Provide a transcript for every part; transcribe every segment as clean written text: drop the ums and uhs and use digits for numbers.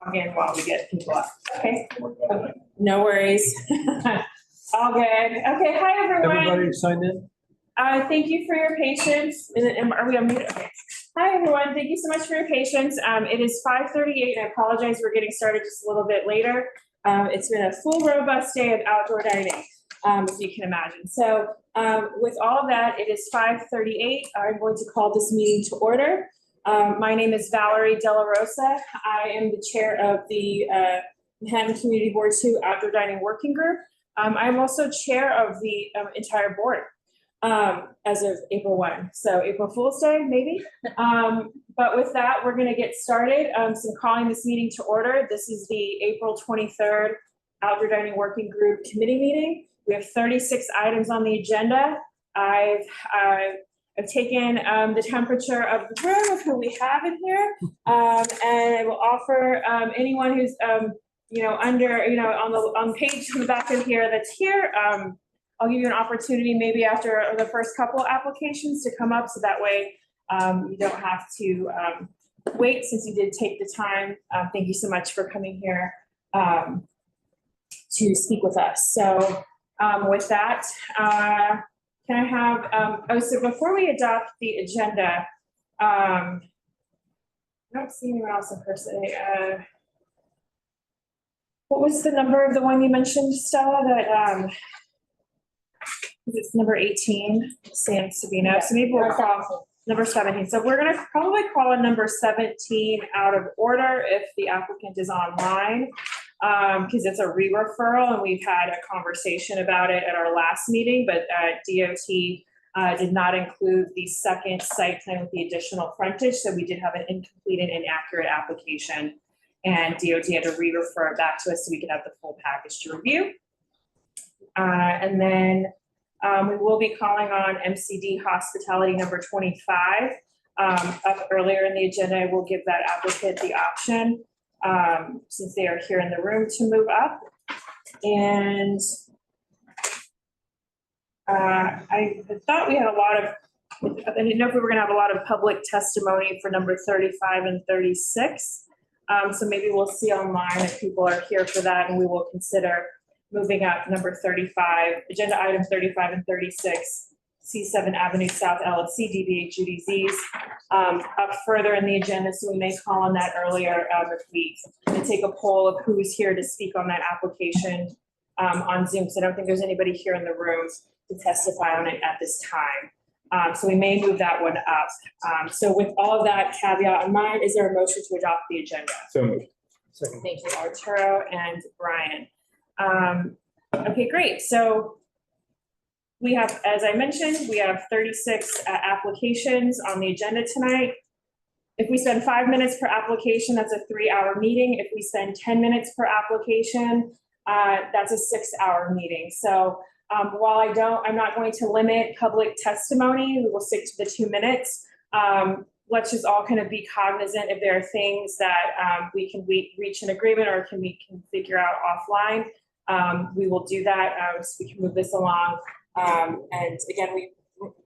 Again, while we get people up. Okay. No worries. All good. Okay. Hi, everyone. Everybody signed in? Thank you for your patience. Are we on mute? Okay. Hi, everyone. Thank you so much for your patience. It is 5:38, and I apologize we're getting started just a little bit later. It's been a full, robust day of outdoor dining, as you can imagine. So with all of that, it is 5:38. I'm going to call this meeting to order. My name is Valerie Della Rosa. I am the chair of the Manhattan Community Board 2 Outdoor Dining Working Group. I'm also chair of the entire board as of April 1. So April Fool's Day, maybe. But with that, we're going to get started. So I'm calling this meeting to order. This is the April 23rd Outdoor Dining Working Group Committee meeting. We have 36 items on the agenda. I've taken the temperature of the room of who we have in here, and I will offer anyone who's under on the page on the back of here that's here. I'll give you an opportunity maybe after the first couple applications to come up, so that way you don't have to wait since you did take the time. Thank you so much for coming here to speak with us. So with that. Can I have, so before we adopt the agenda, I don't see anyone else in person. What was the number of the one you mentioned, Stella, that, it's number 18, San Sabino, so maybe we'll call number 17. So we're gonna probably call a number 17 out of order if the applicant is online. Because it's a re-referral and we've had a conversation about it at our last meeting, but DOT did not include the second site plan with the additional frontage, so we did have an incomplete and inaccurate application, and DOT had to re-refer it back to us so we could have the full package to review. And then we will be calling on MCD Hospitality number 25. Up earlier in the agenda, I will give that applicant the option since they are here in the room to move up. And I thought we had a lot of, I didn't know if we were gonna have a lot of public testimony for number 35 and 36. So maybe we'll see online if people are here for that, and we will consider moving up number 35, agenda item 35 and 36. C7 Avenue South LLC, DBA Judy's, up further in the agenda, so we may call on that earlier if we take a poll of who's here to speak on that application on Zoom. So I don't think there's anybody here in the room to testify on it at this time. So we may move that one up. So with all of that caveat in mind, is there a motion to adopt the agenda? So moved. Second. Thank you, Arturo and Brian. Okay, great. So we have, as I mentioned, we have 36 applications on the agenda tonight. If we spend 5 minutes per application, that's a 3-hour meeting. If we spend 10 minutes per application, that's a 6-hour meeting. So while I'm not going to limit public testimony, we will stick to the 2 minutes. Let's just all kind of be cognizant if there are things that we can reach an agreement or we can figure out offline. We will do that so we can move this along. And again, we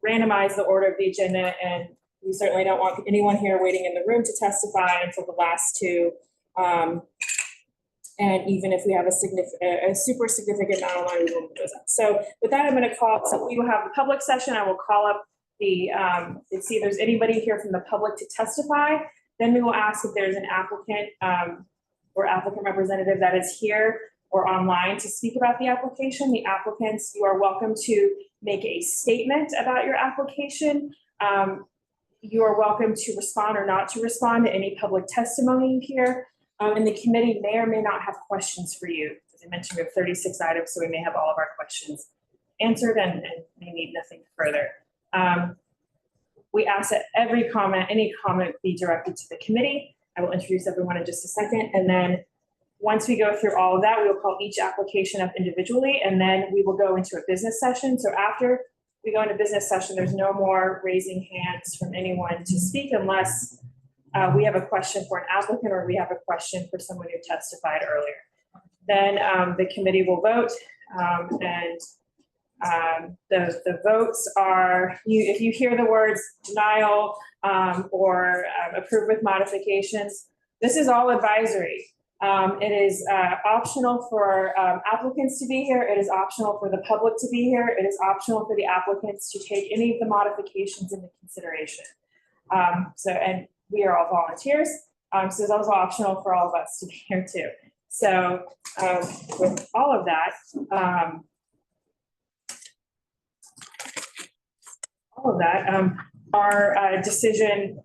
randomize the order of the agenda, and we certainly don't want anyone here waiting in the room to testify until the last two. And even if we have a super significant amount of line, we will move those up. So with that, I'm going to call, so we will have the public session. I will call up and see if there's anybody here from the public to testify. Then we will ask if there's an applicant or applicant representative that is here or online to speak about the application. The applicants, you are welcome to make a statement about your application. You are welcome to respond or not to respond to any public testimony here. And the committee may or may not have questions for you. As I mentioned, we have 36 items, so we may have all of our questions answered and may need nothing further. We ask that any comment be directed to the committee. I will introduce everyone in just a second, and then once we go through all of that, we will call each application up individually, and then we will go into a business session. So after we go into business session, there's no more raising hands from anyone to speak unless we have a question for an applicant or we have a question for someone who testified earlier. Then the committee will vote, and The votes are, if you hear the words denial or approve with modifications, this is all advisory. It is optional for applicants to be here. It is optional for the public to be here. It is optional for the applicants to take any of the modifications into consideration. And we are all volunteers. So it's also optional for all of us to be here too. So with all of that, our decision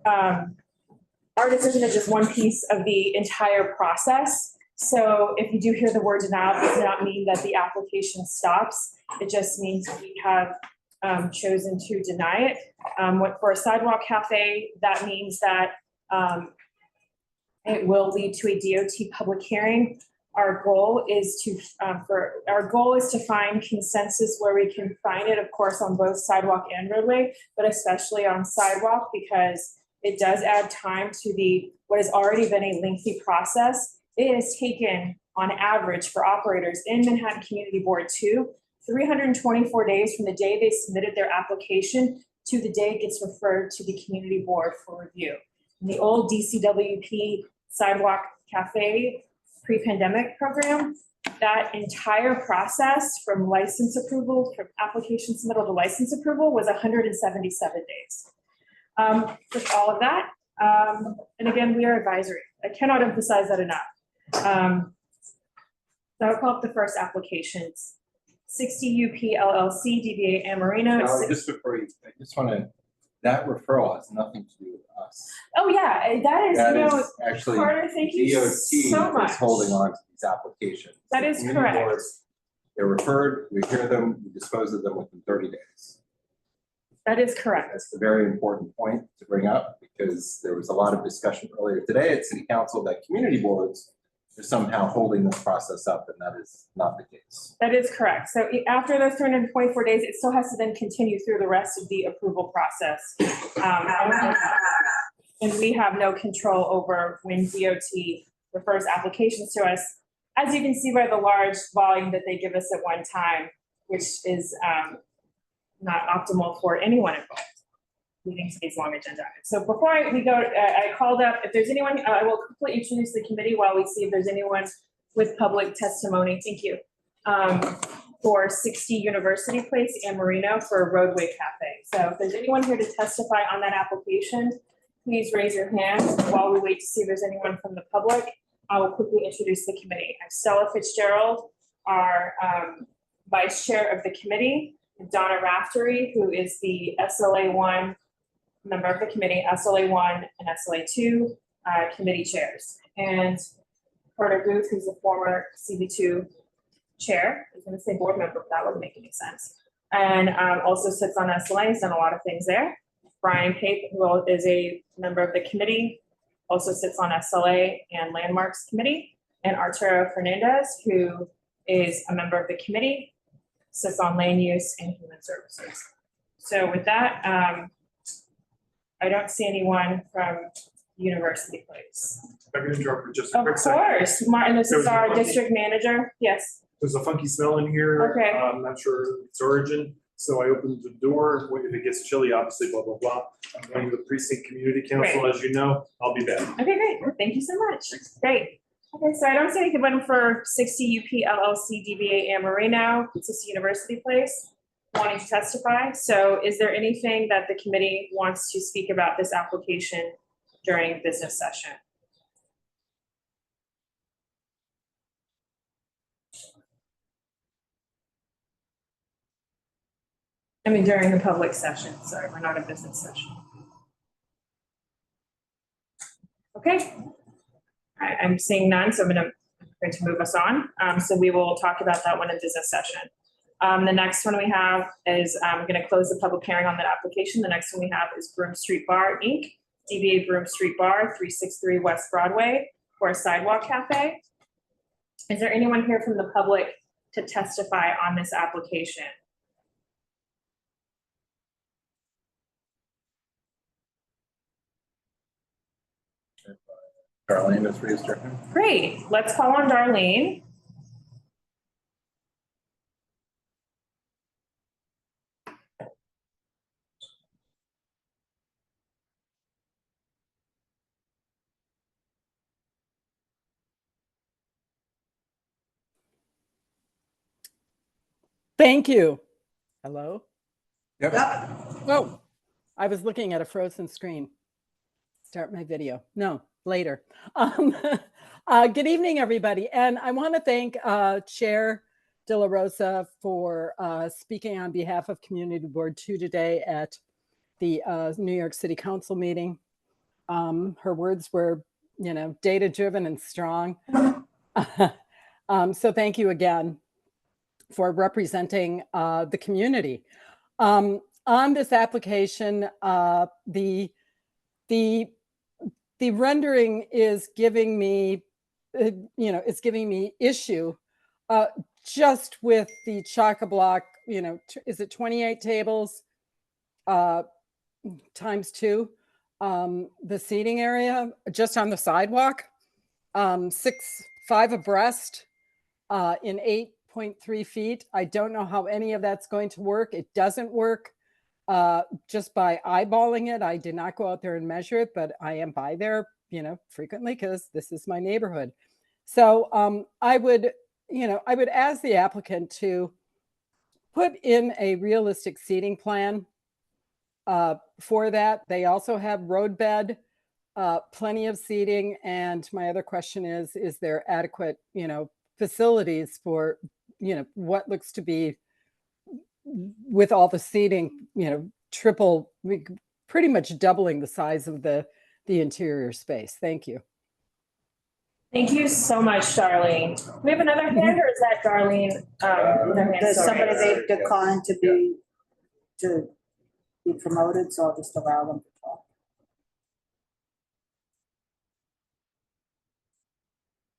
is just one piece of the entire process. So if you do hear the word denial, it does not mean that the application stops. It just means we have chosen to deny it. For a sidewalk cafe, that means that it will lead to a DOT public hearing. Our goal is to find consensus where we can find it, of course, on both sidewalk and roadway, but especially on sidewalk because it does add time to what has already been a lengthy process. It has taken, on average, for operators in Manhattan Community Board 2, 324 days from the day they submitted their application to the day it gets referred to the community board for review. In the old DCWP Sidewalk Cafe pre-pandemic program, that entire process from license approval, from application submittal to license approval was 177 days. With all of that, and again, we are advisory. I cannot emphasize that enough. So I'll call up the first applications. 60 UP LLC, DBA Amorino. Now, just before you, I just want to, that referral has nothing to do with us. Oh yeah, that is Actually, Carter, thank you so much. DOT is holding on to these applications. That is correct. They're referred, we hear them, we dispose of them within 30 days. That is correct. That's a very important point to bring up because there was a lot of discussion earlier today at City Council that community boards are somehow holding this process up, and that is not the case. That is correct. So after those 324 days, it still has to then continue through the rest of the approval process. And we have no control over when DOT refers applications to us. As you can see by the large volume that they give us at one time, which is not optimal for anyone involved, leading to these long agenda items. So before we go, I called up, if there's anyone, I will quickly introduce the committee while we see if there's anyone with public testimony. Thank you. For 60 University Place, Amorino for Roadway Cafe. So if there's anyone here to testify on that application, please raise your hand while we wait to see if there's anyone from the public. I will quickly introduce the committee. I'm Stella Fitzgerald, our vice chair of the committee, and Donna Raftery, who is the SLA1 member of the committee, SLA1 and SLA2 committee chairs. And Carter Booth, who's the former CB2 chair. I was going to say board member, but that wouldn't make any sense. And also sits on SLA, has done a lot of things there. Brian Pape, who is a member of the committee, also sits on SLA and Landmarks Committee. And Arturo Fernandez, who is a member of the committee, sits on Land Use and Human Services. So with that, I don't see anyone from University Place. I'm going to interrupt for just a Of quick second. course, Martin, this is our district manager. Yes. There's a funky smell in here. Okay. I'm not sure its origin. So I opened the door. If it gets chilly, obviously, blah, blah, blah. I'm going to the precinct community council, as you know. I'll be back. Okay, great. Thank you so much. Great. Okay, so I don't see anyone for 60 UP LLC DBA Amorino, 60 University Place, wanting to testify. So is there anything that the committee wants to speak about this application during business session? I mean, during the public session. Sorry, we're not a business session. Okay. I'm seeing none, so I'm going to move us on. So we will talk about that one in business session. The next one we have is, I'm going to close the public hearing on that application. The next one we have is Broome Street Bar, Inc., DBA Broome Street Bar, 363 West Broadway, for a sidewalk cafe. Is there anyone here from the public to testify on this application? Darlene is raised her hand. Great. Let's call on Darlene. Thank you. Hello? Yep. Oh, I was looking at a frozen screen. Start my video. No, later. Good evening, everybody. And I want to thank Chair De La Rosa for speaking on behalf of Community Board 2 today at the New York City Council meeting. Her words were, data-driven and strong. So thank you again for representing the community. On this application, the rendering is giving me, it's giving me issue just with the chock-a-block, is it 28 tables times 2? The seating area just on the sidewalk, 5 abreast in 8.3 feet. I don't know how any of that's going to work. It doesn't work just by eyeballing it. I did not go out there and measure it, but I am by there, frequently because this is my neighborhood. So I would ask the applicant to put in a realistic seating plan for that. They also have roadbed, plenty of seating. And my other question is there adequate, facilities for, what looks to be with all the seating, pretty much doubling the size of the interior space. Thank you. Thank you so much, Charli. We have another hand, or is that Darlene? There's somebody they've declined to be promoted, so I'll just allow them to talk.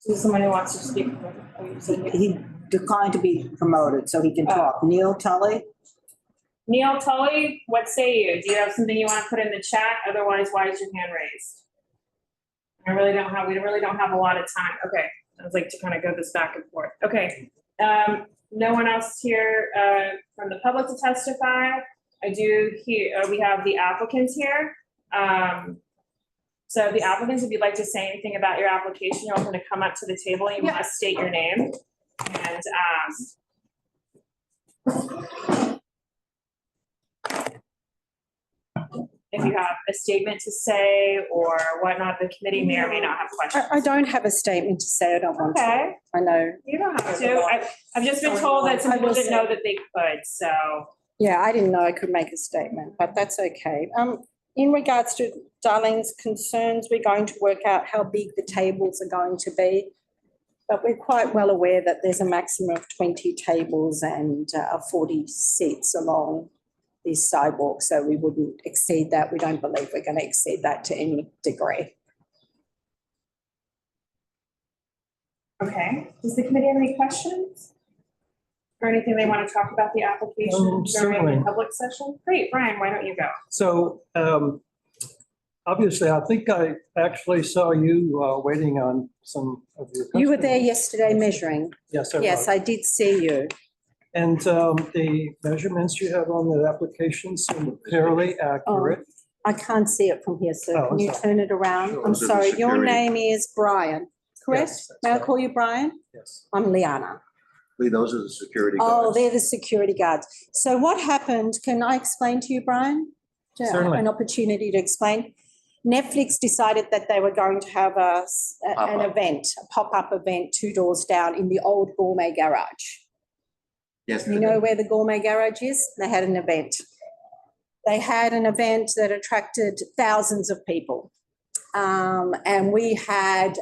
Is someone who wants to speak? He declined to be promoted, so he can talk. Neil Tully? Neil Tully, what say you? Do you have something you want to put in the chat? Otherwise, why is your hand raised? We really don't have a lot of time. Okay, I would like to kind of go this back and forth. Okay, no one else here from the public to testify. I do hear, we have the applicants here. So the applicants, if you'd like to say anything about your application, you're welcome to come up to the table. You must state your name. And if you have a statement to say or whatnot, the committee may or may not have questions. I don't have a statement to say. I don't want to. Okay. I know. You don't have to. I've just been told that some people didn't know that they could, so. Yeah, I didn't know I could make a statement, but that's okay. In regards to Darlene's concerns, we're going to work out how big the tables are going to be. But we're quite well aware that there's a maximum of 20 tables and 40 seats along this sidewalk, so we wouldn't exceed that. We don't believe we're going to exceed that to any degree. Okay, does the committee have any questions? Or anything they want to talk about the application during certainly. the public session? Great, Brian, why don't you go? So obviously, I think I actually saw you waiting on some of your customers. You were there yesterday measuring. Yes, I was. Yes, I did see you. And the measurements you have on the application seem fairly accurate. I can't see it from here, sir. Oh, Can you I'm sorry. turn it around? Sure, I'm those are the sorry, your security. name is Brian, correct? Yes, that's May I right. call you Brian? Yes. I'm Liana. Lee, those are the security guards. Oh, they're the security guards. So what happened, can I explain to you, Brian? Yeah, Certainly. an opportunity to explain. Netflix decided that they were going to have an Pop-up. event, a pop-up event 2 doors down in the old Gourmet Garage. Yes. You know where the Gourmet Garage is? They had an event. They had an event that attracted thousands of people. And we had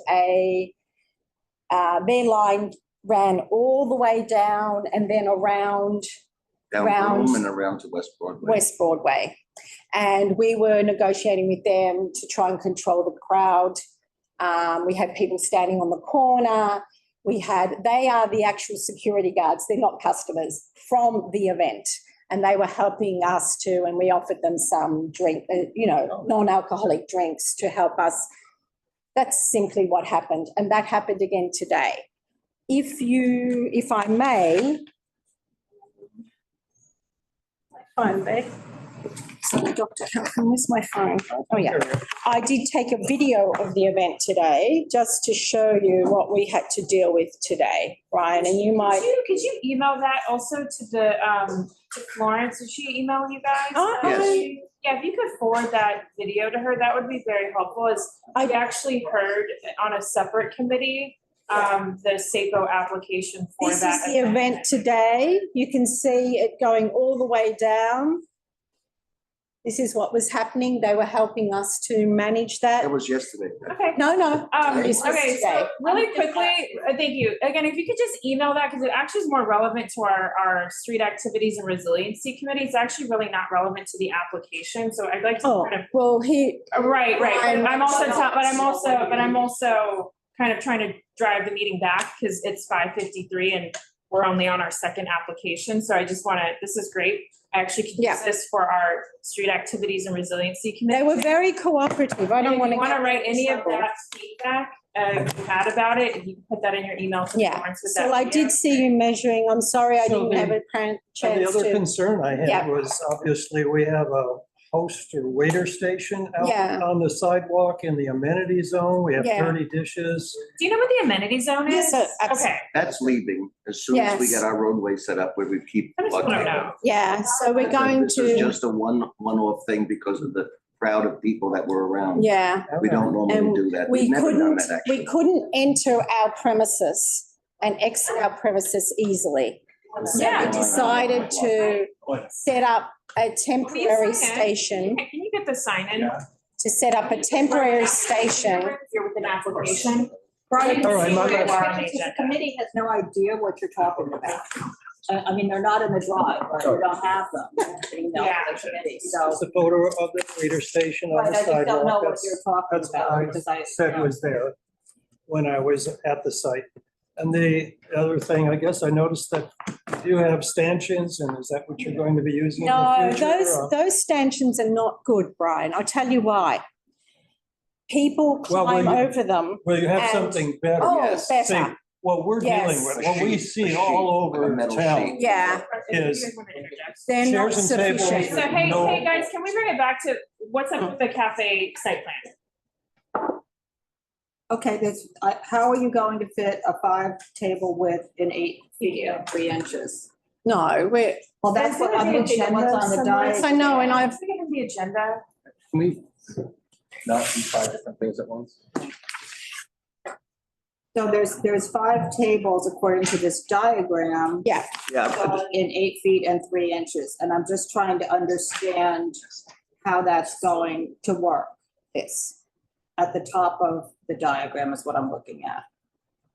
their line ran all the way down and then around Down round- Broome and around to West Broadway. West Broadway. And we were negotiating with them to try and control the crowd. We had people standing on the corner. They are the actual security guards. They're not customers from the event. And they were helping us to, and we offered them some drink, non-alcoholic drinks to help us. That's simply what happened. And that happened again today. If I may. So, Dr. Where's my phone? Oh, yeah. I did take a video of the event today just to show you what we had to deal with today, Brian, and you might. Could you email that also to the, to Florence? Did she email you guys? Yes. Yeah, if you could forward that video to her, that would be very helpful, as I actually heard on a separate committee, the SACO application for This that. is the event today. You can see it going all the way down. This is what was happening. They were helping us to manage that. That was yesterday. No. Okay. This was Okay, today. so really quickly, thank you. Again, if you could just email that, because it actually is more relevant to our street activities and resiliency committee. It's actually really not relevant to the application, so I'd like to Oh, kind of. well, Right. Brian, But I'm also kind of trying to drive the meeting back, because it's 5:53 and we're only on our second application. So I just want to, this is great. I actually can Yeah. use this for our street activities and resiliency committee. they were very cooperative. I don't want to. If you want to write any of that feedback you had about it, you can put that in your email to Yeah, Florence with so that I video. did see you measuring. I'm sorry I So didn't have a chance And the other to. concern I Yeah. had was obviously we have a host or waiter station Yeah. out on the sidewalk in the amenity zone. We have Yeah. 30 dishes. Do you know what the amenity zone is? Yes, absolutely. Okay. That's leaving as soon as we Yes. get our roadway set up where we keep. I just want to lugging it. know. Yeah, so we're going This is to, just a one-off thing because of the crowd of people that were around. yeah. We don't normally And do that. We We've never done couldn't, that, we actually. couldn't enter our premises and exit our premises easily. So Yeah. we decided to set up a temporary station, Can you get the sign in? to set up a temporary station. Here with an application. Brian, All right, my See where bad. we are on the the agenda. committee has no idea what you're talking about. I mean, they're not in the drive, right? We don't have them. You know, Yeah. the committee, so. It's a photo of the waiter station on Right, the I just don't know sidewalk. what you're talking That's what about, because I said was there when I was at the site. And the other thing, I guess I noticed that you have stanchions, and is that what you're going to be using in the No, future? those stanchions are not good, Brian. I'll tell you why. People Well, climb you- over them. Well, you have and- something better. Oh, yes. See, better. what we're dealing Yes. with, what we see all Like a over metal town. sheet. Yeah. Is- They're not Chairs and tables. sufficient. So hey, No. hey guys, can we bring it back to what's up with the cafe site plan? Okay, how are you going to fit a 5-table width in 8 feet and 3 inches? No, we're, Well, that's what I'm looking at, what's on the diagram. I know, and I've, Let's get on the agenda. Can we not do 5 different things at once? So there's 5 tables according to this diagram. yeah, Going in 8 feet and 3 inches, and I'm just trying to understand how that's going to work. this. At the top of the diagram is what I'm looking at.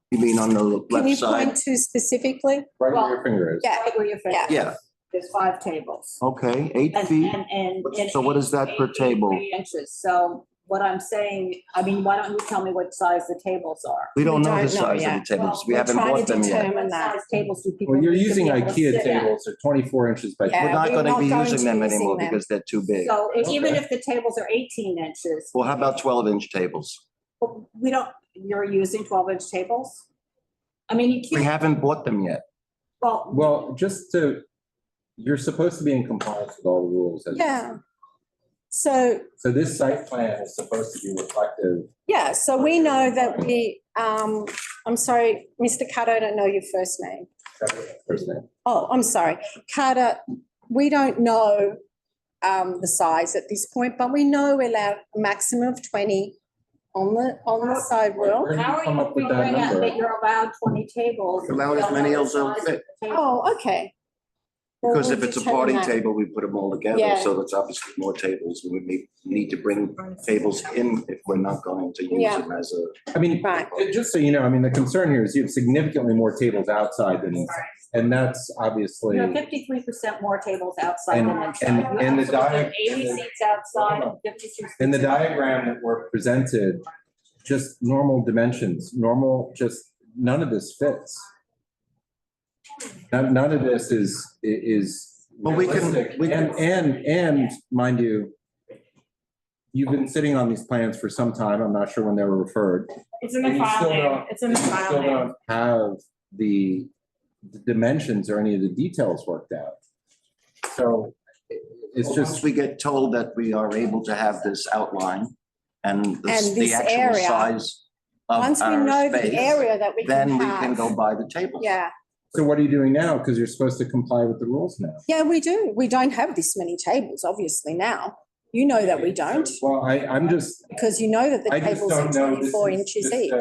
You mean on the Can you left side? point to specifically? Right where your finger is. Yeah. Right where your finger Yeah. is. There's 5 tables. Okay, 8 And, feet. and. So what is that per 8 feet, table? 3 inches, so what I'm saying, I mean, why don't you tell me what size the tables are? We don't We know the don't know size yet. of the tables. We We're haven't trying bought to them yet. determine What that. size tables do people? Well, you're need to using be able to IKEA sit at? tables, they're 24 inches by Yeah. We're not we're gonna not be going using to them using anymore them. because they're too big. So even Okay. if the tables are 18 inches, Well, how about 12-inch tables? we don't, you're using 12-inch tables? I mean, you We can't, haven't bought them yet. Well, you're supposed to be in compliance with all the rules. as- Yeah. So, So this site plan is supposed to be reflective. yeah, so we know that I'm sorry, Mr. Carter, I don't know your first name. First name. Oh, I'm sorry. Carter, we don't know the size at this point, but we know we're allowed a maximum of 20 on the side wall. Where did how you are come you up with that figuring out number? that you're allowed 20 tables? Allow if you as don't many know the as they'll size of fit. the table? Oh, okay. Well, Because we'll if it's a determine party that. table, we put them all together, Yeah. so that's obviously more tables. We would need to bring tables in if we're not going to use Yeah. them as a. I mean, Right. just so you know, I mean, the concern here is you have significantly more tables outside than, and that's obviously. You have 53% more tables outside than And- inside. and- You and have the absolutely dia- 80 seats outside and 52 seats. In the inside. diagram that were presented, just normal dimensions, just, none of this fits. None of this is. Well, we can- realistic. we can- And mind you, you've been sitting on these plans for some time. I'm not sure when they were referred. It's in the And you file still name. don't- It's in the You file still name. don't have the dimensions or any of the details worked out. So it's Once just, we get told that we are able to have this outline and the this actual area, size of Once we our know the space, area that we then can we can have. go buy the tables. Yeah, so what are you doing now? Because you're supposed to comply with the rules now. yeah, we do. We don't have this many tables, obviously, now. You know that we don't, Well, I'm just, because you know that the I just tables are don't know. 24 inches each.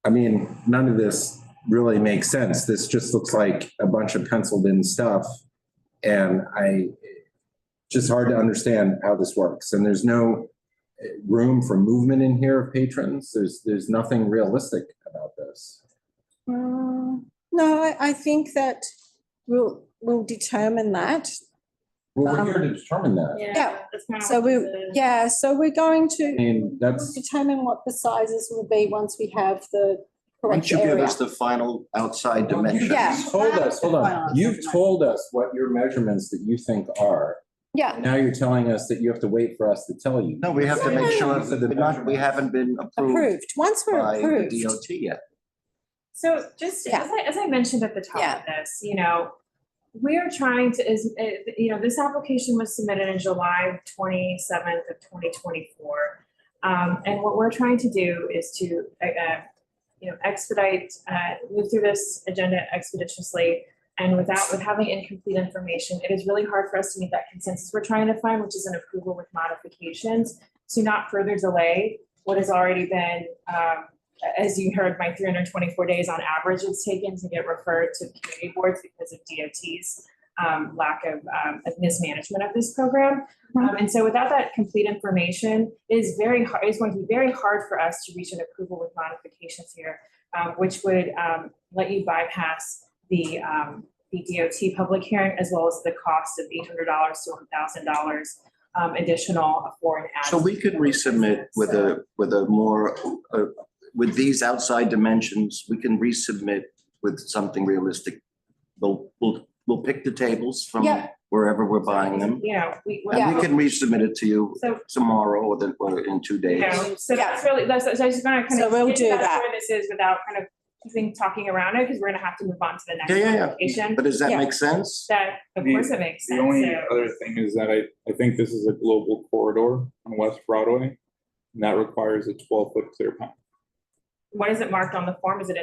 I mean, none of this really makes sense. This just looks like a bunch of penciled in stuff. And just hard to understand how this works. And there's no room for movement in here of patrons. There's nothing realistic about this. No, I think that we'll determine that. Well, we're here to determine that. Yeah. That's kind of So what this is. so we're going I to mean, that's, determine what the sizes will be once we have the correct Once you give area. us the final outside dimensions. Yeah. told us, hold on. You've told us what your measurements that you think are. Yeah, Now you're telling us that you have to wait for us to tell you. No, we have to make sure that we haven't been approved approved. Once we're by the approved. DOT yet. So just Yeah. as I mentioned at the top Yeah. of this, we're trying to, this application was submitted in July 27th of 2024. And what we're trying to do is to, expedite, move through this agenda expeditiously. And with having incomplete information, it is really hard for us to meet that consensus we're trying to find, which is an approval with modifications, to not further delay what has already been, as you heard, my 324 days on average it's taken to get referred to community boards because of DOT's lack of mismanagement of this program. And so without that complete information, it's going to be very hard for us to reach an approval with modifications here, which would let you bypass the DOT public hearing, as well as the cost of $800 to $1,000 additional for an ad. So we could resubmit with a more, with these outside dimensions, we can resubmit with something realistic. We'll pick the tables from Yeah. wherever we're buying them. And we can resubmit it to you So- tomorrow or in 2 days. So that's really, I just gonna kind So of. we'll get to do that's that. Where this is without kind of talking around it, because we're gonna have to move on to the next Yeah. application. But does that Yeah. make sense? That, of course it makes The sense. only So- other thing is that I think this is a global corridor on West Broadway, and that requires a 12-foot clear path. What is it marked on the form? Is it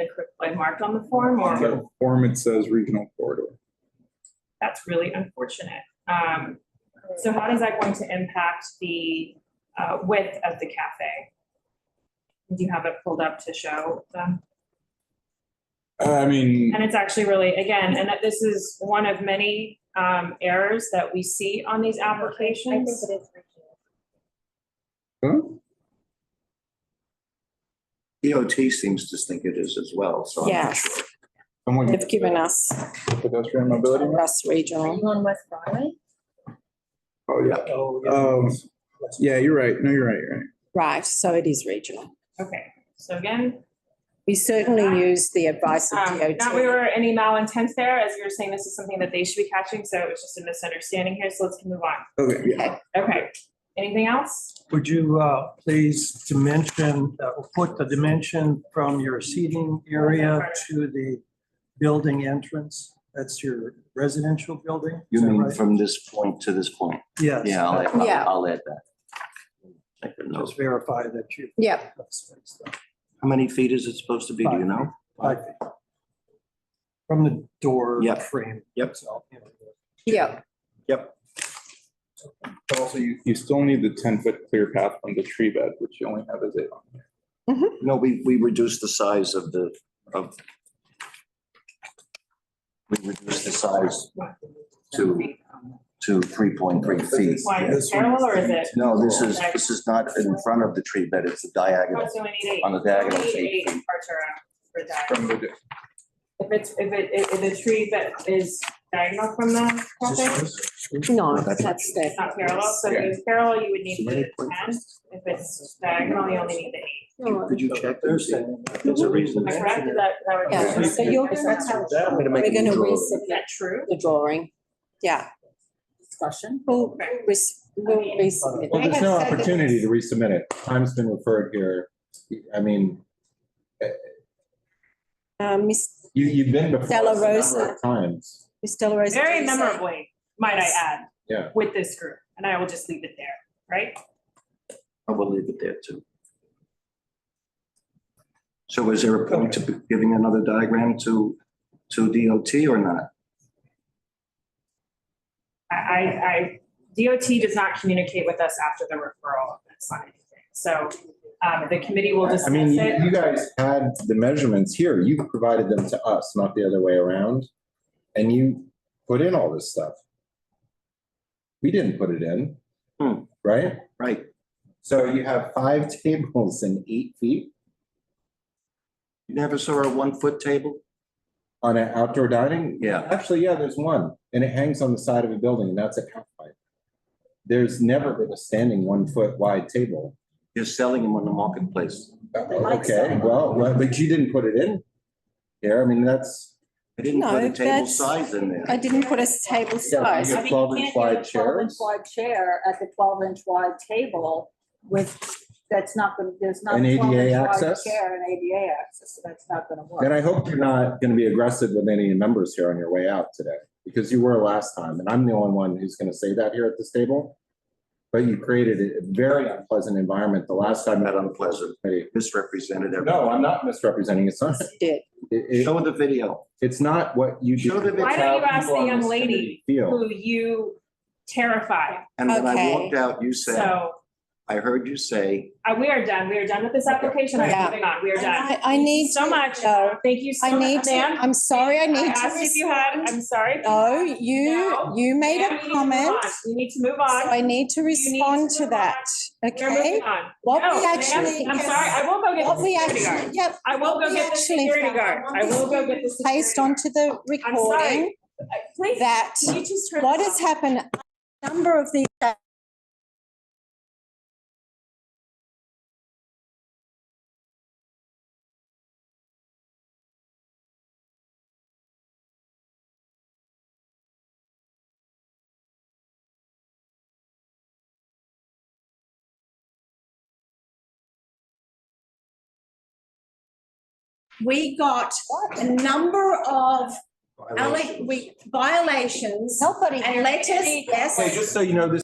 marked on the form, On or the form, it says regional corridor. that's really unfortunate? So how is that going to impact the width of the cafe? Do you have it pulled up to show them? I mean, And it's actually really, again, and that this is one of many errors that we see on these applications. huh? DOT seems to think it is as well, so I'm not Yes. sure. Someone They've given us pedestrian mobility. map? Russ Regional. on West Broadway? Oh, yeah. Oh, Yeah, you're right. No, you're right. You're right. Right, so it is regional. Okay, so again, We certainly use the advice of not we DOT. were any malintent there, as you were saying, this is something that they should be catching, so it was just a misunderstanding here, so let's move on. Okay, yeah. Okay, anything else? would you please dimension, put the dimension from your seating area to the building entrance? That's your residential building? You Is that mean right? from this point to this point? Yes. Yeah, Yeah. I'll add that. Take a note. Just verify that you. Yeah. How many feet is it supposed to be, do you know? 5 feet. From the door Yep. frame. Yep. So, you know, Yeah, But also, you still need the 10-foot clear path from the tree bed, which you only have as 8 on here. No, we reduced the size we reduced the size to 3.3 feet. Why, is it parallel or is it? No, this is not in front of the tree bed, it's a diagonal. Oh, so we need 8. On the diagonal, We it's need 8 8, Arturo, for that. From the, If the tree that is diagonal from the cafe, no, that's the, not parallel, so if it's parallel, you would need the 10. If it's diagonal, you only need the 8. Could you check? They're and see? saying. There's a reason. Am I correct? Is that what? yeah, so you're gonna have, I'm gonna make we're a new gonna drawing. Is resubmit that true? the drawing. Yeah, Discussion? we'll resubmit. Well, there's no opportunity to resubmit it. Time's been referred here. I mean, Miss you've been before Della us a number Rosa. of times. Ms. Dolores. very do you say? memorably, might I add. Yeah. With this group, and I will just leave it there, right? I will leave it there too. So is there a point to giving another diagram to DOT or not? DOT does not communicate with us after the referral, that's not anything, so, the committee will I discuss mean, it. you guys had the measurements here. You provided them to us, not the other way around. And you put in all this stuff. We didn't put it in, right? Right. So you have 5 tables and 8 feet You never saw a 1-foot table? on an outdoor dining? Yeah. Actually, yeah, there's one, and it hangs on the side of a building, and that's at half height. There's never been a standing 1-foot wide table. You're selling them on the marketplace. Okay, well, but you didn't put it in here. I mean, that's. I didn't put No, a table that's- size in there. I didn't put a table size. Yeah, I mean, 12-inch you can't get a wide 12-inch chairs? wide chair at the 12-inch wide table with, that's not gonna, there's not. An a ADA 12-inch wide access? Chair and ADA access, so that's not gonna work. And I hope you're not gonna be aggressive with any members here on your way out today, because you were last time, and I'm the only one who's gonna say that here at this table. But you created a very unpleasant environment the last time. Not unpleasant. Misrepresented everything. No, I'm not misrepresenting. It's not. Did. Show the video. It's not what you do. Show the video. Why don't you ask the young lady Feel. who you terrified, And when I Okay. walked out, you said, so, I heard you say, we are done with this application, I'm Yeah. moving on, we are done. I Thank you need so to much, know. thank you so I much, need to, ma'am. I'm sorry, I I need to asked if you had, respond. I'm sorry. No, No. you made Ma'am, a we need to move comment, on. We need to move so I on. need to need to respond to move that, We're okay? moving on. What No, we ma'am, actually- I'm sorry, I will go get What the we security guard. actually, yep, I will what go we get the actually security found, guard. I will go get the security placed guard. onto the I'm sorry. recording, Please, that can you just turn what this has off? happened, a number of these. We got a number of violations Nobody. and letters, yes. Okay, just so you know, this.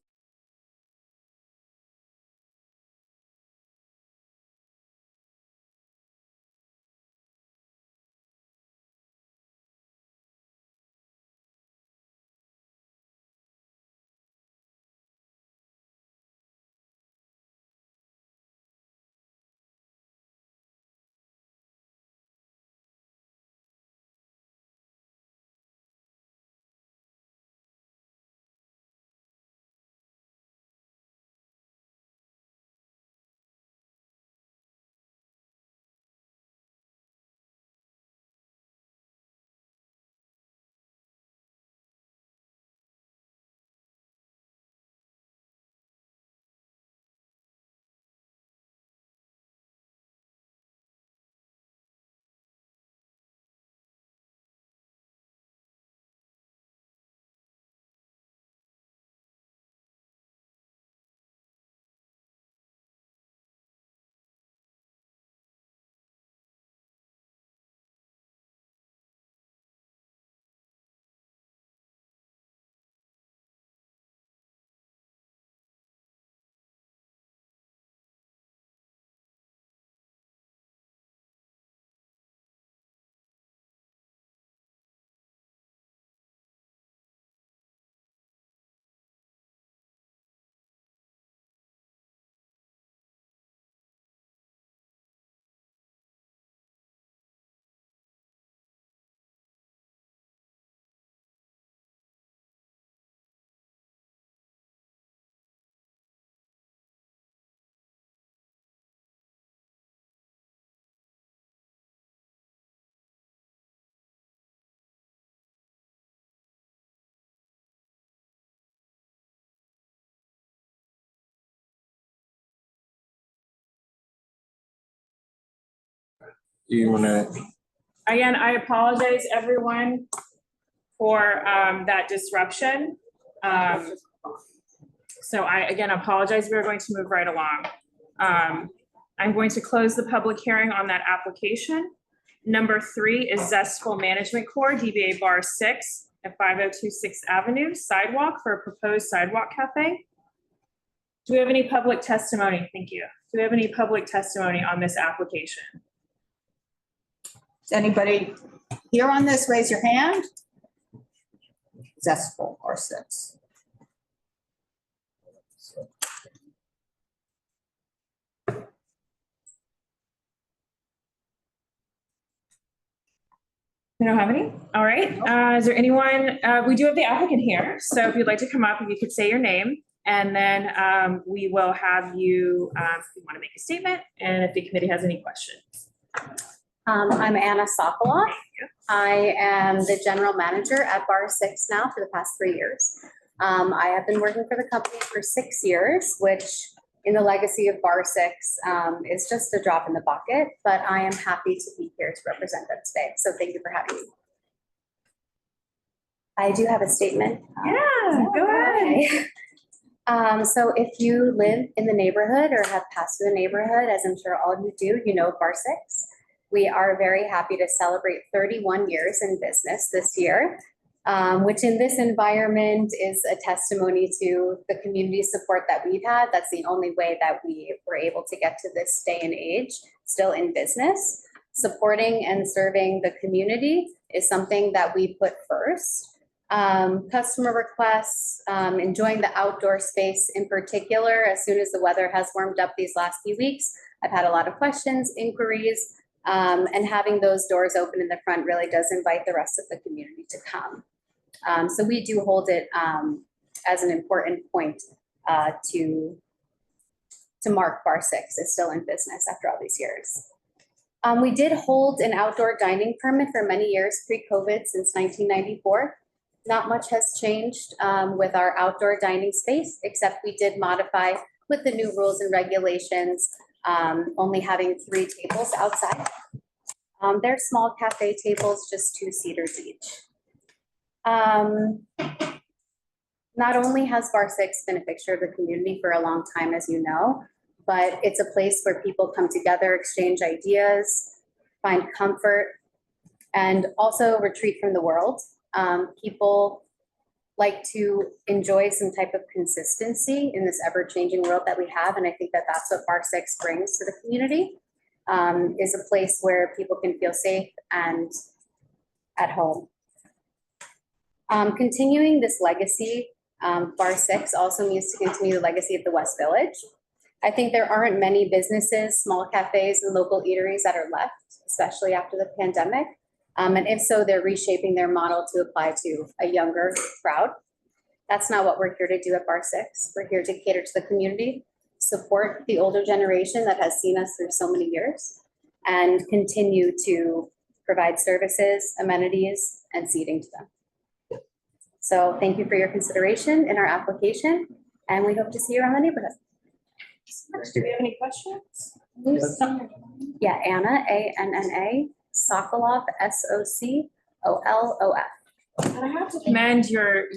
You wanna, Again, I apologize, everyone, for that disruption. So I, again, apologize. We're going to move right along. I'm going to close the public hearing on that application. Number 3 is Zestful Management Corp, DBA Bar 6, at 5026 Avenue, Sidewalk, for a proposed sidewalk cafe. Do we have any public testimony? Thank you. Do we have any public testimony on this application? Is anybody here on this? Raise your hand. Zestful or six. We don't have any? All right. Is there anyone, we do have the applicant here. So if you'd like to come up, if you could say your name, and then we will have you, if you want to make a statement, and if the committee has any questions. I'm Anna Sokoloff. I am the general manager at Bar 6 now for the past 3 years. I have been working for the company for 6 years, which in the legacy of Bar 6 is just a drop in the bucket, but I am happy to be here to represent them today. So thank you for having me. I do have a statement. Yeah, go ahead. So if you live in the neighborhood or have passed through the neighborhood, as I'm sure all of you do, you know Bar 6. We are very happy to celebrate 31 years in business this year, which in this environment is a testimony to the community support that we've had. That's the only way that we were able to get to this day and age, still in business. Supporting and serving the community is something that we put first. Customer requests, enjoying the outdoor space in particular. As soon as the weather has warmed up these last few weeks, I've had a lot of questions, inquiries, and having those doors open in the front really does invite the rest of the community to come. So we do hold it as an important point to mark Bar 6 is still in business after all these years. We did hold an outdoor dining permit for many years pre-COVID since 1994. Not much has changed with our outdoor dining space, except we did modify with the new rules and regulations, only having 3 tables outside. They're small cafe tables, just 2 seaters each. Not only has Bar 6 been a fixture of the community for a long time, as you know, but it's a place where people come together, exchange ideas, find comfort, and also retreat from the world. People like to enjoy some type of consistency in this ever-changing world that we have, and I think that that's what Bar 6 brings to the community, is a place where people can feel safe and at home. Continuing this legacy, Bar 6 also needs to continue the legacy of the West Village. I think there aren't many businesses, small cafes, and local eateries that are left, especially after the pandemic. And if so, they're reshaping their model to apply to a younger crowd. That's not what we're here to do at Bar 6. We're here to cater to the community, support the older generation that has seen us through so many years, and continue to provide services, amenities, and seating to them. So thank you for your consideration in our application, and we hope to see you around the neighborhood. Do we have any questions? Yeah, Anna, A-N-N-A, Sokoloff, S-O-C-O-L-O-F. And I have to commend your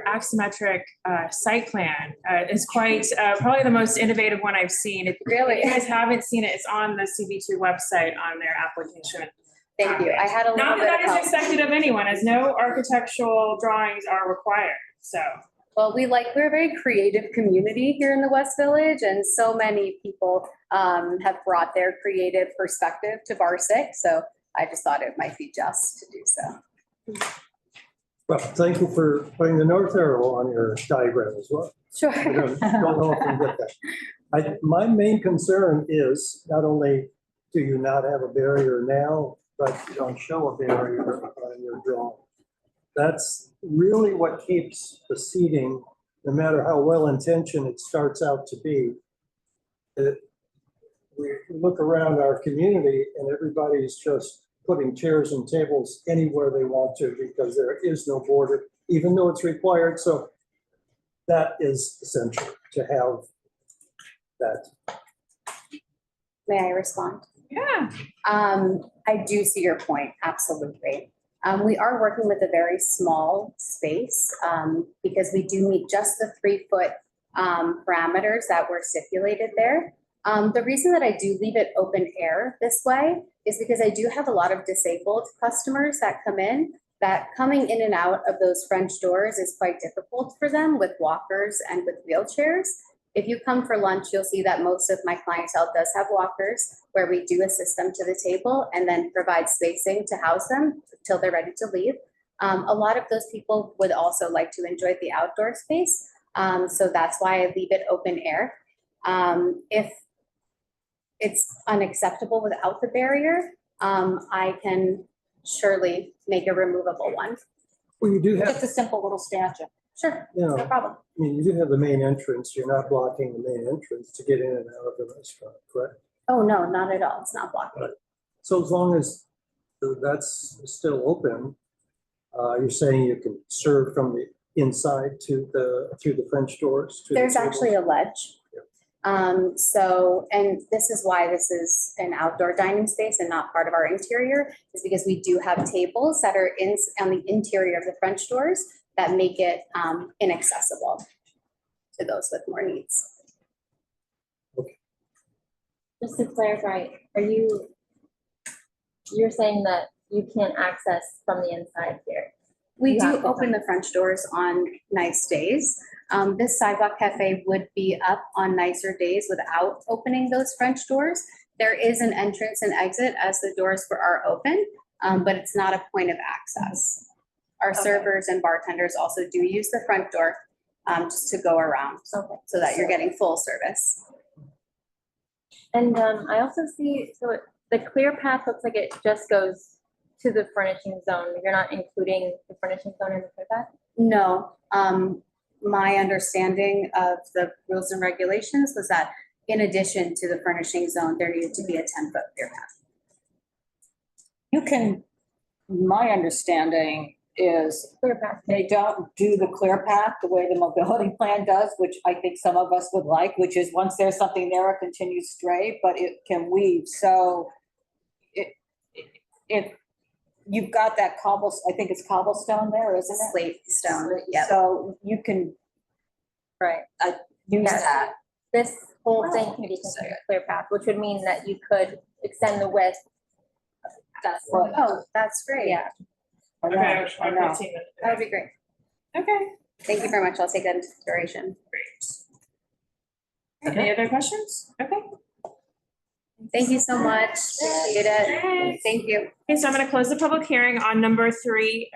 axiometric site plan. It's quite probably the most innovative one I've seen. If Really? you guys haven't seen it, it's on the CB2 website on their application. Thank you. I had a little Not bit that of that help. is expected of anyone, as no architectural drawings are required, so. Well, we're a very creative community here in the West Village, and so many people have brought their creative perspective to Bar 6. So I just thought it might be just to do so. Well, thank you for putting the north arrow on your diagram as well. Sure. I don't know if you get that. My main concern is not only do you not have a barrier now, but you don't show a barrier on your drawing. That's really what keeps the seating, no matter how well-intentioned it starts out to be. We look around our community and everybody's just putting chairs and tables anywhere they want to because there is no border, even though it's required. So that is essential to have that. May I respond? Yeah. I do see your point, absolutely. We are working with a very small space because we do meet just the 3-foot parameters that were stipulated there. The reason that I do leave it open air this way is because I do have a lot of disabled customers that come in, that coming in and out of those French doors is quite difficult for them with walkers and with wheelchairs. If you come for lunch, you'll see that most of my clientele does have walkers where we do assist them to the table and then provide spacing to house them till they're ready to leave. A lot of those people would also like to enjoy the outdoor space. So that's why I leave it open air. If it's unacceptable without the barrier, I can surely make a removable one. Well, you do have, Just a simple little stanchion. Sure, you know, no problem. I mean, you do have the main entrance. You're not blocking the main entrance to get in and out of the restaurant, correct? Oh, no, not at all. It's not blocking. Right. So as long as that's still open, you're saying you can serve from the inside to through the French doors? To the There's tables? actually a ledge. And this is why this is an outdoor dining space and not part of our interior, is because we do have tables that are on the interior of the French doors that make it inaccessible to those with more needs. Just to clarify, you're saying that you can't access from the inside here? We You do have to open come. the French doors on nice days. This Sidewalk Cafe would be up on nicer days without opening those French doors. There is an entrance and exit as the doors are open, but it's not a point of access. Our servers and bartenders also do use the front door just to go around, so that you're getting full service. And I also see, so the clear path looks like it just goes to the furnishing zone. You're not including the furnishing zone in the clear path? No, my understanding of the rules and regulations was that in addition to the furnishing zone, there needed to be a 10-foot clear path. You can, my understanding is Clear path. they don't do the clear path the way the mobility plan does, which I think some of us would like, which is once there's something there, it continues straight, but it can weave. So if you've got that I think it's cobblestone there, isn't it? Slate stone, yeah. So you can Right. use Yes. that. This whole thing can be considered a clear path, which would mean that you could extend the width. That's what, Oh, that's great. yeah. I know, Okay, I know. That would be great. Okay, Thank you very much. I'll take that into consideration. any other questions? Okay. Thank you so much. Appreciate it. Thank you. Okay, so I'm gonna close the public hearing on number three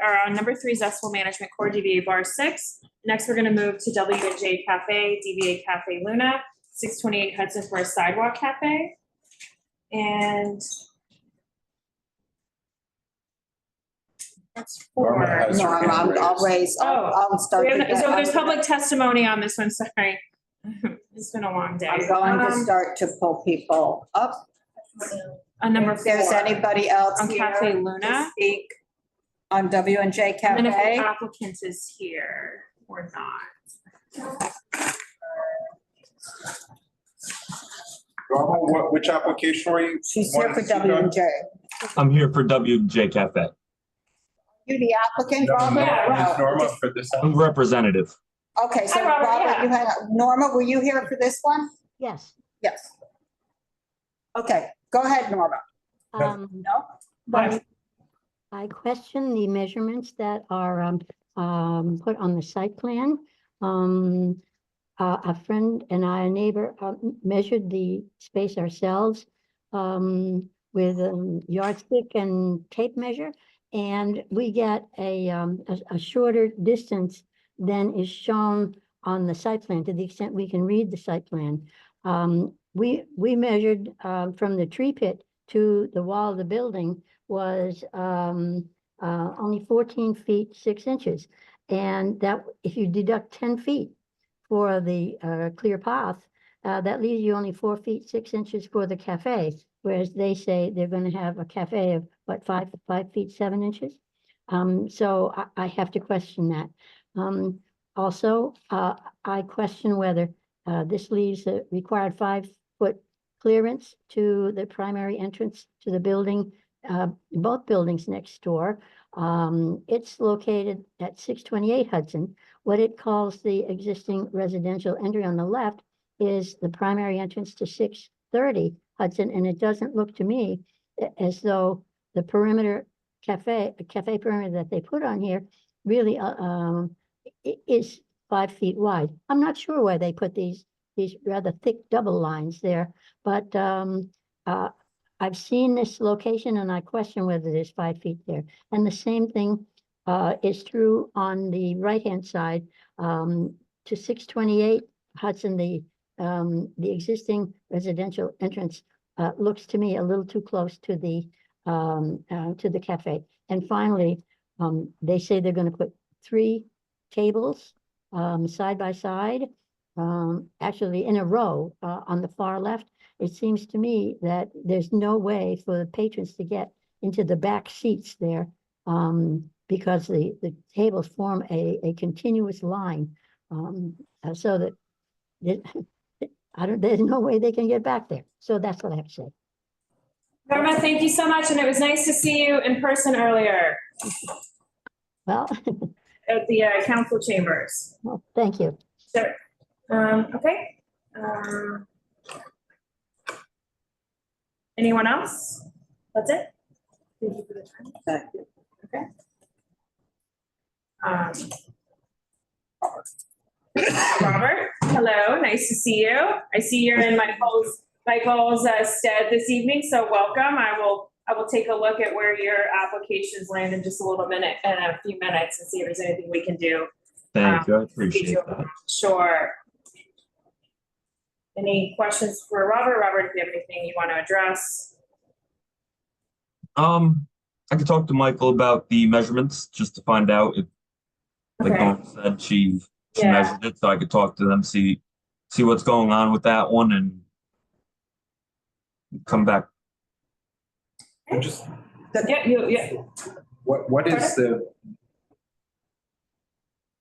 Zestful Management Corp. DBA Bar 6. Next, we're gonna move to W&J Cafe, DBA Cafe Luna, 628 Hudson for a Sidewalk Cafe. And that's Norma four. has- No, I'll start. So to so get- there's public testimony on this one, sorry. It's been a long day. I'm going to start to pull people up. On number If there's 4, anybody else on here Cafe to Luna. speak on W&J And then if the Cafe. applicant is here or not. Norma, which application are you? She's here for wanting to speak on? W&J. I'm here for WJ Cafe. You the applicant, No, Robert? Norma, is Norma Just- for this? I'm representative. Okay, so Hi, Robert, Robert, yeah. you had, Norma, were you here for this one? Yes. Yes. Okay, go ahead, Norma. No? I question the measurements that are put on the site plan. A friend and I, a neighbor, measured the space ourselves with a yardstick and tape measure, and we get a shorter distance than is shown on the site plan, to the extent we can read the site plan. We measured from the tree pit to the wall of the building was only 14 feet, 6 inches. And that, if you deduct 10 feet for the clear path, that leaves you only 4 feet, 6 inches for the cafe. Whereas they say they're going to have a cafe of what, 5 feet, 7 inches. So I have to question that. Also, I question whether this leaves a required 5-foot clearance to the primary entrance to the building, both buildings next door. It's located at 628 Hudson. What it calls the existing residential entry on the left is the primary entrance to 630 Hudson, and it doesn't look to me as though the perimeter cafe perimeter that they put on here really is 5 feet wide. I'm not sure why they put these rather thick double lines there, but I've seen this location and I question whether there's 5 feet there. And the same thing is true on the right-hand side to 628 Hudson. The existing residential entrance looks to me a little too close to the cafe. And finally, they say they're going to put 3 tables side by side, actually in a row on the far left. It seems to me that there's no way for the patrons to get into the back seats there because the tables form a continuous line so that there's no way they can get back there. So that's what I have to say. Norma, thank you so much. And it was nice to see you in person earlier. Well, at the council chambers. Well, thank you. Sure. Okay. Anyone else? That's it? Thank you for the time. Thank you. Okay. Robert, hello, nice to see you. I see you're in Michael's stead this evening, so welcome. I will take a look at where your applications land in just a little minute, in a few minutes, and see if there's anything we can do. Thank you, I appreciate that. Sure. Any questions for Robert? Robert, if you have anything you want to address? I could talk to Michael about the measurements just to find out if, like Dawn said, she measured it, so I could talk to them, see what's going on with that one, and come back. Just what is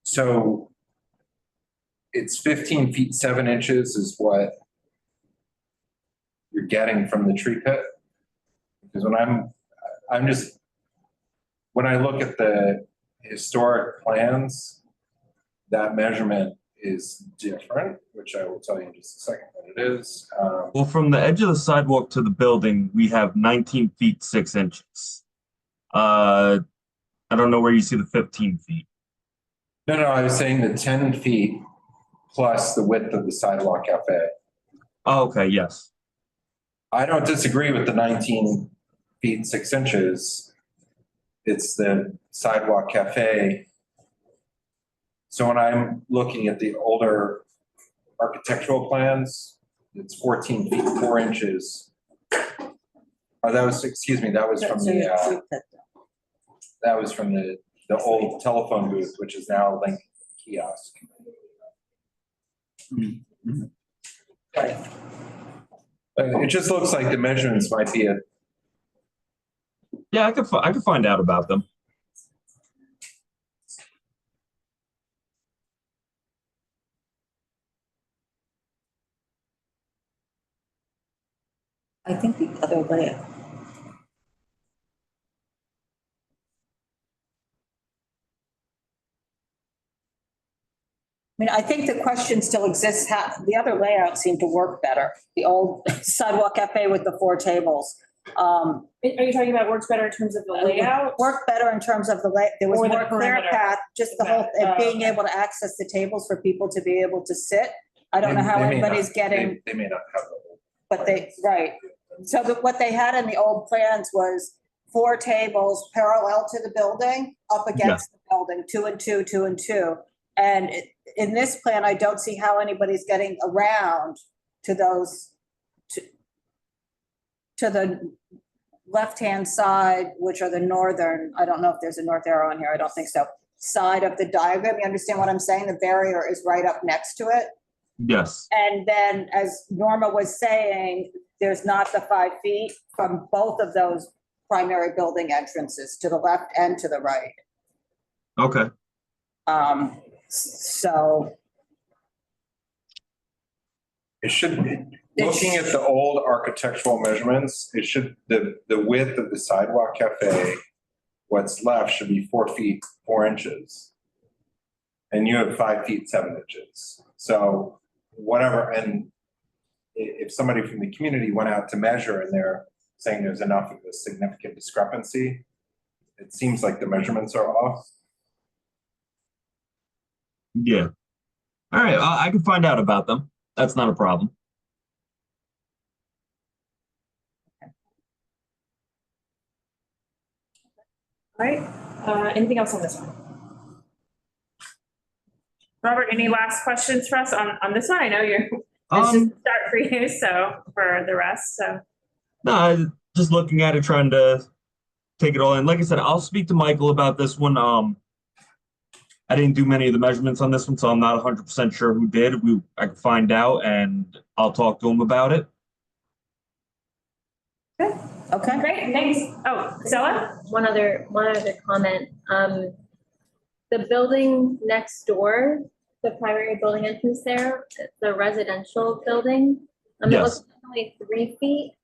so it's 15 feet 7 inches is what you're getting from the tree pit? Because when I look at the historic plans, that measurement is different, which I will tell you in just a second what it is. Well, from the edge of the sidewalk to the building, we have 19 feet 6 inches. I don't know where you see the 15 feet. No, I was saying the 10 feet plus the width of the sidewalk cafe. Oh, okay, yes. I don't disagree with the 19 feet 6 inches. It's the sidewalk cafe. So when I'm looking at the older architectural plans, it's 14 feet 4 inches. Oh, that was from the old telephone booth, which is now a Link kiosk. It just looks like the measurements might be Yeah, I could find out about them. I think the other layout. I mean, I think the question still exists, how, the other layout seemed to work better. The old sidewalk cafe with the 4 tables. Are you talking about works better in terms of the layout? Worked better in terms of there was Or the more clear perimeter. path, just the whole, and being okay. able to access the tables for people to be able to sit. I don't know how anybody's getting. They may not have the whole. But right. So what they had in the old plans was 4 tables parallel to the building, up against the building, 2 and 2, 2 and 2. And in this plan, I don't see how anybody's getting around to those, to the left-hand side, which are the northern, I don't know if there's a north arrow on here, I don't think so, side of the diagram. You understand what I'm saying? The barrier is right up next to it. Yes. And then, as Norma was saying, there's not the 5 feet from both of those primary building entrances, to the left and to the right. Okay. So. It should be, looking at the old architectural measurements, it should, the width of the sidewalk cafe, what's left should be 4 feet 4 inches. And you have 5 feet 7 inches. So whatever, and if somebody from the community went out to measure and they're saying there's enough of a significant discrepancy, it seems like the measurements are off. Yeah. All right, I can find out about them. That's not a problem. All right, anything else on this one? Robert, any last questions for us on this one? I know you're, it's just a start for you, so for the rest, so. No, just looking at it, trying to take it all in. Like I said, I'll speak to Michael about this one. I didn't do many of the measurements on this one, so I'm not 100% sure who did. I can find out, and I'll talk to him about it. Good. Okay, great, thanks. Oh, Stella? One other comment. The building next door, the primary building entrance there, the residential building. It looks like only 3 feet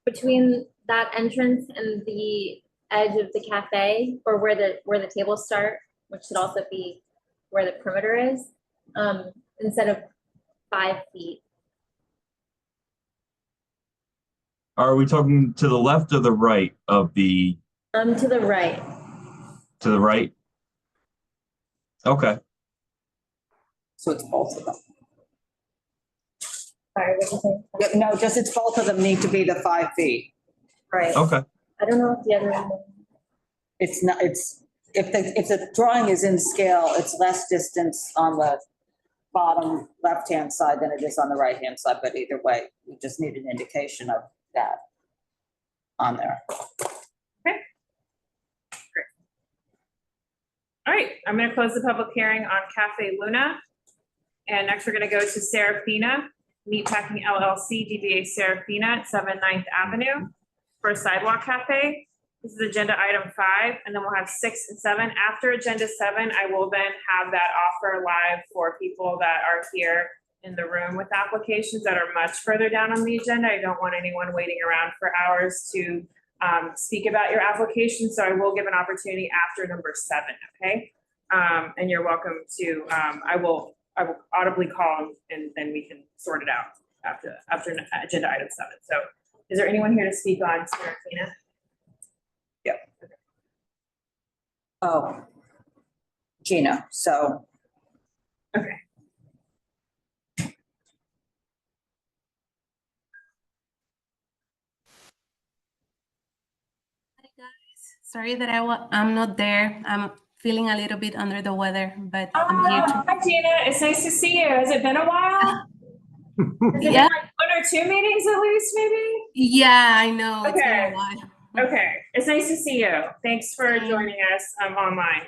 between that entrance and the edge of the cafe, or where the tables start, which should also be where the perimeter is, instead of 5 feet. Are we talking to the left or the right of the? To the right. To the right? Okay. So it's both of them. Sorry, what did you say? No, just it's both of them need to be the 5 feet. Right. Okay. I don't know if the other one. It's not, it's, if the drawing is in scale, it's less distance on the bottom left-hand side than it is on the right-hand side, but either way, we just need an indication of that on there. Okay. Great. All right, I'm gonna close the public hearing on Cafe Luna. And next we're gonna go to Serafina, Meatpacking LLC, DBA Serafina at 7 9th Avenue for a sidewalk cafe. This is agenda item 5, and then we'll have 6 and 7. After agenda 7, I will then have that offer live for people that are here in the room with applications that are much further down on the agenda. I don't want anyone waiting around for hours to speak about your application, so I will give an opportunity after number 7, okay? And you're welcome to, I will audibly call and then we can sort it out after agenda item 7. So is there anyone here to speak on Serafina? Yep. Oh, Gina, so. Okay. Sorry that I'm not there. I'm feeling a little bit under the weather, but I'm here to. Hi, Gina. It's nice to see you. Has it been a while? Has it been like 1 or 2 meetings at least, maybe? Yeah, I know. Okay. It's been a while. Okay. It's nice to see you. Thanks for joining us online.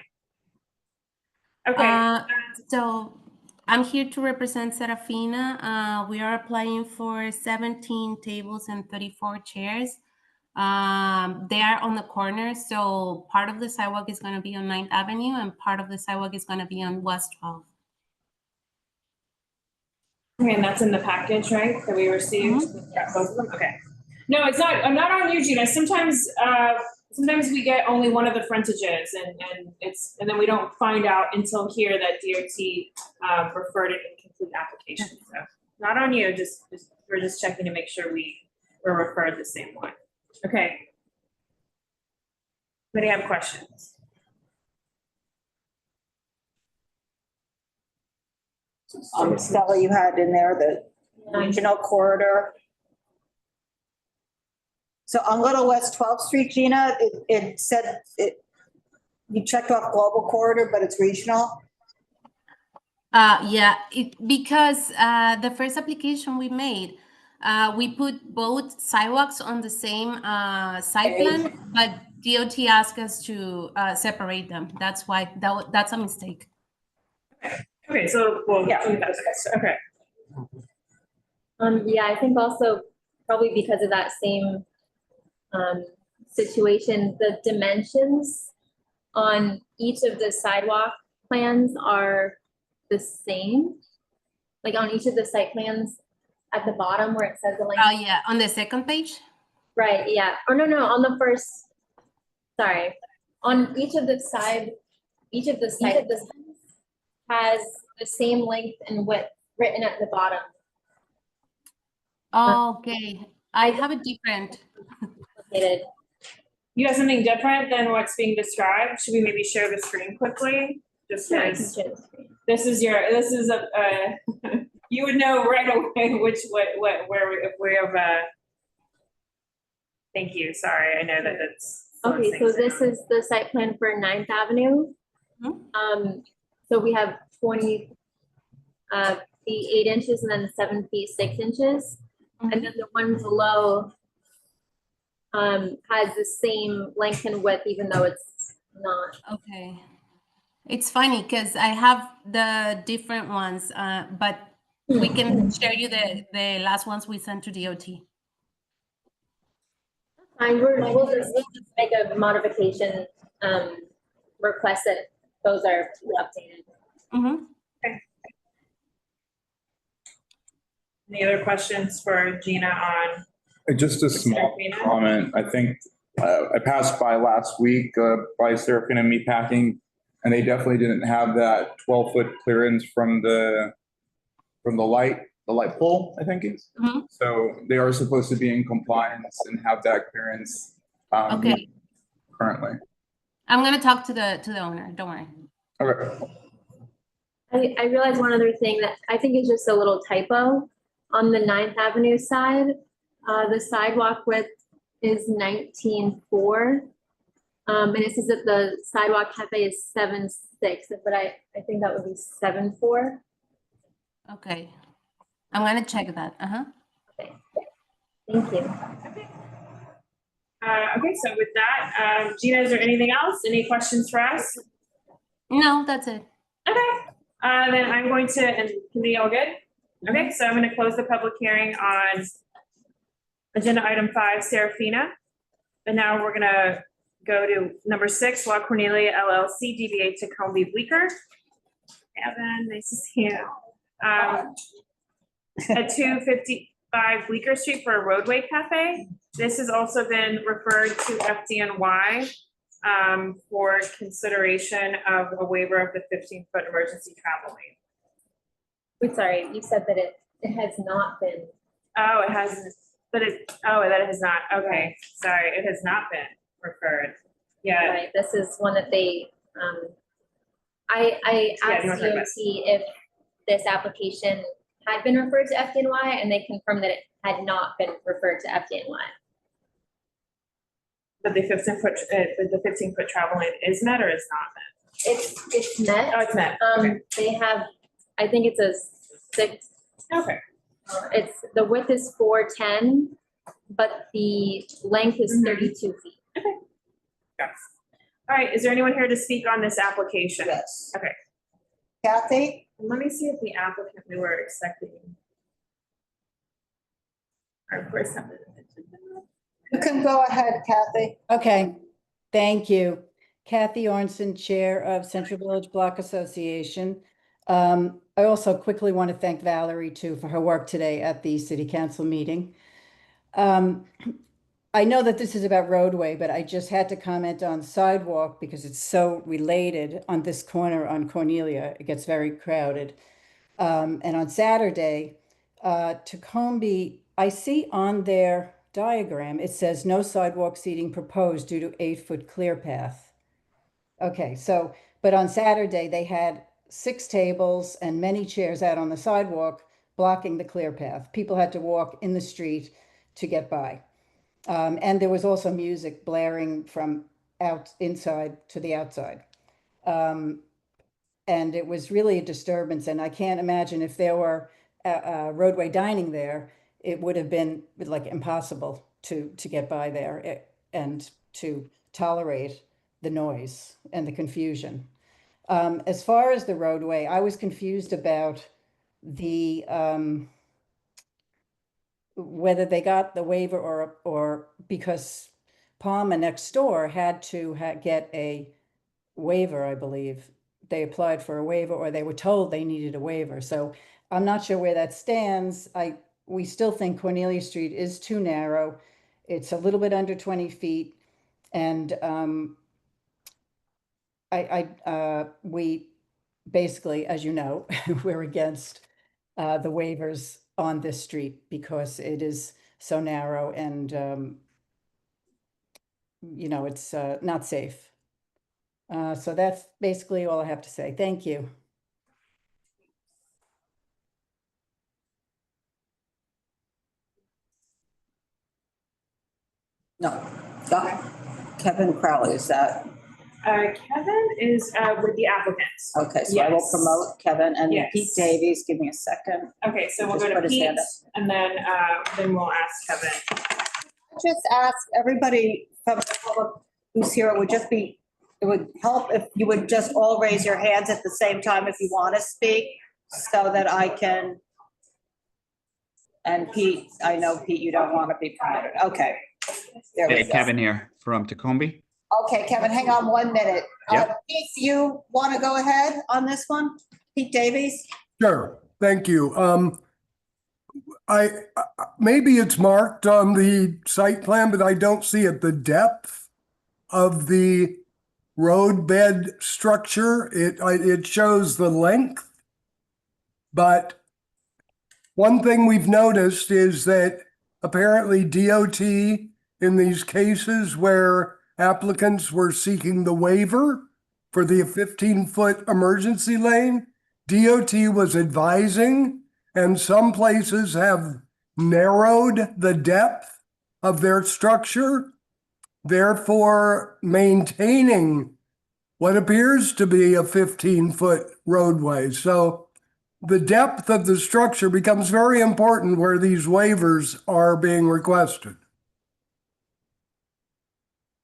Okay. So I'm here to represent Serafina. We are applying for 17 tables and 34 chairs. They are on the corner, so part of the sidewalk is going to be on 9th Avenue and part of the sidewalk is going to be on West 12th. Okay, and that's in the package, right, that we received? Yeah, both of them? Okay. No, it's not, I'm not on you, Gina. Sometimes we get only one of the frontages and then we don't find out until here that DOT referred an incomplete application. So not on you, we're just checking to make sure we're referred the same one. Okay. Anybody have questions? Stella, you had in there the regional corridor. So on Little West 12th Street, Gina, it said you checked off global corridor, but it's regional. Yeah, because the first application we made, we put both sidewalks on the same site plan, but DOT asked us to separate them. That's why that's a mistake. Okay, so well, yeah, okay. Yeah, I think also probably because of that same situation, the dimensions on each of the sidewalk plans are the same. Like on each of the site plans at the bottom where it says the length. Oh yeah, on the second page? Right, yeah. Or no, on the first, sorry. On each of the side has the same length and width written at the bottom. Okay, I have a different. You have something different than what's being described? Should we maybe share the screen quickly? Just Yeah, I can because share the screen. this is you would know right away if we have thank you, sorry, I know that it's. Okay, so this is the site plan for 9th Avenue. So we have 20 feet 8 inches and then 7 feet 6 inches. And then the one below has the same length and width, even though it's not. Okay. It's funny because I have the different ones, but we can share you the last ones we sent to DOT. Fine, we'll just make a modification, request that those are updated. Okay. Any other questions for Gina on? Just a small Serafina? comment. I think I passed by last week by Serafina Meatpacking, and they definitely didn't have that 12-foot clearance from the light pole, I think is. So they are supposed to be in compliance and have that clearance Okay. currently. I'm gonna talk to the owner. Don't worry. Okay. I realized one other thing that I think is just a little typo. On the 9th Avenue side, the sidewalk width is 19.4. And it says that the sidewalk cafe is 7.6, but I think that would be 7.4. Okay. I'm gonna check that. Okay. Thank you. Okay, so with that, Gina, is there anything else? Any questions for us? No, that's it. Okay, then I'm going to, and can we all good? Okay, so I'm going to close the public hearing on agenda item 5, Serafina. And now we're going to go to number 6, La Cornelia LLC, DBA Tacombe Bleecker. Evan, nice to see you. At 255 Bleecker Street for a Roadway Cafe. This has also been referred to FDNY for consideration of a waiver of the 15-foot emergency travel lane. Wait, sorry, you said that it has not been. Oh, it hasn't, but that has not, okay, sorry, it has not been referred. Yeah. Right, this is one that they, I asked DOT if this application had been referred to FDNY, and they confirmed that it had not been referred to FDNY. But the 15-foot travel lane is met or is not met? It's met. Oh, it's met. Okay. They have, I think it's a 6. Okay. It's, the width is 410, but the length is 32 feet. Okay. Yes. All right, is there anyone here to speak on this application? Yes. Okay. Kathy? Let me see if the applicant we were expecting. Of course, You can go ahead, Kathy. Okay, thank you. Kathy Ornson, Chair of Central Village Block Association. I also quickly want to thank Valerie too for her work today at the City Council meeting. I know that this is about Roadway, but I just had to comment on Sidewalk because it's so related on this corner on Cornelia. It gets very crowded. And on Saturday, Tacombe, I see on their diagram, it says no sidewalk seating proposed due to 8-foot clear path. Okay, so, but on Saturday, they had 6 tables and many chairs out on the sidewalk blocking the clear path. People had to walk in the street to get by. And there was also music blaring from inside to the outside. And it was really a disturbance. And I can't imagine if there were roadway dining there, it would have been like impossible to get by there and to tolerate the noise and the confusion. As far as the roadway, I was confused about the whether they got the waiver or because Palma next door had to get a waiver, I believe. They applied for a waiver or they were told they needed a waiver. So I'm not sure where that stands. We still think Cornelia Street is too narrow. It's a little bit under 20 feet. And we basically, as you know, we're against the waivers on this street because it is so narrow and you know, it's not safe. So that's basically all I have to say. Thank you. No, Kevin Crowley, is that? Kevin is with the applicants. Okay, so I will Yes. promote Kevin and Yes. Pete Davies. Give me a second. Okay, so we'll Just go put to his Pete hand up. and then we'll ask Kevin. Just ask everybody from the public who's here, it would help if you would just all raise your hands at the same time if you want to speak, so that I can. And Pete, I know Pete, you don't want to be promoted. Okay. There we Hey, go. Kevin here from Tacombe. Okay, Kevin, hang on 1 minute. Yep. Pete, you want to go ahead on this one? Pete Davies? Sure, thank you. Maybe it's marked on the site plan, but I don't see it, the depth of the roadbed structure. It shows the length. But one thing we've noticed is that apparently DOT in these cases where applicants were seeking the waiver for the 15-foot emergency lane, DOT was advising, and some places have narrowed the depth of their structure, therefore maintaining what appears to be a 15-foot roadway. So the depth of the structure becomes very important where these waivers are being requested.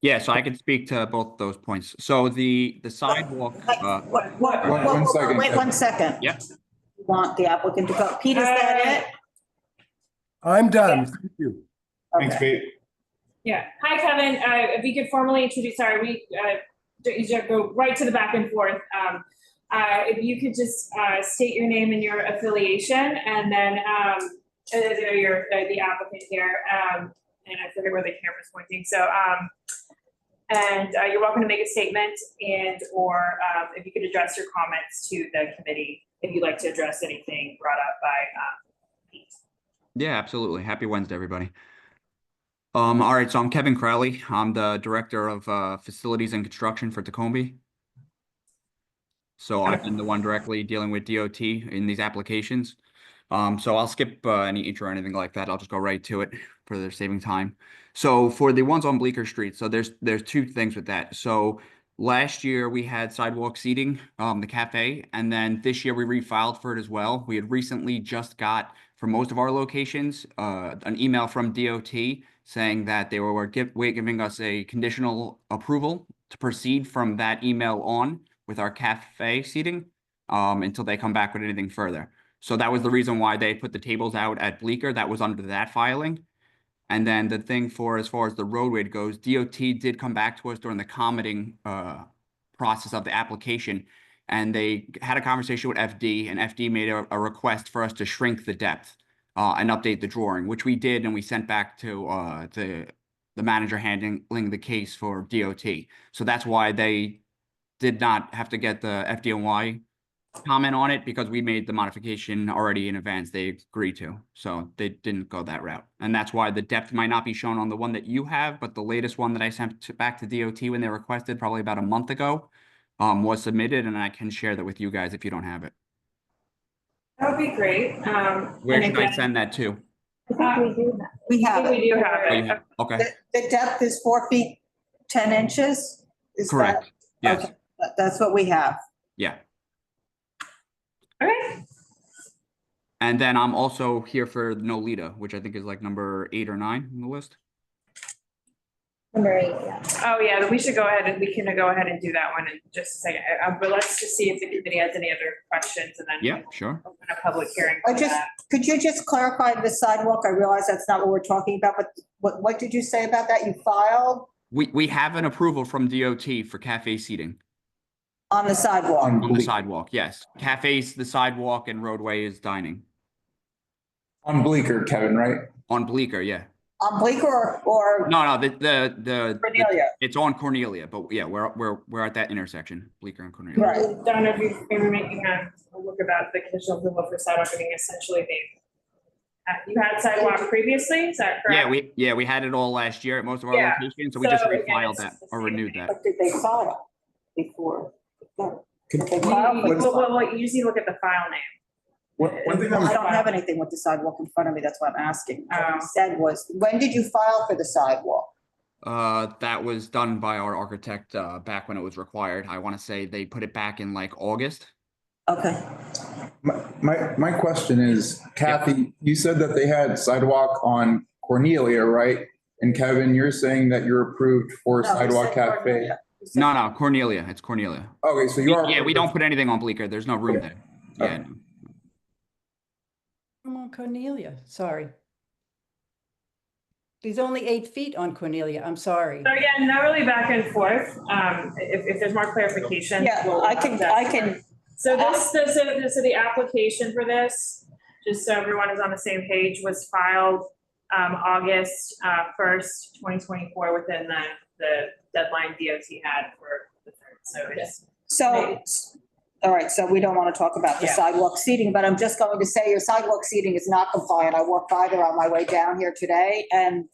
Yeah, so I can speak to both those points. So the sidewalk. One second. Wait 1 second. Yep. You want the applicant to go. Pete, is that it? I'm done. Thank you. Thanks, Pete. Yeah. Hi, Kevin. If you could formally introduce, sorry, we just go right to the back and forth. If you could just state your name and your affiliation, and then you're the applicant here. And I forget where the camera's pointing. So, and you're welcome to make a statement or if you could address your comments to the committee, if you'd like to address anything brought up by Pete. Yeah, absolutely. Happy Wednesday, everybody. All right, so I'm Kevin Crowley. I'm the Director of Facilities and Construction for Tacombe. So I've been the one directly dealing with DOT in these applications. So I'll skip any intro or anything like that. I'll just go right to it for their saving time. So for the ones on Bleecker Street, so there's two things with that. So last year we had sidewalk seating, the cafe, and then this year we refiled for it as well. We had recently just got, for most of our locations, an email from DOT saying that they were giving us a conditional approval to proceed from that email on with our cafe seating until they come back with anything further. So that was the reason why they put the tables out at Bleecker. That was under that filing. And then the thing for as far as the roadway goes, DOT did come back to us during the commenting process of the application. And they had a conversation with FD, and FD made a request for us to shrink the depth and update the drawing, which we did, and we sent back to the manager handling the case for DOT. So that's why they did not have to get the FDNY comment on it, because we made the modification already in advance. They agreed to, so they didn't go that route. And that's why the depth might not be shown on the one that you have, but the latest one that I sent back to DOT when they requested probably about a month ago was submitted, and I can share that with you guys if you don't have it. That would be great. Where should I send that to? I think we do that. We have it. We do have Oh, you it. have- Okay, The depth is 4 feet, 10 inches? Is that- correct. Yes, Okay, that's what we have. yeah. Okay. And then I'm also here for Nolita, which I think is like number 8 or 9 on the list. Number 8, yeah. Oh, yeah, we should go ahead and we can go ahead and do that one in just a second. But let's just see if the committee has any other questions, and then Yeah, sure. open a public hearing for that. Could you just clarify the sidewalk? I realize that's not what we're talking about, but what did you say about that? You filed We have an approval from DOT for cafe seating. on the sidewalk? On the sidewalk, yes. Cafes, the sidewalk, and roadway is dining. On Bleecker, Kevin, right? On Bleecker, yeah. On Bleecker or No, the Cornelia? it's on Cornelia, but yeah, we're at that intersection, Bleecker and Cornelia. Right. Don't know if you're maybe making a look about the conditional approval for sidewalk. I mean, essentially they You had sidewalk previously, is that correct? Yeah, we had it all last year at most of our Yeah. locations, so we just So, again, refiled it's that just the or same renewed thing. that. But did they file before? No. Could- Did they file? Well, you just need to look at the file name. One thing I don't have anything with the sidewalk in front of me, that's why I'm asking. What Oh. you said was, when did you file for the sidewalk? That was done by our architect back when it was required. I want to say they put it back in like August. Okay. My question is, Kathy, you said that they had sidewalk on Cornelia, right? And Kevin, you're saying that you're approved for No, you Sidewalk said Cafe. Cornelia. You said- No, Cornelia. It's Cornelia. Okay, so you are. Yeah, we don't put anything on Bleecker. There's no room there. Yeah. no. I'm on Cornelia, sorry. There's only 8 feet on Cornelia, I'm sorry. So again, not really back and forth. If there's more clarification. Yeah, we'll I have can, that. I can, So so the application for this, just so everyone is on the same page, was filed August 1st, 2024, within the deadline DOT had for the third. So it's so, all right, so we don't want to talk about the Yeah. sidewalk seating, but I'm just going to say your sidewalk seating is not compliant. I walked by there on my way down here today, and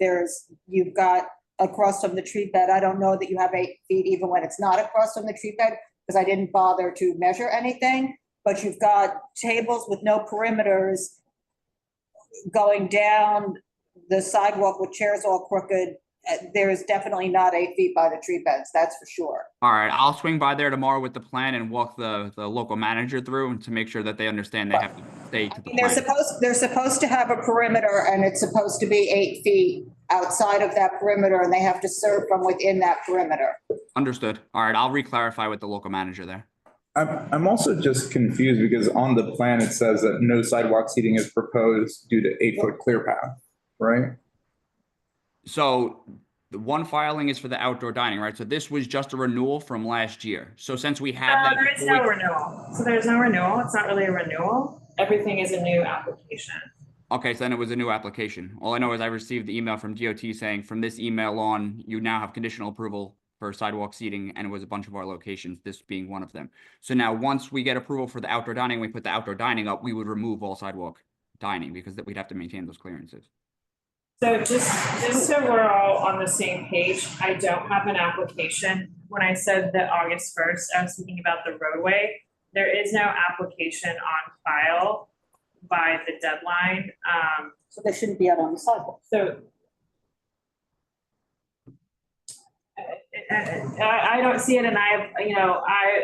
you've got across from the tree bed, I don't know that you have 8 feet even when it's not across from the tree bed, because I didn't bother to measure anything, but you've got tables with no perimeters going down the sidewalk with chairs all crooked. There is definitely not 8 feet by the tree beds, that's for sure. All right, I'll swing by there tomorrow with the plan and walk the local manager through and to make sure that they understand they have to stay to the They're plan. supposed to have a perimeter, and it's supposed to be 8 feet outside of that perimeter, and they have to serve from within that perimeter. Understood. All right, I'll re-clarify with the local manager there. I'm also just confused because on the plan, it says that no sidewalk seating is proposed due to 8-foot clear path, right? So the one filing is for the outdoor dining, right? So this was just a renewal from last year. So since we have that. there is no renewal. So there's no renewal. It's not really a renewal. Everything is a new application. Okay, so then it was a new application. All I know is I received the email from DOT saying from this email on, you now have conditional approval for sidewalk seating, and it was a bunch of our locations, this being one of them. So now once we get approval for the outdoor dining, we put the outdoor dining up, we would remove all sidewalk dining because we'd have to maintain those clearances. So just so we're all on the same page, I don't have an application. When I said that August 1st, I was thinking about the roadway. There is no application on file by the deadline. So they shouldn't be out on the sidewalk. So I don't see it, and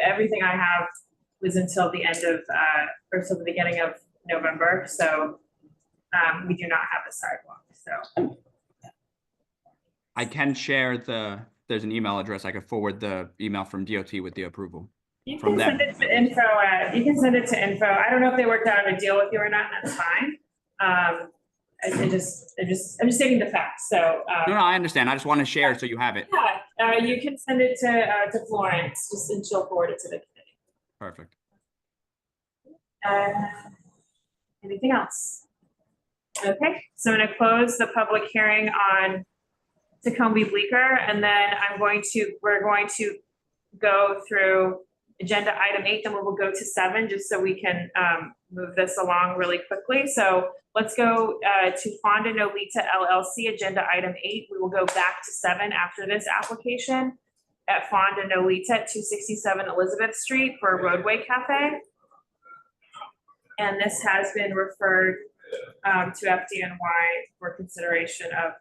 everything I have was until the end of, or till the beginning of November, so we do not have the sidewalk, so. I can share there's an email address. I could forward the email from DOT with the approval. You From can them. send it to info, I don't know if they worked out a deal with you or not, and that's fine. I'm just stating the facts, so. No, I understand. I just want to share so you have it. Yeah, you can send it to Florence, and she'll forward it to the committee. Perfect. Anything else? Okay, so I'm gonna close the public hearing on Tacombe Bleecker, and then we're going to go through agenda item 8, then we will go to 7, just so we can move this along really quickly. So let's go to Fonda Nolita LLC, agenda item 8. We will go back to 7 after this application at Fonda Nolita at 267 Elizabeth Street for a Roadway Cafe. And this has been referred to FDNY for consideration of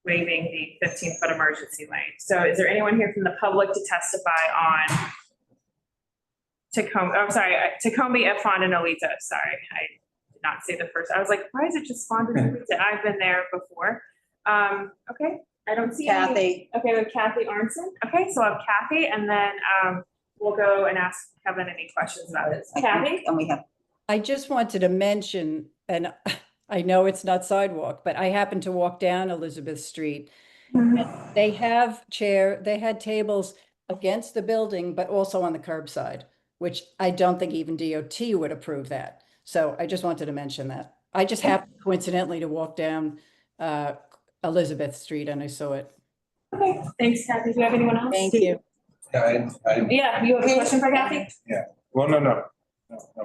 waiving the 15-foot emergency lane. So is there anyone here from the public to testify on Tacombe at Fonda Nolita? Sorry, I did not say the first. I was like, why is it just Fonda Nolita? I've been there before. Okay, I don't see Kathy. Okay, we have Kathy Arnson. Okay, so I'll have Kathy, and then we'll go and ask Kevin any questions about this. Kathy? And we have. I just wanted to mention, and I know it's not sidewalk, but I happened to walk down Elizabeth Street. They had tables against the building, but also on the curbside, which I don't think even DOT would approve that. So I just wanted to mention that. I just happened coincidentally to walk down Elizabeth Street and I saw it. Okay, thanks, Kathy. Do you have anyone else? Thank you. Yeah, you have a question for Kathy? Yeah, well, no,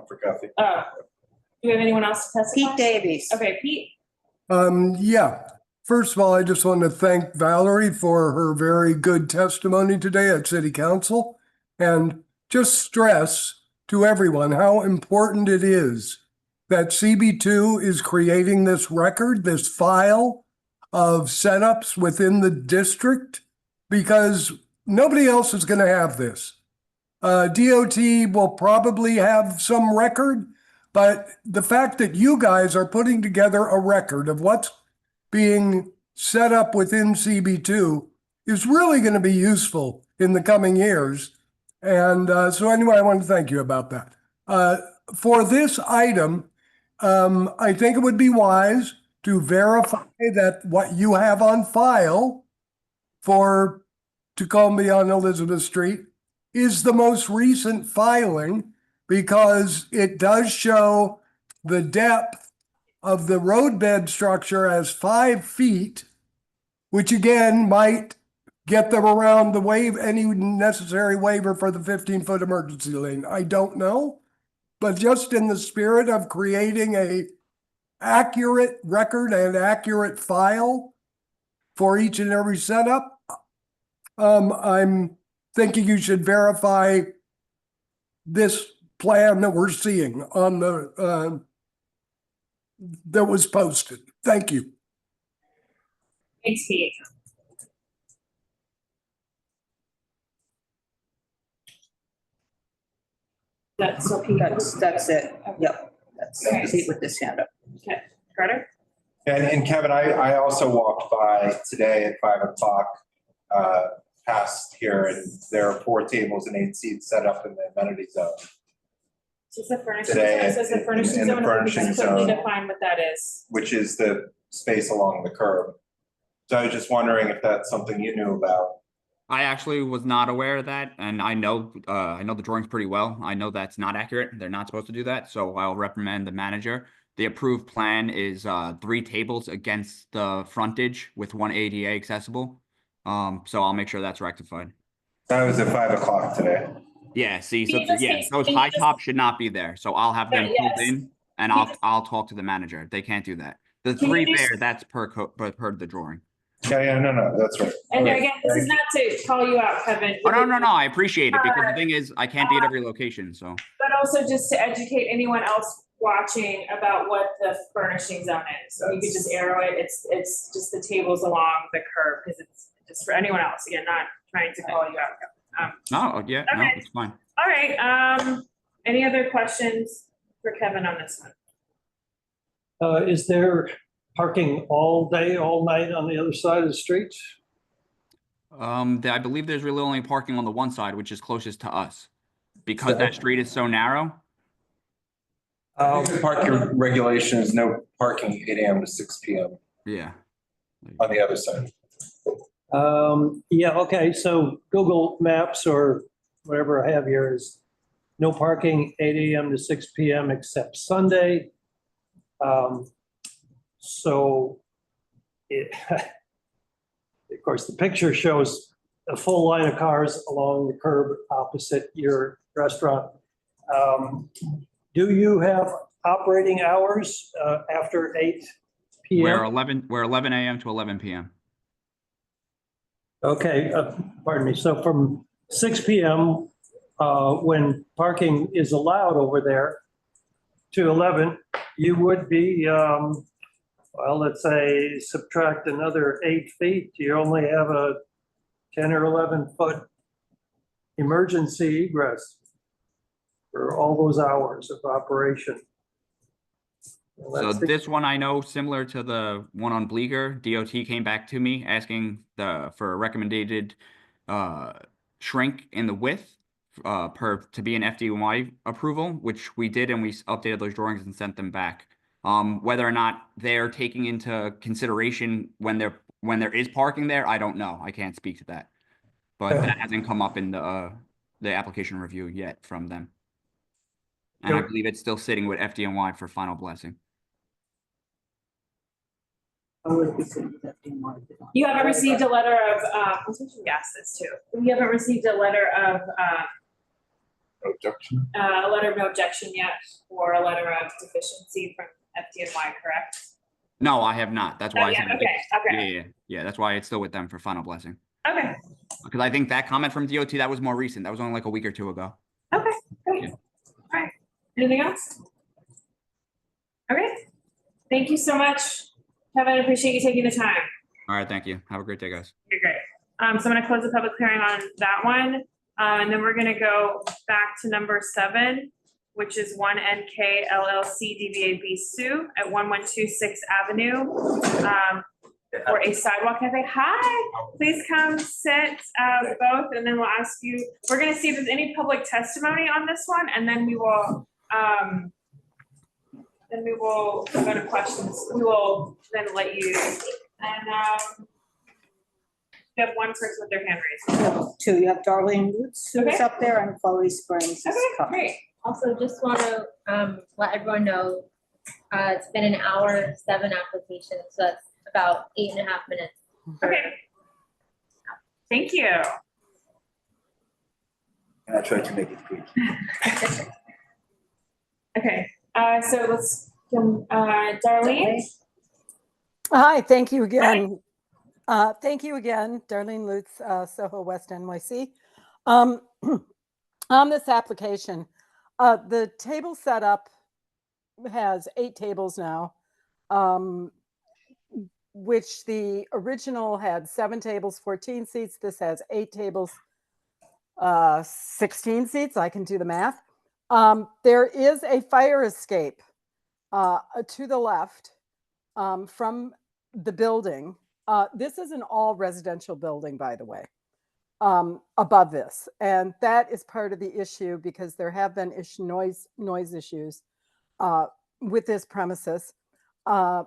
for Kathy. Oh, we have anyone else to testify? Pete Davies. Okay, Pete. Yeah. First of all, I just want to thank Valerie for her very good testimony today at City Council and just stress to everyone how important it is that CB2 is creating this record, this file of setups within the district, because nobody else is going to have this. DOT will probably have some record, but the fact that you guys are putting together a record of what's being set up within CB2 is really going to be useful in the coming years. And so anyway, I want to thank you about that. For this item, I think it would be wise to verify that what you have on file for Tacoma on Elizabeth Street is the most recent filing, because it does show the depth of the roadbed structure as 5 feet, which again might get them around the any necessary waiver for the 15-foot emergency lane. I don't know, but just in the spirit of creating a accurate record and accurate file for each and every setup, I'm thinking you should verify this plan that we're seeing on the that was posted. Thank you. Thanks, Pete. That's so Pete. That's it. Yep. That's Okay. Pete with this hand up. Okay, Carter? And Kevin, I also walked by today at 5 o'clock, past here, and there are 4 tables and 8 seats set up in the amenity zone. Is this a furnishing Today, zone? Is this a furnishing in the zone? furnishing Just quickly zone. define what that is. Which is the space along the curb. So I was just wondering if that's something you knew about. I actually was not aware of that, and I know the drawings pretty well. I know that's not accurate. They're not supposed to do that, so I'll reprimand the manager. The approved plan is 3 tables against the frontage with 1 ADA accessible. So I'll make sure that's rectified. That was at 5 o'clock today. Yeah, see, Can you just say- those can you high just- tops should not be there. So I'll have them pulled Yes. in, and Can you I'll talk to the manager. They can't do that. The Can you 3 just- there, that's per the drawing. Yeah, no, that's right. And Okay. again, this is not to call you out, Kevin. Oh, no, I appreciate it, because the thing is, I can't be at every location, so. But also just to educate anyone else watching about what the furnishing zone is. So you could just arrow it. It's just the tables along the curb, because it's just for anyone else. Again, not trying to call you out. No, yeah, no, Okay. it's fine. All right, any other questions for Kevin on this one? Is there parking all day, all night on the other side of the street? I believe there's really only parking on the one side, which is closest to us. Because that street is so narrow. The parking regulation is no parking 8 AM to 6 PM Yeah. on the other side. Yeah, okay, so Google Maps or whatever I have here is no parking 8 AM to 6 PM except Sunday. So of course, the picture shows a full line of cars along the curb opposite your restaurant. Do you have operating hours after 8 PM? We're 11 AM to 11 PM. Okay, pardon me. So from 6 PM, when parking is allowed over there, to 11, you would be, well, let's say subtract another 8 feet. You only have a 10 or 11-foot emergency egress for all those hours of operation. So this one, I know, similar to the one on Bleecker, DOT came back to me asking for a recommended shrink in the width to be an FDY approval, which we did, and we updated those drawings and sent them back. Whether or not they're taking into consideration when there is parking there, I don't know. I can't speak to that, but that hasn't come up in the application review yet from them. And I believe it's still sitting with FDNY for final blessing. You haven't received a letter of, I think you asked this too. You haven't received a letter of Objection. A letter of no objection yet, or a letter of deficiency from FDNY, correct? No, I have not. That's why I Yeah, said. okay. Yeah, that's why it's still with them for final blessing. Okay, Because I think that comment from DOT, that was more recent. That was only like a week or two ago. okay, great. Yeah. All right, anything else? Okay, thank you so much, Kevin, I appreciate you taking the time. All right, thank you. Have a great day, guys. You're great. So I'm gonna close the public hearing on that one, and then we're gonna go back to number 7, which is 1NK LLC DBA Bisou at 1126 Avenue, for a sidewalk cafe. Hi, please come sit, both, and then we'll ask you, we're gonna see if there's any public testimony on this one, and then we will, go to questions. We will then let you, and, you have one person with their hand raised. No, 2, you have Darlene Roots, who's Okay. up there, and Chloe Springs is Okay, coming. great. Also, just want to let everyone know, it's been an hour, 7 applications, so that's about 8.5 minutes. Okay. Thank you. I tried to make it quick. Okay, so let's, Darlene? Hi, thank you again. Thank you again, Darlene Lutz, SoHo West NYC. On this application, the table setup has 8 tables now, which the original had 7 tables, 14 seats. This has 8 tables, 16 seats. I can do the math. There is a fire escape to the left from the building. This is an all residential building, by the way, above this. And that is part of the issue because there have been noise issues with this premises. And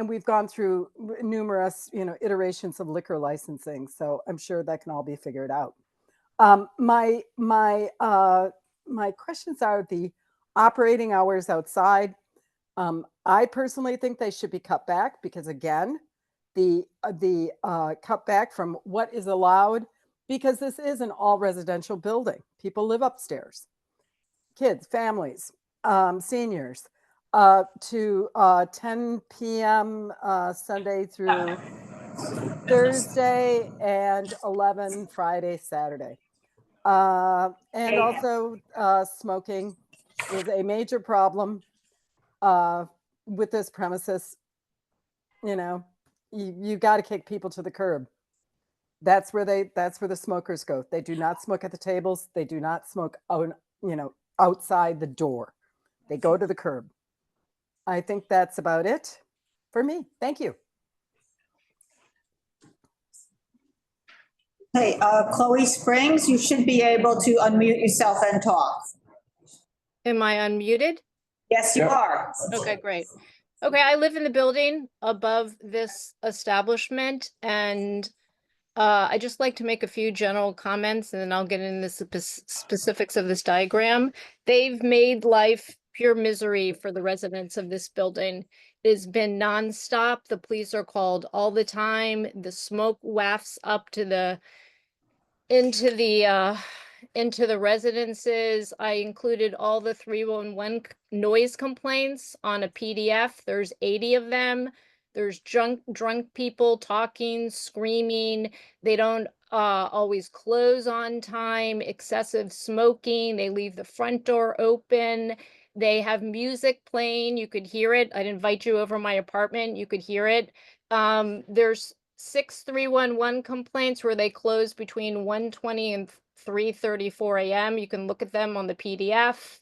we've gone through numerous, iterations of liquor licensing. So I'm sure that can all be figured out. My questions are the operating hours outside. I personally think they should be cut back because, again, the cut back from what is allowed, because this is an all residential building. People live upstairs, kids, families, seniors, to 10 p.m. Sunday through Thursday and 11 Friday, Saturday. And also smoking is a major problem with this premises. You got to kick people to the curb. That's where the smokers go. They do not smoke at the tables. They do not smoke outside the door. They go to the curb. I think that's about it for me. Thank you. Hey, Chloe Springs, you should be able to unmute yourself and talk. Am I unmuted? Yes, you are. Okay, great. Okay, I live in the building above this establishment, and I just like to make a few general comments, and then I'll get into the specifics of this diagram. They've made life pure misery for the residents of this building. It has been nonstop. The police are called all the time. The smoke wafts up to into the residences. I included all the 311 noise complaints on a PDF. There's 80 of them. There's drunk people talking, screaming. They don't always close on time, excessive smoking. They leave the front door open. They have music playing. You could hear it. I'd invite you over my apartment. You could hear it. There's 6 311 complaints where they close between 1:20 and 3:34 a.m. You can look at them on the PDF.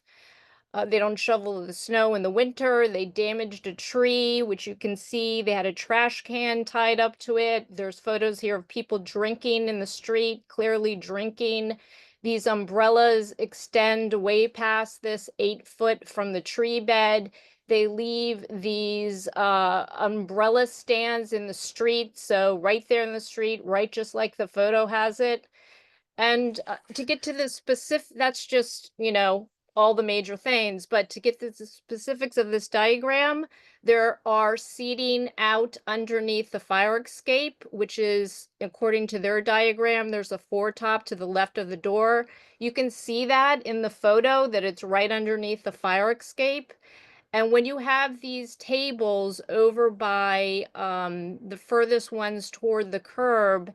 They don't shovel the snow in the winter. They damaged a tree, which you can see. They had a trash can tied up to it. There's photos here of people drinking in the street, clearly drinking. These umbrellas extend way past this 8 foot from the tree bed. They leave these umbrella stands in the street. So right there in the street, right just like the photo has it. And to get to the specific, that's just, all the major things, but to get the specifics of this diagram, there are seating out underneath the fire escape, which is, according to their diagram, there's a foretop to the left of the door. You can see that in the photo that it's right underneath the fire escape. And when you have these tables over by the furthest ones toward the curb,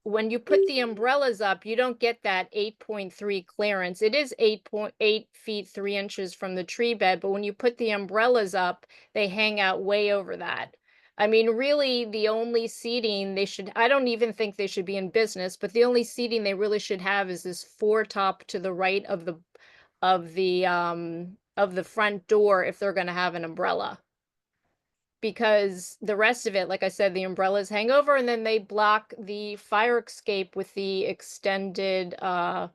when you put the umbrellas up, you don't get that 8.3 clearance. It is 8.8 feet 3 inches from the tree bed, but when you put the umbrellas up, they hang out way over that. I mean, really, the only seating they should, I don't even think they should be in business, but the only seating they really should have is this foretop to the right of the front door if they're going to have an umbrella. Because the rest of it, like I said, the umbrellas hang over and then they block the fire escape with the extended, the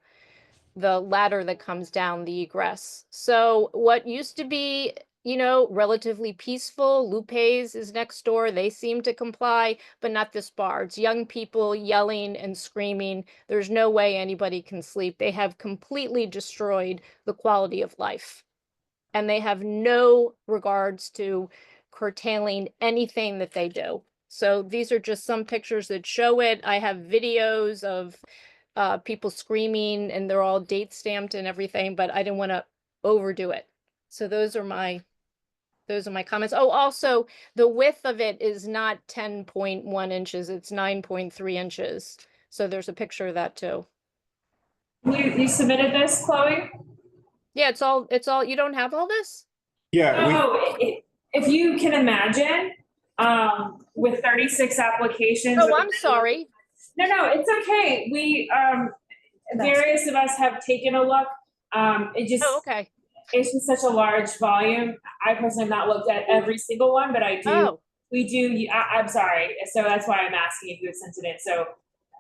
ladder that comes down the egress. So what used to be, you know, relatively peaceful, Lupe's is next door. They seem to comply, but not this bar. It's young people yelling and screaming. There's no way anybody can sleep. They have completely destroyed the quality of life. And they have no regards to curtailing anything that they do. So these are just some pictures that show it. I have videos of people screaming and they're all date stamped and everything, but I didn't want to overdo it. So those are my comments. Oh, also the width of it is not 10.1 inches, it's 9.3 inches. So there's a picture of that too. You submitted this, Chloe? Yeah, it's all, you don't have all this? Yeah. No, if you can imagine, with 36 applications. Oh, I'm sorry. No, it's okay. We, various of us have taken a look. It just. Oh, okay. It's just such a large volume. I personally have not looked at every single one, but I do. Oh. We do. I'm sorry. So that's why I'm asking if you had sent it in. So.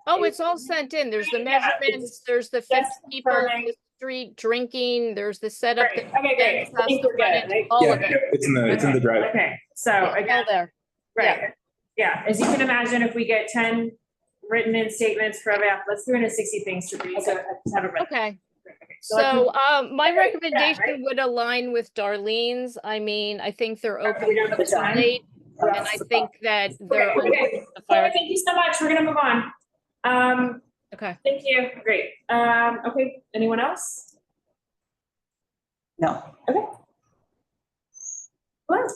Oh, it's all sent in. There's the measurements, there's the 50 people on the street drinking, there's the setup. Great. Okay, great. I think we're good, right? All of it. It's in the drive. Okay, so All again, there. right. Yeah, as you can imagine, if we get 10 written in statements for every, that's 360 things to read. So have a breath. Okay. So So my recommendation would align with Darlene's. I mean, I think they're open too late. And I think that they're. Okay. Chloe, thank you so much. We're gonna move on. Okay. Thank you. Great. Okay. Anyone else? No. Okay. Well,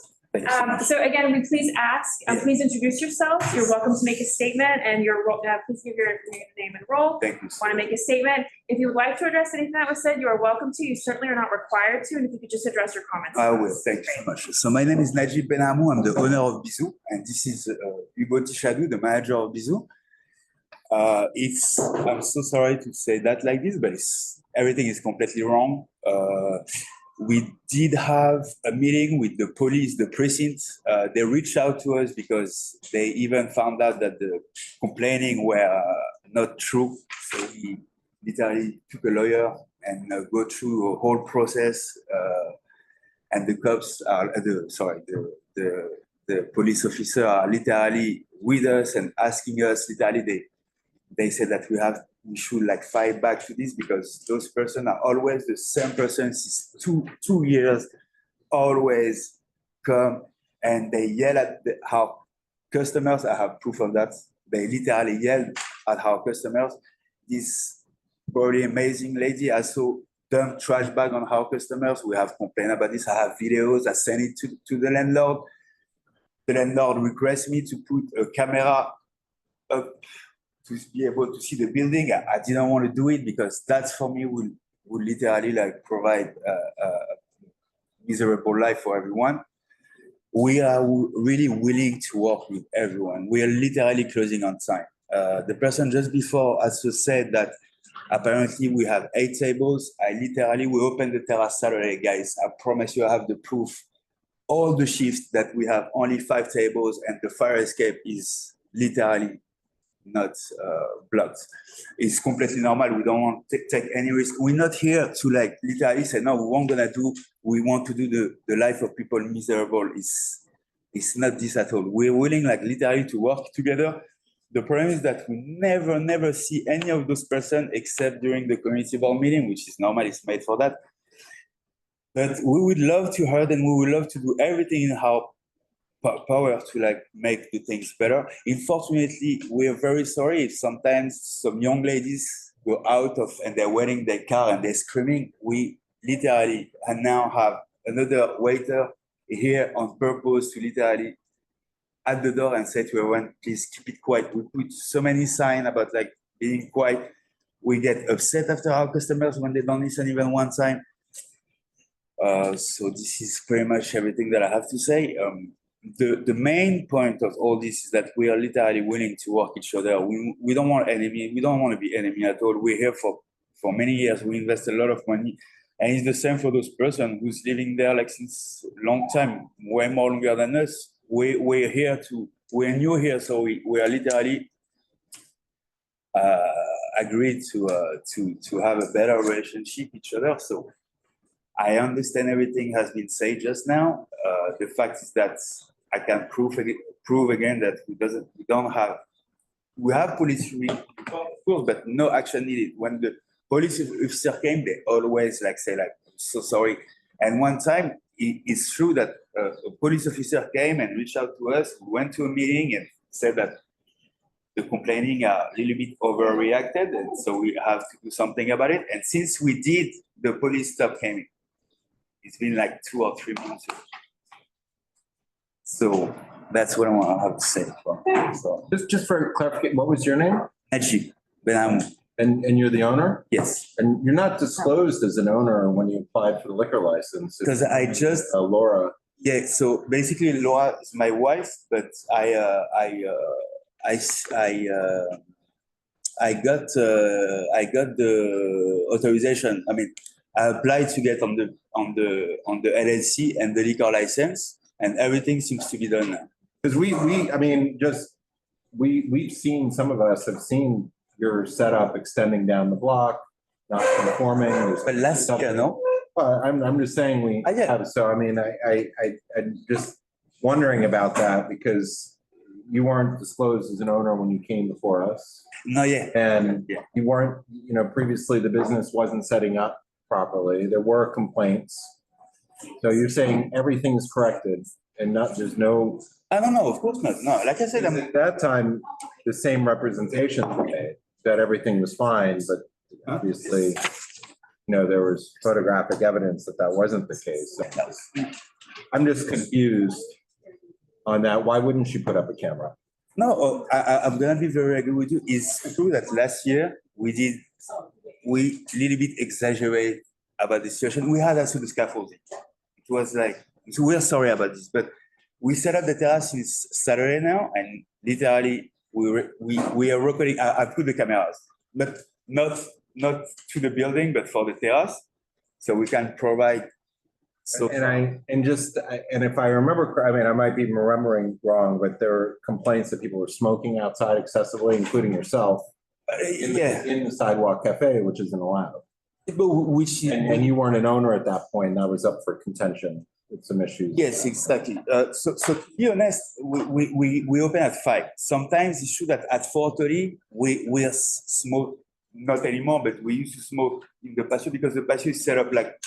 so again, we please ask, please introduce yourself. You're welcome to make a statement and please give your name and role. Thank you. Want to make a statement. If you would like to address anything that was said, you are welcome to. You certainly are not required to. And if you could just address your comments. I will. Thank you so much. So my name is Najib Benamou. I'm the owner of Bisou. And this is Hugo Tichadou, the manager of Bisou. I'm so sorry to say that like this, but everything is completely wrong. We did have a meeting with the police, the precinct. They reached out to us because they even found out that the complaining were not true. So we literally took a lawyer and go through a whole process. And the cops are, the police officer are literally with us and asking us, literally, they said that we should like fight back to this because those persons are always the same person since two years, always come and they yell at our customers. I have proof of that. They literally yell at our customers. This probably amazing lady also dumped trash bag on our customers. We have complained about this. I have videos. I sent it to the landlord. The landlord requests me to put a camera up to be able to see the building. I didn't want to do it because that for me would literally like provide a miserable life for everyone. We are really willing to work with everyone. We are literally closing on time. The person just before also said that apparently we have 8 tables. We opened the terrace Saturday, guys. I promise you I have the proof. All the shifts that we have only 5 tables and the fire escape is literally not blocked. It's completely normal. We don't want to take any risk. We're not here to like literally say, no, we want to do the life of people miserable. It's not this at all. We're willing like literally to work together. The problem is that we never see any of those persons except during the community board meeting, which is normal, it's made for that. But we would love to hear and we would love to do everything in our power to like make the things better. Unfortunately, we are very sorry if sometimes some young ladies go out of and they're waiting their car and they're screaming. We literally now have another waiter here on purpose to literally at the door and say to everyone, please keep it quiet. We put so many signs about like being quiet. We get upset after our customers when they don't listen even one time. So this is pretty much everything that I have to say. The main point of all this is that we are literally willing to work each other. We don't want enemy. We don't want to be enemy at all. We're here for many years. We invest a lot of money. And it's the same for those person who's living there like since a long time, way more longer than us. We're new here, so we are literally agreed to have a better relationship with each other. So I understand everything has been said just now. The fact is that I can prove again that we have police rules, but no action needed. When the police officer came, they always like say like, so sorry. And one time it's true that a police officer came and reached out to us. We went to a meeting and said that the complaining are a little bit overreacted, and so we have to do something about it. And since we did, the police stopped coming. It's been like 2 or 3 months. So that's what I have to say. So, Just for clarification, what was your name? Najib Benamou. And you're the owner? Yes. And you're not disclosed as an owner when you applied for the liquor license. Because I just Laura. Yeah. So basically, Laura is my wife, but I got the authorization. I mean, I applied to get on the LLC and the liquor license, and everything seems to be done now. Because we've seen, some of us have seen your setup extending down the block, not conforming. But last year, no? Well, I'm just saying we have, so I mean, I'm just wondering about that because you weren't disclosed as an owner when you came before us. No, yeah. And you weren't, previously the business wasn't setting up properly. There were complaints. So you're saying everything's corrected and there's no. I don't know, of course not. No, like I said, at that time, the same representation was made that everything was fine, but obviously, there was photographic evidence that wasn't the case. So I'm just confused on that. Why wouldn't you put up a camera? No, I'm gonna be very agree with you. It's true that last year we little bit exaggerate about the situation. We had also the scaffolding. It was like, so we're sorry about this, but we set up the terrace since Saturday now, and literally we are recording. I put the cameras, but not to the building, but for the terrace, so we can provide. So and if I remember, I mean, I might be remembering wrong, but there were complaints that people were smoking outside excessively, including yourself. In the Sidewalk Cafe, which isn't allowed. And you weren't an owner at that point. That was up for contention with some issues. Yes, exactly. So to be honest, we open at 5. Sometimes it's true that at 4:30 we are smoke, not anymore, but we used to smoke in the patio because the patio is set up like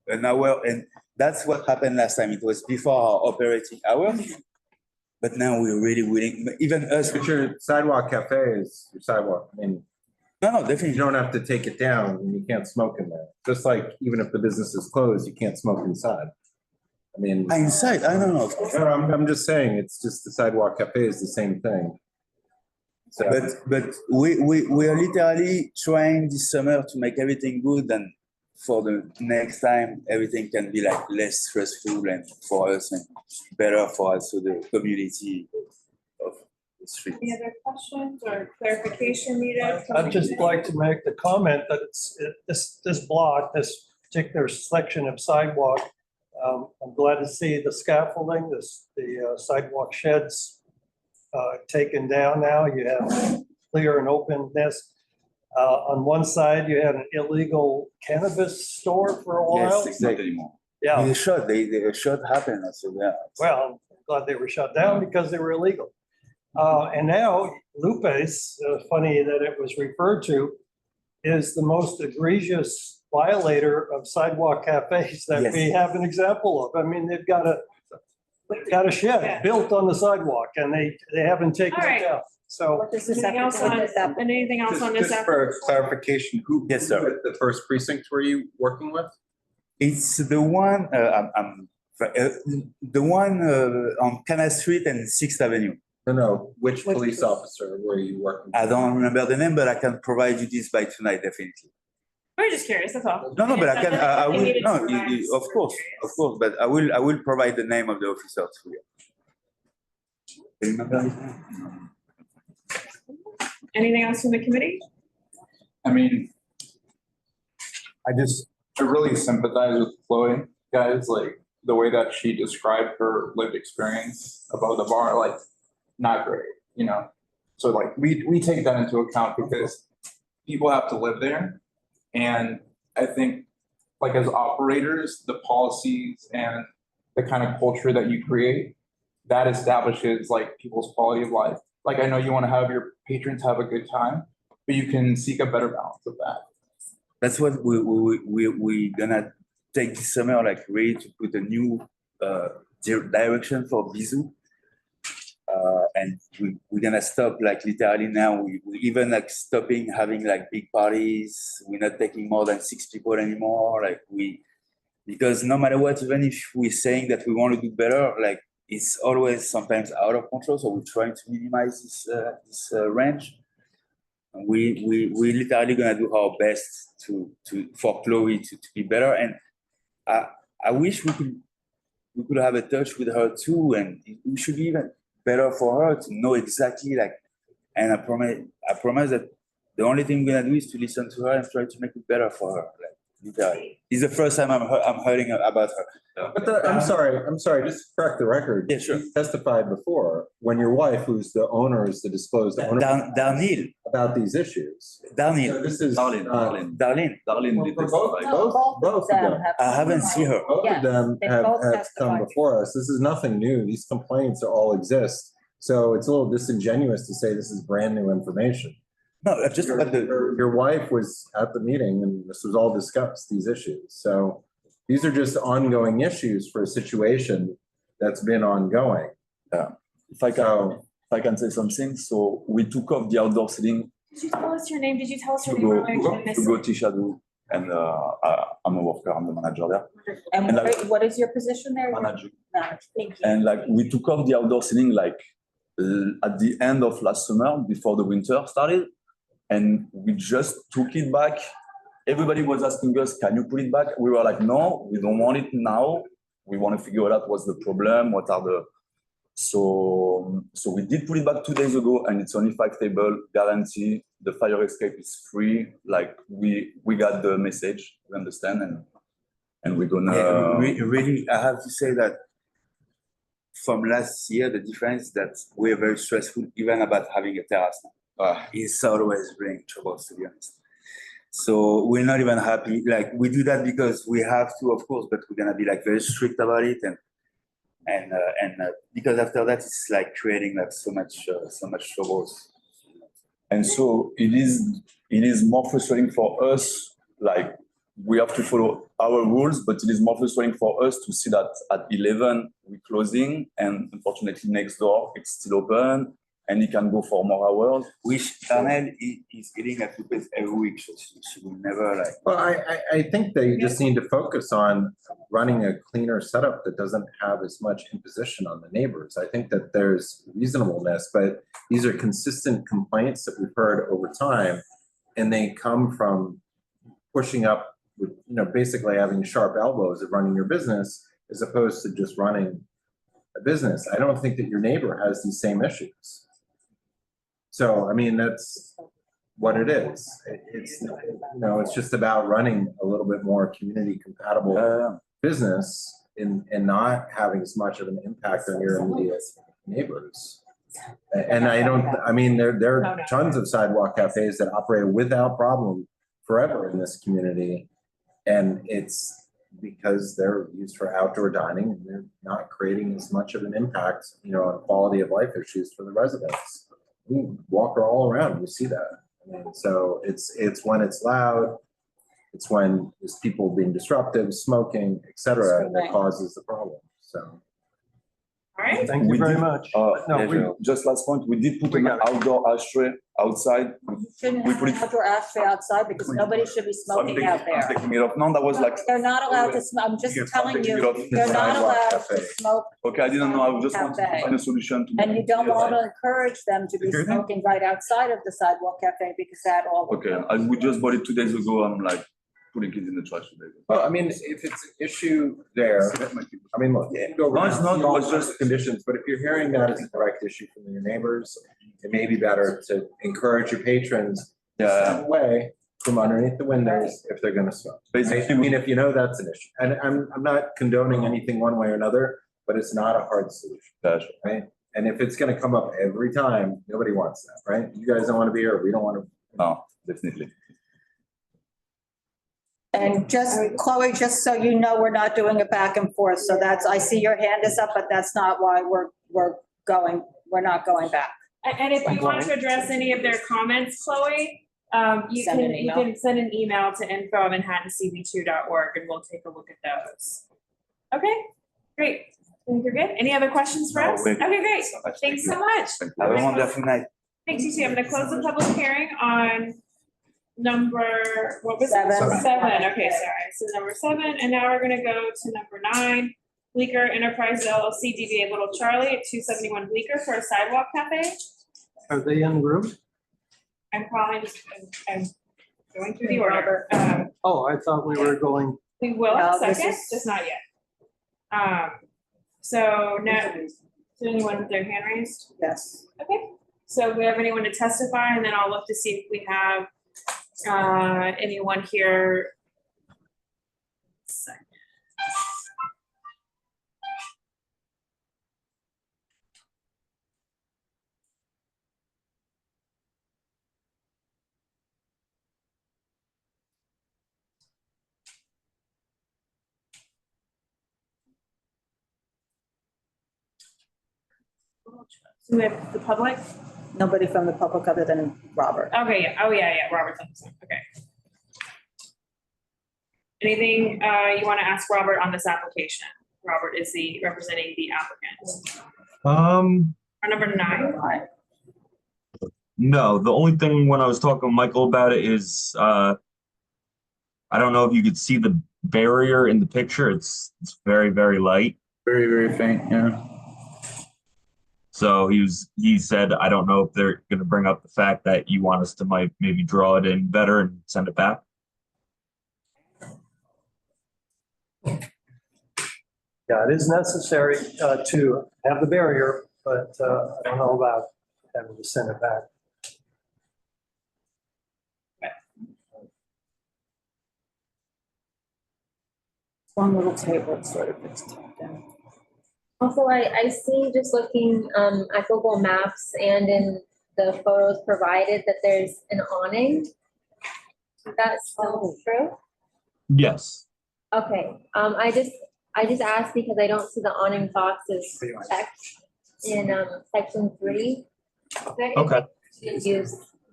an hour, and that's what happened last time. It was before our operating hours. But now we're really willing, even us. But your Sidewalk Cafe is your sidewalk. I mean, no, definitely. You don't have to take it down and you can't smoke in there. Just like even if the business is closed, you can't smoke inside. I mean. Inside, I don't know. No, I'm just saying, it's just the Sidewalk Cafe is the same thing. So. But we are literally trying this summer to make everything good, and for the next time, everything can be like less stressful and for us and better for also the community of the street. Any other questions or clarification needed? I'd just like to make the comment that this block, this particular section of sidewalk, I'm glad to see the scaffolding, the sidewalk sheds taken down now. You have clear and openness. On one side, you had an illegal cannabis store for a while. Yes, exactly. Yeah. They should happen. So yeah. Well, I'm glad they were shut down because they were illegal. And now Lupe's, funny that it was referred to, is the most egregious violator of sidewalk cafes that we Yes. have an example of. I mean, they've got a shed built on the sidewalk and they haven't taken All right. it down. So Anything else on, anything else on this? Just for clarification, who? Yes, sir. who at the first precinct were you working with? It's the one, the one on Canal Street and Sixth Avenue. No, which police officer were you working with? I don't remember the name, but I can provide you this by tonight, definitely. We're just curious, that's all. No, but I can, I We will, needed no, to provide. of course, but I will provide the name of the officer to you. Do you remember his name? Anything else from the committee? I mean, I really sympathize with Chloe, guys, like the way that she described her lived experience about the bar, like not great, you know? So like we take that into account because people have to live there. And I think like as operators, the policies and the kind of culture that you create, that establishes like people's quality of life. Like I know you want to have your patrons have a good time, but you can seek a better balance of that. That's what we gonna take this summer, like ready to put a new direction for Bisou. And we're gonna stop like literally now, we even like stopping having like big parties. We're not taking more than 6 people anymore. Like because no matter what, even if we're saying that we want to do better, like it's always sometimes out of control. So we're trying to minimize this range. We literally gonna do our best for Chloe to be better. And I wish we could have a touch with her too, and we should be even better for her to know exactly like. And I promise that the only thing we're gonna do is to listen to her and try to make it better for her. Like literally, it's the first time I'm hearing about her. But I'm sorry, just to correct the record. Yeah, sure. You testified before, when your wife, who's the owner, is the disclosed owner. Darnell. About these issues. Darnell. So this is. Darlene. Both of them. I haven't seen her. Both of them have come before us. This is nothing new. These complaints all exist. So it's a little disingenuous to say this is brand new information. No, just about your wife was at the meeting and this was all discussed, these issues. So these are just ongoing issues for a situation that's been ongoing. Yeah. If I can say something, so we took off the outdoor seating Did you tell us your name? Did you tell us your to name go earlier? to go Tishadu, and I'm a worker, I'm the manager there. And And like- what is your position there? Manager. Manager, thank you. And like we took off the outdoor seating like at the end of last summer before the winter started, and we just took it back. Everybody was asking us, can you put it back? We were like, no, we don't want it now. We want to figure out what's the problem, what are the. So we did put it back 2 days ago, and it's only 5 tables, guarantee. The fire escape is free. Like we got the message, we understand, and we're gonna. Yeah, really, I have to say that from last year, the difference is that we're very stressful, even about having a terrace. It's always bringing troubles, to be honest. So we're not even happy. Like we do that because we have to, of course, but we're gonna be like very strict about it, and because after that, it's like creating like so much troubles. And so it is more frustrating for us. Like we have to follow our rules, but it is more frustrating for us to see that at 11 we're closing, and unfortunately next door it's still open, and it can go for more hours. Which Darnell is getting a request every week. She will never like. Well, I think they just need to focus on running a cleaner setup that doesn't have as much imposition on the neighbors. I think that there's reasonableness, but these are consistent complaints that we've heard over time, and they come from pushing up with, basically having sharp elbows of running your business as opposed to just running a business. I don't think that your neighbor has these same issues. So, I mean, that's what it is. It's, it's just about running a little bit more community compatible business and not having as much of an impact on your immediate neighbors. And there are tons of sidewalk cafes that operate without problem forever in this community. And it's because they're used for outdoor dining and they're not creating as much of an impact, on quality of life issues for the residents. We walk all around, we see that. So it's when it's loud, It's when there's people being disruptive, smoking, et cetera, that causes the problem, so. All right. Thank you very much. Just last point, we did put an outdoor ashtray outside. Shouldn't We have put an it. outdoor ashtray outside because nobody should be smoking out I'm there. taking it off. No, that was like. They're not allowed to smoke. I'm just Yeah, telling taking you, it off. they're not Sidewalk allowed to cafe. smoke. Okay, I didn't know. I just wanted to Cafe. find a solution to. And you don't want to encourage them to be You hear that? smoking right outside of the sidewalk cafe because that all. Okay, we just bought it 2 days ago. I'm like putting it in the trash today. Well, I mean, if it's an issue there, I mean, look, you can go No, it's not. around, It all was sorts just- of conditions, but if you're hearing that as a direct issue from your neighbors, it may be better to encourage your patrons to step away from underneath the windows if they're gonna smoke. I mean, if you know that's an issue, and I'm not condoning anything one way or another, but it's not a hard solution, right? And if it's gonna come up every time, nobody wants that, right? You guys don't wanna be here, we don't wanna. No, definitely. And just, Chloe, just so you know, we're not doing it back and forth. So that's, I see your hand is up, but that's not why we're not going back. And if you want to address any of their comments, Chloe, you Send an email. can send an email to info@manhattancb2.org and we'll take a look at those. Okay, great. Think you're good? Any other questions for us? wait. Okay, great. Thanks so much. Have a wonderful night. Thanks, you too. I'm gonna close the public hearing on number, what was it? Seven. Seven, okay, sorry. So number 7, and now we're gonna go to number 9. Bleecker Enterprises LLC, DBA Little Charlie at 271 Bleecker for a sidewalk cafe. Are they in the room? I'm calling, I'm going through the order. Oh, I thought we were going. We will in No, a this second, is- just not yet. So now, is anyone with their hand raised? Yes. Okay, so we have anyone to testify, and then I'll look to see if we have anyone here. Second. So we have the public? Nobody from the public other than Robert. Okay, yeah, oh, yeah, Robert's on this one, okay. Anything you want to ask Robert on this application? Robert is representing the applicant. Or number 9. No, the only thing when I was talking to Michael about it is, I don't know if you could see the barrier in the picture. It's very, very light. Very, very faint, yeah. So he said, I don't know if they're gonna bring up the fact that you want us to maybe draw it in better and send it back. Yeah, it is necessary to have the barrier, but I don't know about having to send it back. One little table sort of gets tucked in. Also, I see just looking at Google Maps and in the photos provided that there's an awning. Is that still true? Yes. Okay, I just asked because I don't see the awning boxes checked in section 3. Okay.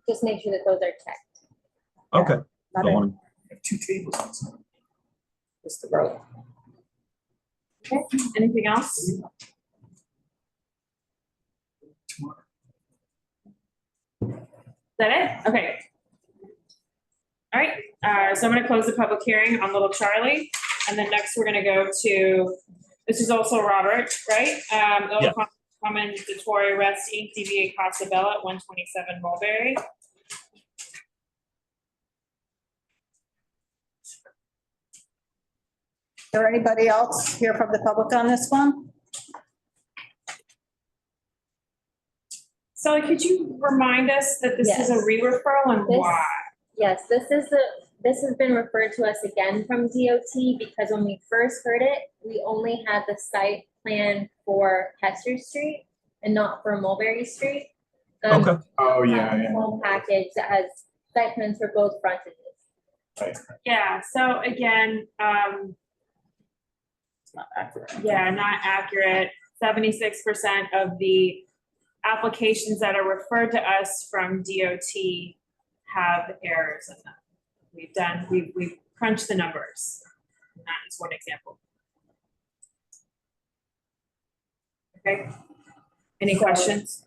Just make sure that those are checked. Okay. Not Don't it. wanna- 2 tables outside. Just the road. Okay, anything else? Is that it? Okay. All right, so I'm gonna close the public hearing on Little Charlie, and then next we're gonna go to, this is also Robert, right? Yeah. Common Dore Rest Inc., DBA Casa Bella at 127 Mulberry. Is there anybody else here from the public on this one? So could you remind us that this is a Yes. re-referral and This- why? Yes, this has been referred to us again from DOT because when we first heard it, we only had the site plan for Hester Street and not for Mulberry Street. Okay. Oh, We yeah, have a yeah. whole package that has site plans for both frontages. Yeah, so again, Not accurate. yeah, not accurate. 76% of the applications that are referred to us from DOT have errors in them. We've crunch the numbers. And that is one example. Okay. Any questions?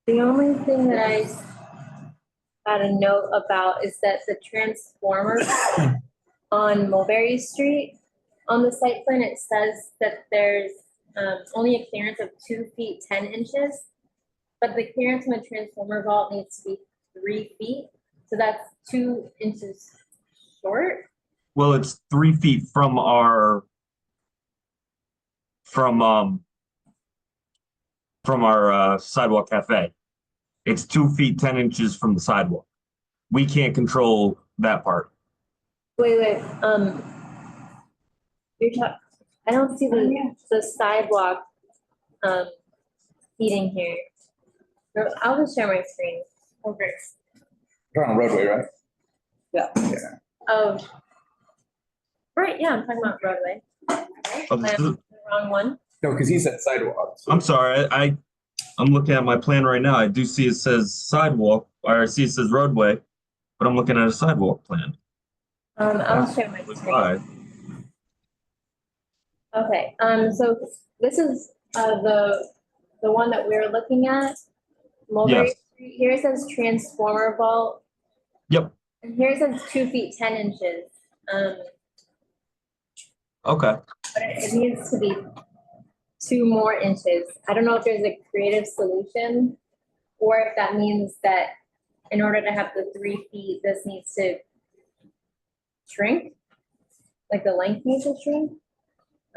The only thing that I had a note about is that the transformer on Mulberry Street, on the site plan, it says that there's only a clearance of 2 feet, 10 inches. But the clearance from a transformer vault needs to be 3 feet. So that's 2 inches short. Well, it's 3 feet from our sidewalk cafe. It's 2 feet, 10 inches from the sidewalk. We can't control that part. Wait, you're talking, I don't see the sidewalk, seating here. No, I'll just share my screen. Okay. You're on Roadway, right? Yeah. Oh. Right, yeah, I'm talking about Broadway. Oh, this is- The wrong one. No, because he said sidewalk. I'm sorry, I'm looking at my plan right now. I do see it says sidewalk, or I see it says roadway, but I'm looking at a sidewalk plan. I'll share my screen. Okay, so this is the one that we're looking at. Mulberry Yes. Street. Here it says transformer vault. Yep. And here it says 2 feet, 10 inches. Okay. But it needs to be 2 more inches. I don't know if there's a creative solution or if that means that in order to have the 3 feet, this needs to shrink, like the length needs to shrink.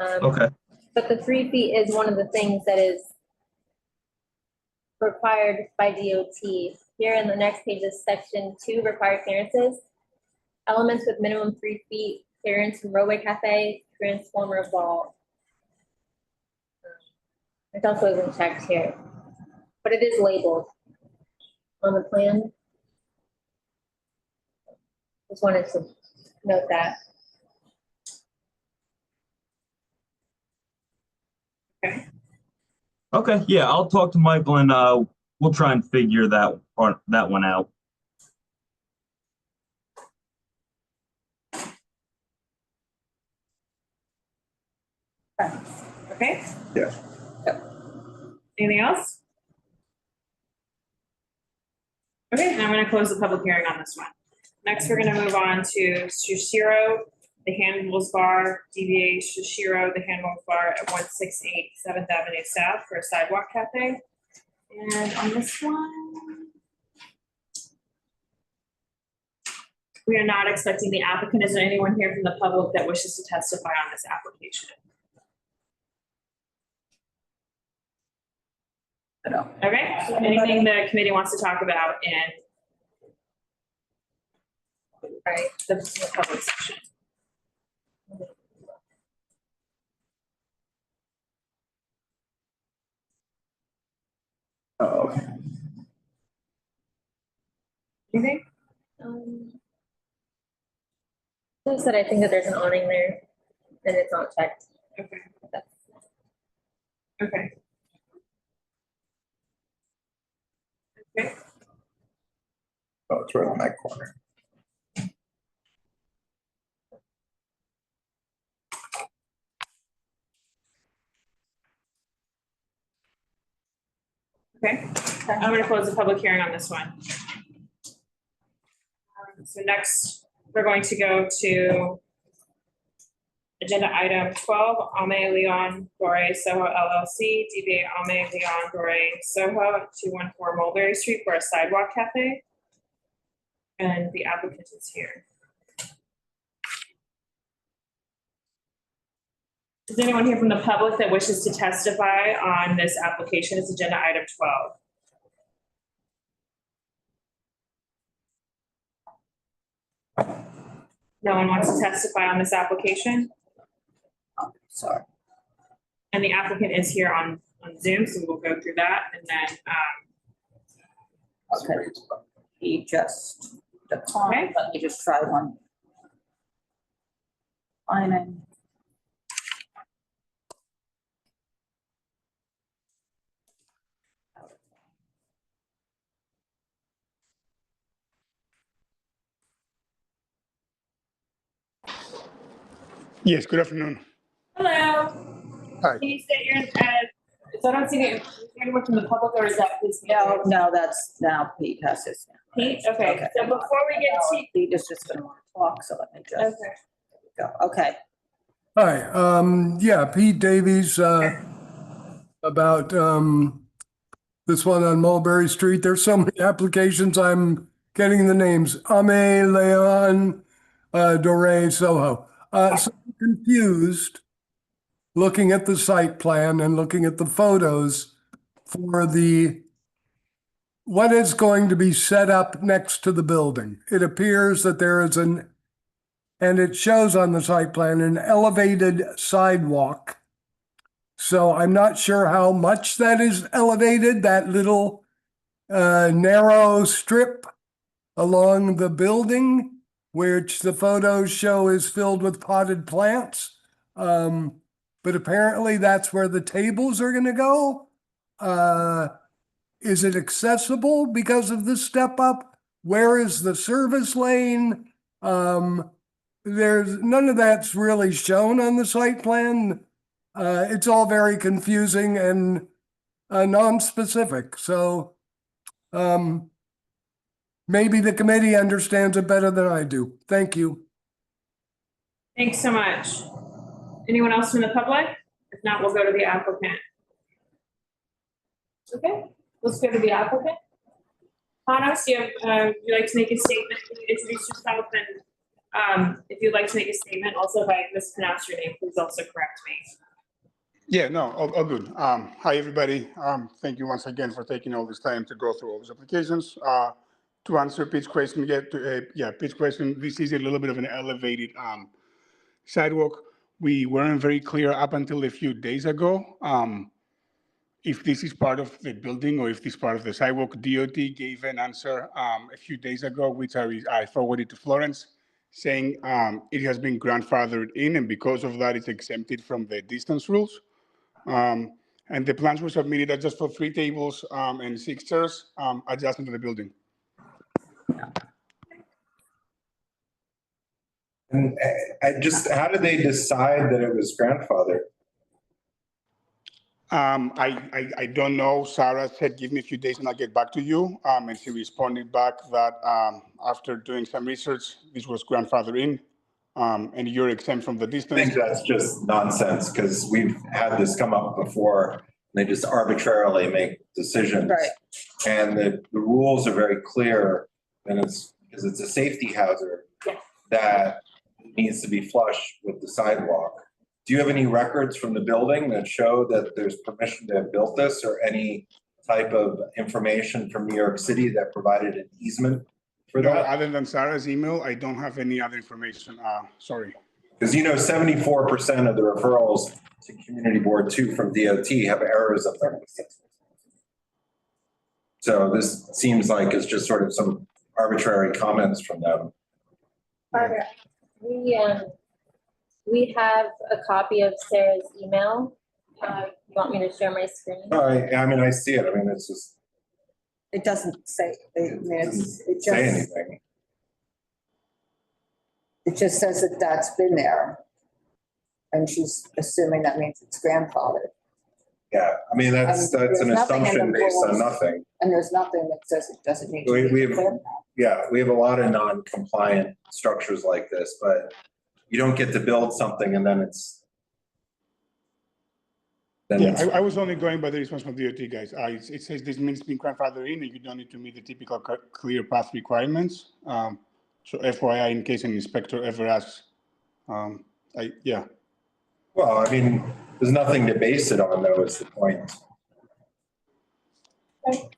Okay. But the 3 feet is one of the things that is required by DOT. Here in the next page is section 2, required clearances. Elements with minimum 3 feet clearance from roadway cafe, transformer vault. It also isn't checked here, but it is labeled on the plan. Just wanted to note that. Okay, yeah, I'll talk to Michael and we'll try and figure that one out. Okay, Yeah. anything else? Okay, now I'm gonna close the public hearing on this one. Next, we're gonna move on to Sushiro, the Handrolls Bar, DBA Sushiro, the Handrolls Bar at 168 7th Avenue South for a sidewalk cafe. And on this one, we are not expecting the applicant. Is there anyone here from the public that wishes to testify on this application? No. Okay, anything the committee wants to talk about in the public section? Oh, okay. Anything? I said I think that there's an awning there and it's not checked. Okay. Okay. Okay. Oh, it's right on that corner. Okay, I'm gonna close the public hearing on this one. So next, we're going to go to agenda item 12, Aime Leon Dore SoHo LLC, DBA Aime Leon Dore SoHo, 214 Mulberry Street for a sidewalk cafe. And the applicant is here. Is anyone here from the public that wishes to testify on this application? It's agenda item 12. No one wants to testify on this application? Sorry. And the applicant is here on Zoom, so we'll go through that and then, Okay. He just declined. Let me just try one. Fine. Yes, good afternoon. Hello. Hi. Can you state your, so I don't see anyone from the public, or is that this? No, that's now Pete has his. Pete, okay, so before we get to. Pete is just gonna want to talk, so let me just. Okay. Go, okay. Hi, yeah, Pete Davies, about, this one on Mulberry Street. There's so many applications, I'm getting the names. Aime, Leon, Dore, SoHo. So I'm confused looking at the site plan and looking at the photos for what is going to be set up next to the building. It appears that there is and it shows on the site plan, an elevated sidewalk. So I'm not sure how much that is elevated, that little narrow strip along the building, which the photos show is filled with potted plants. But apparently that's where the tables are gonna go. Is it accessible because of the step up? Where is the service lane? There's none of that's really shown on the site plan. It's all very confusing and non-specific. So maybe the committee understands it better than I do. Thank you. Thanks so much. Anyone else from the public? If not, we'll go to the applicant. Okay, let's go to the applicant. Panos, would you like to make a statement? Introduce yourself, and if you'd like to make a statement, also if I mispronounced your name, please also correct me. Yeah, no, all good. Hi, everybody. Thank you once again for taking all this time to go through all these applications. To answer Pete's question, Pete's question, this is a little bit of an elevated sidewalk. We weren't very clear up until a few days ago if this is part of the building or if this is part of the sidewalk. DOT gave an answer a few days ago, which I forwarded to Florence, saying it has been grandfathered in, and because of that, it's exempted from the distance rules. And the plans were submitted just for 3 tables and 6 chairs adjacent to the building. And how did they decide that it was grandfathered? I don't know. Sarah said, give me a few days and I'll get back to you. And she responded back that after doing some research, this was grandfathered in, and you're exempt from the distance. I think that's just nonsense, because we've had this come up before. They just arbitrarily make decisions. Right. And the rules are very clear, and it's because it's a safety hazard that needs to be flush with the sidewalk. Do you have any records from the building that show that there's permission to have built this, or any type of information from New York City that provided an easement for No, that? other than Sarah's email, I don't have any other information. Sorry. Because 74% of the referrals to Community Board 2 from DOT have errors of 36%. So this seems like it's just sort of some arbitrary comments from them. Barbara, we have a copy of Sarah's email. You want me to share my screen? I mean, I see it. I mean, it's just. It doesn't say, it just. Say anything. It just says that that's been there. And she's assuming that means it's grandfathered. Yeah, I mean, that's an assumption based on nothing. And there's nothing that says it doesn't need to We be. have a lot of non-compliant structures like this, but you don't get to build something and then it's. I was only going by the response from DOT guys. It says this means being grandfathered in, and you don't need to meet the typical clear path requirements. So FYI, in case an inspector ever asks, yeah. Well, I mean, there's nothing to base it on, though, is the point. Okay.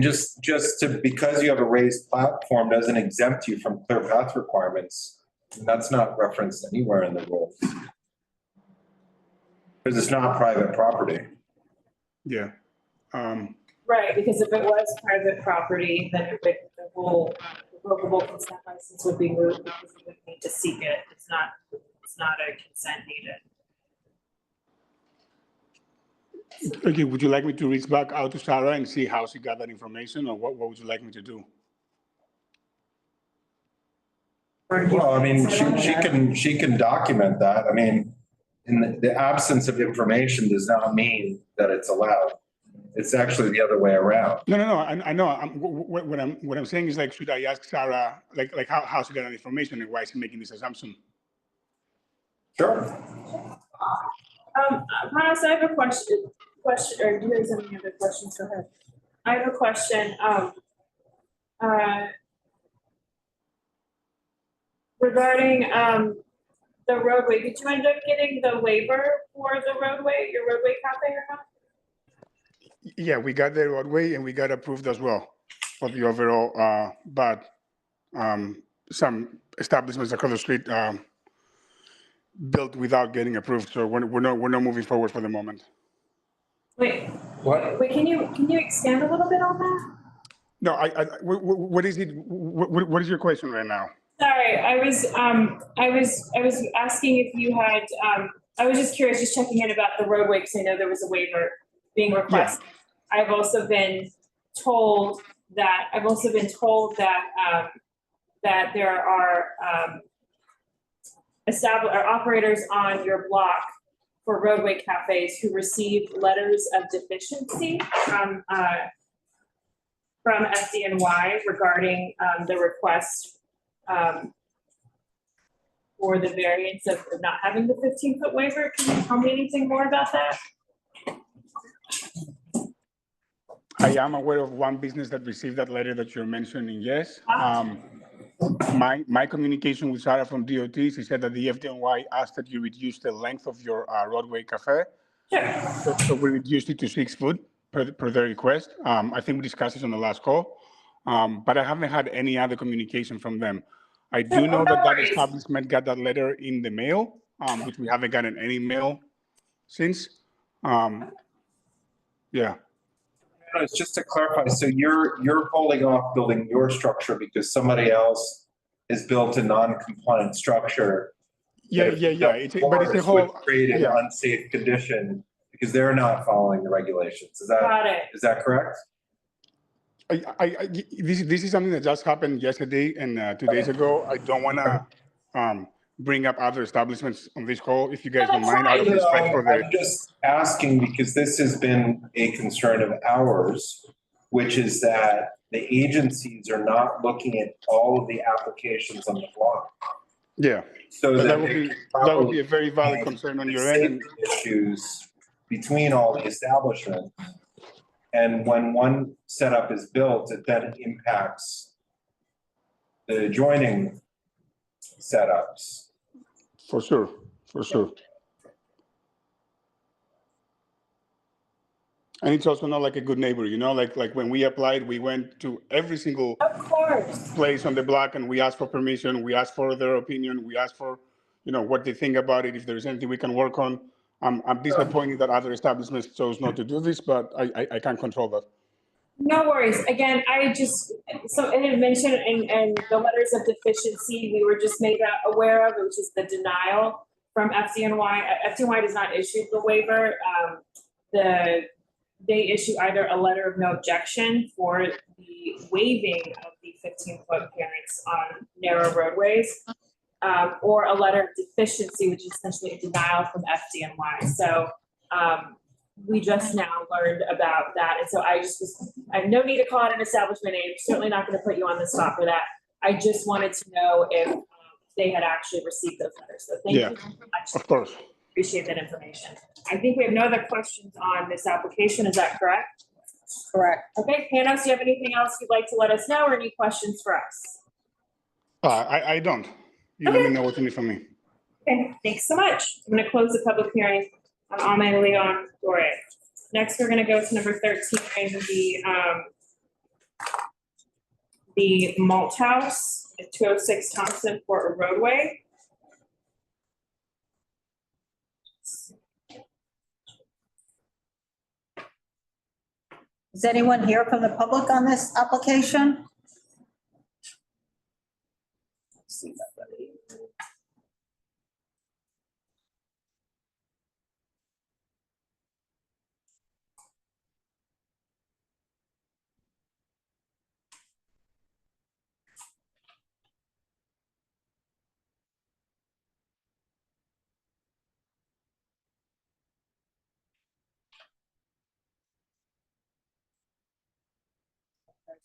Just because you have a raised platform doesn't exempt you from clear path requirements. And that's not referenced anywhere in the rules. Because it's not private property. Yeah. Right, because if it was private property, then the whole revocable consent license would be moved because you would need to seek it. It's not a consent needed. Okay, would you like me to reach back out to Sarah and see how she got that information, or what would you like me to do? Well, I mean, she can document that. I mean, in the absence of information does not mean that it's allowed. It's actually the other way around. No, I know. What I'm saying is, like, should I ask Sarah, like how she got that information and why is she making this assumption? Sure. Panos, I have a question, or do you guys have any other questions? Go ahead. I have a question. Regarding the roadway, did you end up getting the waiver for the roadway, your roadway cafe or not? Yeah, we got the roadway and we got approved as well for the overall, but some establishments across the street built without getting approved, so we're not moving forward for the moment. Wait, what? Wait, can you expand a little bit on that? No, what is it? What is your question right now? Sorry, I was asking if you had, I was just curious, just checking in about the roadway, because I know there was a waiver being requested. Yeah. I've also been told that that there are operators on your block for roadway cafes who receive letters of deficiency from FDNY regarding the request for the variance of not having the 15-foot waiver. Can you tell me anything more about that? I am aware of one business that received that letter that you're mentioning, yes. My communication with Sarah from DOT, she said that the FDNY asked that you reduce the length of your roadway cafe. Sure. So we reduced it to 6 foot per their request. I think we discussed this on the last call, but I haven't had any other communication from them. I do know that that establishment got that letter in the mail, which we haven't gotten any mail since. Yeah. It's just to clarify, so you're holding off building your structure because somebody else has built a non-compliant structure. Yeah. But it's a whole create an unsafe condition because they're not following the regulations. Is that correct? This is something that just happened yesterday and 2 days ago. I don't want to bring up other establishments on this call, if you guys don't mind, out of respect for the. I'm just asking because this has been a concern of ours, which is that the agencies are not looking at all of the applications on the block. Yeah. So that would be a very valid concern on your end. Issues between all the establishments. And when one setup is built, it then impacts the adjoining setups. For sure. And it's also not like a good neighbor, like when we applied, we went to every single place on the block and we asked for permission, we asked for their opinion, we asked for, what they think about it, if there's anything we can work on. I'm disappointed that other establishments chose not to do this, but I can't control that. No worries. Again, so it had mentioned in the letters of deficiency, we were just made aware of, which is the denial from FDNY. FDNY does not issue the waiver. They issue either a letter of no objection for the waiving of the 15-foot clearance on narrow roadways, or a letter of deficiency, which is essentially a denial from FDNY. So we just now learned about that. And so I have no need to call it an establishment name. Certainly not going to put you on the spot for that. I just wanted to know if they had actually received those letters. So thank you very much. Of course. Appreciate that information. I think we have no other questions on this application. Is that correct? Correct. Okay, Panos, do you have anything else you'd like to let us know or any questions for us? I don't. You let me know what you need from me. Okay, thanks so much. I'm going to close the public hearing on Aime, Leon, Dore. Next, we're going to go to number 13, the Malt House at 206 Thompson Fort Roadway. Is anyone here from the public on this application? See nobody.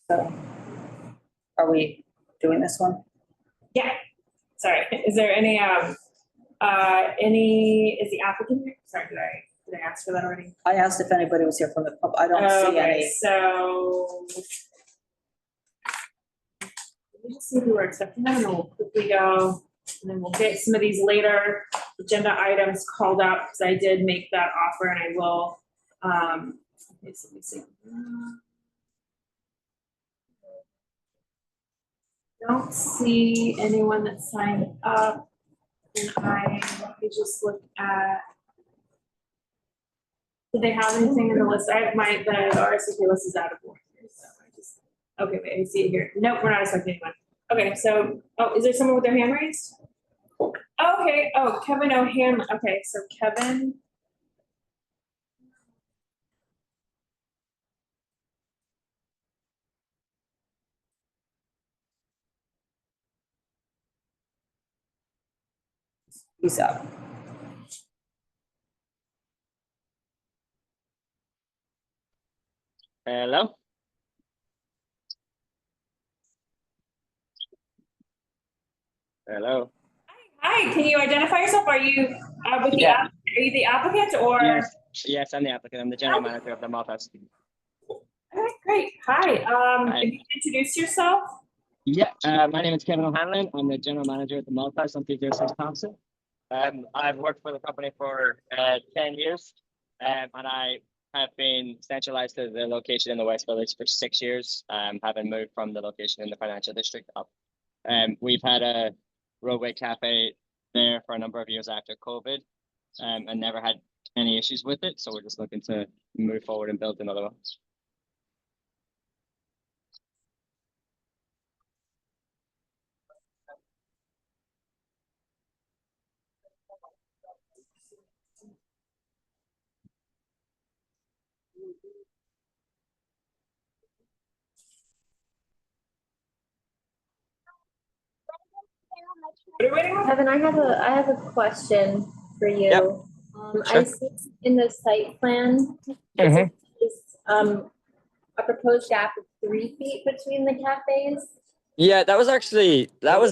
So are we doing this one? Yeah, sorry. Is there any, is the applicant here? Sorry, did I ask for that already? I asked if anybody was here from the pub. I don't see Okay, any. so. Let me just see who we're accepting them and then we'll quickly go. And then we'll get some of these later agenda items called out because I did make that offer and I will, okay, so let me see. Don't see anyone that signed up. And let me just look at. Did they have anything in the list? I have the RSVP list is out of order. So I just, okay, wait, I see it here. Nope, we're not expecting anyone. Okay, so, oh, is there someone with their hand raised? Okay, oh, Kevin O'Hanlon. Okay, so Kevin. He's up. Hello? Hello? Hi, can you identify yourself? Are you with the Yeah. are you the applicant or? Yes, I'm the applicant. I'm the general manager of the Malthouse. Okay, great. Hi, Hi. if you can introduce yourself. Yeah, my name is Kevin O'Hanlon. I'm the general manager at the Malthouse on 306 Thompson. I've worked for the company for 10 years, and I have been centralized to the location in the West Village for 6 years, having moved from the location in the financial district up. We've had a Roadway cafe there for a number of years after COVID, and never had any issues with it. So we're just looking to move forward and build another one. Kevin, I have a question for you. Yep. I Sure. see in the site plan, Mhm. is, a proposed gap of 3 feet between the cafes. Yeah, that was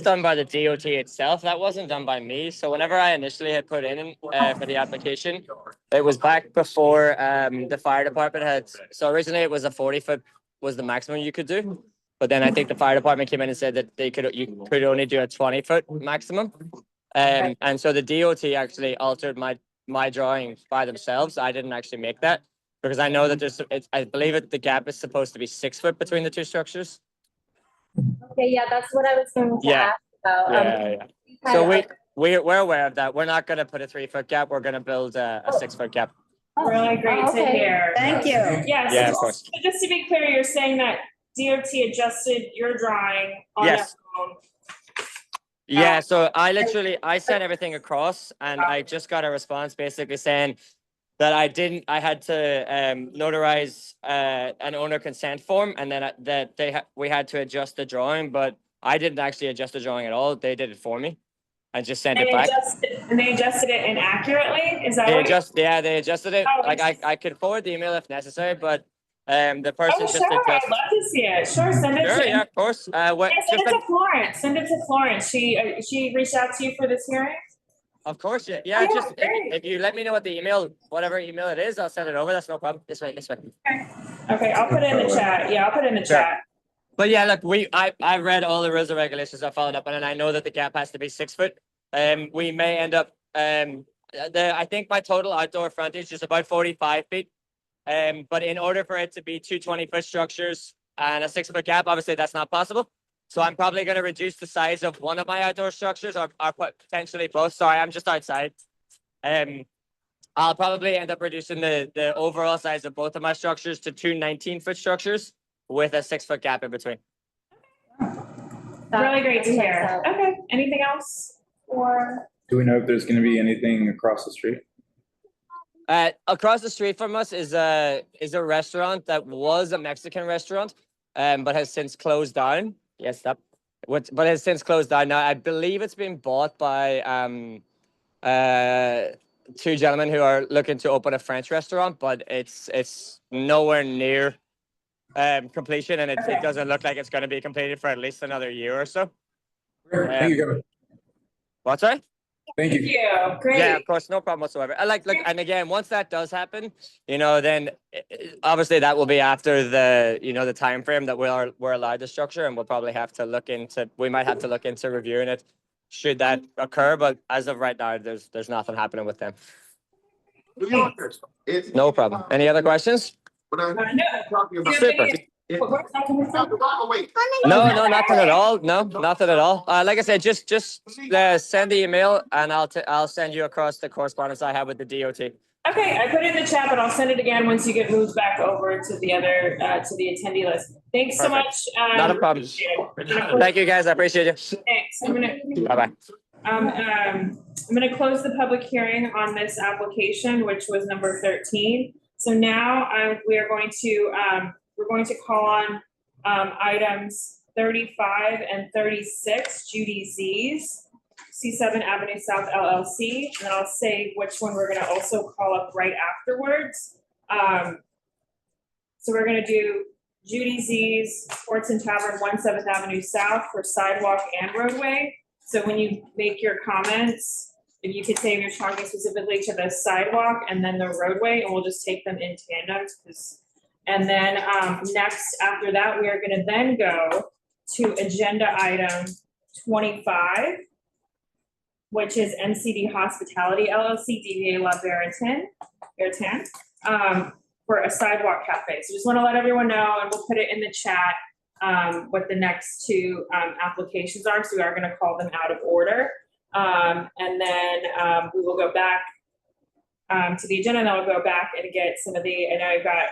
done by the DOT itself. That wasn't done by me. So whenever I initially had put in for the application, it was back before the fire department had. So originally it was a 40-foot was the maximum you could do, but then I think the fire department came in and said that you could only do a 20-foot maximum. And so the DOT actually altered my drawing by themselves. I didn't actually make that because I know that I believe the gap is supposed to be 6 foot between the two structures. Okay, yeah, that's what I was going to Yeah. ask about. Yeah. So we're aware of that. We're not going to put a 3-foot gap. We're going to build a 6-foot gap. Really great to okay. hear. Thank you. Yeah, Yeah, so of course. just to be clear, you're saying that DOT adjusted your drawing on their Yes. phone. Yeah, so I sent everything across and I just got a response basically saying that I had to notarize an owner consent form and then we had to adjust the drawing, but I didn't actually adjust the drawing at all. They did it for me. I just sent it back. And they adjusted it inaccurately? Is that They what? they adjusted it. Oh, Like I could forward the email if necessary, but the person just sure, adjusted. I'd love to see it. Sure, send it Sure, to. yeah, of course. Yeah, send it to Florence. Send it to Florence. She reached out to you for this hearing? Of course, yeah. Yeah, just if you let me know what the email, whatever email it is, I'll send it over. That's no problem. This way. Okay, I'll put it in the chat. Yeah, I'll put it in the Sure. chat. But yeah, look, I read all the rules and regulations. I followed up on it, and I know that the gap has to be 6 foot. We may end up I think my total outdoor frontage is about 45 feet. But in order for it to be 2 20-foot structures and a 6-foot gap, obviously that's not possible. So I'm probably going to reduce the size of one of my outdoor structures or potentially both. Sorry, I'm just outside. I'll probably end up reducing the overall size of both of my structures to 2 19-foot structures with a 6-foot gap in between. Really great to hear. Okay, anything else? Or Do we know if there's going to be anything across the street? Across the street from us is a restaurant that was a Mexican restaurant, but has since closed down. Yes, but has since closed down now. I believe it's been bought by 2 gentlemen who are looking to open a French restaurant, but it's nowhere near completion, and it doesn't look like it's going to be completed for at least another year or so. Thank you, Kevin. What's that? Thank you. Great. Yeah, of course, no problem whatsoever. I like, and again, once that does happen, then obviously that will be after the, the time frame that we're allowed to structure, and we'll probably have to we might have to look into reviewing it should that occur. But as of right now, there's nothing happening with them. No problem. Any other questions? Super. No, nothing at all. No, nothing at all. Like I said, just send the email, and I'll send you across the correspondence I have with the DOT. Okay, I put it in the chat, but I'll send it again once you get moved back over to the other to the attendee list. Thanks so much. Not a problem. Thank you, guys. I appreciate you. Thanks. Bye bye. I'm gonna close the public hearing on this application, which was number 13. So now we're going to call on items 35 and 36, Judy Z's, C7 Avenue South LLC, and then I'll say which one we're gonna also call up right afterwards. So we're gonna do Judy Z's Sports and Tavern 17th Avenue South for Sidewalk and Roadway. So when you make your comments, if you could say if you're talking specifically to the sidewalk and then the roadway, and we'll just take them in tandem. And then next, after that, we are going to then go to agenda item 25, which is NCD Hospitality LLC, DBA La Bertin, for a sidewalk cafe. So just want to let everyone know, and we'll put it in the chat what the next two applications are. So we are going to call them out of order. And then we will go back to the agenda, and then I'll go back and get some of I know I've got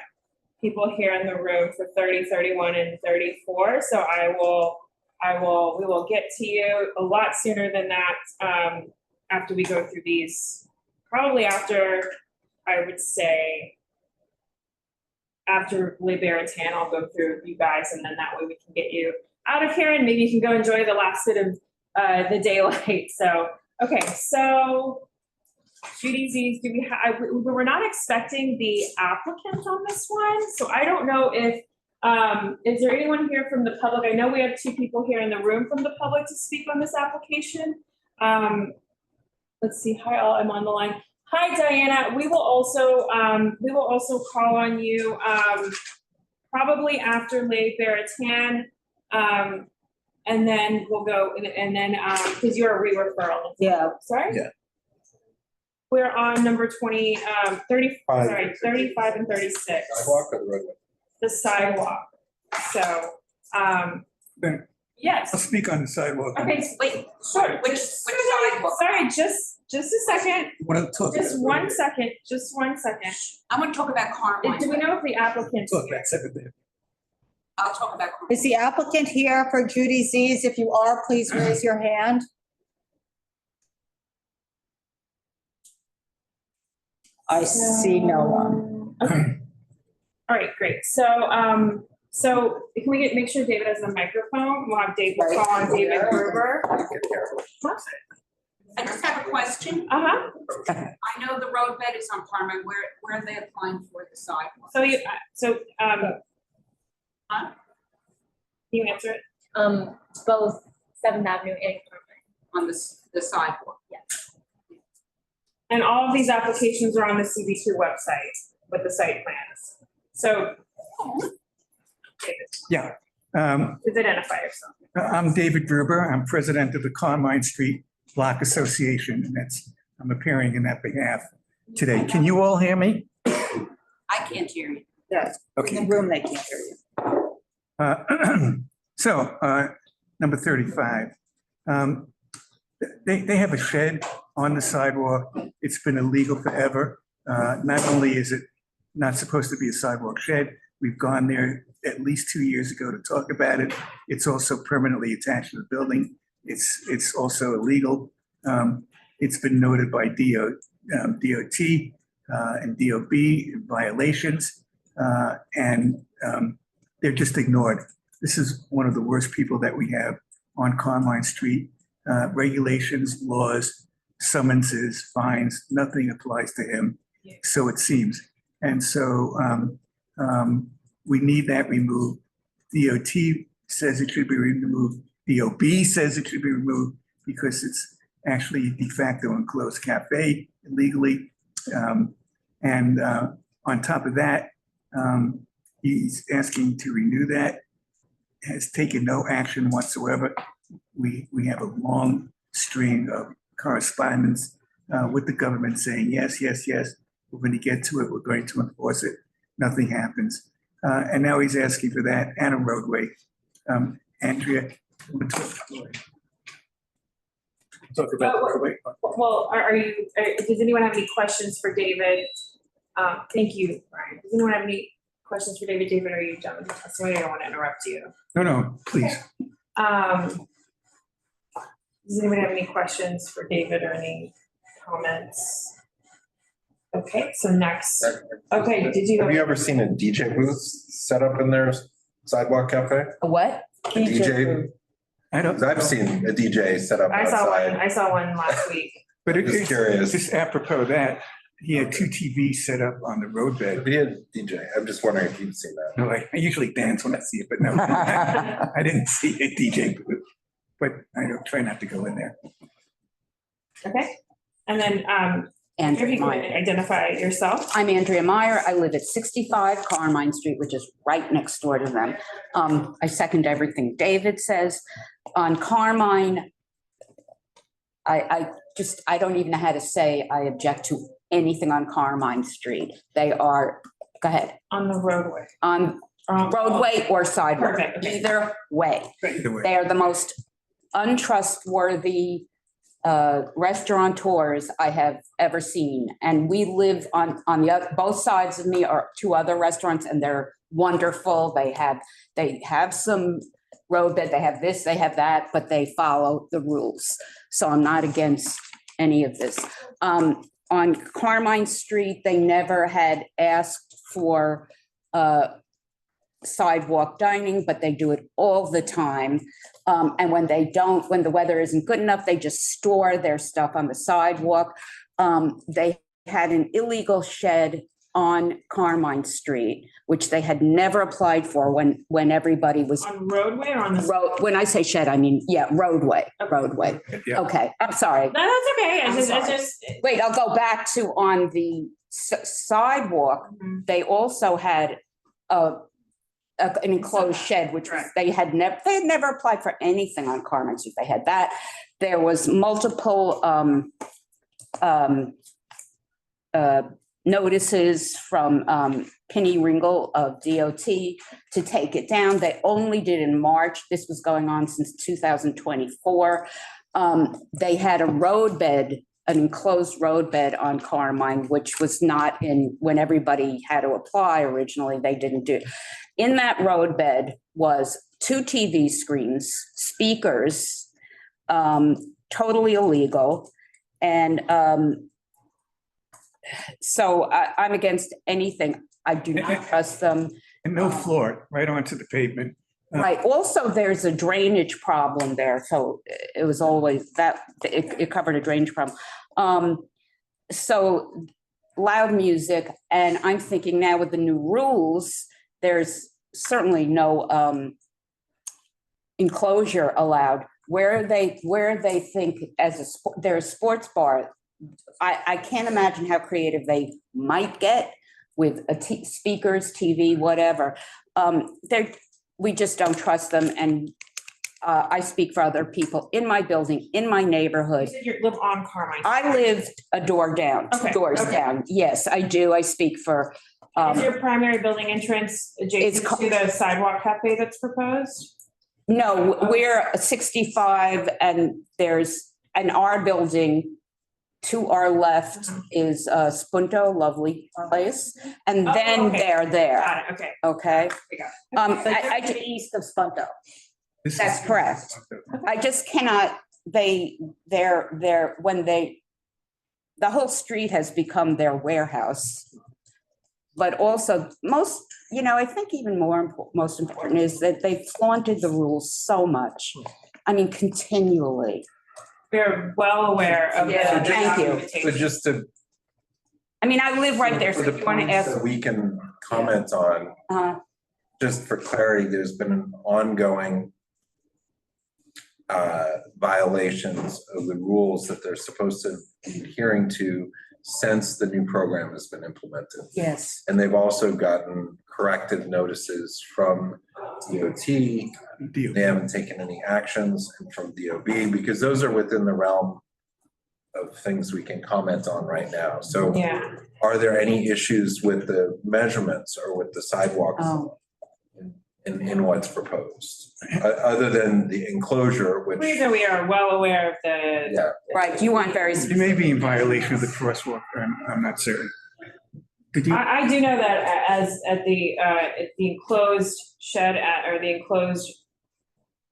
people here in the room for 30, 31, and 34. So we will get to you a lot sooner than that after we go through these, probably after, I would say, after Le Bertin, I'll go through you guys, and then that way we can get you out of here, and maybe you can go enjoy the last bit of the daylight. So, okay, so Judy Z's, we're not expecting the applicant on this one, so I don't know if, is there anyone here from the public? I know we have two people here in the room from the public to speak on this application. Let's see, hi all, I'm on the line. Hi, Diana. We will also call on you probably after Le Bertin, and then we'll go and then because you're a re-referral. Yeah. Sorry. Yeah. We're on number 35 and 36. Sidewalk or the roadway? The sidewalk. So yes. I'll speak on the sidewalk. Okay, wait. Sure. Which sidewalk? Sorry, just a second. Just 1 second. Just 1 second. I want to talk about Carmine. Do we know if the applicant's here? I'll talk about Carmine. Is the applicant here for Judy Z's? If you are, please raise your hand. I see no one. Okay. All right, great. So, so can we make sure David has a microphone? We'll have David call on David Gruber. I just have a question. Uh-huh. I know the road bed is on Carmine. Where are they applying for the sidewalk? Can you answer it? Both 7th Avenue and Carmine. On the sidewalk? Yes. And all of these applications are on the CB2 website with the site plans. So, David, Yeah. please identify yourself. I'm David Gruber. I'm president of the Carmine Street Block Association, and I'm appearing in that behalf today. Can you all hear me? I can't hear you. Yes. Okay. In the room, they can't hear you. So, number 35. They have a shed on the sidewalk. It's been illegal forever. Not only is it not supposed to be a sidewalk shed, we've gone there at least 2 years ago to talk about it. It's also permanently attached to the building. It's also illegal. It's been noted by DOT and DOB violations, and they're just ignored. This is one of the worst people that we have on Carmine Street. Regulations, laws, summonses, fines, nothing applies to him, so it seems. And so We need that removed. DOT says it should be removed. DOB says it should be removed because it's actually de facto enclosed cafe illegally. And on top of that, he's asking to renew that, has taken no action whatsoever. We have a long string of correspondence with the government saying, yes, yes, yes, we're going to get to it, we're going to enforce it. Nothing happens. And now he's asking for that and a roadway. Andrea, talk about the roadway. Well, does anyone have any questions for David? Thank you, Brian. Does anyone have any questions for David? David, are you done with the testimony? I don't want to interrupt you. No, please. Does anyone have any questions for David or any comments? Okay, so next. Okay, Have you ever seen a DJ booth set up in their sidewalk cafe? A what? A DJ? I don't. I've seen a DJ set up I outside. saw one last week. But Just curious. Just apropos of that, he had 2 TVs set up on the roadbed. He had DJ. I'm just wondering if you've seen that. No, I usually dance when I see it, but no, I didn't see a DJ booth. But I don't try not to go in there. Okay, and then Andrea if you can Meyer. identify yourself. I'm Andrea Meyer. I live at 65 Carmine Street, which is right next door to them. I second everything David says. On Carmine, I don't even know how to say I object to anything on Carmine Street. They are, go ahead. On the roadway. On roadway or sidewalk. Perfect, okay. Either way. Either way. They are the most untrustworthy restaurateurs I have ever seen. And we live on the other, both sides of me are 2 other restaurants, and they're wonderful. They have some roadbed, they have this, they have that, but they follow the rules. So I'm not against any of this. On Carmine Street, they never had asked for sidewalk dining, but they do it all the time. And when they don't, when the weather isn't good enough, they just store their stuff on the sidewalk. They had an illegal shed on Carmine Street, which they had never applied for when everybody was. On roadway or on the road. When I say shed, I mean, yeah, roadway, roadway. Yeah. Okay, I'm sorry. No, that's okay. I'm sorry. Wait, I'll go back to on the sidewalk. They also had an enclosed shed, which was, they had never applied for anything on Carmine Street. They had that. There was multiple notices from Penny Ringle of DOT to take it down. They only did in March. This was going on since 2024. They had a roadbed, an enclosed roadbed on Carmine, which was not in when everybody had to apply originally. They didn't do it. In that roadbed was 2 TV screens, speakers, totally illegal. And so I'm against anything. I do not trust them. And no floor, right onto the pavement. Right. Also, there's a drainage problem there. So it was always that it covered a drainage problem. So loud music. And I'm thinking now with the new rules, there's certainly no enclosure allowed. Where they think there's a sports bar. I can't imagine how creative they might get with speakers, TV, whatever. We just don't trust them. And I speak for other people in my building, in my neighborhood. You said you live on Carmine. I lived a door down, 2 doors down. Yes, I do. I speak for. Is your primary building entrance adjacent to the sidewalk cafe that's proposed? No, we're 65 and there's in our building to our left is Spunto, lovely place. And then they're there. Got it, okay. Okay. I to the east of Spunto. That's correct. I just cannot, the whole street has become their warehouse. But also I think even most important is that they flaunted the rules so much. I mean, continually. We're well aware of Yeah, the thank you. documentation. So just to. I mean, I live right there, so For if the you want to points ask. that we can comment on. just for clarity, there's been an ongoing violations of the rules that they're supposed to be adhering to since the new program has been implemented. Yes. And they've also gotten corrective notices from DOT. They haven't taken any actions, and from DOB, because those are within the realm of things we can comment on right now. So Yeah. are there any issues with the measurements or with the sidewalks in what's proposed? Other than the enclosure, which. We are well aware of the. Yeah. Right, you want very You may be in violation of the crosswalk, I'm not certain. Did you? I do know that as at the enclosed shed or the enclosed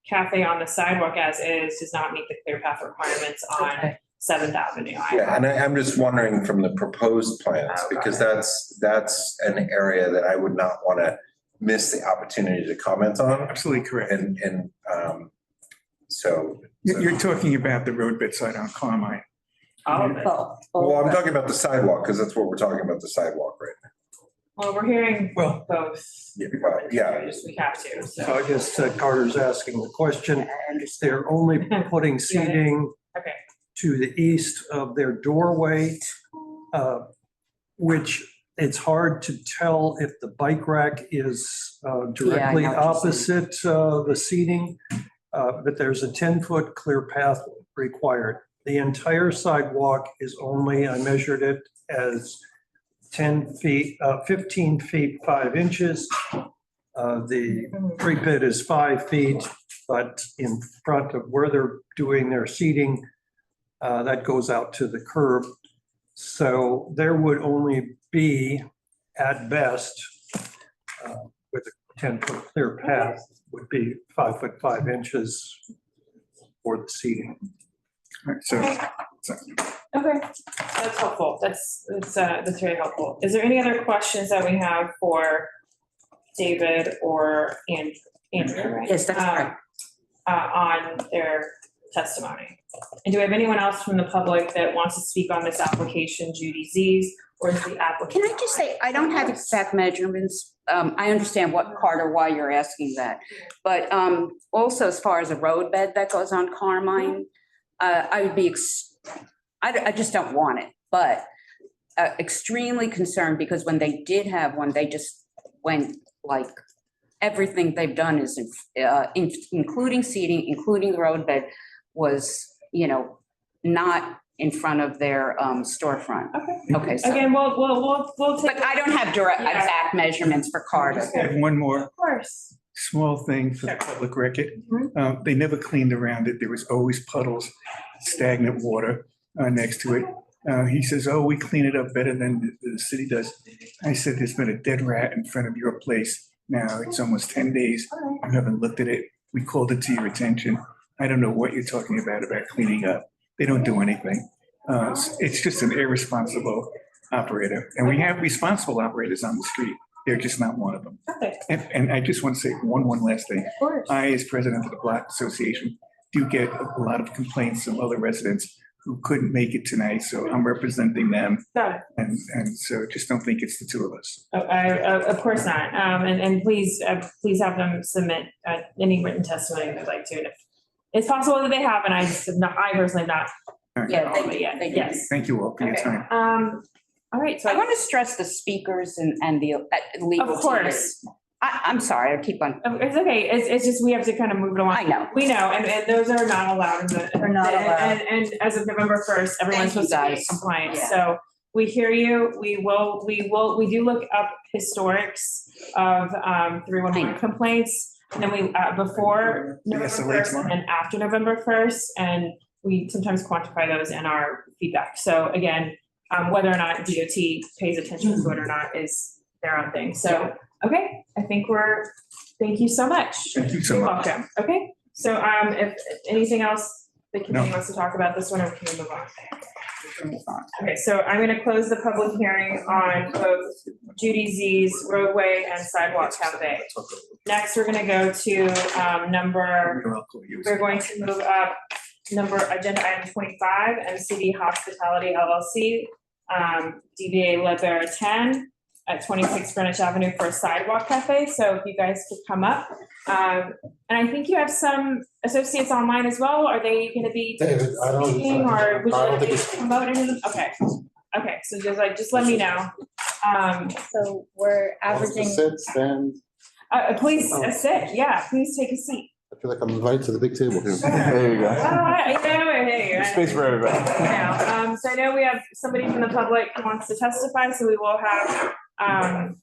cafe on the sidewalk as is does not meet the clear path requirements on 7th Avenue. Yeah, and I'm just wondering from the proposed plans, because that's an area that I would not want to miss the opportunity to comment on. Absolutely correct. And so. You're talking about the roadbed side on Carmine. Well, I'm talking about the sidewalk, because that's what we're talking about, the sidewalk right now. Well, we're hearing both. Yeah, well, yeah. We have to, so. So I guess Carter's asking the question. They're only putting seating to the east of their doorway, which it's hard to tell if the bike rack is directly opposite the seating, but there's a 10-foot clear path required. The entire sidewalk is only, I measured it as 15 feet, 5 inches. The pre pit is 5 feet, but in front of where they're doing their seating, that goes out to the curb. So there would only be, at best, with a 10-foot clear path, would be 5 foot 5 inches for the seating. So. Okay, that's helpful. That's very helpful. Is there any other questions that we have for David or Andrew? Right? Yes, that's correct. On their testimony. And do we have anyone else from the public that wants to speak on this application, Judy Z's, or is the applicant? Can I just say, I don't have exact measurements. I understand what Carter, why you're asking that. But also as far as a roadbed that goes on Carmine, I would be, I just don't want it, but extremely concerned because when they did have one, they just went like, everything they've done is, including seating, including the roadbed, was, not in front of their storefront. Okay. So. Again, we'll take. But I don't have direct exact measurements for Carter. I have one more. Of course. Small thing for the public record. They never cleaned around it. There was always puddles, stagnant water next to it. He says, oh, we clean it up better than the city does. I said, there's been a dead rat in front of your place. Now it's almost 10 days. You haven't looked at it. We called it to your attention. I don't know what you're talking about cleaning up. They don't do anything. It's just an irresponsible operator. And we have responsible operators on the street. They're just not one of them. And I just want to say one last thing. Of course. I, as president of the Block Association, do get a lot of complaints from other residents who couldn't make it tonight. So I'm representing them. Got it. And so just don't think it's the two of us. Of course not. And please have them submit any written testimony they'd like to. And if it's possible that they have, and I personally have not. Yeah, they did. Yes. Thank you all for your time. All right. So I want to stress the speakers and the legal. Of course. Team. I'm sorry, I keep on. It's okay. It's just we have to kind of move it along. I know. We know, and those are not allowed. They're not allowed. And as of November 1st, everyone's supposed to be compliant. Yeah. So we hear you. We do look up historics of 311 complaints. And then we before November 1st and after November 1st, and we sometimes quantify those in our feedback. So again, whether or not DOT pays attention to it or not is their own thing. So, okay, I think thank you so much. Thank you so much. Welcome. Okay, so if anything else the committee wants to talk about this one, or can we move on? Okay, so I'm going to close the public hearing on both Judy Z's Roadway and Sidewalk Cafe. Next, we're going to go to we're going to move up agenda item 25, MCD Hospitality LLC, DBA Ledbetter 10. at 26 Greenwich Avenue for a sidewalk cafe. So if you guys could come up. And I think you have some associates online as well. Are they going to be David, I don't- speaking, or would you I don't like think to it's- promote anything? Okay. Okay, so just let me know. So we're averaging. Sit, stand. Please sit. Yeah, please take a seat. I feel like I'm invited to the big table here. There you go. Space for everybody. So I know we have somebody from the public who wants to testify, so we will have,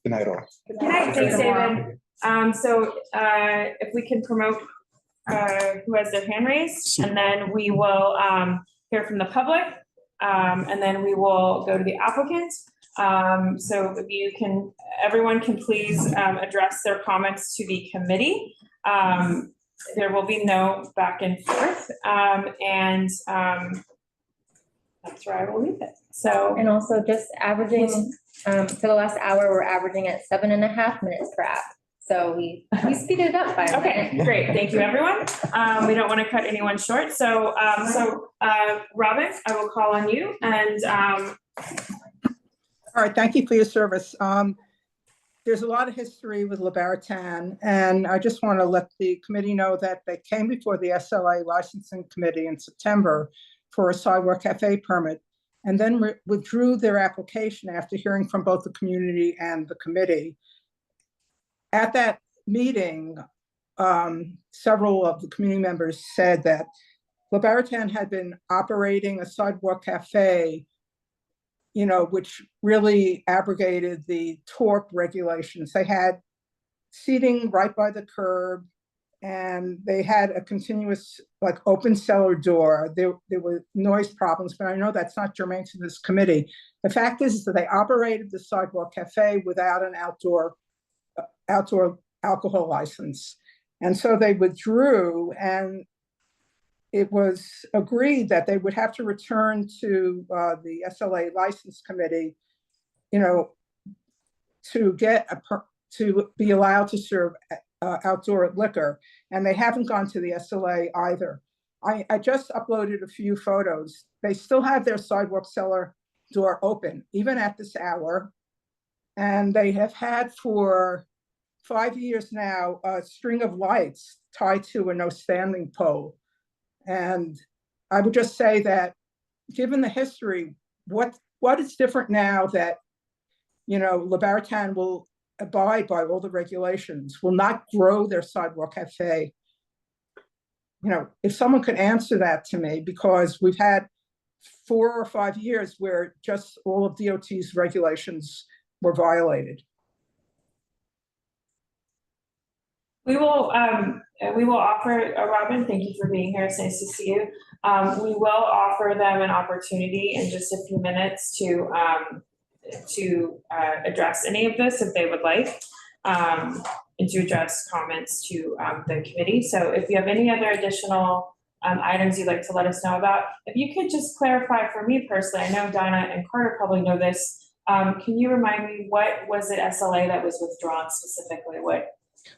Good night, all. good night, thanks, David. So if we can promote who has their hand raised, and then we will hear from the public, and then we will go to the applicant. So if you can, everyone can please address their comments to the committee. There will be no back and forth, and that's where I will leave it. So, And also just averaging, for the last hour, we're averaging at 7.5 minutes per app. So we speeded it up by a okay, minute. great. Thank you, everyone. We don't want to cut anyone short. So, Robin, I will call on you and, all right, thank you for your service. There's a lot of history with Le Baratan, and I just want to let the committee know that they came before the SLA licensing committee in September for a sidewalk cafe permit, and then withdrew their application after hearing from both the community and the committee. At that meeting, several of the community members said that Le Baratan had been operating a sidewalk cafe, you know, which really abrogated the TORP regulations. They had seating right by the curb, and they had a continuous, like, open cellar door. There were noise problems, but I know that's not germane to this committee. The fact is that they operated the sidewalk cafe without an outdoor alcohol license. And so they withdrew, and it was agreed that they would have to return to the SLA license committee, you know, to get to be allowed to serve outdoor liquor. And they haven't gone to the SLA either. I just uploaded a few photos. They still have their sidewalk cellar door open, even at this hour. And they have had for 5 years now a string of lights tied to a no standing pole. And I would just say that, given the history, what is different now that, you know, Le Baratan will abide by all the regulations, will not grow their sidewalk cafe? You know, if someone could answer that to me, because we've had 4 or 5 years where just all of DOT's regulations were violated. we will offer, Robin, thank you for being here. It's nice to see you. We will offer them an opportunity in just a few minutes to address any of this if they would like, and to address comments to the committee. So if you have any other additional items you'd like to let us know about, if you could just clarify for me personally, I know Donna and Carter probably know this. Can you remind me, what was it SLA that was withdrawn specifically? What?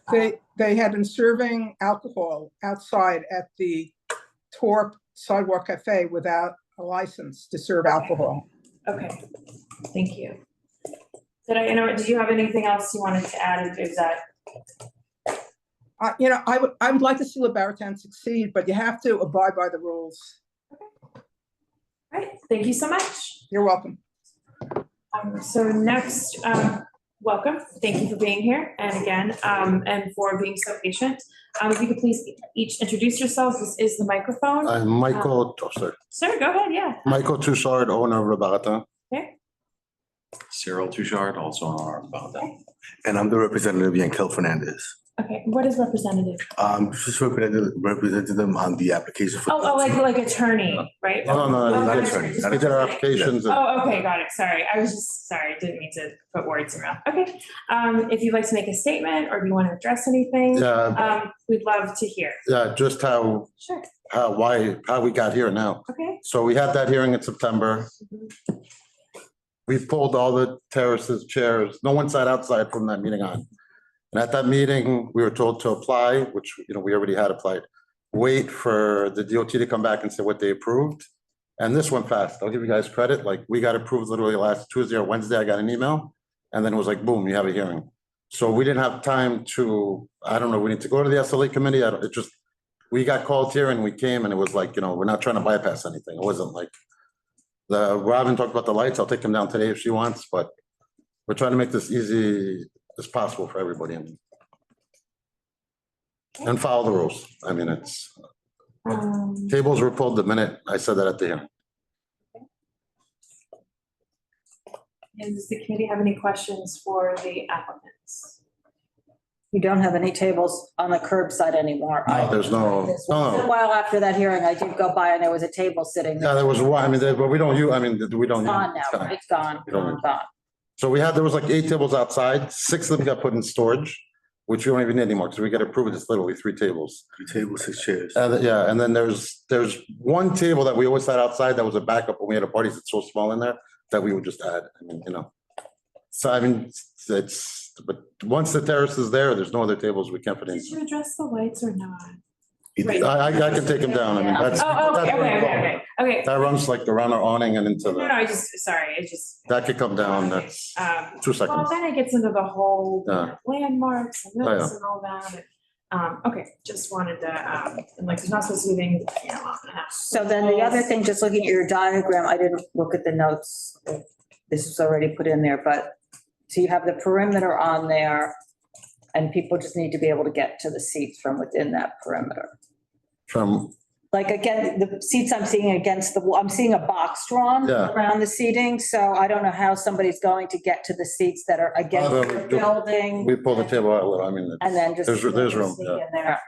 They had been serving alcohol outside at the TORP Sidewalk Cafe without a license to serve alcohol. Okay, thank you. Did you have anything else you wanted to add? Is that? You know, I would like to see Le Baratan succeed, but you have to abide by the rules. Okay. All right, thank you so much. You're welcome. So next, welcome. Thank you for being here, and again, and for being so patient. If you could please each introduce yourselves. This is the microphone. I'm Michael, Sir, go ahead, yeah. Michael Touchard, owner of Le Baratan. Okay. Cyril Touchard, also owner of Broadway. Okay. And I'm the representative, Yankel Fernandez. Okay, what is representative? Just represented them on the application. For like attorney, right? No, Okay. attorney. They did our applications. Okay, got it. Sorry, I was just sorry. Didn't mean to put words in your mouth. Okay, if you'd like to make a statement or if you want to address anything, we'd love to hear. Yeah, just how we got here now. Okay. So we had that hearing in September. Mm-hmm. We pulled all the terraces, chairs. No one sat outside from that meeting on. And at that meeting, we were told to apply, which, you know, we already had applied. Wait for the DOT to come back and say what they approved. And this went fast. I'll give you guys credit. Like, we got approved literally last Tuesday or Wednesday. I got an email. And then it was like, boom, you have a hearing. So we didn't have time to, I don't know, we need to go to the SLA committee. We got called here and we came and it was like, we're not trying to bypass anything. It wasn't like, Robin talked about the lights. I'll take them down today if she wants, but we're trying to make this easy as possible for everybody. And follow the rules. I mean, tables were pulled the minute I said that at the hearing. And does the committee have any questions for the applicants? You don't have any tables on the curbside anymore. No, there's no. A while after that hearing, I did go by and there was a table sitting. Yeah, there was one, but we don't use, we don't. It's gone now, right? It's gone, gone. So there was like 8 tables outside, 6 of them got put in storage, which we don't even need anymore, because we got approved, it's literally 3 tables. 3 tables, 6 chairs. Yeah, and then there's one table that we always had outside that was a backup when we had a party, it's so small in there, that we would just add, So but once the terrace is there's no other tables, we can't put in. Did you address the lights or not? I can take them down, that's. Okay. That runs like around our awning and into No, that could come down, that's 2 seconds. Well, then it gets into the whole Yeah. landmarks and Oh, this yeah. and all that. Okay, just wanted to, and like, there's not supposed to be things. So then the other thing, just looking at your diagram, I didn't look at the notes. This was already put in there, but so you have the perimeter on there and people just need to be able to get to the seats from within that perimeter. Like, again, the seats I'm seeing against the wall, I'm seeing a box drawn around the seating, so I don't know how somebody's going to get to the seats that are against the building. We pull the table out a little, And then just. there's room, in there.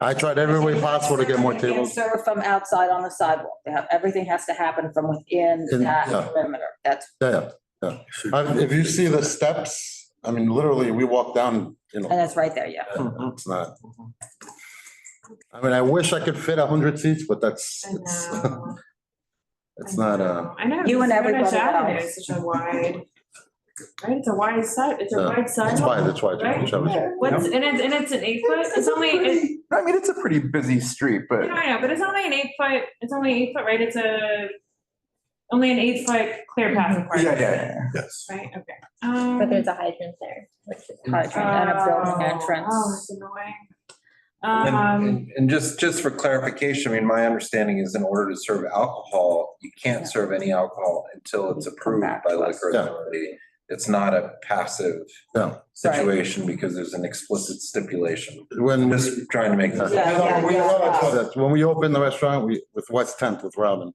I tried every way possible to get more You can't tables. serve from outside on the sidewalk. Everything has to happen from within that perimeter. That's. Yeah. If you see the steps, literally, we walk down, And it's right there, yeah. It's not. I wish I could fit 100 seats, but it's not, I know. You and everybody Greenwich Avenue else. is such a wide, right? It's a wide side, it's a wide sidewalk. It's wide. Right? What's, and it's an 8 foot, it's only, it's a pretty busy street, but. I know, but it's only an 8 foot, right? It's only an 8 foot clear path required. Yes. Right, okay. But there's a hydrant there, which is. Hydrant and a building entrance. Oh, it's annoying. And just for clarification, my understanding is in order to serve alcohol, you can't serve any alcohol until it's approved by liquor authority. It's not a passive situation because there's an explicit stipulation. Just trying to make this. When we opened the restaurant, with West 10th with Robin,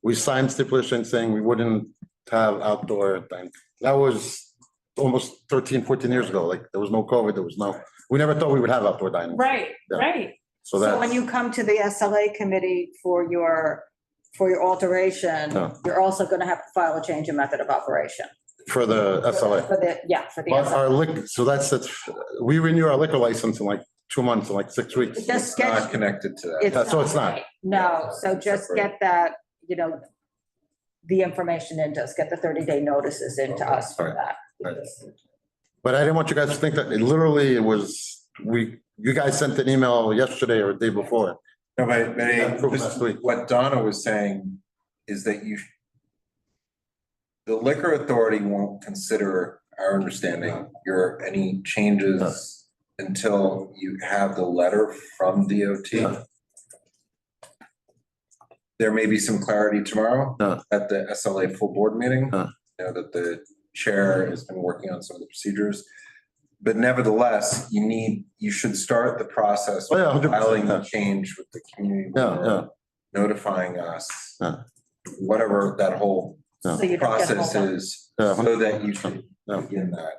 we signed stipulation saying we wouldn't have outdoor thing. That was almost 13, 14 years ago. Like, there was no COVID, we never thought we would have outdoor dining. Right. So when you come to the SLA committee for your alteration, you're also gonna have to file a change in method of operation. For the SLA. For the But SLA. our liquor, so that's it. We renew our liquor license in like 2 months, in like 6 weeks. It just It's gets. not connected to that. So it's not. No, so just get that, the information into us, get the 30-day notices into us for that. But I didn't want you guys to think that it was, you guys sent an email yesterday or the day before. No, but what Donna was saying is that the liquor authority won't consider, our understanding, any changes until you have the letter from DOT. There may be some clarity tomorrow at the SLA full board meeting. That the chair has been working on some of the procedures. But nevertheless, you should start the process with filing the change with the community board, notifying us, whatever that whole process is, so that you can begin that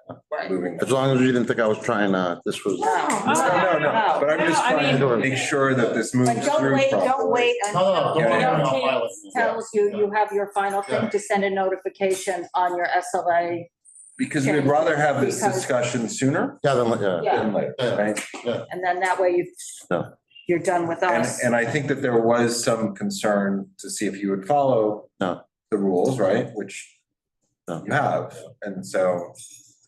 moving. As long as you didn't think I was trying, this was. No, but I'm just trying to make sure that this moves But through. don't wait until No. tells you have your final thing to send a notification on your SLA. Because we'd rather have this discussion sooner. Than later, right? And then that way you're done with us. And I think that there was some concern to see if you would follow the rules, right? Which you have. And so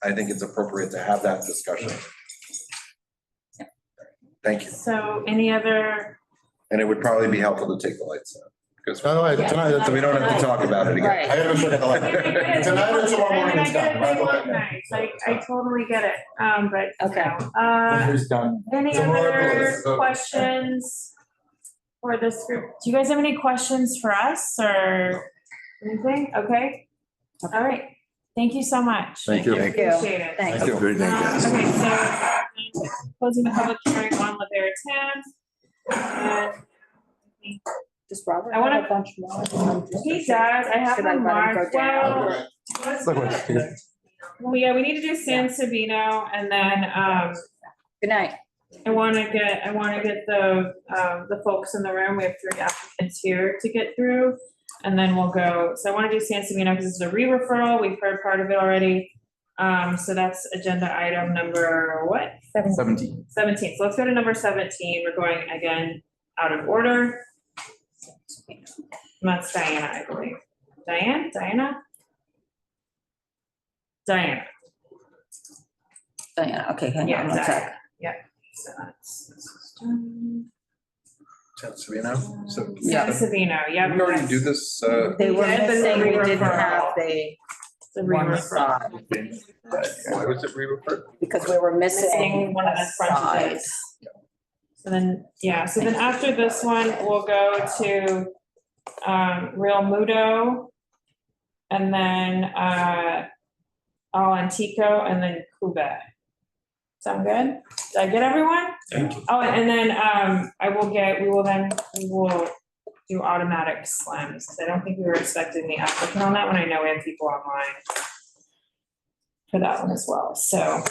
I think it's appropriate to have that discussion. Thank you. So any other, And it would probably be helpful to take the lights out. because. Tonight, So we don't have to talk about it again. Right. I gotta go check out the light. Tonight or tomorrow morning, it's done. They look nice, I totally get it, but. Okay. Winter's done. Any Tomorrow, other please. questions for this group? Do you guys have any questions for us or anything? Okay, all right, thank you so much. Thank you. Appreciate it. Thanks. Thank you. Very nice. Okay, so closing the public hearing on Mulberry 10. And Does Robert I wanna- have a bunch more? he does, I have Should I them let him go marked. down? Well, yeah, we need to do San Sabino and then, Good night. I wanna get the folks in the room, we have 3 applicants here to get through. And then we'll go, so I wanna do San Sabino because it's a re-referral, we've heard part of it already. So that's agenda item number what? 17. 17, so let's go to number 17, we're going again out of order. And that's Diana, I believe. Diana? Diana, okay, hang Yeah, on one sec. Diana, yeah, so that's. This is done. San Sabino. So San Sabino, yeah. We already do this, They were We did, but missing, we didn't re-referral. have the The one re-referral. side, why was it re-referred? because we were Missing missing one of the frontages. sides. So then, yeah, so then after this one, we'll go to, Real Mudo. And then, Al Antico and then Cube. Sound good? Did I get everyone? Thank you. Oh, and then, we will do automatic slims, because I don't think we were expecting the applicant on that one. I know we have people online for that one as well, so.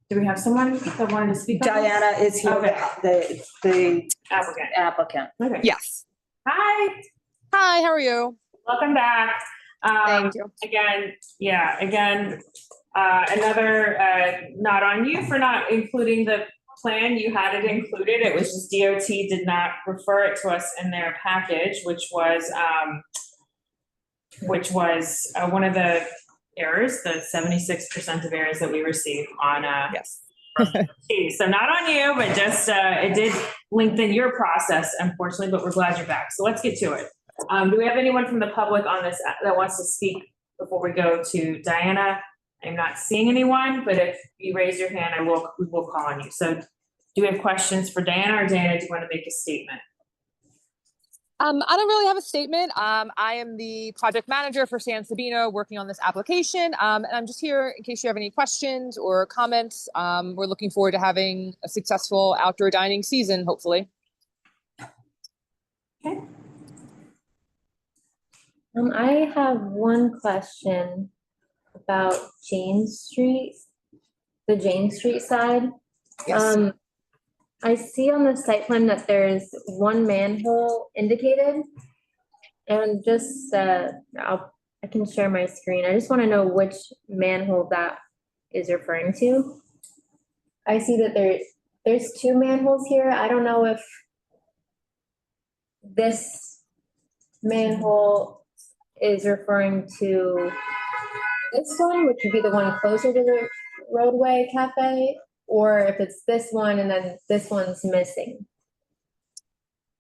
Do we have someone that wanted to speak? on this? Diana is here, Okay. the Applicant. applicant. Okay. Yes. Hi, Hi, how are you? welcome back. Thank you. Again, another, not on you for not including the plan. You had it included. It was just DOT did not refer it to us in their package, which was one of the errors, the 76% of errors that we received on, Yes. so not on you, but just, it did lengthen your process, unfortunately, but we're glad you're back. So let's get to it. Do we have anyone from the public on this that wants to speak before we go to Diana? I'm not seeing anyone, but if you raise your hand, we will call on you. So do we have questions for Diana, or Diana, do you want to make a statement? I don't really have a statement. I am the project manager for San Sabino working on this application. And I'm just here in case you have any questions or comments. We're looking forward to having a successful outdoor dining season, hopefully. Okay. I have one question about Jane Street, the Jane Street side. Yes. I see on the site plan that there's one manhole indicated. And just, I can share my screen. I just want to know which manhole that is referring to. I see that there's 2 manholes here. I don't know if this manhole is referring to this one, which would be the one closer to the Roadway Cafe, or if it's this one and then this one's missing.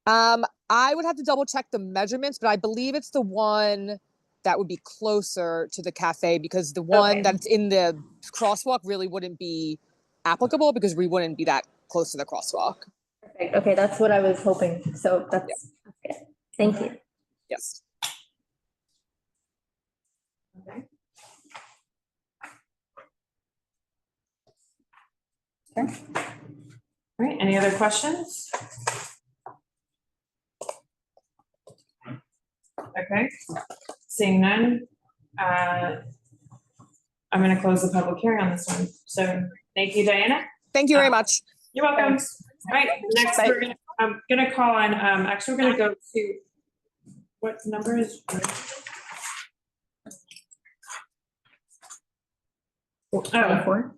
I would have to double check the measurements, but I believe it's the one that would be closer to the cafe, because the one that's in the crosswalk really wouldn't be applicable because we wouldn't be that close to the crosswalk. Perfect. Okay, that's what I was hoping. So that's good. Thank you. Yes. Okay. Okay. All right, any other questions? Okay, seeing none, I'm gonna close the public hearing on this one. So thank you, Diana. Thank you very much. You're welcome. All right, next I'm gonna call on, actually, we're gonna go to, what number is? Oh, 24.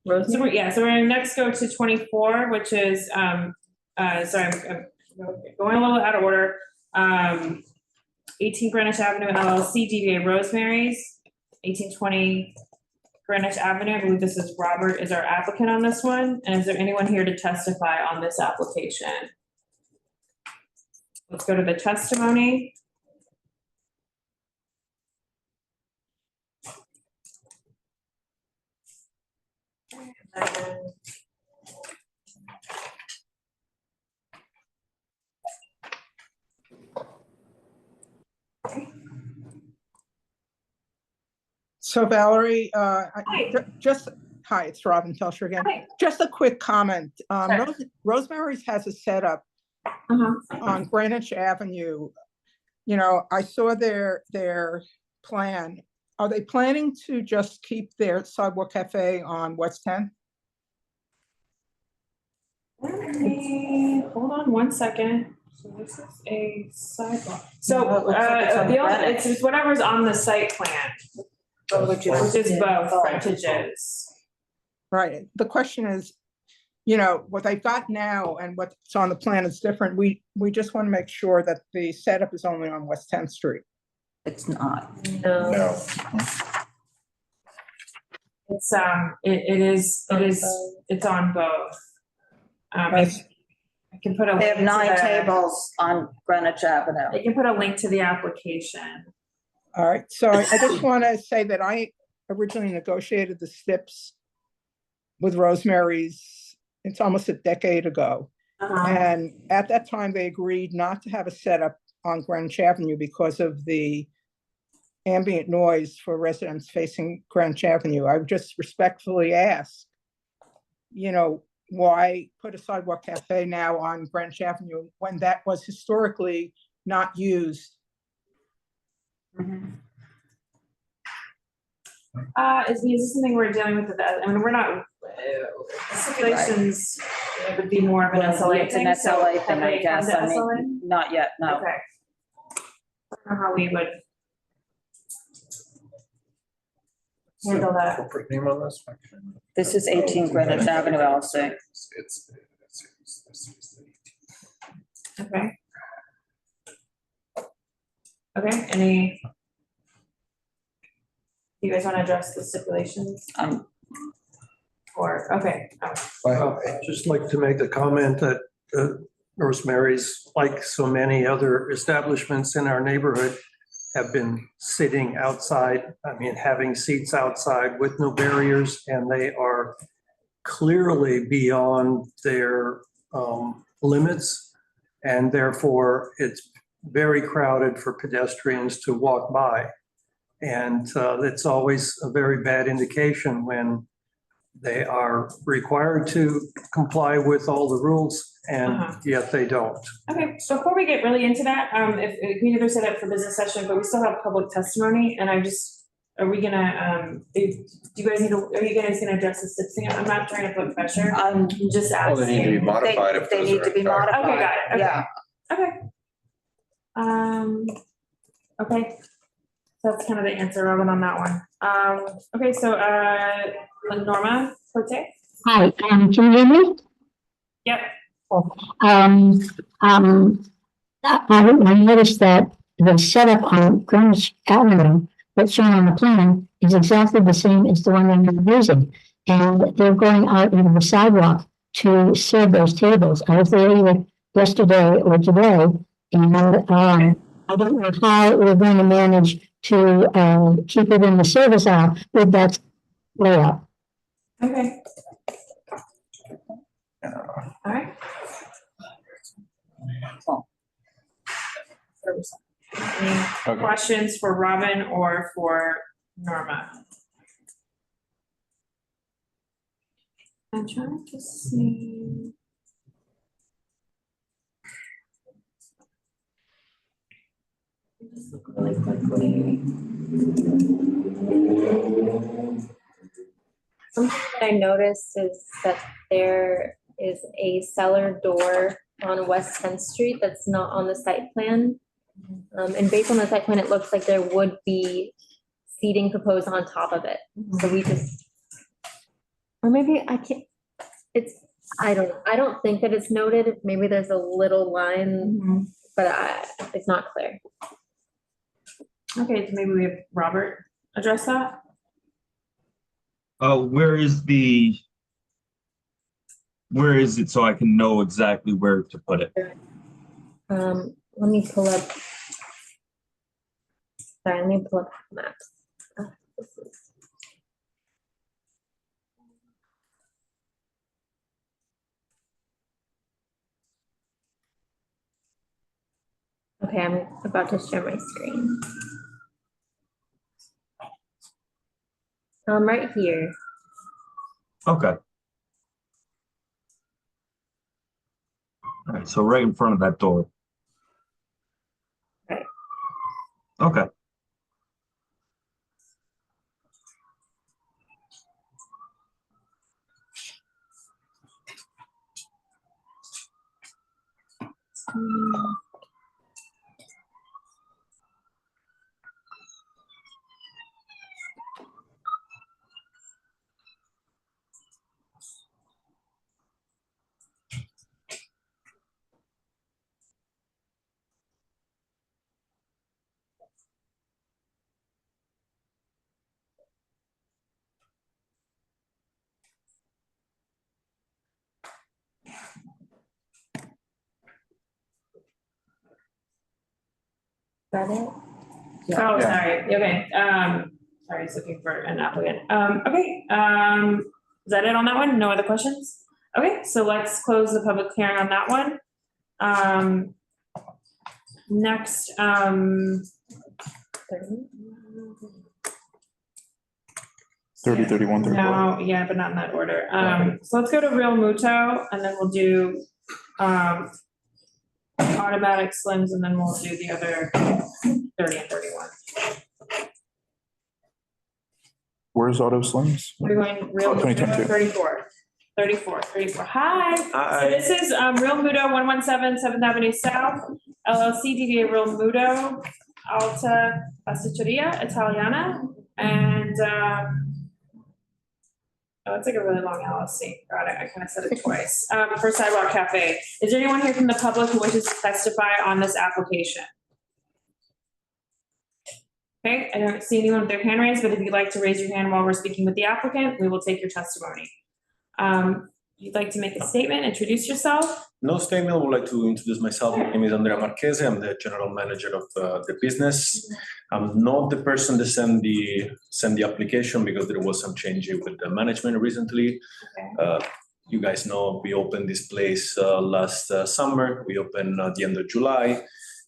so we're gonna next go to 24, which is, sorry, I'm going a little out of order. 18 Greenwich Avenue LLC, DBA Rosemary's, 1820 Greenwich Avenue. I believe this is Robert is our applicant on this one. And is there anyone here to testify on this application? Let's go to the testimony. So Valerie, hi, it's Robin Felcher again. Hi. Just a quick comment. Rosemary's has a setup on Greenwich Avenue. You know, I saw their plan. Are they planning to just keep their Sidewalk Cafe on West 10th? Hold on one second. So this is a sidewalk. So it's just whatever's on the site plan, which is both frontages. Right. The question is, you know, what they've got now and what's on the plan is different. We just want to make sure that the setup is only on West 10th Street. It's not. No. It's it's on both. I can put a. They have link to 9 the- tables on Greenwich Avenue. I can put a link to the application. All right. So I just want to say that I originally negotiated the STIPs with Rosemary's. It's almost a decade ago. And at that time, they agreed not to have a setup on Greenwich Avenue because of the ambient noise for residents facing Greenwich Avenue. I would just respectfully ask, you know, why put a Sidewalk Cafe now on Greenwich Avenue when that was historically not used? Is this something we're dealing with? I mean, we're not, stipulations would be more of an SLA It's an thing. So SLA have thing, I they guess. come to I mean, SLA? not yet, no. Okay. I don't know how we would handle that. Corporate name on this? This is 18 Greenwich Avenue, LLC. Okay. Okay, any? Do you guys want to address the stipulations? Or, okay. I'd just like to make the comment that Rosemary's, like so many other establishments in our neighborhood, have been sitting outside, I mean, having seats outside with no barriers, and they are clearly beyond their limits, and therefore it's very crowded for pedestrians to walk by. And it's always a very bad indication when they are required to comply with all the rules and yet they don't. Okay, so before we get really into that, if we can either set up for business session, but we still have public testimony, and are we gonna, do you guys are you guys gonna address the SIP thing? I'm not trying to put pressure. I'm just asking. Well, they need to be modified if They those need are to be in fact- modified. Okay, got it. Okay. Yeah. Okay. So that's kind of the answer, Robin, on that one. Okay, so, Norma Forte? Hi, can you hear me? Yep. I noticed that the setup on Greenwich Avenue that's shown on the plan is exactly the same as the one that you're using. And they're going out into the sidewalk to serve those tables. I was there either yesterday or today, and I don't know how we're going to manage to keep it in the service aisle with that layout. Okay. All right. Any questions for Robin or for Norma? I'm trying to see. Just look really quickly. Something that I noticed is that there is a cellar door on West 10th Street that's not on the site plan. And based on the site plan, it looks like there would be seating proposed on top of it. So we just, or maybe I can't, I don't think that it's noted. Maybe there's a little line, but it's not clear. Okay, so maybe we have Robert address that. Where is it so I can know exactly where to put it? Let me pull up. Sorry, let me pull up maps. Okay, I'm about to share my screen. Right here. Okay. All right, so right in front of that door. Right. Okay. Got it? Oh, sorry, okay, sorry, I was looking for an applicant. Okay, is that it on that one? No other questions? Okay, so let's close the public hearing on that one. Next, 30, 31, 34. no, yeah, but not in that order. So let's go to Real Muto, and then we'll do, automatic slims, and then we'll do the other 30 and 31. Where's Auto Slims? We're going Real Muto, 2022. 34. Hi. So this is Real Muto, 117 7th Avenue South, LLC, DBA Real Muto, Alta Pasticceria Italiana, and oh, it's like a really long LLC. Got it. I kind of said it twice. For Sidewalk Cafe. Is there anyone here from the public who wishes to testify on this application? Okay, I don't see anyone with their hand raised, but if you'd like to raise your hand while we're speaking with the applicant, we will take your testimony. You'd like to make a statement, introduce yourself? No statement. I would like to introduce myself. My name is Andrea Marchese. I'm the general manager of the business. I'm not the person that sent the application because there was some change with the management recently. Okay. You guys know we opened this place last summer. We opened at the end of July.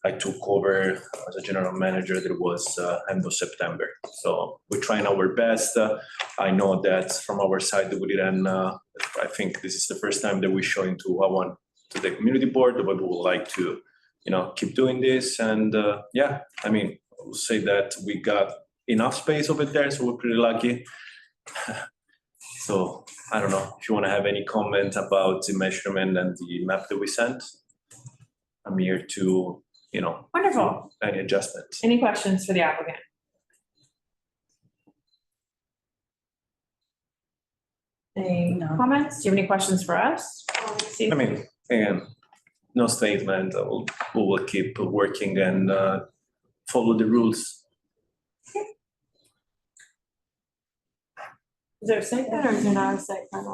I took over as a general manager. There was end of September. So we're trying our best. I know that from our side, we didn't. I think this is the first time that we're showing to the community board, but we would like to, keep doing this. And yeah, I mean, I will say that we got enough space over there, so we're pretty lucky. So I don't know if you want to have any comment about the measurement and the map that we sent. I'm here to, Wonderful. any adjustments. Any questions for the applicant? Any comments? Do you have any questions for us? I mean, again, no statement. We will keep working and follow the rules. Is there a site plan or is there not a site plan?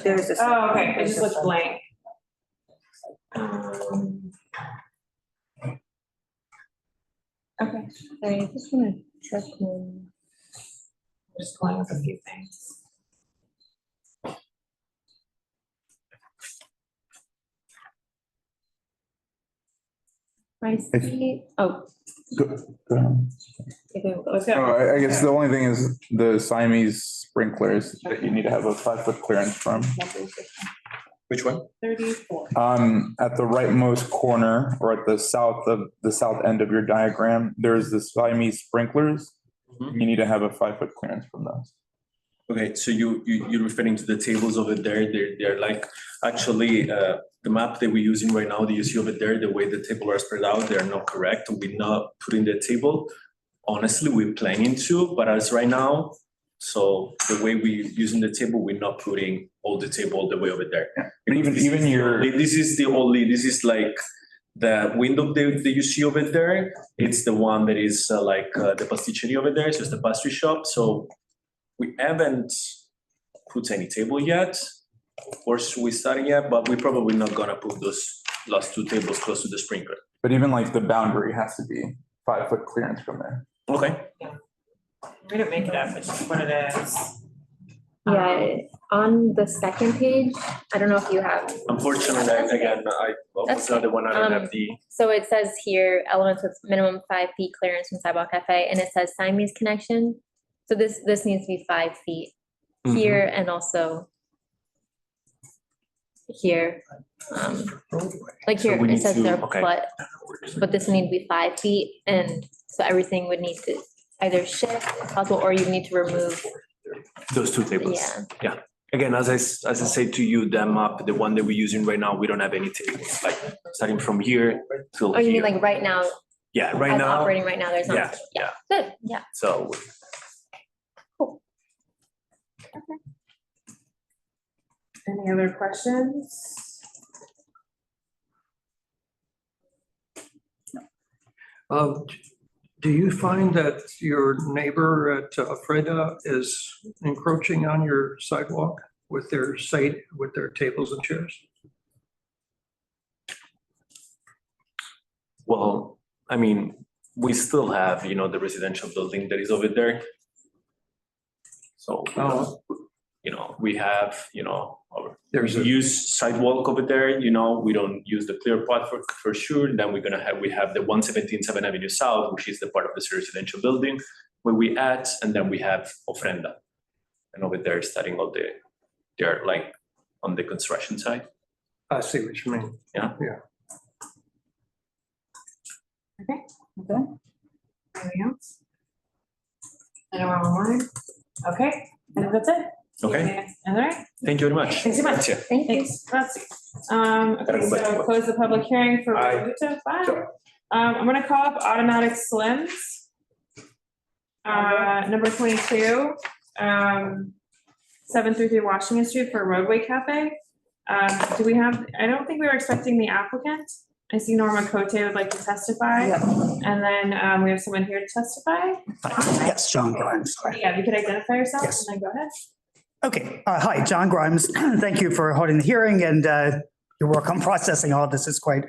There's a. Oh, okay, it just looks blank. Okay, I just want to check one. Just going with a few things. I see, oh. Let's go. I guess the only thing is the Siamese sprinklers that you need to have a 5-foot clearance from. Which one? 34. At the rightmost corner or at the south end of your diagram, there's the Siamese sprinklers. Mm-hmm. You need to have a 5-foot clearance from those. Okay, so you're referring to the tables over there. They're like, actually, the map that we're using right now that you see over there, the way the table are spread out, they're not correct. We're not putting the table. Honestly, we're planning to, but as right now, so the way we're using the table, we're not putting all the table all the way over there. But This is like the window that you see over there. It's the one that is like the pasticceria over there. So it's the pastry shop. So we haven't put any table yet. Of course, we're starting yet, but we're probably not gonna put those last two tables close to the sprinkler. But even like the boundary has to be 5-foot clearance from there. Okay. We didn't make it up, it's just what it is. Yeah, on the second page, I don't know if you have. Unfortunately, again, I was not the one, I don't have the. So it says here, elements with minimum 5 feet clearance from sidewalk cafe, and it says Siamese connection. So this needs to be 5 feet here and also here. Like So here, we it need says to- they're okay. flat, but this would need to be 5 feet, and so everything would need to either shift if possible, or you need to remove. Those two tables. Yeah. Yeah. Again, as I said to you, the map, the one that we're using right now, we don't have any tables, like starting from here till Oh, you mean here. like right now? Yeah, right as now. operating right now, there's not. Yeah, Good, yeah. So. Any other questions? Do you find that your neighbor at Freda is encroaching on your sidewalk with their tables and chairs? Well, I mean, we still have, the residential building that is over there. So, we have, There's we use sidewalk over there, we don't use the clear path for sure. Then we have the 117 7th Avenue South, which is the part of this residential building where we add, and then we have Ofrenda. And over there, starting all they're like on the construction side. I see what you mean. Yeah. Yeah. Okay. Anything else? Anyone online? Okay, I think that's it. Okay. All right. Thank you very much. Thanks so much. Grazie. Thank you. Thanks. Okay, so close the public hearing for Roadway. Bye. I'm gonna call up Automatic Slims. Number 22, 733 Washington Street for Roadway Cafe. Do we have, I don't think we were expecting the applicant. I see Norma Cote would like to testify. And then we have someone here to testify. Yes, John Grimes. Yeah, if you could identify yourself Yes. and then go ahead. Okay, hi, John Grimes. Thank you for holding the hearing, and your work on processing all of this is quite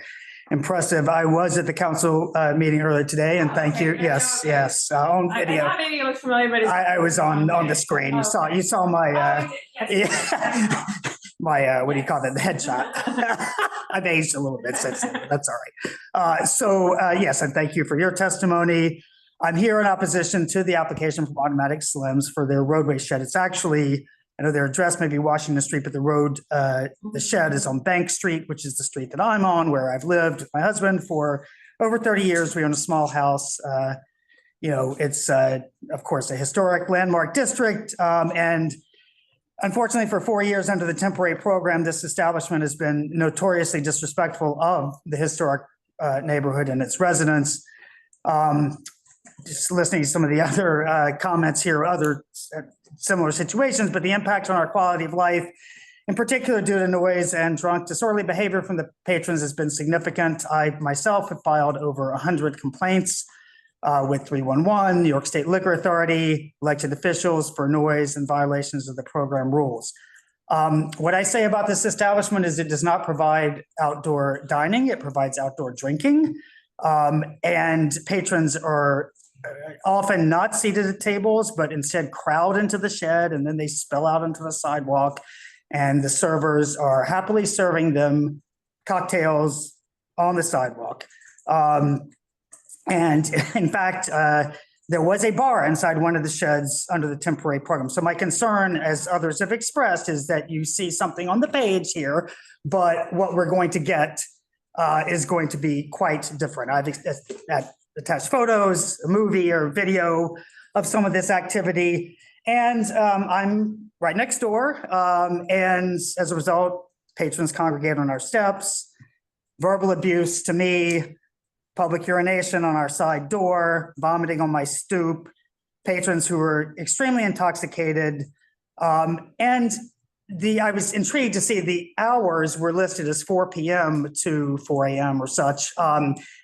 impressive. I was at the council meeting earlier today, and thank you. Yes, on I video. thought maybe it looked familiar, but it's. I was on the screen. You saw my my what do you call that? The headshot. I've aged a little bit since then, but that's all right. Yes, and thank you for your testimony. I'm here in opposition to the application from Automatic Slims for their roadway shed. It's actually, I know their address may be Washington Street, but the shed is on Bank Street, which is the street that I'm on, where I've lived with my husband for over 30 years. We own a small house. It's of course a historic landmark district. And unfortunately, for 4 years under the temporary program, this establishment has been notoriously disrespectful of the historic neighborhood and its residents. Just listening to some of the other comments here, other similar situations, but the impact on our quality of life, in particular due to noise and drunk disorderly behavior from the patrons, has been significant. I myself have filed over 100 complaints with 311, New York State Liquor Authority, elected officials for noise and violations of the program rules. What I say about this establishment is it does not provide outdoor dining, it provides outdoor drinking. And patrons are often not seated at tables, but instead crowd into the shed, and then they spill out into the sidewalk. And the servers are happily serving them cocktails on the sidewalk. And in fact, there was a bar inside one of the sheds under the temporary program. So my concern, as others have expressed, is that you see something on the page here, but what we're going to get is going to be quite different. I've attached photos, a movie or video of some of this activity. And I'm right next door. And as a result, patrons congregate on our steps, verbal abuse to me, public urination on our side door, vomiting on my stoop, patrons who were extremely intoxicated. And I was intrigued to see the hours were listed as 4 p.m. to 4 a.m. or such.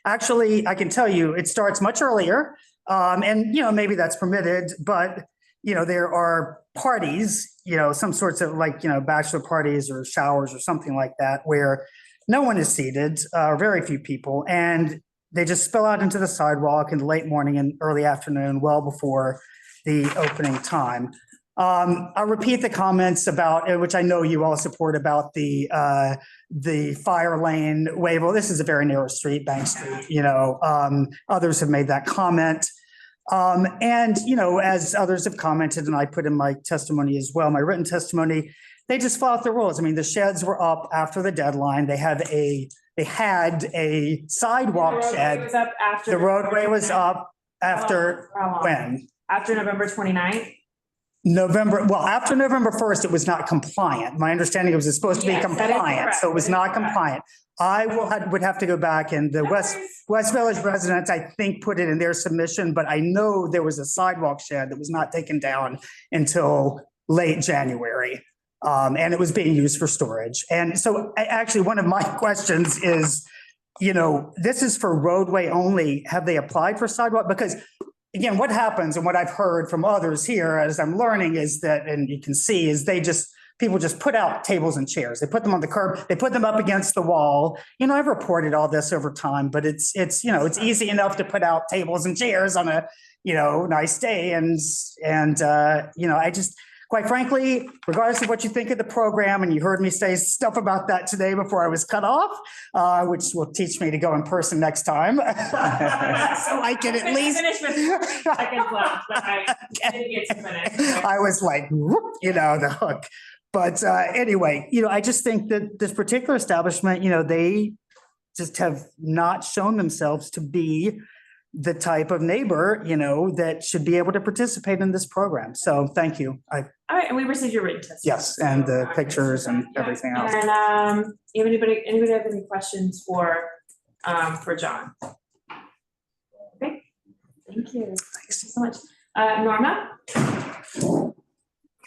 Actually, I can tell you it starts much earlier. And maybe that's permitted, but there are parties, some sorts of like, bachelor parties or showers or something like that, where no one is seated, very few people, and they just spill out into the sidewalk in the late morning and early afternoon, well before the opening time. I'll repeat the comments about, which I know you all support, about the fire lane waiver. This is a very narrow street, Bank Street, others have made that comment. And, as others have commented, and I put in my testimony as well, my written testimony, they just followed the rules. I mean, the sheds were up after the deadline. They had a sidewalk shed. The roadway was up after when? After November 29th? After November 1st, it was not compliant. My understanding was it's supposed to be compliant, so it was not compliant. I would have to go back, and the West Village residents, I think, put it in their submission, but I know there was a sidewalk shed that was not taken down until late January. And it was being used for storage. And so actually, one of my questions is, this is for roadway only. Have they applied for sidewalk? Because again, what happens, and what I've heard from others here as I'm learning, is that, and you can see, is people just put out tables and chairs. They put them on the curb, they put them up against the wall. I've reported all this over time, but it's easy enough to put out tables and chairs on a, nice day. And I just, quite frankly, regardless of what you think of the program, and you heard me say stuff about that today before I was cut off, which will teach me to go in person next time. So I can at least finish with seconds left, but I didn't get to finish. I was like, the hook. But anyway, I just think that this particular establishment, they just have not shown themselves to be the type of neighbor, that should be able to participate in this program. So thank you. All right, and we received your written testimony. Yes, and the pictures and everything else. And anybody have any questions for John? Okay, thank you. Thanks so much. Norma?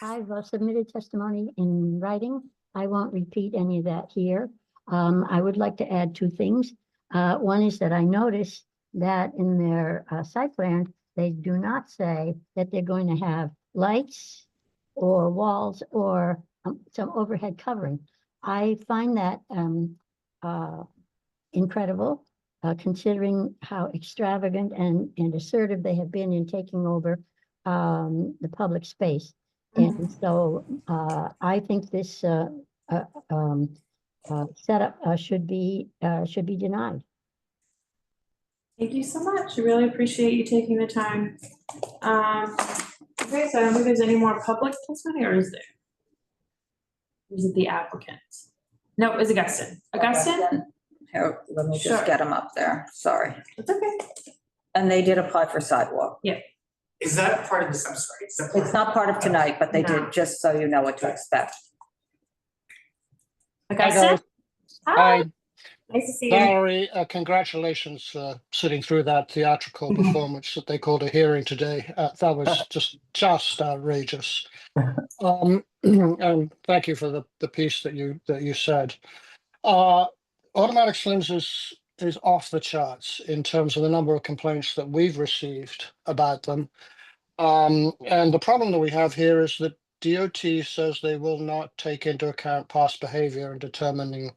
I've submitted testimony in writing. I won't repeat any of that here. I would like to add two things. One is that I noticed that in their site plan, they do not say that they're going to have lights or walls or some overhead covering. I find that incredible, considering how extravagant and assertive they have been in taking over the public space. And so I think this setup should be denied. Thank you so much. I really appreciate you taking the time. Okay, so I don't think there's any more public testimony, or is there? Or is it the applicant? No, it's Augustine. Augustine? Here, let me Sure. just get them up there. Sorry. It's okay. And they did apply for sidewalk. Yeah. Is that part of this? I'm sorry. Is that part It's not part of tonight, but they did, just so you know what to expect. Augustine? Hi. Nice to see you. Valerie, congratulations sitting through that theatrical performance that they called a hearing today. That was just outrageous. And thank you for the piece that you said. Automatic slims is off the charts in terms of the number of complaints that we've received about them. And the problem that we have here is that DOT says they will not take into account past behavior in determining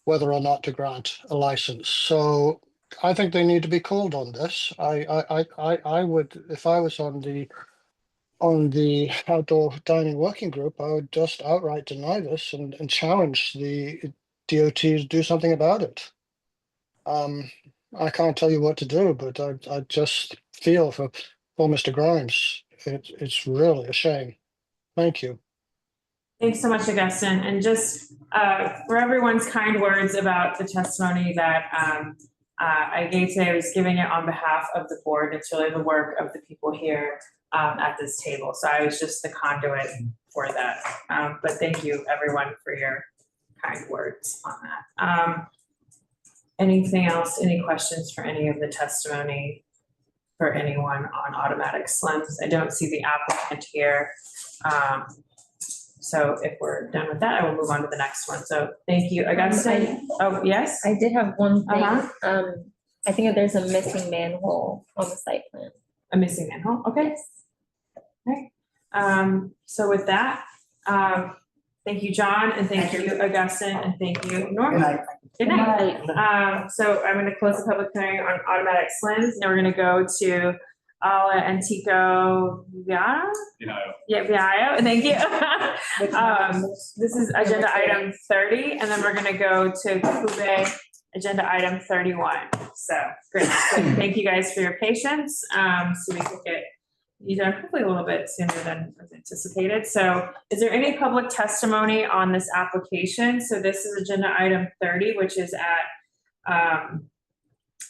whether or not to grant a license. So I think they need to be called on this. I would, if I was on the outdoor dining working group, I would just outright deny this and challenge the DOT to do something about it. I can't tell you what to do, but I just feel for Mr. Grimes. It's really a shame. Thank you. Thanks so much, Augustine. And just for everyone's kind words about the testimony that I gave today, I was giving it on behalf of the board. It's really the work of the people here at this table. So I was just the conduit for that. But thank you, everyone, for your kind words on that. Anything else? Any questions for any of the testimony for anyone on automatic slims? I don't see the applicant here. So if we're done with that, I will move on to the next one. So thank you, Augustine. Oh, yes? I did have one thing. I think that there's a missing manhole on the site plan. A missing manhole? Okay. Yes. Okay. So with that, thank you, John, and thank you, Augustine, and thank you, Norma. Good night. So I'm gonna close the public hearing on automatic slims. Now we're gonna go to Ala Antico Viano. Yeah, Viaio, thank you. This is agenda item 30, and then we're gonna go to Kube, agenda item 31. So, great. So thank you guys for your patience. So we could get you done hopefully a little bit sooner than was anticipated. So is there any public testimony on this application? So this is agenda item 30, which is at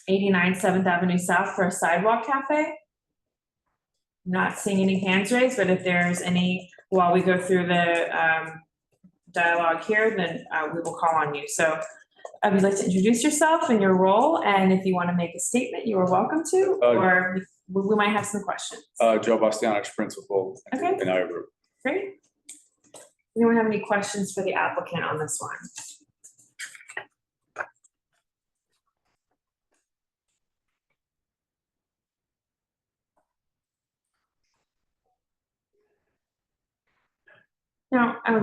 89 7th Avenue South for a sidewalk cafe. Not seeing any hands raised, but if there's any, while we go through the dialogue here, then we will call on you. So I would like to introduce yourself and your role, and if you want to make a statement, you are welcome to, or we might have some questions. Joe Bastianich, principal. Okay. In our group. Great. Anyone have any questions for the applicant on this one? Now, do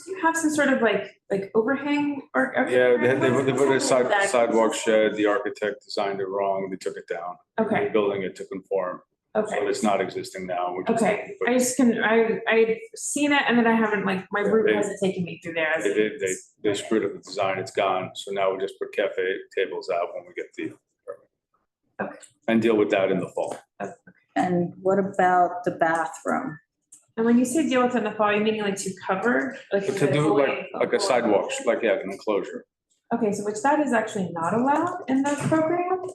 you have some sort of like overhang or? Yeah, they put a sidewalk shed, the architect designed it wrong, they took it down. Okay. They're building it to conform. Okay. So it's not existing now. Okay, I've seen it and then I haven't, like, my route hasn't taken me through there. They screwed up the design, it's gone, so now we just put cafe tables out when we get the permit. Okay. And deal with that in the fall. And what about the bathroom? And when you say deal with it in the fall, you meaning like to cover? To do like a sidewalk, like, yeah, an enclosure. Okay, so which that is actually not allowed in the program.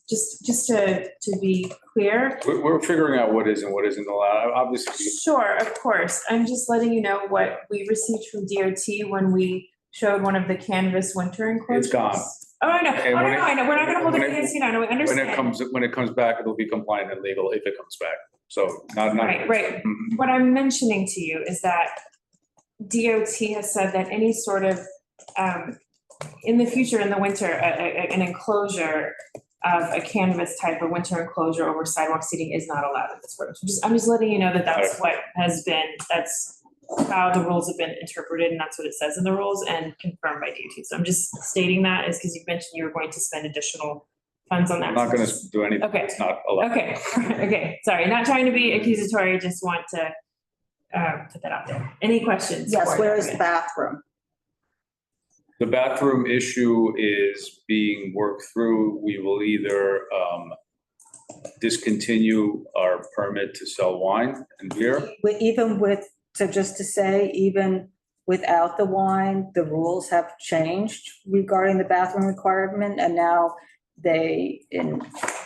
Just to be clear. We're figuring out what is and what isn't allowed, obviously. Sure, of course. I'm just letting you know what we received from DOT when we showed one of the canvas winter enclosures. It's gone. Oh, I know. And I know. We're not gonna hold it against you now. No, we understand. When it comes back, it'll be compliant and legal if it comes back. So not. Right. What I'm mentioning to you is that DOT has said that any sort of, in the future, in the winter, an enclosure of a canvas type of winter enclosure over sidewalk seating is not allowed in this program. So I'm just letting you know that that's what has been, that's how the rules have been interpreted, and that's what it says in the rules and confirmed by DOT. So I'm just stating that is because you mentioned you were going to spend additional funds on that. I'm not gonna do anything. Okay. It's not allowed. Okay, okay, sorry, not trying to be accusatory, just want to put that out there. Any questions? Yes, where is the bathroom? The bathroom issue is being worked through. We will either discontinue our permit to sell wine and beer. Even with, so just to say, even without the wine, the rules have changed regarding the bathroom requirement, and now they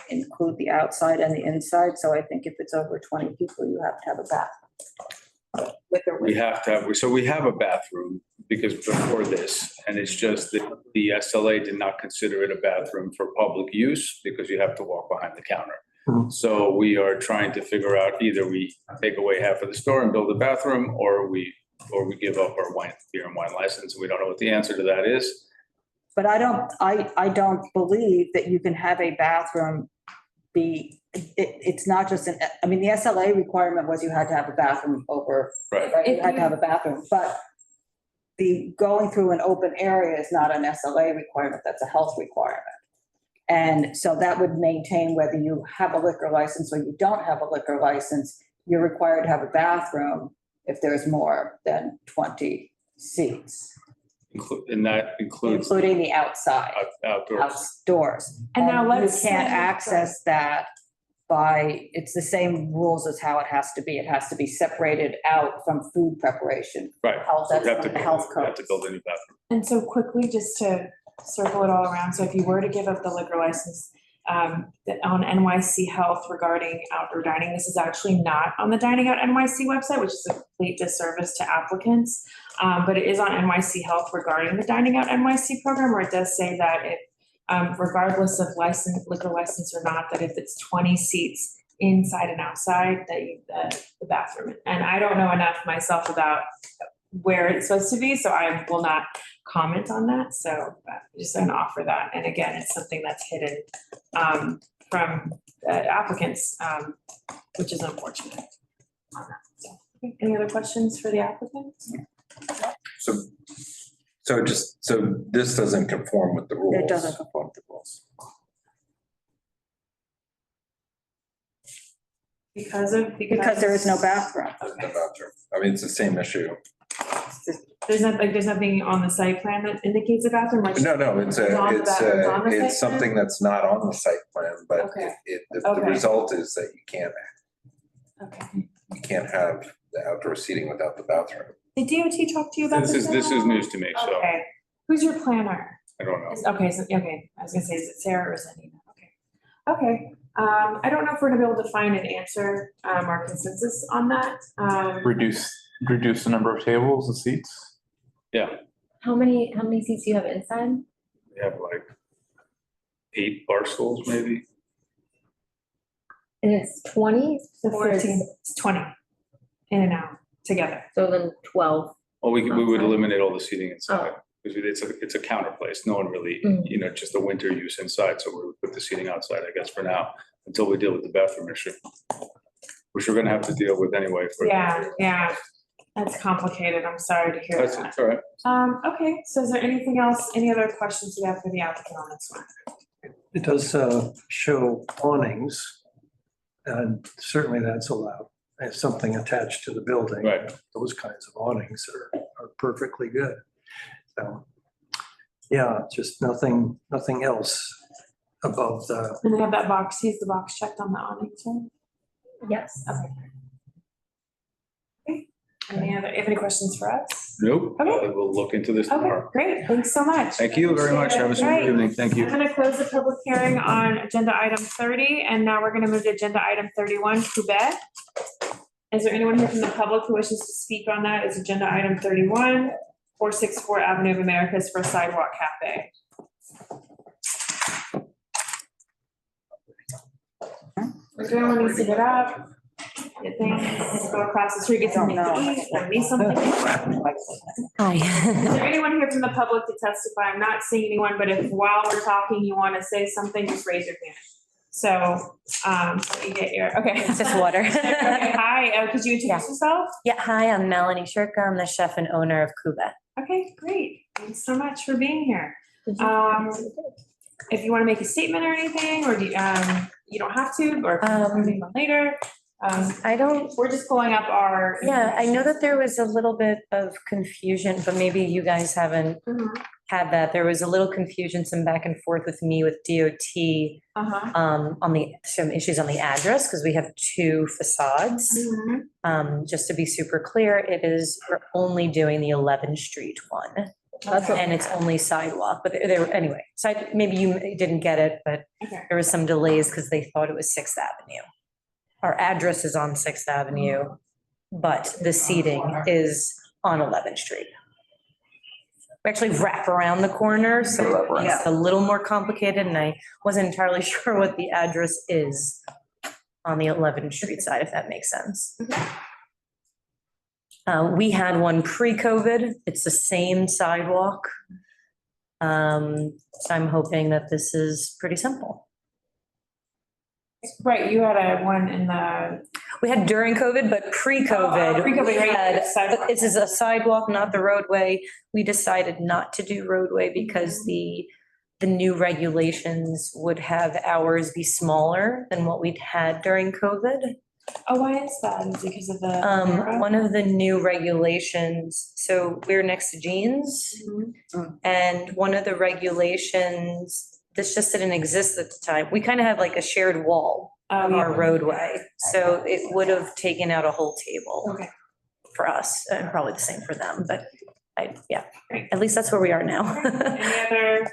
include the outside and the inside. So I think if it's over 20 people, you have to have a bathroom. We have to have, so we have a bathroom because before this, and it's just that the SLA did not consider it a bathroom for public use because you have to walk behind the counter. So we are trying to figure out either we take away half of the store and build a bathroom, or we give up our beer and wine license. We don't know what the answer to that is. But I don't believe that you can have a bathroom be, it's not just the SLA requirement was you had to have a bathroom over, right? You had to have a bathroom, but the going through an open area is not an SLA requirement, that's a health requirement. And so that would maintain whether you have a liquor license or you don't have a liquor license, you're required to have a bathroom if there's more than 20 seats. And that includes. Including the outside. Outdoors. And now you can't access that by, it's the same rules as how it has to be. It has to be separated out from food prepreration. Right. Health, that's one of the health codes. You have to build a new bathroom. And so quickly, just to circle it all around, so if you were to give up the liquor license on NYC Health regarding outdoor dining, this is actually not on the Dining Out NYC website, which is a complete disservice to applicants. But it is on NYC Health regarding the Dining Out NYC program, where it does say that if, regardless of liquor license or not, that if it's 20 seats inside and outside, that the bathroom. And I don't know enough myself about where it's supposed to be, so I will not comment on that. So I'm just going to offer that. And again, it's something that's hidden from applicants, which is unfortunate. Any other questions for the applicant? So this doesn't conform with the rules. It doesn't conform with the rules. Because there is no bathroom. The bathroom. I mean, it's the same issue. There's nothing on the site plan that indicates a bathroom? Like No, it's it's something that's not on the site plan, but Okay. the Okay. result is that Okay. you can't have the outdoor seating without the bathroom. Did DOT talk to you about this? This is news to me, so Okay. Who's your planner? I don't know. Okay, I was gonna say, is it Sarah or is it Nina? Okay. Okay, I don't know if we're gonna be able to find an answer, or consensus on that. Reduce the number of tables and seats. Yeah, How many seats do you have inside? we have like 8 bar stools maybe. And it's 20? So 14, it's 20 in and out together. So then 12. Well, we would eliminate all the seating inside, Oh. because it's a counter place. No one really, Mm. just the winter use inside, so we would put the seating outside, I guess, for now, until we deal with the bathroom issue. Which we're gonna have to deal with anyway for. Yeah, that's complicated. I'm sorry to hear That's that. it's all right. Okay, so is there anything else, any other questions you have for the applicant on this one? It does show awnings, and certainly that's allowed. If something attached to the building. Right. Those kinds of awnings are perfectly good. So, yeah, just nothing else above the. And they have that box, he's the box checked on the awning too? Yes. Okay. You have any questions for us? Nope, Okay. we'll look into this Okay, tomorrow. great, thanks so much. Thank you very much. Have a Appreciate it. good evening. Thank you. I'm gonna close the public hearing on agenda item 30, and now we're gonna move to agenda item 31, Quebec. Is there anyone here from the public who wishes to speak on that? It's agenda item 31, 464 Avenue of Americas for a sidewalk cafe. Is there anyone who needs to get up? Get things, go across the street, get something to eat, or need something? Hi. Is there anyone here from the public to testify? I'm not seeing anyone, but if while we're talking, you want to say something, just raise your hand. So, you get your, okay. It's just water. Okay, hi, could you introduce yourself? Yeah, hi, I'm Melanie Shirka. I'm the chef and owner of Cuba. Okay, great. Thanks so much for being here. If you want to make a statement or anything, or do you don't have to, or something later. We're just pulling up our. Yeah, I know that there was a little bit of confusion, but maybe you guys haven't had that. There was a little confusion, some back and forth with me with DOT on some issues on the address, because we have 2 facades. Just to be super clear, we're only doing the 11th Street one. And it's only sidewalk, but anyway, so maybe you didn't get it, but there was some delays because they thought it was 6th Avenue. Our address is on 6th Avenue, but the seating is on 11th Street. We actually wrap around the corner, so it's a little more complicated, and I wasn't entirely sure what the address is on the 11th Street side, if that makes sense. We had one pre-COVID. It's the same sidewalk. So I'm hoping that this is pretty simple. Right, you had one in the. We had during COVID, but pre-COVID. Pre-COVID, we right, had- sidewalk. This is a sidewalk, not the roadway. We decided not to do roadway because the new regulations would have hours be smaller than what we'd had during COVID. Oh, why is that? Is it because of the? One of the new regulations, so we're next to Jeans. And one of the regulations, this just didn't exist at the time. We kind of have like a shared wall on our roadway. So it would have taken out a whole table for us, and probably the same for them, but at least that's where we are now. Any other?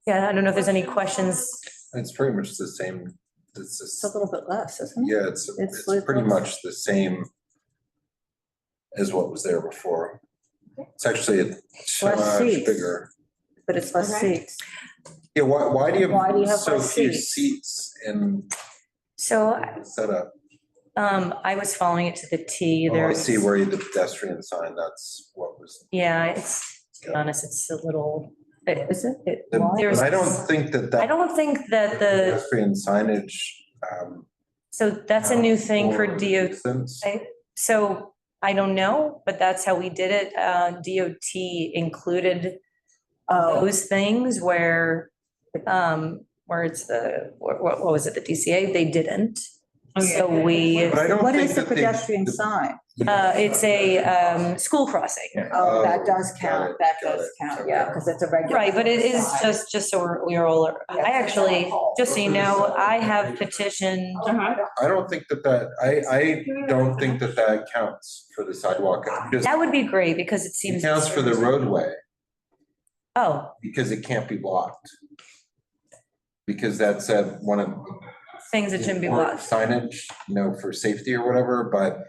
Yeah, I don't know if there's any questions. It's pretty much the same. It's a little bit less, isn't it? Yeah, it's pretty much the same as what was there before. It's actually a so Less much seats. bigger. But it's less seats. Yeah, why do you Why do you have have so less few seats? seats in So, setup? I was following it to the T. Oh, I There's, see where the pedestrian sign, that's what was. yeah, it's, to be honest, it's a little. Is it? There's- But I don't think that. I don't think that the, Pedestrian signage. so that's a new thing for for DOT. distance. So I don't know, but that's how we did it. DOT included those things where it's what was it, the DCA? They didn't. So we. But I don't What think is the that they- pedestrian sign? It's a school crossing. Oh, that does got count, it, that got does it. count, yeah, because it's a regular. Right, but it is sign. just so we're all, I actually, just so you know, I have petitioned. I don't think I don't think that counts for the sidewalk. That would be great because it seems. It counts for the roadway Oh, because it can't be blocked. Because that's one of. things that shouldn't be more blocked. Signage, for safety or whatever, but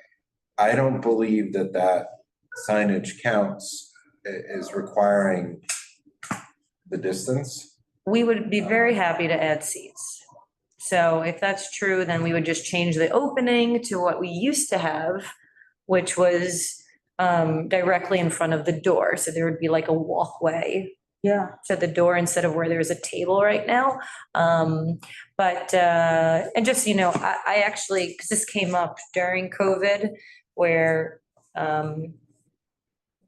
I don't believe that signage counts is requiring the distance. We would be very happy to add seats. So if that's true, then we would just change the opening to what we used to have, which was directly in front of the door. So there would be like a walkway. Yeah. To the door instead of where there's a table right now. But and just, I actually, because this came up during COVID where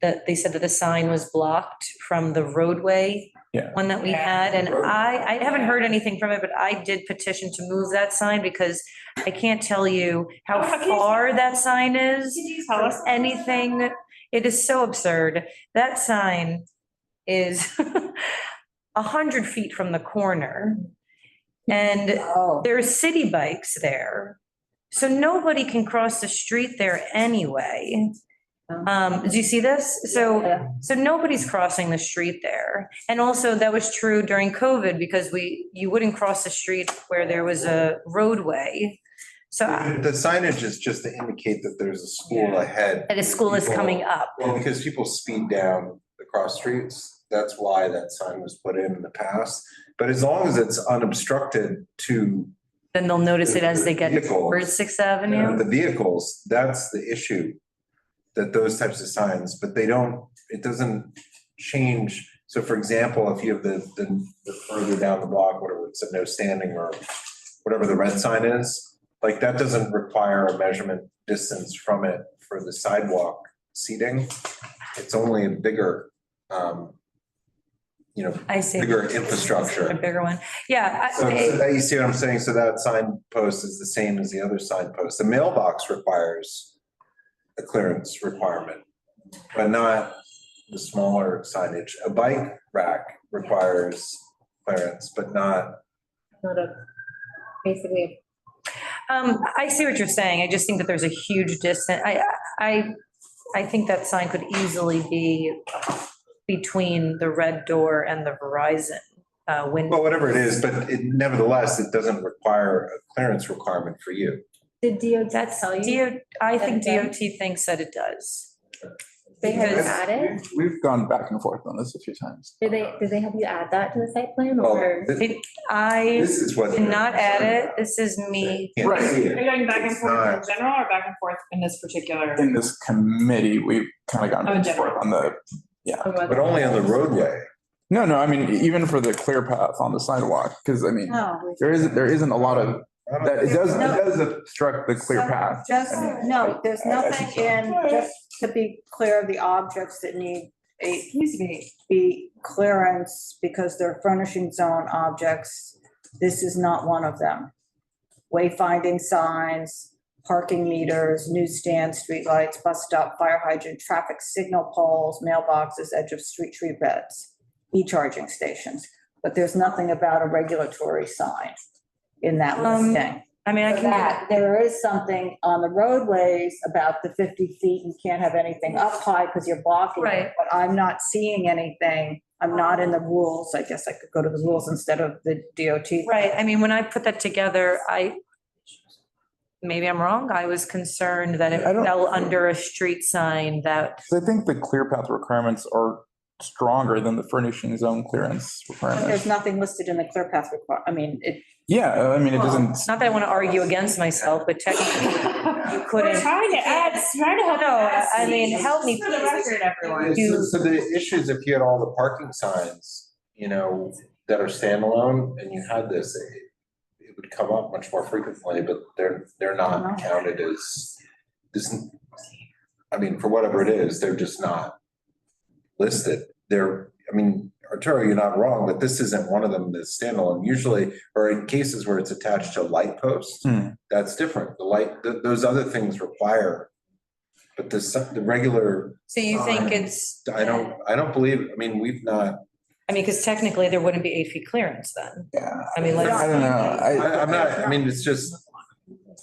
that they said that the sign was blocked from the roadway one that we had. And I haven't heard anything from it, but I did petition to move that sign because I can't tell you how far that sign is. Tell us anything. It is so absurd. That sign is 100 feet from the corner. And there's city bikes there. So nobody can cross the street there anyway. Do you see this? So nobody's crossing the street there. And also that was true during COVID because you wouldn't cross the street where there was a roadway. So the signage is just to indicate that there's a school ahead. That a school is coming up. Well, because people speed down the cross streets, that's why that sign was put in the past. But as long as it's unobstructed to. Then they'll notice it as they get vehicles, towards 6th Avenue. The vehicles, that's the issue, that those types of signs, but it doesn't change. So for example, if you have the further down the block, whatever, it's a no standing or whatever the red sign is, like that doesn't require a measurement distance from it for the sidewalk seating. It's only a bigger, I see. bigger infrastructure. A bigger one. Yeah. So that, you see what I'm saying? So that signpost is the same as the other signpost. The mailbox requires a clearance requirement, but not the smaller signage. A bike rack requires clearance, but not. Basically. I see what you're saying. I just think that there's a huge distance. I think that sign could easily be between the red door and the Verizon window. Well, whatever it is, but nevertheless, it doesn't require a clearance requirement for you. Did DOT tell you? I think DOT thinks that it does. They had you add it? We've gone back and forth on this a few times. Did they have you add that to the site plan Well, or? I This is what. did not add it. This is me. Can't see Are it. you going back and It's forth not- in general or back and forth in this particular? In this committee, we've kind of gone back and general. forth on the, But only on the roadway. no, I mean, even for the clear path on the sidewalk, because I mean, No. there isn't a lot of, that it does obstruct the clear So path. Just, no, there's nothing in, just to be clear, the objects that need be clearance because they're furnishing zone objects. This is not one of them. Wayfinding signs, parking meters, newsstands, streetlights, bus stop, fire hydrant, traffic signal poles, mailboxes, edge of street tree beds, e-charging stations. But there's nothing about a regulatory sign in that listing. I mean, I For can. that, there is something on the roadways about the 50 feet, you can't have anything up high because you're blocking it. Right. But I'm not seeing anything, I'm not in the rules, I guess I could go to the rules instead of the DOT. Right. I mean, when I put that together, maybe I'm wrong. I was concerned that it fell under a street sign that. So I think the clear path requirements are stronger than the furnishing zone clearance There's requirements. nothing listed in the clear path it It doesn't. Not that I want to argue against myself, but technically you couldn't. We're trying to help. No, I mean, help me For the record, everyone. So the issue is if you had all the parking signs, that are standalone and you had this, it would come up much more frequently, but they're not counted as, I mean, for whatever it is, they're just not listed. I mean, Arturo, you're not wrong, but this isn't one of them that's standalone. Usually, or in cases where it's attached to a light post, that's different. The light, those other things require, but the regular. So you think it's, I don't believe, I mean, we've not. I mean, because technically there wouldn't be 8 feet clearance then. Yeah. I mean, let's. I don't know. I'm not, I mean, it's just.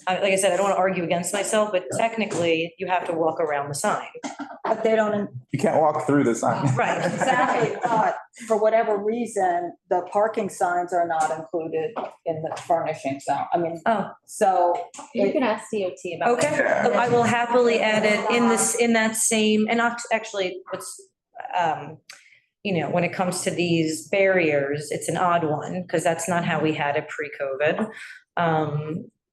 Like I said, I don't want to argue against myself, but technically you have to walk around the sign. But they don't. You can't walk through the sign. Right. Exactly, but for whatever reason, the parking signs are not included in the furnishings now. I mean, so. You can ask DOT about. Okay, that. I will happily add it in that same, and actually, what's, you know, when it comes to these barriers, it's an odd one, because that's not how we had it pre-COVID.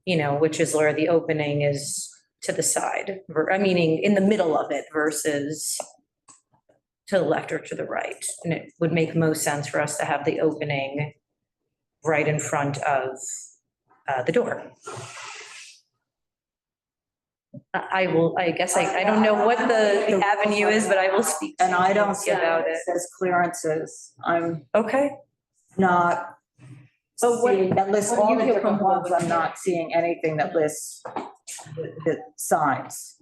You know, which is where the opening is to the side, meaning in the middle of it versus to the left or to the right. And it would make most sense for us to have the opening right in front of the door. I don't know what the avenue is, but I will speak to And I don't you see about it it. says clearances. I'm Okay. not So what- seeing, that lists what do all you the feel different comfortable ones. with? I'm not seeing anything that lists the signs.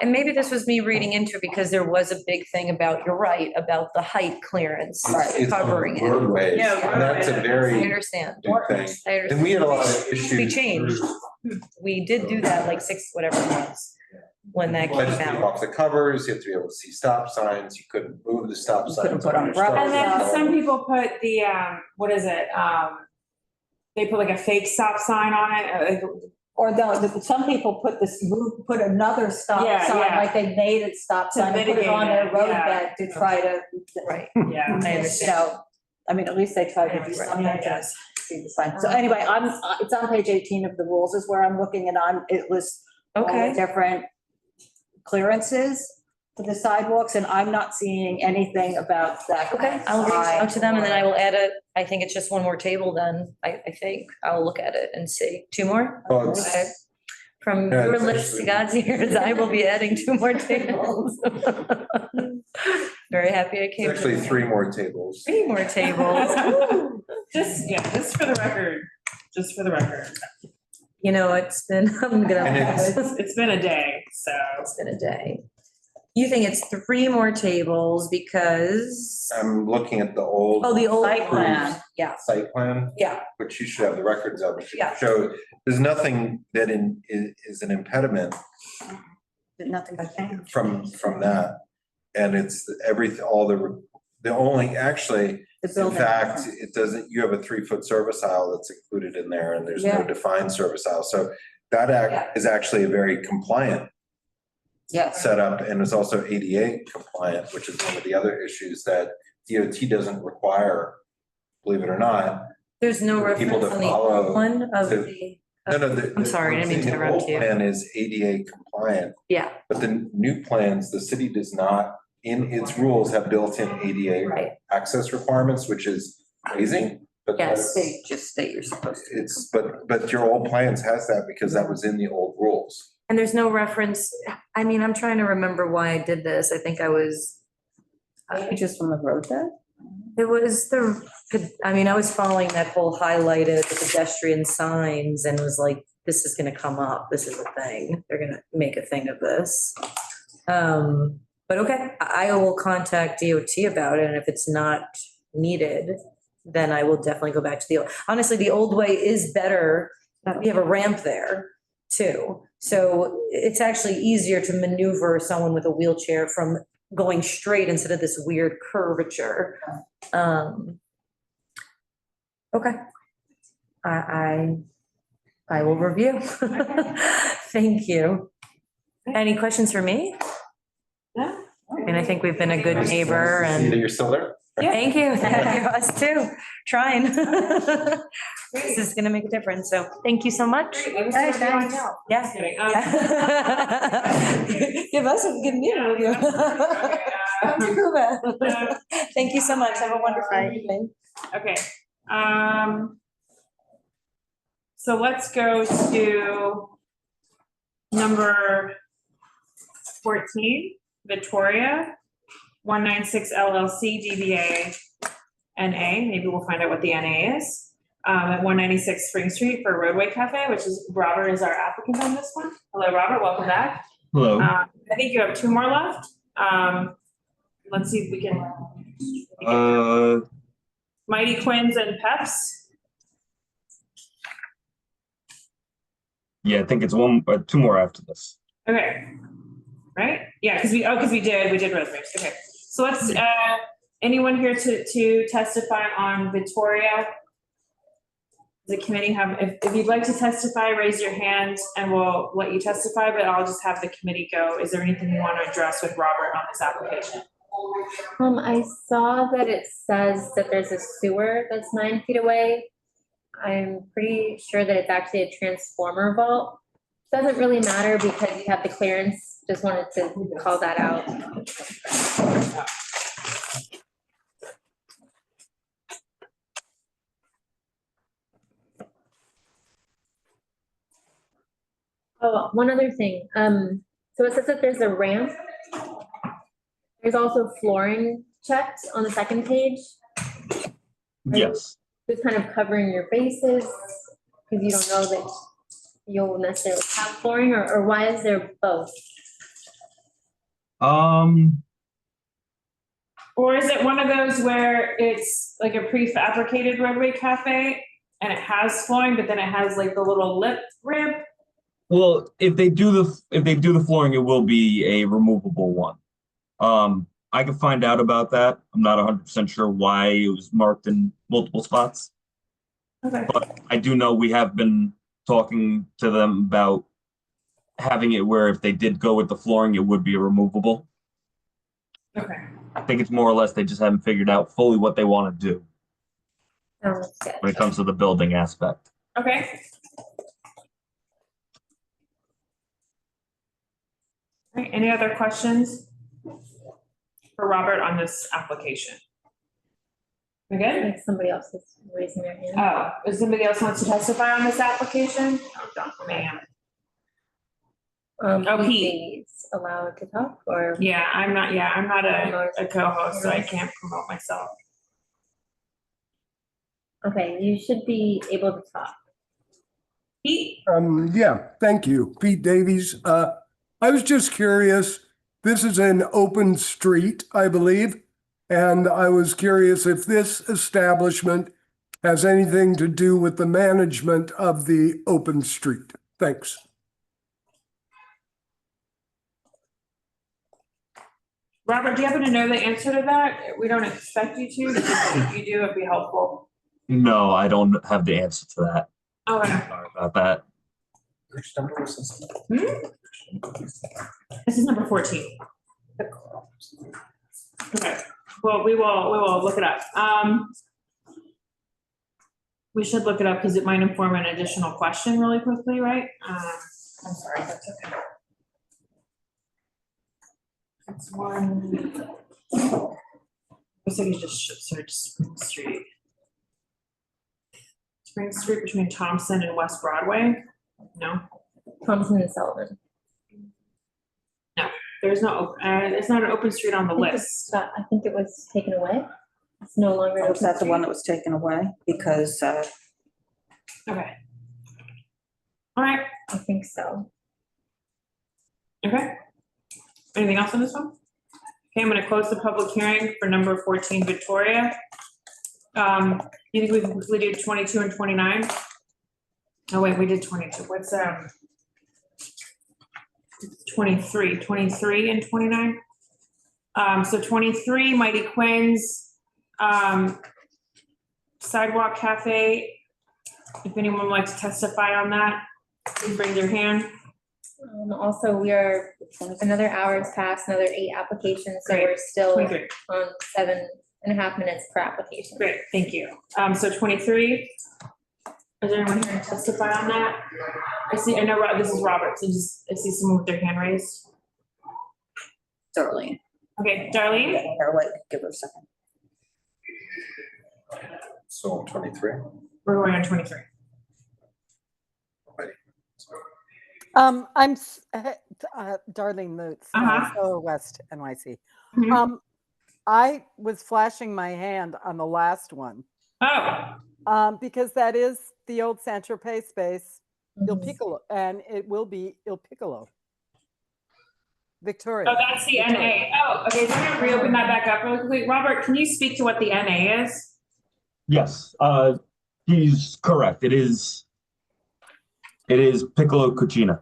And maybe this was me reading into it because there was a big thing about, you're right, about the height clearance It's covering it. Roadways, Yeah, and that's a I very understand. big thing. I understand. And we had a lot of issues. We changed. We did do that like 6, whatever it was, when that You had came to take out. off the covers, you have to be able to see stop signs, you couldn't move the stop signs. couldn't put on your umbrellas. stop And then sign. some people put the, what is it? They put like a fake stop sign on it. Or some people put another stop Yeah, sign, yeah. like they made it stop To sign, and put it on mitigate their it, road yeah. bed to try to. Right. Yeah, I You understand. know, I mean, at least they tried to do Right. something Yeah. to see the sign. So anyway, it's on page 18 of the rules is where I'm looking, and it lists all the Okay. different clearances for the sidewalks, and I'm not seeing anything about that. Okay, I'll reach out to them and then I will add I think it's just one more table then, I think. I'll look at it and see. 2 more? Well, it's- Okay. From Yeah, your it's lips to actually- God's ears, I will be adding 2 more tables. Very happy I came. It's actually 3 more tables. 3 more tables. Woo. Just for the record, You know, it's been, I'm gonna. It's been a day, so. It's been a day. You think it's 3 more tables because, I'm looking at the old. the old Site plan, yeah. Site plan. Yeah. Which you should have the records of, which Yeah. show, there's nothing that is an impediment Nothing but change. from that. And it's the only, actually, The in building. fact, it doesn't, you have a 3-foot service aisle that's included in there and there's no Yeah. defined service aisle. So that is actually a very compliant Yes. setup and is also ADA compliant, which is one of the other issues that DOT doesn't require, believe it or not. there's no People reference to on the follow old one of to- the. No, I'm sorry, I didn't mean to the interrupt old you. Plan is ADA compliant, Yeah, but the new plans, the city does not, in its rules, have built-in ADA right. access requirements, which is crazy. But Yes. They just state you're supposed to. it's, but your old plans has that because that was in the old rules. And there's no reference, I mean, I'm trying to remember why I did this. I think I was. Maybe just from the road bed? It was I was following that whole highlighted pedestrian signs and was like, this is gonna come up, this is a thing, they're gonna make a thing of this. But okay, I will contact DOT about it, and if it's not needed, then I will definitely go back to honestly, the old way is better. We have a ramp there too, so it's actually easier to maneuver someone with a wheelchair from going straight instead of this weird curvature. Okay. I will review. Thank you. Any questions for me? No. And I think we've been a good neighbor See that and you're still there? thank you. Thank you, us too. Trying. This is gonna make a difference, so thank you so much. Let me see what you want to know. Yeah. Just kidding. Give us a good meeting with you. Thank you so much. Have a wonderful evening. Okay, so let's go to number 14, Vittoria, 196 LLC, DBA, NA, maybe we'll find out what the NA is. At 196 Spring Street for Roadway Cafe, which is, Robert is our applicant on this one. Hello, Robert, welcome back. Hello. I think you have 2 more left. Let's see if we can. Mighty Quins and Peps. Yeah, I think it's 2 more after this. Okay. Right? Yeah, because we did Roadways. Okay. So let's, anyone here to testify on Vittoria? Does the committee have, if you'd like to testify, raise your hand and we'll let you testify, but I'll just have the committee go. Is there anything you want to address with Robert on this application? I saw that it says that there's a sewer that's 9 feet away. I'm pretty sure that it's actually a transformer vault. Doesn't really matter because you have the clearance. Just wanted to call that out. Oh, one other thing. So it says that there's a ramp. There's also flooring checked on the second page. Yes. Just kind of covering your bases because you don't know that you'll necessarily have flooring, or why is there both? Or is it one of those where it's like a prefabricated roadway cafe and it has flooring, but then it has like the little lip rib? Well, if they do the flooring, it will be a removable one. I can find out about that. I'm not 100% sure why it was marked in multiple spots. Okay. But I do know we have been talking to them about having it where if they did go with the flooring, it would be a removable. Okay. I think it's more or less they just haven't figured out fully what they want to do when it comes to the building aspect. Okay. All right, any other questions for Robert on this application? We good? Like somebody else is raising their hand. Oh, is somebody else wants to testify on this application? Oh, don't, man. Pete allowed to talk, or? Yeah, I'm not a co-host, so I can't promote myself. Okay, you should be able to talk. Pete? Yeah, thank you. Pete Davies. I was just curious, this is an open street, I believe, and I was curious if this establishment has anything to do with the management of the open street. Thanks. Robert, do you happen to know the answer to that? We don't expect you to, but if you do, it'd be helpful. No, I don't have the answer to that. Okay. Sorry about that. This is number 14. Okay, well, we will look it up. We should look it up because it might inform an additional question really quickly, right? I'm sorry, that's okay. It's one. Looks like you just search Spring Street. Spring Street between Thompson and West Broadway? No. Thompson and Sullivan. No, there's no, it's not an open street on the list. I think it was taken away. It's no longer. Was that the one that was taken away? Because, okay. All right. I think so. Okay. Anything else on this one? Okay, I'm gonna close the public hearing for number 14, Vittoria. You think we can completed 22 and 29? Oh wait, we did 22. What's 23 and 29? So 23, Mighty Quins, Sidewalk Cafe. If anyone would like to testify on that, please raise your hand. Also, we are another hour has passed, another 8 applications, so Great. we're still 23. on 7.5 minutes per application. Great, thank you. So 23. Is there anyone here to testify on that? I know this is Robert, so I see someone with their hand raised. Darlene. Okay, Darlene? Wait, give her a second. So 23. We're going on 23. Darlene Moots, Uh-huh. SoHo West NYC. Mhm. I was flashing my hand on the last one. Oh. Because that is the old Saint-Tropez space, Il Piccolo, and it will be Il Piccolo. Victoria. Oh, that's the NA. Oh, okay, so I'm gonna reopen that back up really quickly. Robert, can you speak to what the NA is? Yes, he's correct. It is Piccolo Cucina.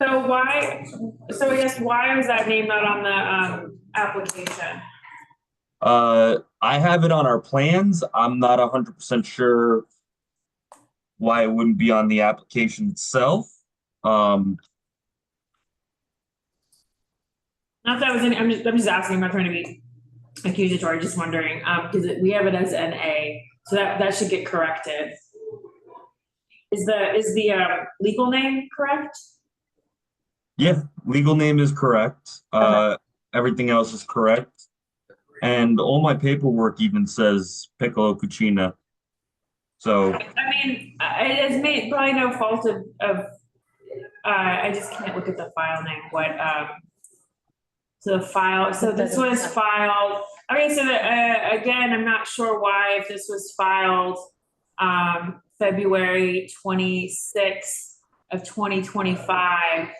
So why, so I guess why was that name not on the application? I have it on our plans. I'm not 100% sure why it wouldn't be on the application itself. Not that I was I'm just asking, I'm not trying to be accusatory, just wondering, because we have it as NA, so that should get corrected. Is the legal name correct? Yeah, legal name is correct. Everything else is correct. And all my paperwork even says Piccolo Cucina. So I mean, it is made probably no fault of I just can't look at the file name. What so the file, so this was filed. Okay, so again, I'm not sure why, if this was filed February 26th of 2025,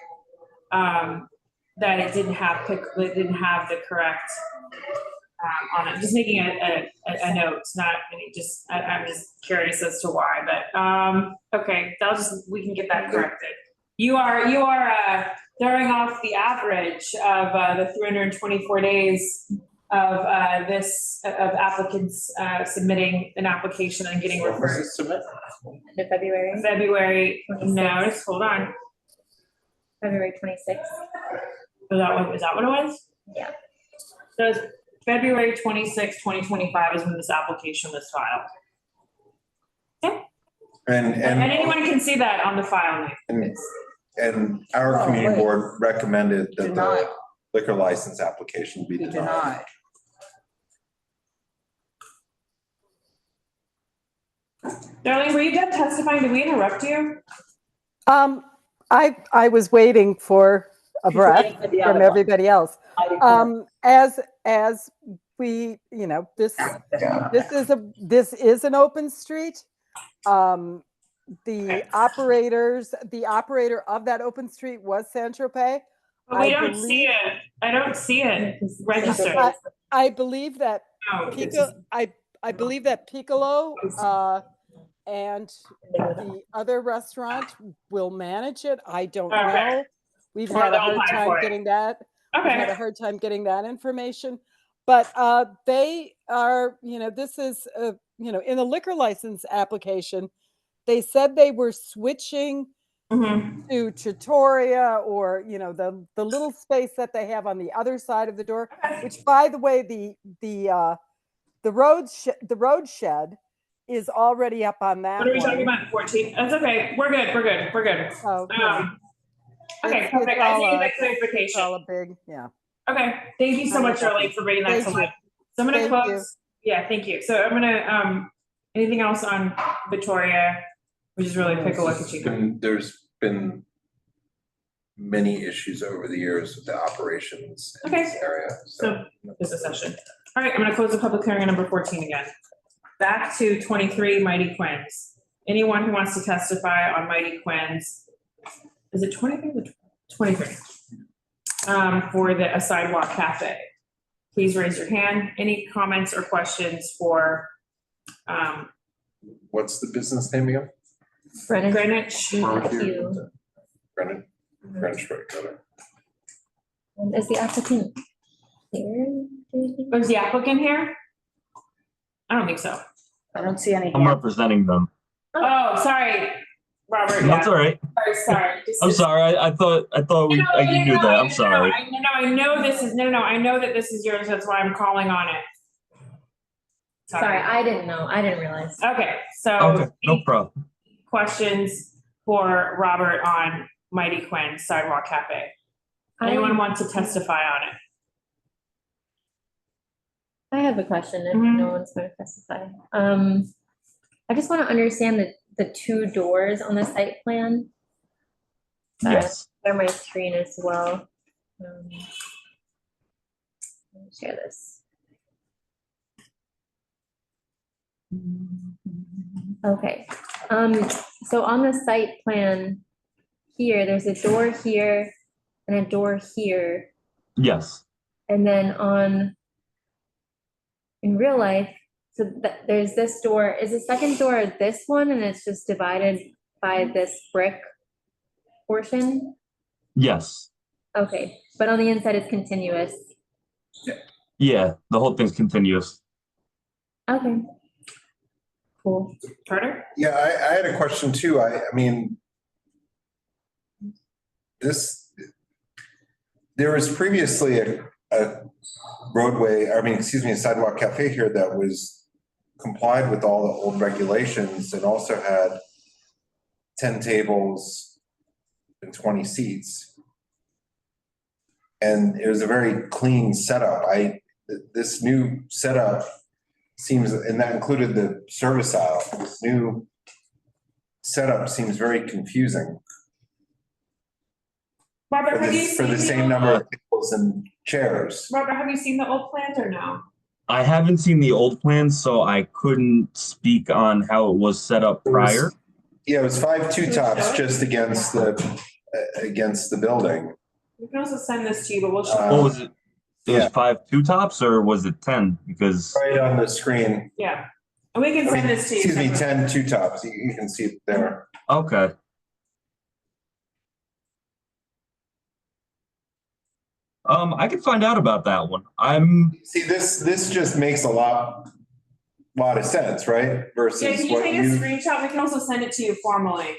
that it didn't have the correct on it. Just making a note, not just I'm just curious as to why, but okay, we can get that corrected. You are throwing off the average of the 324 days of applicants submitting an application and getting referred. In February? February, 26th. no, just hold on. February 26th. Is that what it was? Yeah. So it's February 26, 2025 is when this application was filed. Okay. And anyone can see that on the file name. And our community board recommended that Denied. the liquor license application be denied. Darlene, were you done testifying? Did we interrupt you? I was waiting for a breath from everybody else. As we, this is an open street. The operator of that open street was Saint-Tropez. But we don't see it. I don't see it registered. I believe that I believe that Piccolo and the other restaurant will manage it. I don't know. We've had a hard time getting that. We've had a hard time getting that information. But they are, this is, in the liquor license application, they said they were switching to Vittoria, or the little space that they have on the other side of the door. Which, by the way, the road shed is already up on that. What are we talking about? 14. That's okay. We're good. Oh, okay, perfect. I see that clarification. It's all a big, yeah. Okay, thank you so much, Charli, for bringing that to life. So I'm gonna close. Yeah, thank you. So I'm gonna anything else on Vittoria, which is really Piccolo Cucina. There's been many issues over the years with the operations in this area. So this is a session. All right, I'm gonna close the public hearing on number 14 again. Back to 23 Mighty Quins. Anyone who wants to testify on Mighty Quins, is it 23 or 23? For a Sidewalk Cafe. Please raise your hand. Any comments or questions for what's the business name again? Greenwich. Greenwich, right, got it. Is the applicant here? Was the applicant here? I don't think so. I don't see any. I'm representing them. Oh, sorry, Robert. That's all right. Sorry. I'm sorry. I thought you knew that. I'm sorry. I know this is I know that this is yours. That's why I'm calling on it. Sorry, I didn't know. I didn't realize. Okay, so Okay, no problem. questions for Robert on Mighty Quinn Sidewalk Cafe? Anyone want to testify on it? I have a question if no one's going to testify. I just want to understand the two doors on the site plan. Yes. share my screen as well. Let me share this. Okay, so on the site plan here, there's a door here and a door here. Yes. And then in real life, so there's this door, is the second door this one and it's just divided by this brick portion? Yes. Okay, but on the inside it's continuous. Yeah, the whole thing's continuous. Okay. Cool. Carter? Yeah, I had a question too. I mean, there was previously a roadway, a sidewalk cafe here that was complied with all the old regulations and also had 10 tables and 20 seats. And it was a very clean setup. This new setup seems, and that included the service aisle, this new setup seems very confusing. Robert, have you For the seen same number of tables and chairs. Robert, have you seen the old plans or no? I haven't seen the old plans, so I couldn't speak on how it was set up prior. Yeah, it was 5 two-tops just against the building. We can also send this to you, but we'll show. What was it? It was 5 two-tops or was it 10? Because right on the screen. Yeah, and we can send this to you. Excuse me, 10 two-tops. You can see it there. Okay. I could find out about that one. See, this just makes a lot of sense, right? Versus Yeah, can you what take a screenshot? We can also send it to you formally.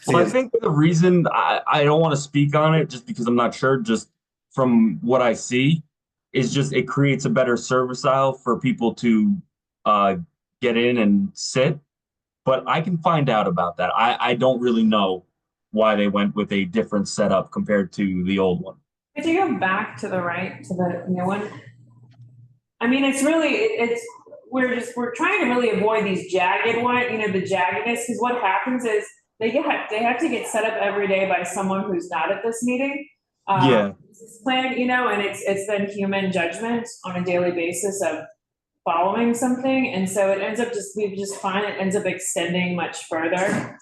Well, I think the reason I don't want to speak on it just because I'm not sure, just from what I see, is just it creates a better service aisle for people to get in and sit. But I can find out about that. I don't really know why they went with a different setup compared to the old one. If you go back to the right, to the new one, I mean, we're trying to really avoid these jagged the jaggedness, because what happens is they have to get set up every day by someone who's not at this meeting. Yeah. Plan, and it's then human judgment on a daily basis of following something, and so it ends up we just find it ends up extending much further.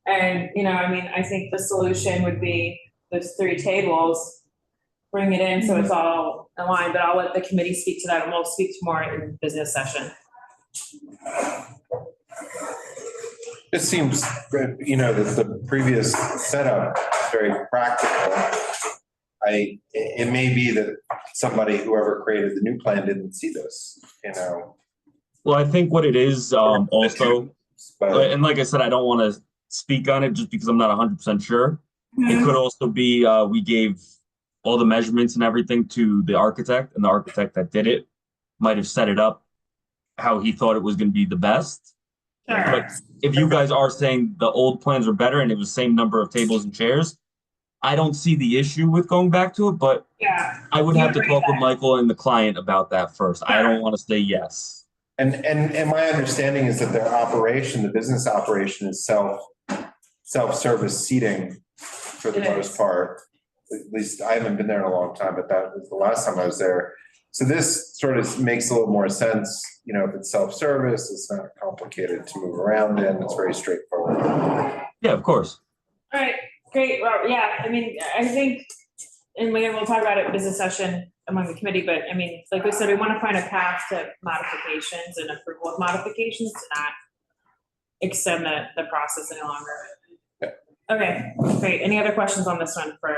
And I think the solution would be those 3 tables, bring it in so it's all aligned, but I'll let the committee speak to that and we'll speak more in business session. It seems, that the previous setup is very practical. It may be that whoever created the new plan didn't see this, Well, I think what it is also, and like I said, I don't want to speak on it just because I'm not 100% sure. It could also be we gave all the measurements and everything to the architect, and the architect that did it might have set it up how he thought it was going to be the best. Sure. But if you guys are saying the old plans were better and it was the same number of tables and chairs, I don't see the issue with going back to it, but yeah, I would have to talk with Michael and the client about that first. Sure. I don't want to say yes. And my understanding is that the business operation is self-service seating for the most part. At least I haven't been there in a long time, but that was the last time I was there. So this sort of makes a little more sense, if it's self-service, it's not complicated to move around in, it's very straightforward. Yeah, of course. All right, great, Robert. Yeah, I think, and we'll talk about it in business session among the committee, but like we said, we want to find a path to modifications and approval of modifications to not extend the process any longer. Yeah. Okay, great. Any other questions on this one for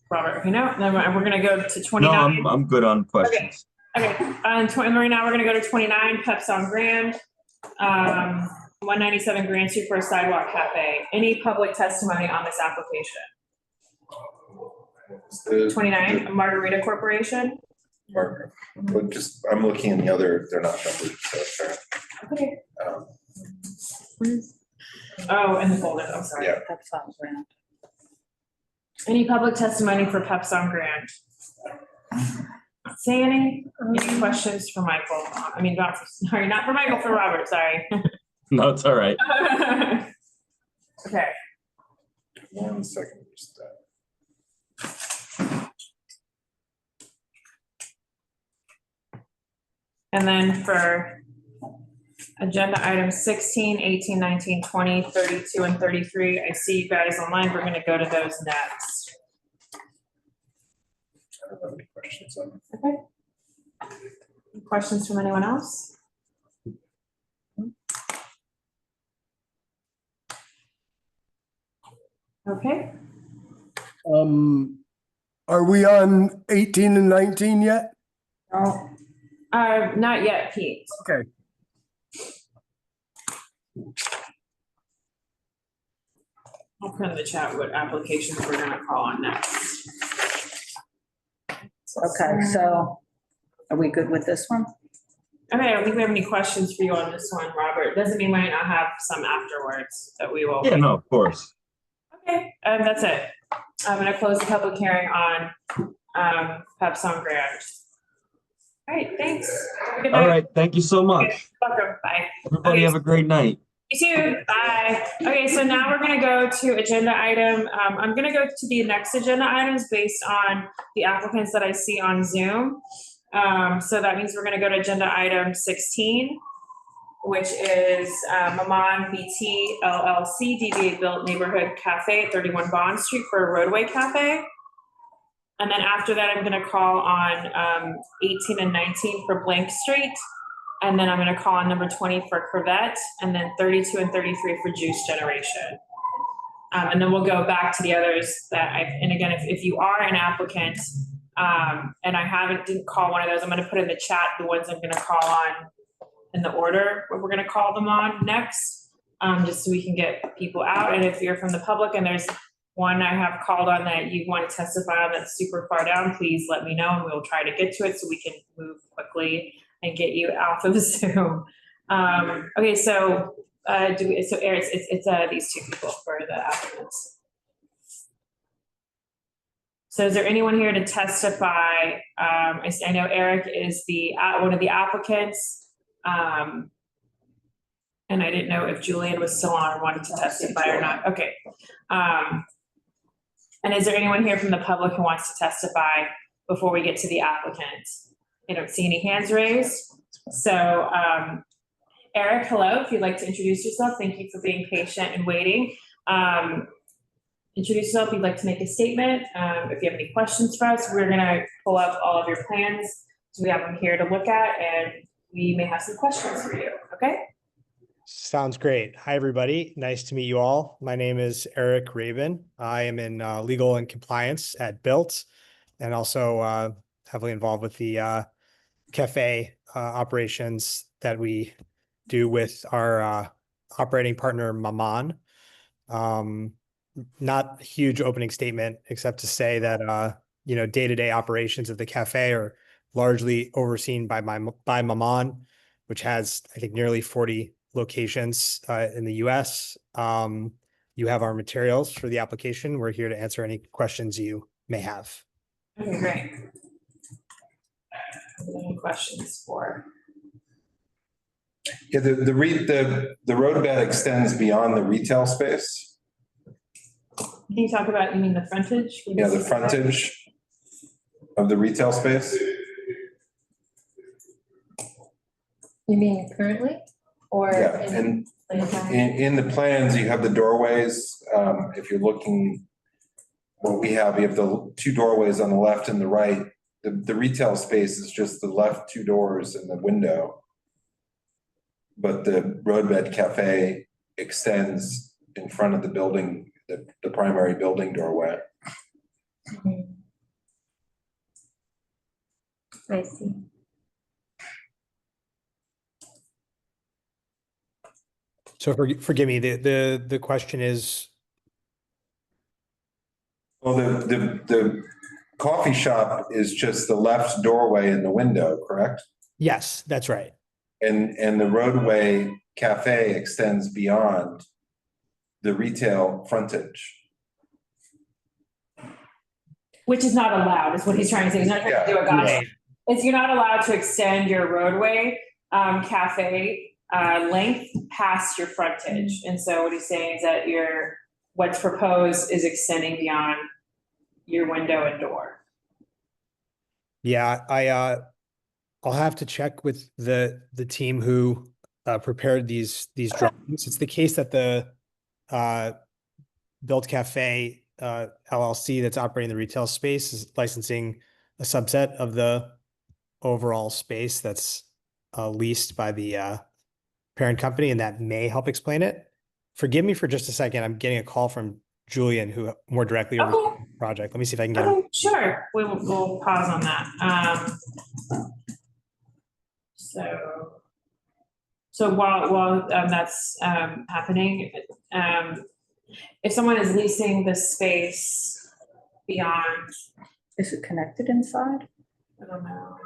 Robert? No, then we're going to go to 29. No, I'm good on questions. Okay. Right now we're going to go to 29, Peps on Grand, 197 Grand Street for a sidewalk cafe. Any public testimony on this application? 29, Margarita Corporation. But I'm looking in the other, they're not numbered, so sure. Okay. Oh, and the folder, I'm sorry. Yeah. Peps on Grand. Any public testimony for Peps on Grand? Say any questions for Michael? Not for Michael, for Robert, sorry. No, it's all right. Okay. 1 second. Just, And then for agenda items 16, 18, 19, 20, 32, and 33, I see you guys online. We're gonna go to those next. I don't have any questions on it. Okay. Any questions from anyone else? Okay. Are we on 18 and 19 yet? No. Not yet, Pete. Okay. I'll put in the chat what applications we're gonna call on next. Okay, so are we good with this one? Okay, I don't think we have any questions for you on this one, Robert. Doesn't mean we might not have some afterwards that we will. Yeah, no, of course. Okay, that's it. I'm gonna close the public hearing on Pep Song Grand. All right, thanks. Have a good All night. right, thank you so much. Okay, welcome. Bye. Everybody have a great night. You too. Bye. Okay, so now we're gonna go to agenda item. I'm gonna go to the next agenda items based on the applicants that I see on Zoom. So that means we're gonna go to agenda item 16, which is Maman BT LLC, DBA Built Neighborhood Cafe at 31 Bond Street for a Roadway Cafe. And then after that, I'm gonna call on 18 and 19 for Blank Street. And then I'm gonna call on number 20 for Crevette, and then 32 and 33 for Juice Generation. And then we'll go back to the others and again, if you are an applicant, and I didn't call one of those, I'm gonna put in the chat the ones I'm gonna call on in the order what we're gonna call them on next, just so we can get people out. And if you're from the public and there's one I have called on that you want to testify on that's super far down, please let me know and we'll try to get to it so we can move quickly and get you off of Zoom. Okay, so Eric, it's these two people for the applicants. So is there anyone here to testify? I know Eric is one of the applicants. And I didn't know if Julian was still on or wanted to testify or not. Okay. And is there anyone here from the public who wants to testify before we get to the applicant? I don't see any hands raised. So Eric, hello, if you'd like to introduce yourself. Thank you for being patient and waiting. Introduce yourself if you'd like to make a statement. If you have any questions for us, we're gonna pull up all of your plans. So we have them here to look at and we may have some questions for you, okay? Sounds great. Hi, everybody. Nice to meet you all. My name is Eric Raven. I am in legal and compliance at Built and also heavily involved with the cafe operations that we do with our operating partner, Maman. Not a huge opening statement, except to say that, day-to-day operations of the cafe are largely overseen by Maman, which has, I think, nearly 40 locations in the US. You have our materials for the application. We're here to answer any questions you may have. Okay, great. Any questions for? Yeah, the roadbed extends beyond the retail space. Can you talk about, you mean the frontage? Yeah, the frontage of the retail space. You mean currently? Or Yeah, and in the plans, you have the doorways. If you're looking, what we have, you have the two doorways on the left and the right. The retail space is just the left two doors and the window. But the roadbed cafe extends in front of the building, the primary building doorway. I see. So forgive me, the question is? Well, the coffee shop is just the left doorway in the window, correct? Yes, that's right. And the roadway cafe extends beyond the retail frontage. Which is not allowed, is what he's trying to say. He's not trying to do a gotcha. You're not allowed to extend your roadway cafe length past your frontage. And so what he's saying is that what's proposed is extending beyond your window and door. Yeah, I'll have to check with the team who prepared these drawings. It's the case that the Built Cafe LLC that's operating the retail space is licensing a subset of the overall space that's leased by the parent company, and that may help explain it. Forgive me for just a second. I'm getting a call from Julian, who more directly over the project. Let me see if I can get him. Okay, sure. We'll pause on that. So while that's happening, if someone is leasing the space beyond, Is it connected inside? I don't know.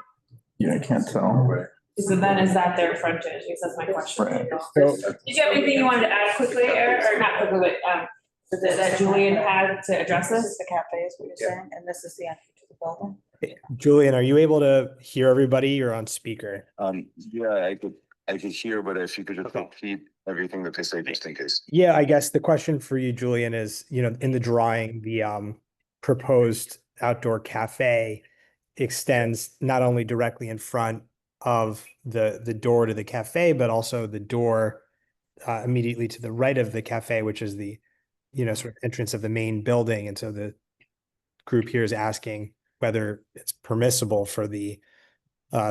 Yeah, I can't tell. So then is that their frontage? I guess that's my question. Right. Did you have anything you wanted to add quickly, Eric, or not quickly, but that Julian had to address This this? is the cafe is what you're saying, and this is the entrance to the building? Julian, are you able to hear everybody? You're on speaker. Yeah, I could hear, but if you could just repeat everything that they say, just in case. Yeah, I guess the question for you, Julian, is, in the drawing, the proposed outdoor cafe extends not only directly in front of the door to the cafe, but also the door immediately to the right of the cafe, which is the, sort of entrance of the main building. And so the group here is asking whether it's permissible for the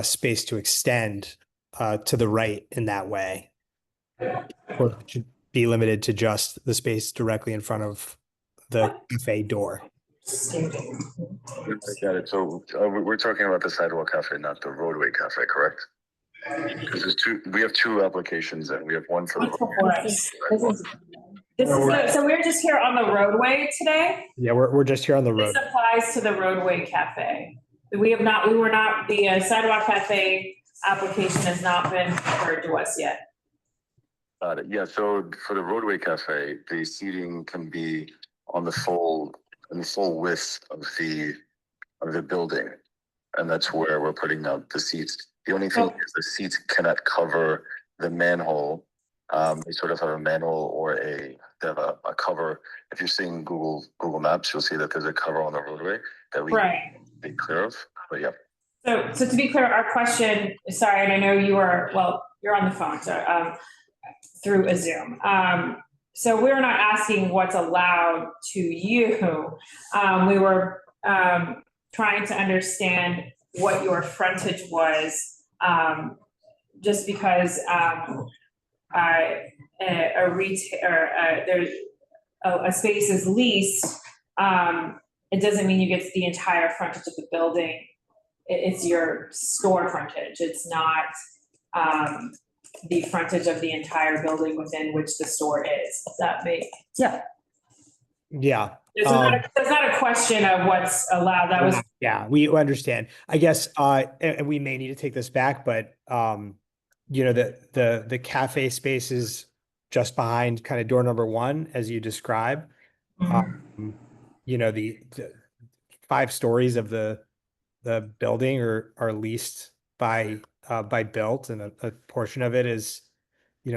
space to extend to the right in that way, or it should be limited to just the space directly in front of the cafe door. I got it. So we're talking about the Sidewalk Cafe, not the Roadway Cafe, correct? Because we have two applications and we have one for the. So we're just here on the roadway today. Yeah, we're just here on the road. This applies to the Roadway Cafe. The Sidewalk Cafe application has not been referred to us yet. Got it. Yeah, so for the Roadway Cafe, the seating can be on the full width of the building. And that's where we're putting out the seats. The only thing is the seats cannot cover the manhole. They sort of have a manhole or they have a cover. If you're seeing Google Maps, you'll see that there's a cover on the roadway that we be clear of. But yeah. So to be clear, our question, sorry, and I know you're on the phone, so through a Zoom. So we're not asking what's allowed to you. We were trying to understand what your frontage was, just because there's a space is leased. It doesn't mean you get the entire frontage of the building. It's your store frontage. It's not the frontage of the entire building within which the store is. Does that make? Yeah. Yeah. There's not a question of what's allowed. That was. Yeah, we understand. I guess, and we may need to take this back, but the cafe space is just behind kind of door number one, as you describe. Mm-hmm. The 5 stories of the building are leased by Built, and a portion of it is,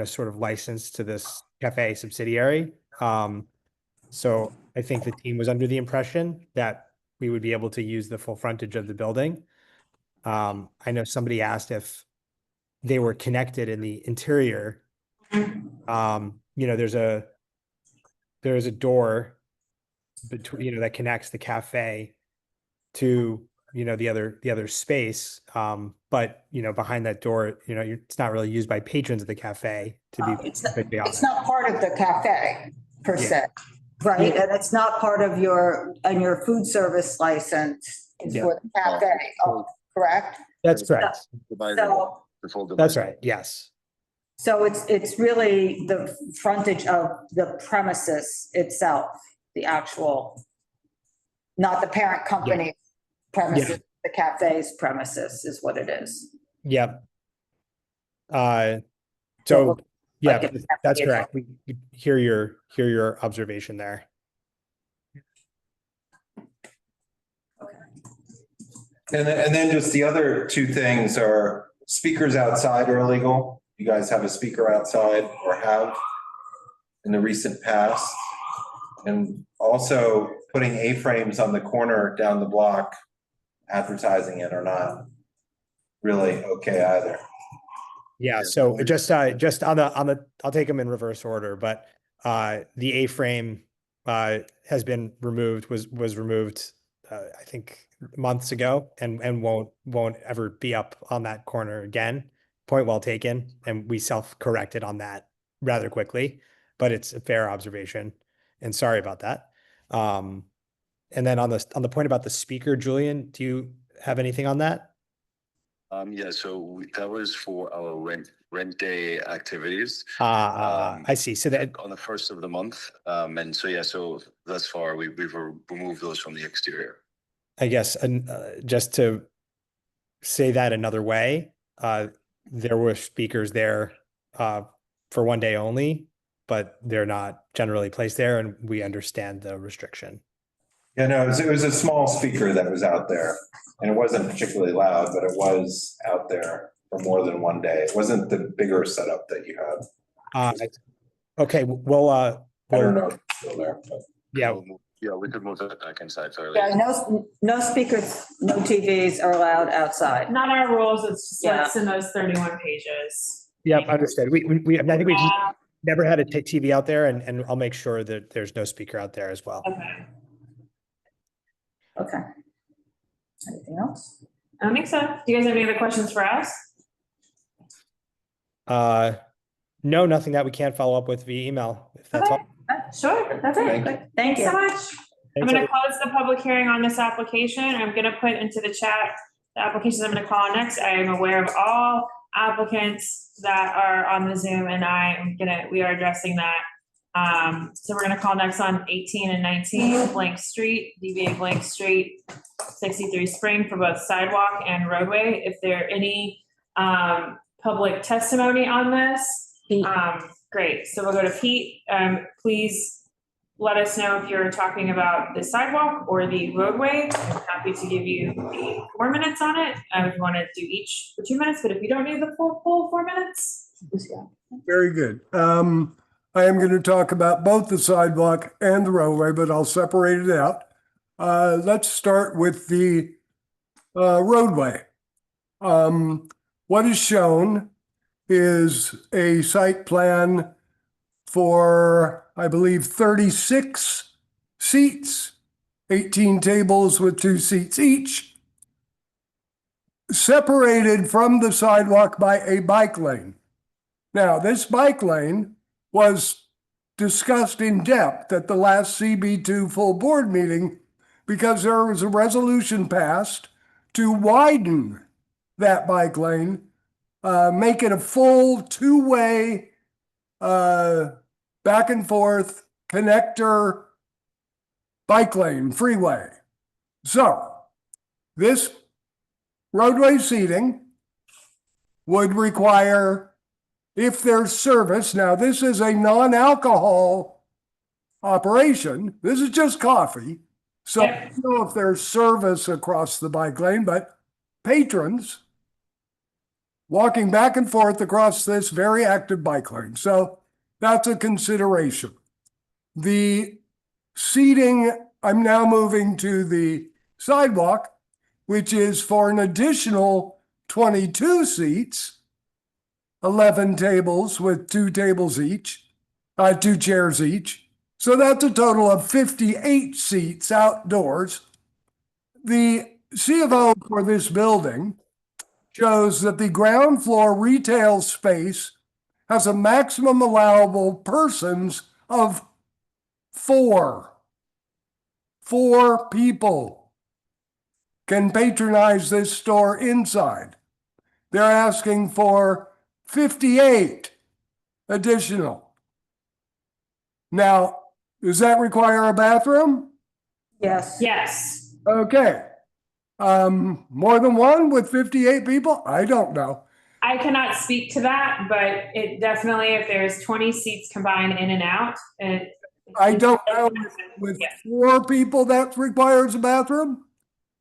sort of licensed to this cafe subsidiary. So I think the team was under the impression that we would be able to use the full frontage of the building. I know somebody asked if they were connected in the interior. There's a door between, that connects the cafe to, the other space. But, behind that door, it's not really used by patrons of the cafe, to be completely honest. It's not part of the cafe per se, right? And it's not part of your food service license is for the cafe, correct? That's correct. So that's right, yes. So it's really the frontage of the premises itself, the actual, not the parent company premises, the cafe's premises is what it is. Yep. So yeah, that's correct. We hear your observation there. And then just the other 2 things are speakers outside are illegal. you guys have a speaker outside or have in the recent past. And also putting A-frames on the corner down the block, advertising it, are not really okay either. Yeah, so just on the, I'll take them in reverse order, but the A-frame has been removed, was removed, I think months ago, and won't ever be up on that corner again. Point well taken, and we self-corrected on that rather quickly, but it's a fair observation, and sorry about that. And then on the point about the speaker, Julian, do you have anything on that? Yeah, so that was for our rent day activities. I see. So that on the first of the month. And so, yeah, so thus far we've removed those from the exterior. I guess, and just to say that another way, there were speakers there for one day only, but they're not generally placed there, and we understand the restriction. Yeah, no, it was a small speaker that was out there, and it wasn't particularly loud, but it was out there for more than one day. It wasn't the bigger setup that you had. Okay, well, I don't know if it's still there, but. Yeah. Yeah, we could move that back inside, sorry. Yeah, no speakers, no TVs are allowed outside. Not our rules, it's just Yeah. what's in those 31 pages. Yeah, understood. I think we've never had a TV out there, and I'll make sure that there's no speaker out there as well. Okay. Okay. Anything else? I don't think so. Do you guys have any other questions for us? No, nothing that we can't follow up with via email, if that's all. Sure, that's it. Thank you. Thanks Thank so you. much. I'm Thanks, gonna close the public hearing on this application. I'm gonna put into the chat the applications I'm gonna call on next. I am aware of all applicants that are on the Zoom, and we are addressing that. So we're gonna call next on 18 and 19 Blank Street, DBA Blank Street, 63 Spring for both Sidewalk and Roadway. If there are any public testimony on this, great. So we'll go to Pete. Please let us know if you're talking about the sidewalk or the roadway. I'm happy to give you the 4 minutes on it. If you want to do each for 2 minutes, but if you don't need the full 4 minutes, just go. Very good. I am going to talk about both the sidewalk and the roadway, but I'll separate it out. Let's start with the roadway. What is shown is a site plan for, I believe, 36 seats, 18 tables with 2 seats each, separated from the sidewalk by a bike lane. Now, this bike lane was discussed in depth at the last CB2 full board meeting because there was a resolution passed to widen that bike lane, make it a full 2-way back and forth connector bike lane freeway. So this roadway seating would require, if there's service, now this is a non-alcohol operation, this is just coffee. So I don't know if there's service across the bike lane, but patrons walking back and forth across this very active bike lane. So that's a consideration. The seating, I'm now moving to the sidewalk, which is for an additional 22 seats, 11 tables with 2 tables each, 2 chairs each. So that's a total of 58 seats outdoors. The C of O for this building shows that the ground floor retail space has a maximum allowable persons of 4. 4 people can patronize this store inside. They're asking for 58 additional. Now, does that require a bathroom? Yes. Yes. Okay. More than one with 58 people? I don't know. I cannot speak to that, but it definitely, if there's 20 seats combined in and out, I don't know with 4 people that requires a bathroom.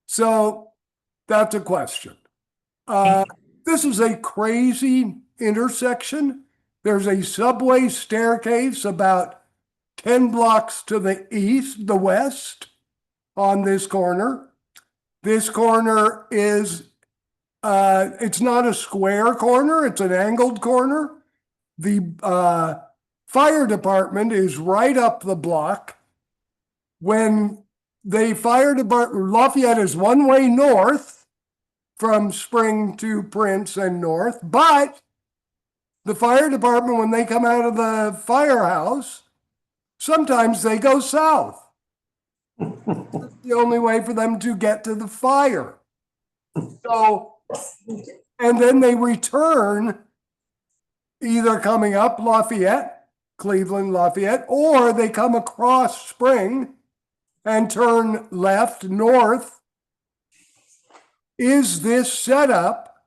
So that's a question. This is a crazy intersection. There's a subway staircase about 10 blocks to the west on this corner. This corner is, it's not a square corner, it's an angled corner. The fire department is right up the block. When the fire department, Lafayette is one way north from Spring to Prince and north, but the fire department, when they come out of the firehouse, sometimes they go south. The only way for them to get to the fire. So, and then they return either coming up Lafayette, Cleveland, Lafayette, or they come across Spring and turn left north. Is this setup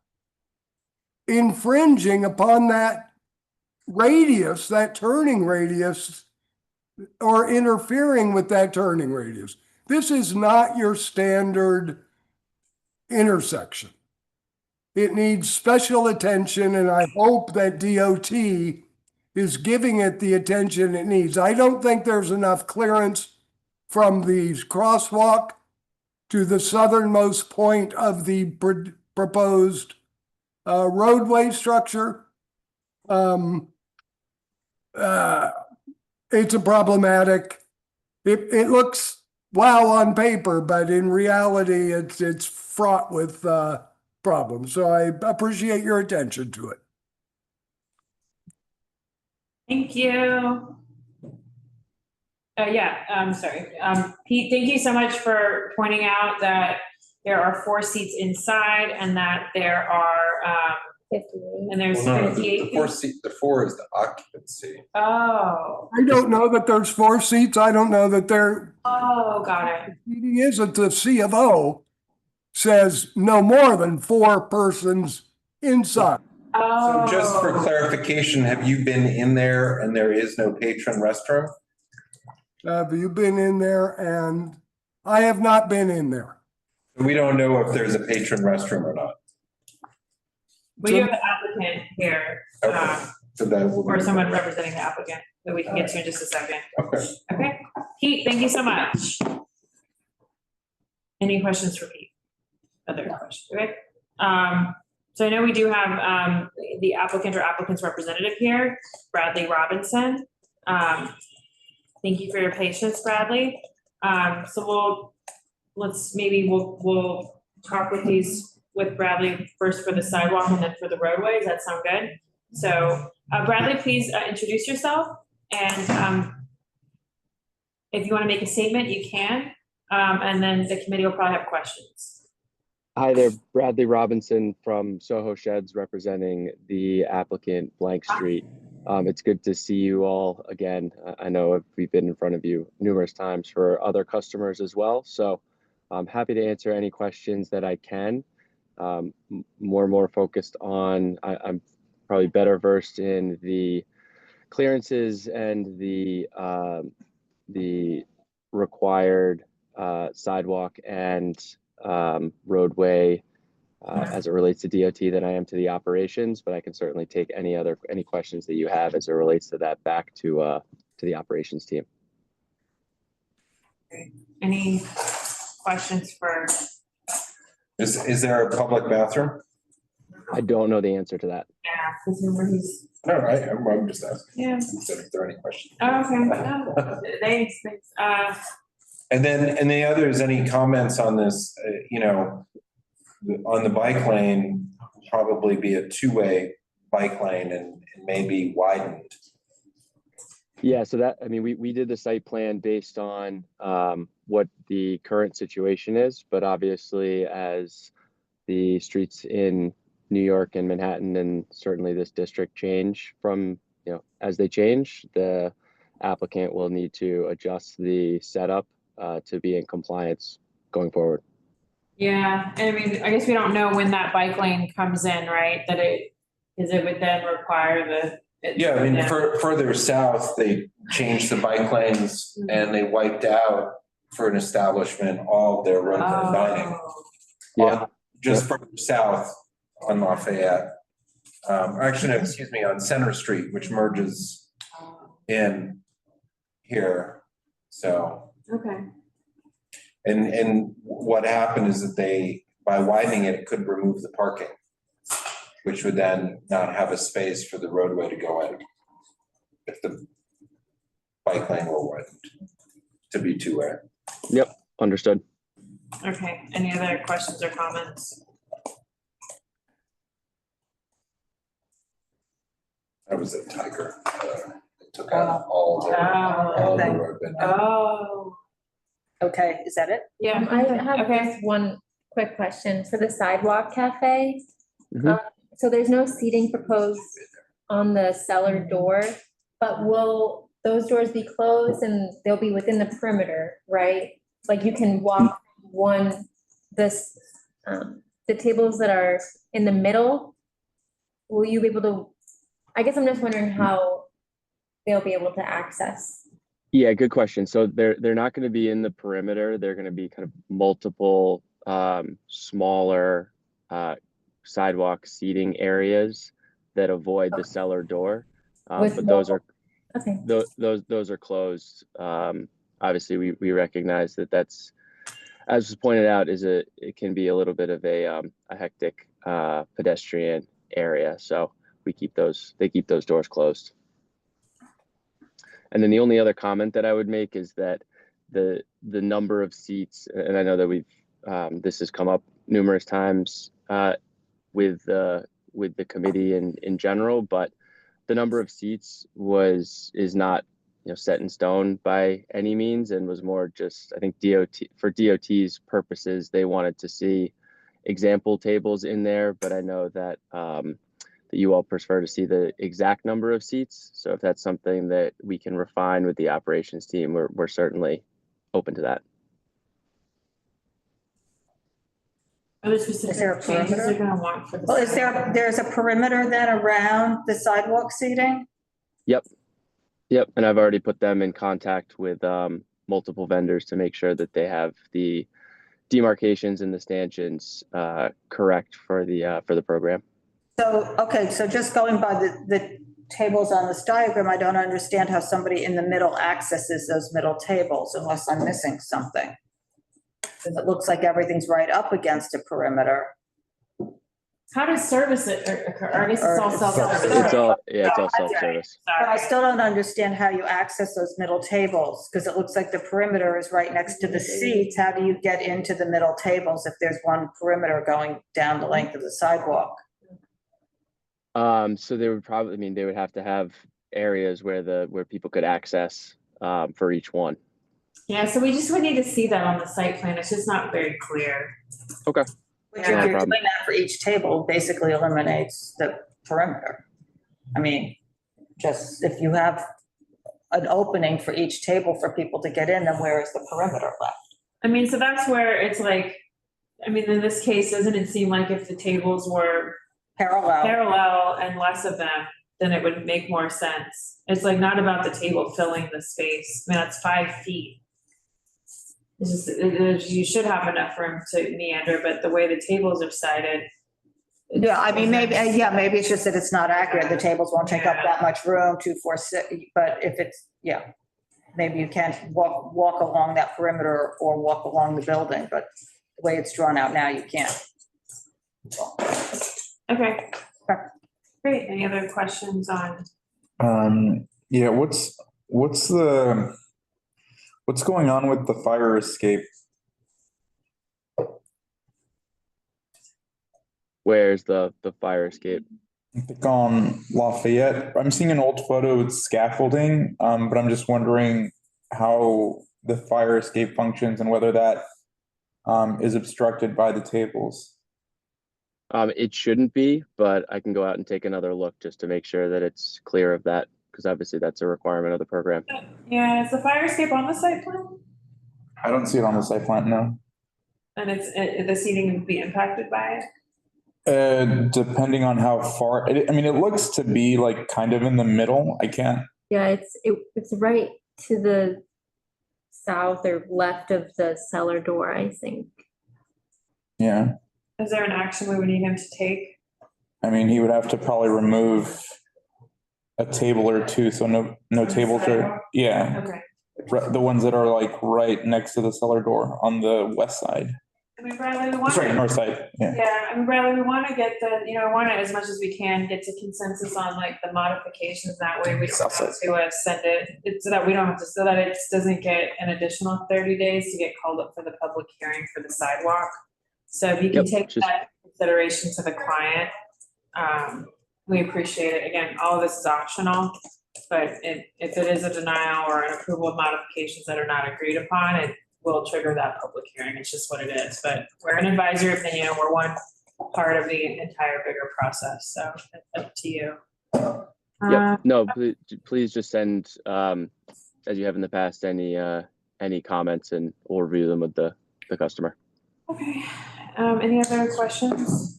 infringing upon that radius, that turning radius, or interfering with that turning radius? This is not your standard intersection. It needs special attention, and I hope that DOT is giving it the attention it needs. I don't think there's enough clearance from the crosswalk to the southernmost point of the proposed roadway structure. It's a problematic. It looks wow on paper, but in reality, it's fraught with problems. So I appreciate your attention to it. Thank you. Sorry. Pete, thank you so much for pointing out that there are 4 seats inside and that there are, and there's 58. The four is the occupancy. Oh. I don't know that there's 4 seats. I don't know that there. Oh, got it. It isn't the C of O says no more than 4 persons inside. Oh. So just for clarification, have you been in there and there is no patron restroom? Have you been in there? And I have not been in there. We don't know if there's a patron restroom or not. We have the applicant here, So that will or someone representing the applicant that we can get to in just a second. Okay. Okay, Pete, thank you so much. Any questions for Pete? Other questions, okay? So I know we do have the applicant or applicant's representative here, Bradley Robinson. Thank you for your patience, Bradley. So we'll talk with Bradley first for the sidewalk and then for the roadway. Does that sound good? So Bradley, please introduce yourself, and if you want to make a statement, you can, and then the committee will probably have questions. Hi there, Bradley Robinson from SoHo Sheds representing the applicant Blank Street. It's good to see you all again. I know we've been in front of you numerous times for other customers as well. So I'm happy to answer any questions that I can. More and more focused on, I'm probably better versed in the clearances and the required sidewalk and roadway as it relates to DOT than I am to the operations, but I can certainly take any questions that you have as it relates to that back to the operations team. Any questions for? Is there a public bathroom? I don't know the answer to that. Yeah, because remember he's. All right, I'm just asking. Yeah. If there are any questions. Oh, okay. No, thanks. And then the other is any comments on this, on the bike lane, probably be a 2-way bike lane and maybe widened. Yeah, so that, I mean, we did the site plan based on what the current situation is, but obviously as the streets in New York and Manhattan and certainly this district change from, as they change, the applicant will need to adjust the setup to be in compliance going forward. Yeah, and I mean, I guess we don't know when that bike lane comes in, right? It would then require Yeah, I mean, further south, they changed the bike lanes and they wiped out for an establishment all of their roadway dining. Yeah. Just further south on Lafayette. actually, no, excuse me, on Center Street, which merges in here. So, Okay. and what happened is that they, by widening it, it could remove the parking, which would then not have a space for the roadway to go in if the bike lane were widened to be two-way. Yep, understood. Okay, any other questions or comments? That was a tiger. It took out all the road bed. Oh. Okay, is that it? Yeah. I have Okay. just one quick question for the Sidewalk Cafe. Mhm. So there's no seating proposed on the cellar door, but will those doors be closed and they'll be within the perimeter, right? Like you can walk the tables that are in the middle, will you be able to, I guess I'm just wondering how they'll be able to access. Yeah, good question. So they're not going to be in the perimeter. They're going to be kind of multiple smaller sidewalk seating areas that avoid the cellar door. But those are those are closed. Obviously, we recognize that that's, as was pointed out, it can be a little bit of a hectic pedestrian area. So they keep those doors closed. And then the only other comment that I would make is that the number of seats, and I know that we've this has come up numerous times with the committee in general, but the number of seats is not set in stone by any means, and was more just, I think, for DOT's purposes, they wanted to see example tables in there, but I know that that you all prefer to see the exact number of seats. So if that's something that we can refine with the operations team, we're certainly open to that. Other specific changes they're gonna want for the. Well, there's a perimeter then around the sidewalk seating? Yep, and I've already put them in contact with multiple vendors to make sure that they have the demarcations and the stanchions correct for the program. So, okay, so just going by the tables on this diagram, I don't understand how somebody in the middle accesses those middle tables unless I'm missing something. Because it looks like everything's right up against a perimeter. How does service it occur? I guess it's all self-service. It's all self-service. But I still don't understand how you access those middle tables, because it looks like the perimeter is right next to the seats. How do you get into the middle tables if there's one perimeter going down the length of the sidewalk? So they would probably, they would have to have areas where people could access for each one. Yeah, so we would need to see that on the site plan. It's just not very clear. Okay. Which if you're doing that for each table, basically eliminates the perimeter. I mean, just if you have an opening for each table for people to get in, then where is the perimeter left? I mean, so that's where it's like, in this case, doesn't it seem like if the tables were parallel and less of them, then it would make more sense. It's like not about the table filling the space. That's 5 feet. It's just, you should have enough room to meander, but the way the tables are sited. Yeah, maybe it's just that it's not accurate. The tables won't take up that much room, 2, 4, 6, but if it's, maybe you can't walk along that perimeter or walk along the building, but the way it's drawn out now, you can't. Okay. Great. Any other questions on? Yeah, what's going on with the fire escape? Where's the fire escape? I think on Lafayette. I'm seeing an old photo with scaffolding, but I'm just wondering how the fire escape functions and whether that is obstructed by the tables. It shouldn't be, but I can go out and take another look just to make sure that it's clear of that, because obviously that's a requirement of the program. Yeah, is the fire escape on the site plan? I don't see it on the site plan, no. And the seating would be impacted by it? Depending on how far, it looks to be like kind of in the middle. I can't. Yeah, it's right to the south or left of the cellar door, I think. Yeah. Is there an action we would need him to take? I mean, he would have to probably remove a table or two, so no tables are, yeah. Okay. The ones that are like right next to the cellar door on the west side. I mean, Bradley, we want. Sorry, north side, yeah. Yeah, I mean, Bradley, we want to get want to, as much as we can, get to consensus on like the modifications. That way we don't have to send it, so that we don't have to, so that it doesn't get an additional 30 days to get called up for the public hearing for the sidewalk. So if you can take that consideration to the client, we appreciate it. Again, all of this is optional, but if it is a denial or an approval of modifications that are not agreed upon, it will trigger that public hearing. It's just what it is. But we're an advisory opinion. We're one part of the entire bigger process. So it's up to you. Yep. No, please just send, as you have in the past, any comments, and we'll review them with the customer. Okay. Any other questions?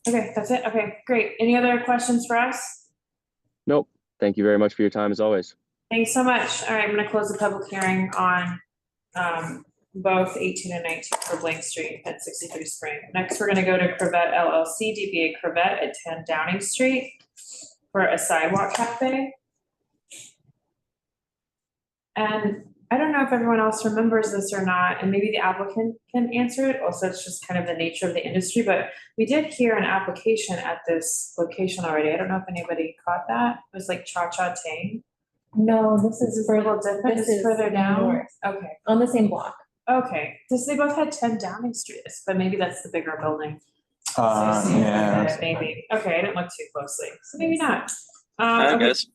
Okay, that's it. Okay, great. Any other questions for us? Nope. Thank you very much for your time as always. Thanks so much. All right, I'm going to close the public hearing on both 18 and 19 for Blank Street at 63 Spring. Next, we're going to go to Crevette LLC, DBA Crevette at 10 Downing Street for a sidewalk cafe. And I don't know if everyone else remembers this or not, and maybe the applicant can answer it. Also, it's just kind of the nature of the industry, but we did hear an application at this location already. I don't know if anybody caught that. It was like Cha Cha Tang. No, this is a little different. This is further down. north. Okay. On the same block. Okay. Because they both had 10 Downing Street, but maybe that's the bigger building. Yeah. Maybe. Okay, I didn't look too closely. So maybe not. Hi, Okay. guys.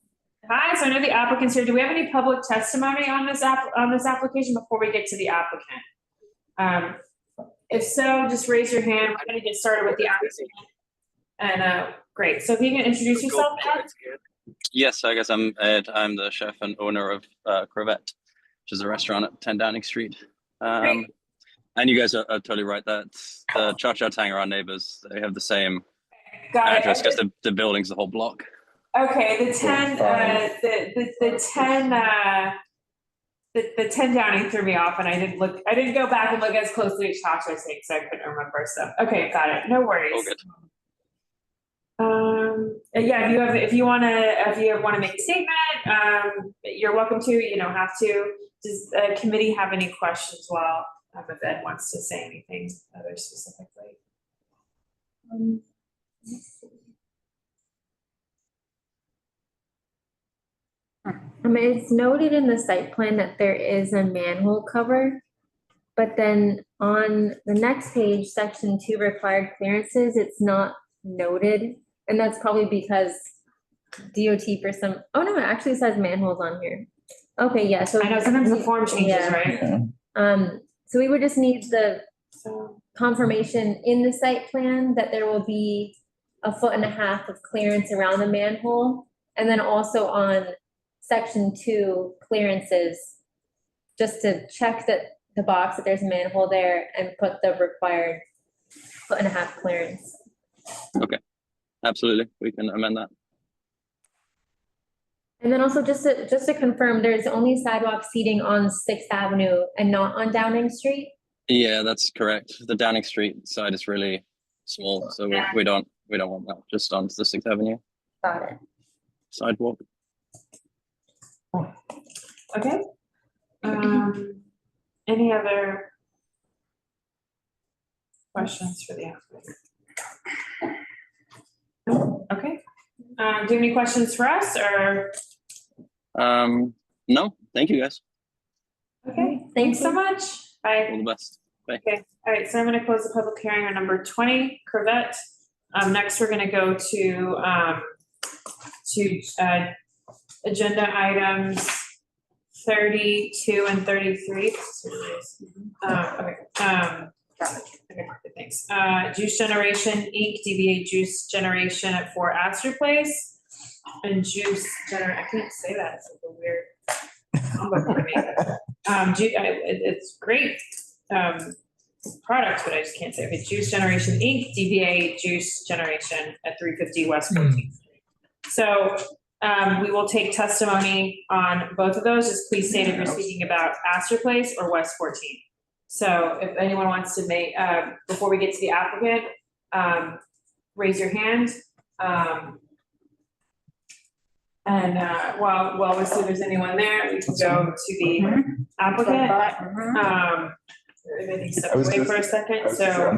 Hi, so I know the applicant's here. Do we have any public testimony on this application before we get to the applicant? If so, just raise your hand. We're gonna get started with the applicant. And great. So if you can introduce yourself, Ed? Yes, I guess I'm Ed. I'm the chef and owner of Crevette, which is a restaurant at 10 Downing Street. And you guys are totally right that the Cha Cha Tang are our neighbors. They have the same address because the building's the whole block. Okay, the 10 Downing threw me off, and I didn't go back and look as closely at Cha Cha Tang, so I couldn't remember. So okay, got it. No worries. All good. Yeah, if you want to make a statement, you're welcome to. You don't have to. Does the committee have any questions while if Ed wants to say anything other specifically? It's noted in the site plan that there is a manhole cover, but then on the next page, section 2 required clearances, it's not noted. And that's probably because DOT for some, oh no, it actually says manholes on here. Okay, yeah, so. I know sometimes the form changes, right? So we would just need the confirmation in the site plan that there will be 1.5 feet of clearance around the manhole. And then also on section 2 clearances, just to check that the box that there's a manhole there and put the required 1.5 feet clearance. Okay, absolutely. We can amend that. And then also just to confirm, there's only sidewalk seating on 6th Avenue and not on Downing Street? Yeah, that's correct. The Downing Street side is really small, so we don't want that. Just on the 6th Avenue Got it. sidewalk. Okay. Any other questions for the applicant? No? Okay. Do you have any questions for us or? No, thank you guys. Okay, thanks so much. Bye. All the best. Bye. Okay, all right, so I'm gonna close the public hearing on number 20, Crevette. Next, we're gonna go to agenda items 32 and 33. Thanks. Juice Generation Inc., DBA Juice Generation at 4 Astor Place. And I can't say that, it's like a weird combo for me. It's great product, but I just can't say it. Okay, Juice Generation Inc., DBA Juice Generation at 350 West 14th Street. So we will take testimony on both of those. Just please state if you're speaking about Astor Place or West 14th. So if anyone wants to make, before we get to the applicant, raise your hand. And while we see if there's anyone there, we can go to the applicant. Everything step away for a second, so.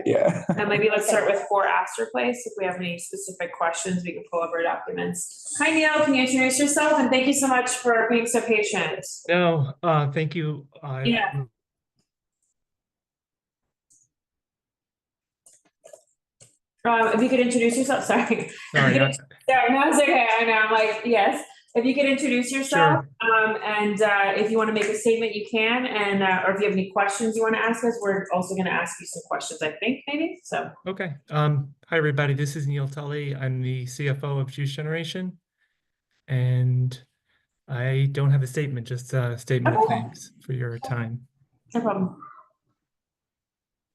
Yeah. And maybe let's start with 4 Astor Place. If we have any specific questions, we can pull up our documents. Hi, Neil, can you introduce yourself? And thank you so much for being so patient. No, thank you. Yeah. If you could introduce yourself, sorry. Sorry, Sorry, no, it's okay, I know, I'm like, yes. If you could introduce yourself, and if you want to make a statement, you can, and or if you have any questions you want to ask us, we're also going to ask you some questions, I think, maybe, so. Okay. Hi, everybody. This is Neil Tully. I'm the CFO of Juice Generation. And I don't have a statement, just a statement of thanks for your time. No problem.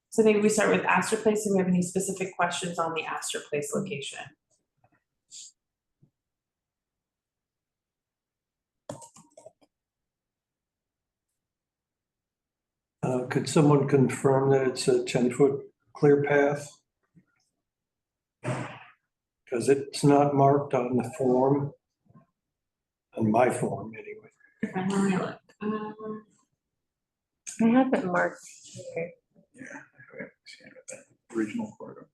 So maybe we start with Astor Place. Do we have any specific questions on the Astor Place location? Could someone confirm that it's a 10-foot clear path? Because it's not marked on the form, on my form anyway. Let me look. I have it marked here. Regional corridor.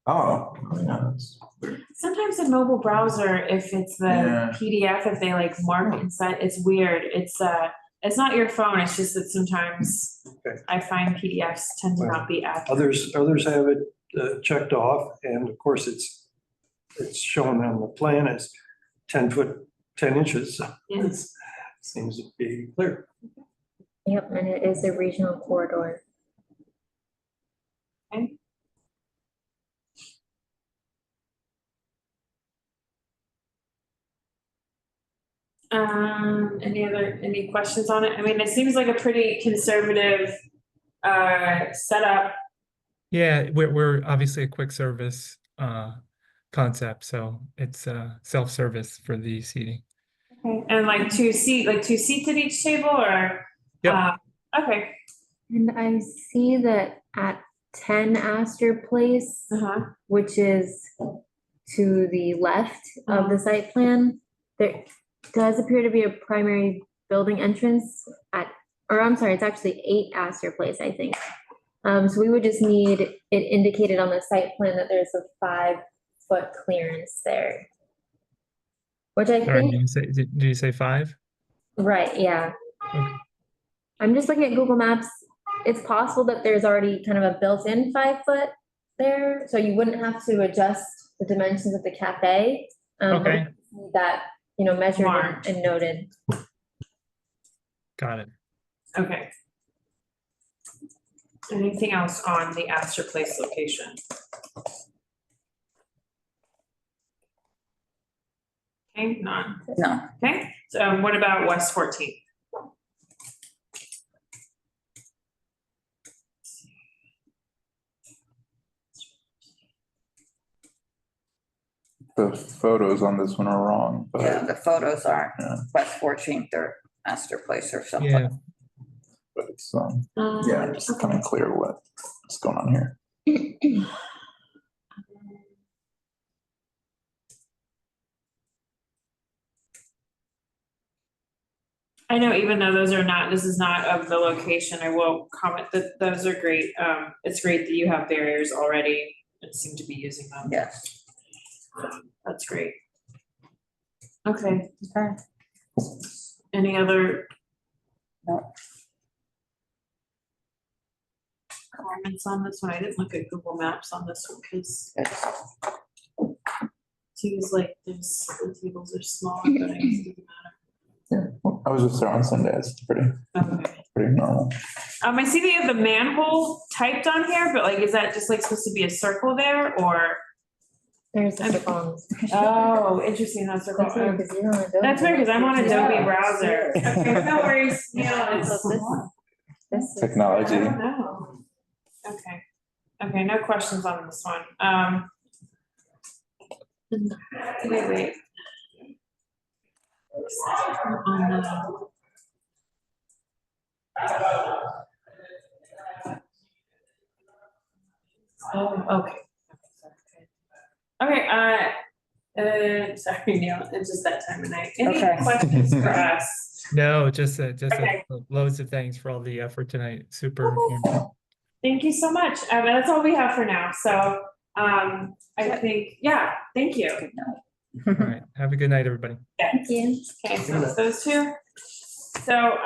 Oh, yeah, that's weird. Sometimes the mobile browser, if it's the PDF, if they like mark inside, it's weird. It's not your phone, it's just that sometimes I find PDFs tend to not be accurate. Others have it checked off, and of course it's shown on the plan as 10 foot, 10 inches. Yeah. It seems to be clear. Yep, and it is a regional corridor. Okay. Any questions on it? I mean, it seems like a pretty conservative setup. Yeah, we're obviously a quick service concept, so it's self-service for the seating. Okay. And like two seats at each table, or okay. And I see that at 10 Astor Place, which is to the left of the site plan, there does appear to be a primary building entrance it's actually 8 Astor Place, I think. So we would just need it indicated on the site plan that there's a 5-foot clearance there. Which I Sorry, think. did you say 5? Right, yeah. Okay. I'm just looking at Google Maps. It's possible that there's already kind of a built-in 5-foot there, so you wouldn't have to adjust the dimensions of the cafe. Okay. That, measured and noted. Got it. Okay. Anything else on the Astor Place location? Okay, none. No. Okay, so what about West 14th? The photos on this one are wrong, but. Yeah, the photos are West 14th or Astor Place or something. Yeah. But it's, yeah, just kind of clear what's going on here. I know, even though this is not of the location, I will comment that those are great. It's great that you have barriers already and seem to be using them. Yes. That's great. Okay. Any other? No. Comments on this one? I didn't look at Google Maps on this one because it seems like the tables are smaller, but it doesn't matter. Yeah, I was just there on Sunday. It's pretty normal. I see they have the manhole typed on here, but like, is that just like supposed to be a circle there, or? There's a circle. Oh, interesting. That's circle. That's weird because I'm on Adobe browser. Okay, no worries. This technology. I don't know. Okay, no questions on this one. Wait. Oh, okay. Okay, sorry, Neil, it's just that time of night. Any Okay. questions for us? No, just Okay. loads of thanks for all the effort tonight. Super informative. Thank you so much. And that's all we have for now. So, I think, yeah, thank you. All right. Have a good night, everybody. Thank you. Okay, so it's those two. So,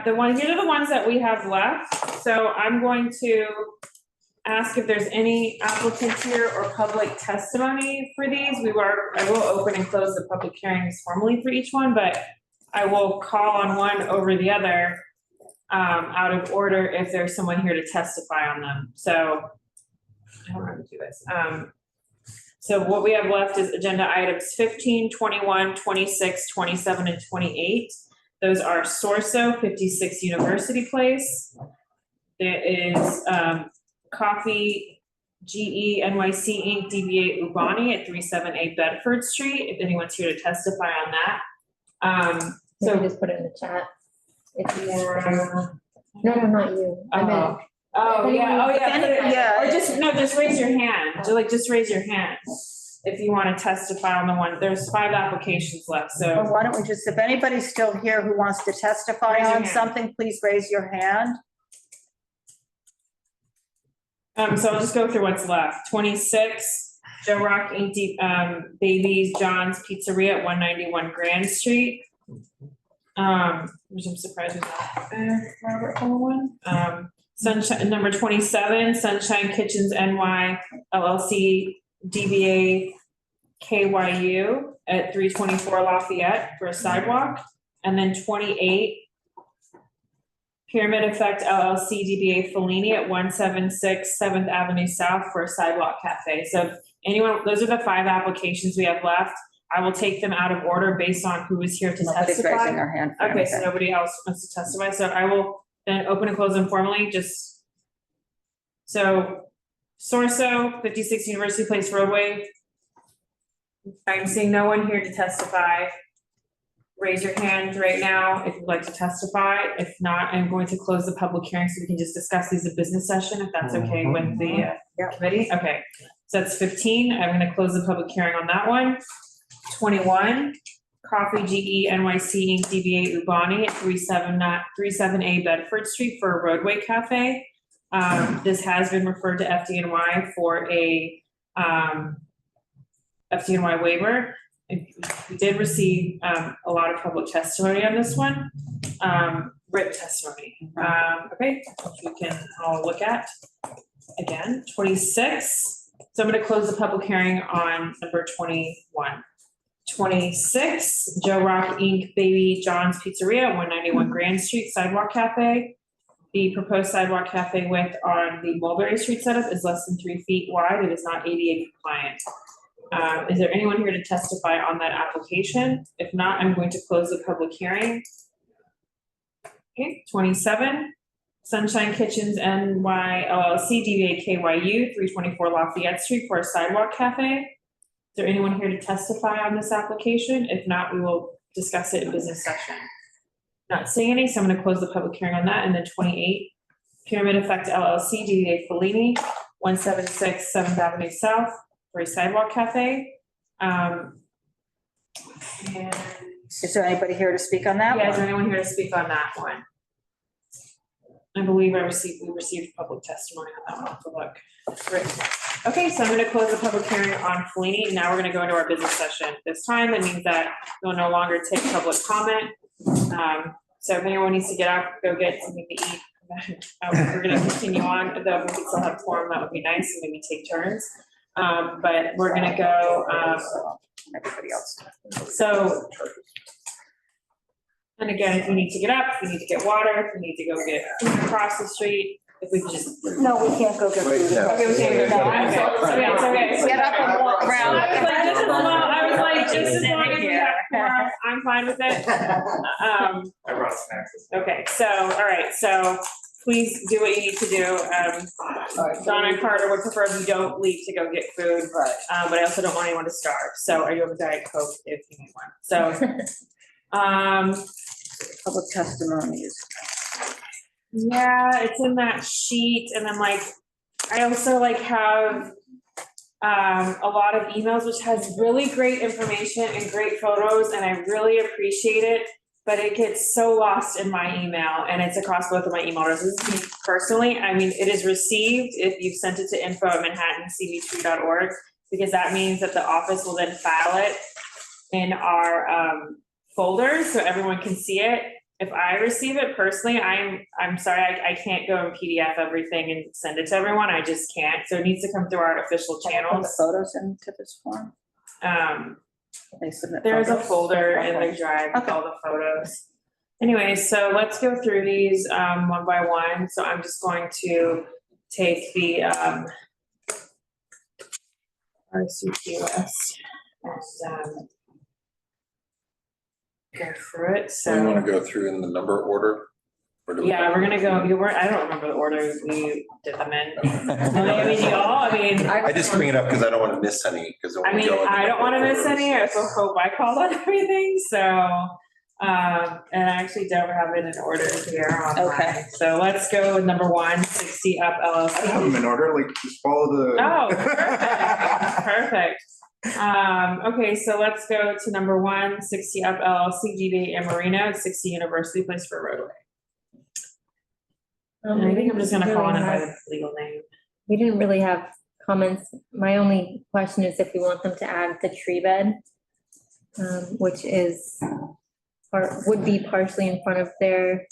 the one, here are the ones that we have left. So I'm going to ask if there's any applicants here or public testimony for these. I will open and close the public hearings formally for each one, but I will call on one over the other, out of order if there's someone here to testify on them. So I don't know how to do this. So what we have left is agenda items 15, 21, 26, 27, and 28. Those are Sorso, 56 University Place. There is Coffee GE NYC Inc. DBA Ubani at 37A Bedford Street, if anyone's here to testify on that. So just put it in the chat. If you no, not you. I meant. Oh, yeah, Yeah. Or just raise your hand, just raise your hand if you want to testify on the one. There's 5 applications left, so. Well, why don't we just, if anybody's still here who wants to testify Raise your on hand. something, please raise your hand. So I'll just go through what's left. 26, Joe Rock Inc. Babies John's Pizzeria at 191 Grand Street. Which I'm surprised was not Robert Hall one. Sunshine, number 27, Sunshine Kitchens NY LLC DBA KYU at 324 Lafayette for a sidewalk. And then 28, Pyramid Effect LLC DBA Fellini at 176 7th Avenue South for a sidewalk cafe. So anyone, those are the 5 applications we have left. I will take them out of order based on who is here to Nobody's testify. raising their hand for Okay, so anything. nobody else wants to testify, so I will then open and close them formally, so Sorso, 56 University Place Roadway. I'm seeing no one here to testify. Raise your hand right now if you'd like to testify. If not, I'm going to close the public hearing so we can just discuss these in business session, if that's okay with the committee. Okay, so that's 15. I'm gonna close the public hearing on that one. 21, Coffee GE NYC Inc. DBA Ubani at 37A Bedford Street for a Roadway Cafe. This has been referred to FDNY for a FDNY waiver. We did receive a lot of public testimony on this one, written testimony. Okay, which we can all look at. Again, 26. So I'm going to close the public hearing on number 21. 26, Joe Rock Inc. Baby John's Pizzeria at 191 Grand Street Sidewalk Cafe. The proposed sidewalk cafe width on the Mulberry Street setup is less than 3 feet wide. It is not ADA compliant. Is there anyone here to testify on that application? If not, I'm going to close the public hearing. Okay, 27, Sunshine Kitchens NY LLC DBA KYU 324 Lafayette Street for a sidewalk cafe. Is there anyone here to testify on this application? If not, we will discuss it in business session. Not seeing any, so I'm going to close the public hearing on that. And then 28, Pyramid Effect LLC DBA Fellini 176 7th Avenue South for a sidewalk cafe. And is there anybody here to speak on that one? Yeah, is there anyone here to speak on that one? I believe we received public testimony on that one. I'll have to look. Great. Okay, so I'm going to close the public hearing on Fellini, and now we're going to go into our business session. This time, that means that we'll no longer take public comment. So if anyone needs to get out, go get something to eat. We're going to continue on, though if we still have quorum, that would be nice, and maybe take turns. But we're going to go. Everybody else. So, and again, if you need to get up, if you need to get water, if you need to go get food across the street, if we can just. No, we can't go get food. Okay, we can't go get food. Okay. Get up and walk around. I was like, just as long as we have quorum, I'm fine with it. I brought snacks. Okay, so, all right, so please do what you need to do. Donna and Carter would prefer if you don't leave to go get food, but I also don't want anyone to starve. So I do have a Diet Coke if you need one. So, public testimonies. Yeah, it's in that sheet, and then I also have a lot of emails, which has really great information and great photos, and I really appreciate it. But it gets so lost in my email, and it's across both of my email addresses. Me personally, I mean, it is received if you've sent it to info@manhattancb2.org, because that means that the office will then file it in our folder so everyone can see it. If I receive it personally, I'm sorry, I can't go and PDF everything and send it to everyone. I just can't. So it needs to come through our official channels. The photos into this form. They submit There's a photos? folder in the drive with all the photos. Anyway, so let's go through these one by one. So I'm just going to take the RCP list and go through it. So we want to go through in the number order? Or do we- Yeah, we're gonna go, I don't remember the order we did them in. I just bring it up because I don't want to miss any, because I don't want to miss any, I also hope I called on everything, so, and I actually don't have it in order here on mine. So let's go with number 1, 60 Up LLC. I have them in order, like, just follow the. Oh, perfect. Okay, so let's go to number 1, 60 Up LLC, DBA Amorino, 60 University Place for Roadway. I think I'm just gonna call on it by the legal name. We didn't really have comments. My only question is if we want them to add the tree bed, which is, or would be partially in front of their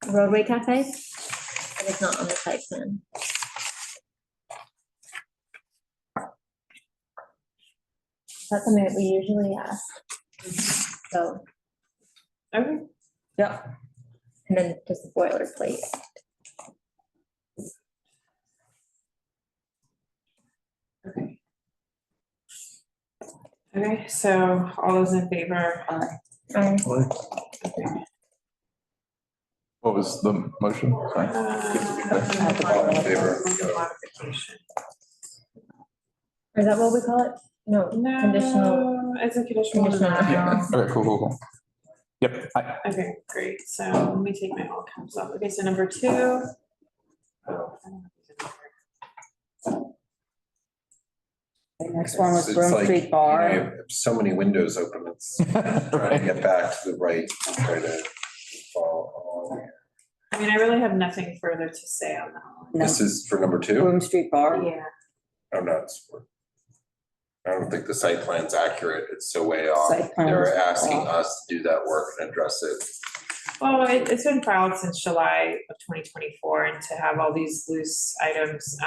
roadway cafe, but it's not on the site plan. That's something that we usually ask. So. Okay. Yep. And then just a boilerplate. Okay, so all those in favor? Aye. What was the motion? Sorry. All in favor? Modification. Is that what we call it? No, conditional. It's a conditional. Yeah. Okay, cool. Yep. Aye. Okay, great. So let me take my all caps off. Okay, so number 2. The next one was It's Broome like, Street Bar. I have so many windows open, it's trying to get back to the right, try to follow along. I mean, I really have nothing further to say on that one. This is for number 2? Broome Street Bar. Yeah. Oh, no, I don't think the site plan's accurate. It's so way off. Site plan They're is asking off. us to do that work and address it. Well, it's been filed since July of 2024, and to have all these loose items.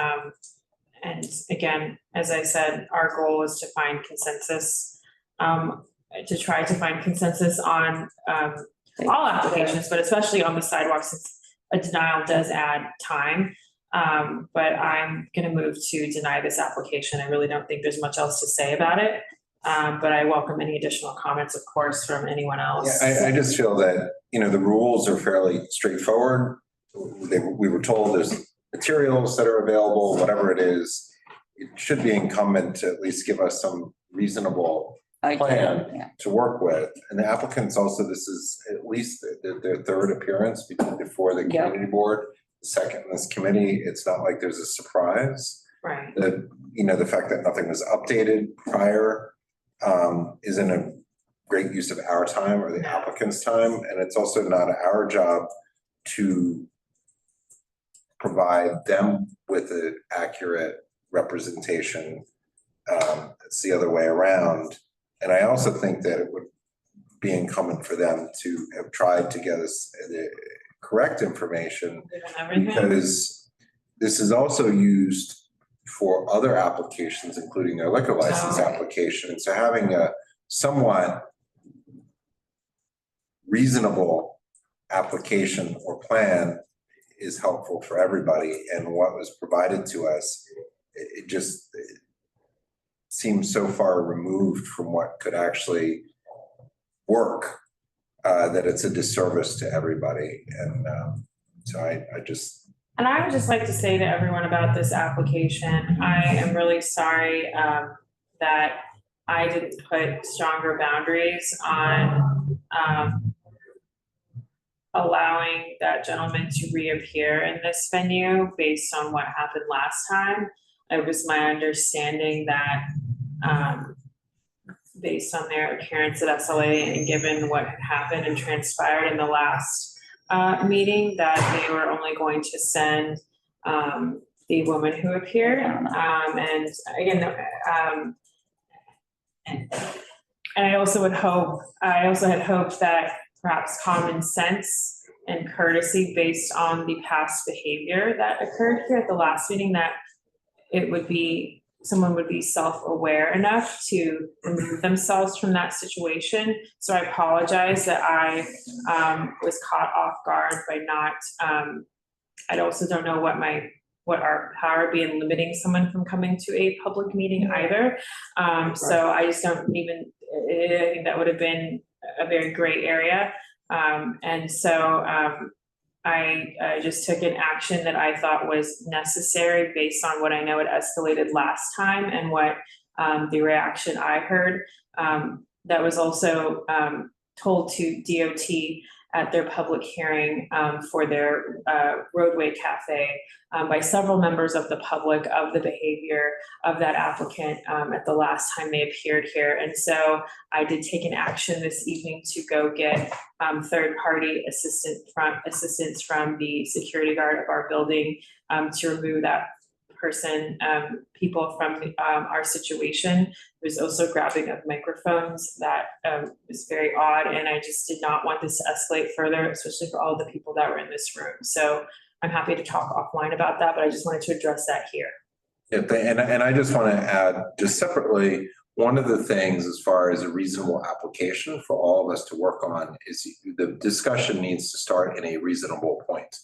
And again, as I said, our goal is to find consensus, to try to find consensus on all applications, but especially on the sidewalk, since a denial does add time. But I'm gonna move to deny this application. I really don't think there's much else to say about it. But I welcome any additional comments, of course, from anyone else. Yeah, I just feel that, the rules are fairly straightforward. We were told there's materials that are available, whatever it is. It should be incumbent to at least give us some reasonable plan to work with. And the applicants also, this is at least their third appearance before the community board, the second in this committee. It's not like there's a surprise. Right. The fact that nothing was updated prior isn't a great use of our time or the applicant's time. And it's also not our job to provide them with an accurate representation. It's the other way around. And I also think that it would be incumbent for them to have tried to get us the correct information, because this is also used for other applications, including their liquor license application. So having a somewhat reasonable application or plan is helpful for everybody. And what was provided to us, it just seems so far removed from what could actually work, that it's a disservice to everybody. And so I just. And I would just like to say to everyone about this application, I am really sorry that I didn't put stronger boundaries on allowing that gentleman to reappear in this venue based on what happened last time. it was my understanding that, based on their appearance at SLA and given what had happened and transpired in the last meeting, that they were only going to send the woman who appeared. And again, and I also had hoped that perhaps common sense and courtesy based on the past behavior that occurred here at the last meeting, that it would be, someone would be self-aware enough to remove themselves from that situation. So I apologize that I was caught off guard by not, I also don't know what our power would be in limiting someone from coming to a public meeting either. So I just don't even, I think that would have been a very gray area. And so I just took an action that I thought was necessary based on what I know had escalated last time and what the reaction I heard. That was also told to DOT at their public hearing for their Roadway Cafe by several members of the public of the behavior of that applicant at the last time they appeared here. And so I did take an action this evening to go get third-party assistance from the security guard of our building to remove that person, people from our situation. There's also grabbing of microphones that was very odd, and I just did not want this to escalate further, especially for all the people that were in this room. So I'm happy to talk offline about that, but I just wanted to address that here. Yeah, and I just want to add, just separately, one of the things as far as a reasonable application for all of us to work on is the discussion needs to start in a reasonable point.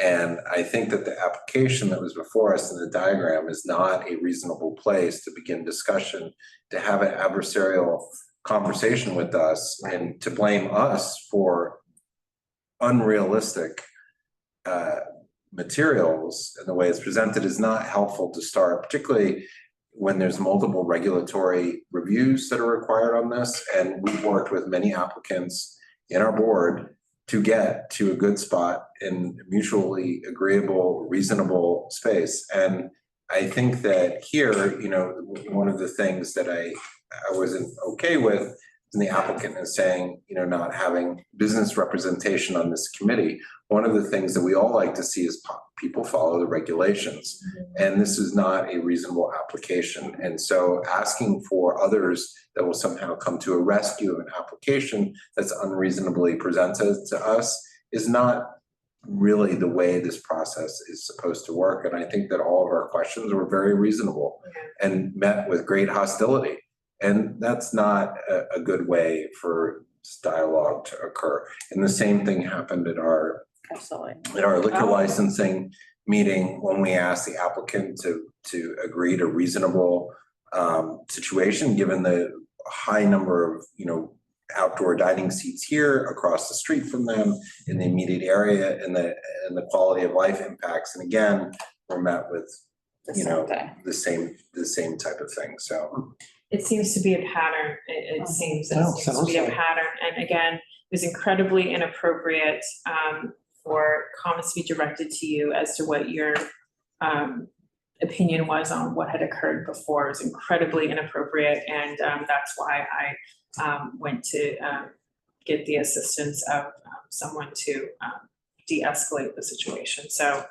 And I think that the application that was before us in the diagram is not a reasonable place to begin discussion, to have an adversarial conversation with us and to blame us for unrealistic materials and the way it's presented is not helpful to start, particularly when there's multiple regulatory reviews that are required on this. And we've worked with many applicants in our board to get to a good spot in mutually agreeable, reasonable space. And I think that here, you know, one of the things that I wasn't okay with and the applicant is saying, you know, not having business representation on this committee. One of the things that we all like to see is people follow the regulations. And this is not a reasonable application. And so asking for others that will somehow come to a rescue of an application that's unreasonably presented to us is not really the way this process is supposed to work. And I think that all of our questions were very reasonable and met with great hostility. And that's not a good way for this dialogue to occur. And the same thing happened at our liquor licensing meeting when we asked the applicant to agree to reasonable situation, given the high number of, you know, outdoor dining seats here across the street from them in the immediate area and the quality of life impacts. And again, we're met with, you know, the same type of thing. So it seems to be a pattern. It seems to be a pattern. And again, it was incredibly inappropriate for comments to be directed to you as to what your opinion was on what had occurred before. It was incredibly inappropriate. And that's why I went to get the assistance of someone to de-escalate the situation. So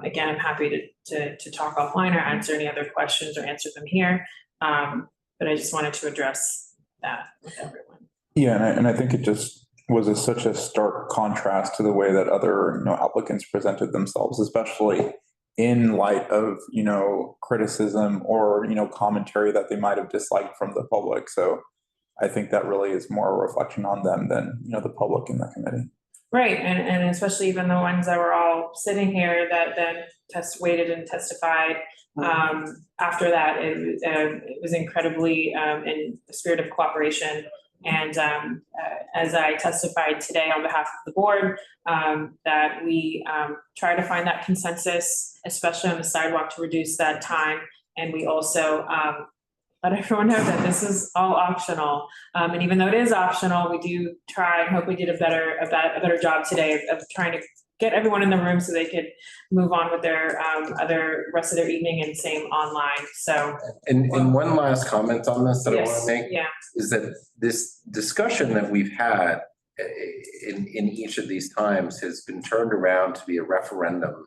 again, I'm happy to talk offline or answer any other questions or answer them here. But I just wanted to address that with everyone. Yeah, and I think it just was such a stark contrast to the way that other, you know, applicants presented themselves, especially in light of, you know, criticism or, you know, commentary that they might have disliked from the public. So I think that really is more a reflection on them than, you know, the public in the committee. Right, and especially even the ones that were all sitting here that then waited and testified. After that, it was incredibly in the spirit of cooperation. And as I testified today on behalf of the board, that we try to find that consensus, especially on the sidewalk, to reduce that time. And we also let everyone know that this is all optional. And even though it is optional, we do try and hope we did a better job today of trying to get everyone in the room so they could move on with their other rest of their evening and same online, so. And one last comment on this that I want Yes, to make. yeah. Is that this discussion that we've had in each of these times has been turned around to be a referendum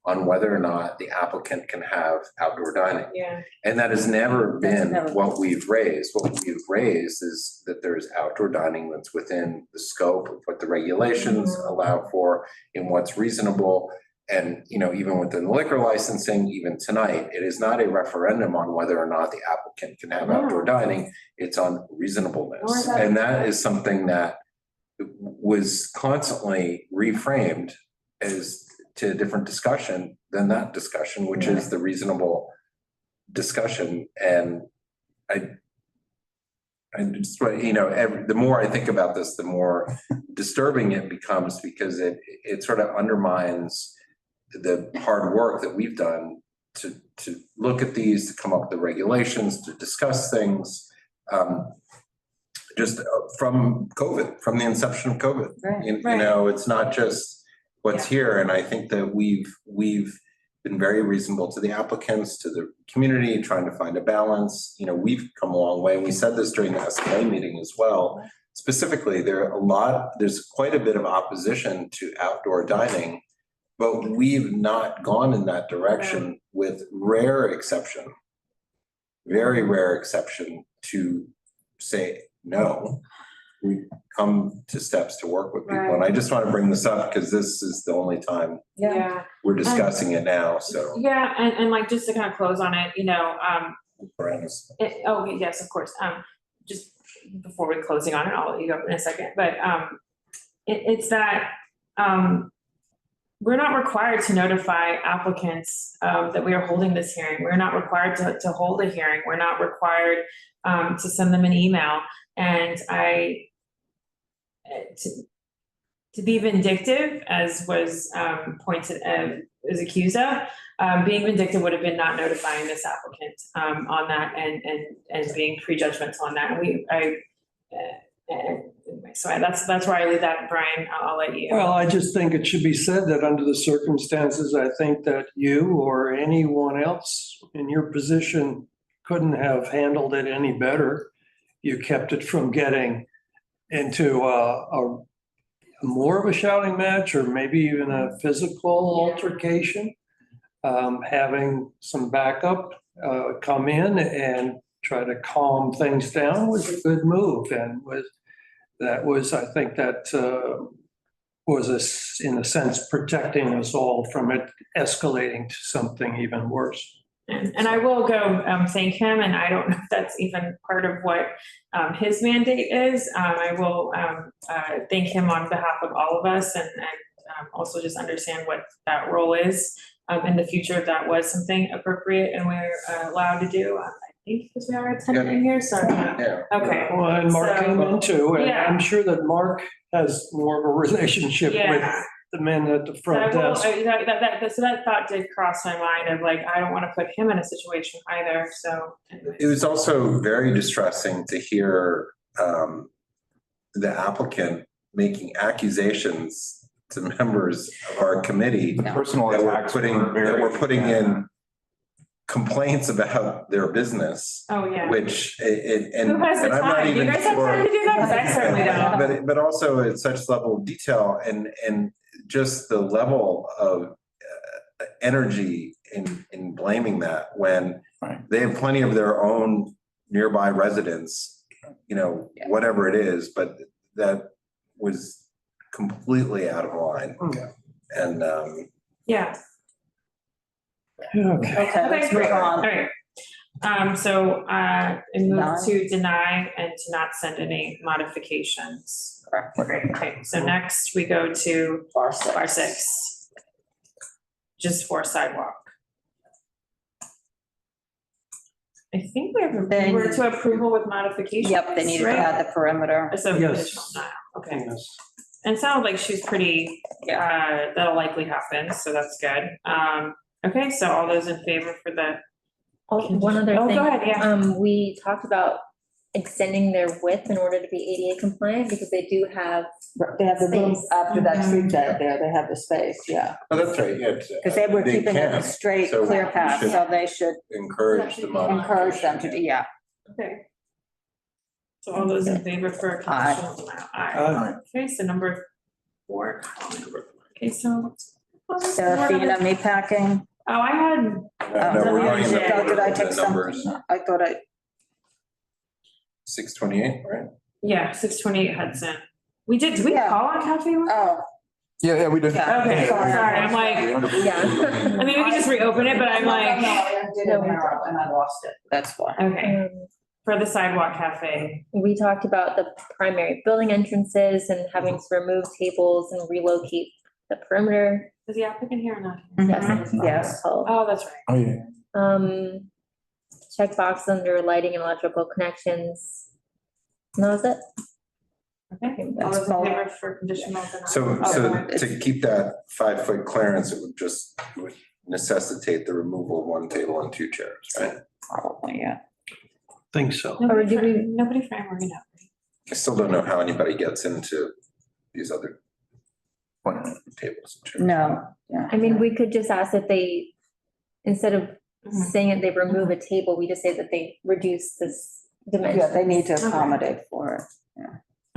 on whether or not the applicant can have outdoor dining. Yeah. And that has never been what we've raised. What we've raised is that there's outdoor dining that's within the scope of what the regulations allow for and what's reasonable. And, you know, even within the liquor licensing, even tonight, it is not a referendum on whether or not the applicant can have outdoor dining. It's on reasonableness. And that is something that was constantly reframed as to a different discussion than that discussion, which is the reasonable discussion. And I just, you know, the more I think about this, the more disturbing it becomes, because it sort of undermines the hard work that we've done to look at these, to come up with the regulations, to discuss things, just from COVID, from the inception of COVID. You know, it's not just what's here. And I think that we've been very reasonable to the applicants, to the community, trying to find a balance. You know, we've come a long way. And we said this during the SLA meeting as well. Specifically, there's quite a bit of opposition to outdoor dining, but we've not gone in that direction, with rare exception, very rare exception, to say no. We come to steps to work with people. And I just want to bring this up because this is the only time we're discussing it now, so. Yeah, and like, just to kind of close on it, you know, yes, of course. Just before we're closing on it, I'll let you go in a second, but it's that we're not required to notify applicants that we are holding this hearing. We're not required to hold a hearing. We're not required to send them an email. And to be vindictive, as was was accused of, being vindictive would have been not notifying this applicant on that and being prejudgmental on that. So that's where I leave that, Brian. I'll let you. Well, I just think it should be said that under the circumstances, I think that you or anyone else in your position couldn't have handled it any better. You kept it from getting into a more of a shouting match, or maybe even a physical altercation. Having some backup come in and try to calm things down was a good move, and I think that was in a sense protecting us all from it escalating to something even worse. And I will go thank him, and I don't know if that's even part of what his mandate is. I will thank him on behalf of all of us, and also just understand what that role is in the future, if that was something appropriate and we're allowed to do. I think because we are attending here, so. Okay. Well, and Mark came in too, and I'm sure that Mark has more of a relationship with the men at the front desk. So that thought did cross my mind of like, I don't want to put him in a situation either, so. It was also very distressing to hear the applicant making accusations to members of our committee Personal that attacks were putting in complaints about their business. Oh, yeah. Which, who has the I'm not time? even You guys have sure. time to do that? 'Cause I certainly don't. But also at such level of detail and just the level of energy in blaming that, when they have plenty of their own nearby residents, you know, whatever it is, but that was completely out of line. And Okay, let's move on. All right. So I move to deny and to not send any modifications. Correct. Great. Okay. So next we go to bar 6, just for sidewalk. I think we have to approval with modifications. Yep, they needed to add the perimeter. So conditional denial. Okay. And it sounded like she's pretty, that'll likely happen, so that's good. Okay, so all those in favor for the. One other thing. Go ahead, yeah. We talked about extending their width in order to be ADA compliant because they do have. They have the room space. after that tree bed there, they have the space, yeah. Oh, that's right, yeah. Because they were keeping it a straight, So clear we path, should so they should Encourage the encourage them to do, yeah. Okay. So all those in favor for conditional denial? Aye. Okay, so number 4, column number 4. Okay, so. Serafina Meatpacking. Oh, I had. No, we're going in the order Did I of take the some? numbers. I thought I, 628, right? Yeah, 628 Hudson. Did we call on Cafe One? oh, Yeah, we did. Okay, sorry, I'm like, Yeah. I mean, we can just reopen it, but I'm no, like, I did it now and I lost it, that's why. okay, for the Sidewalk Cafe. We talked about the primary building entrances and having to remove tables and relocate the perimeter. Is the applicant here or not? Yes. Yes. Oh, that's right. Oh, yeah. Check box under lighting and electrical connections. And that was it. Okay, all those in favor for conditional denial? So, Oh, so sorry. to keep that 5-foot clearance, it would necessitate the removal of 1 table and 2 chairs, right? Probably, yeah. Think so. Nobody from Amorino. I still don't know how anybody gets into these other tables and chairs. No, yeah. I mean, we could just ask that they, instead of saying that they remove a table, we just say that they reduce this dimension. Yeah, they need to accommodate for it, yeah.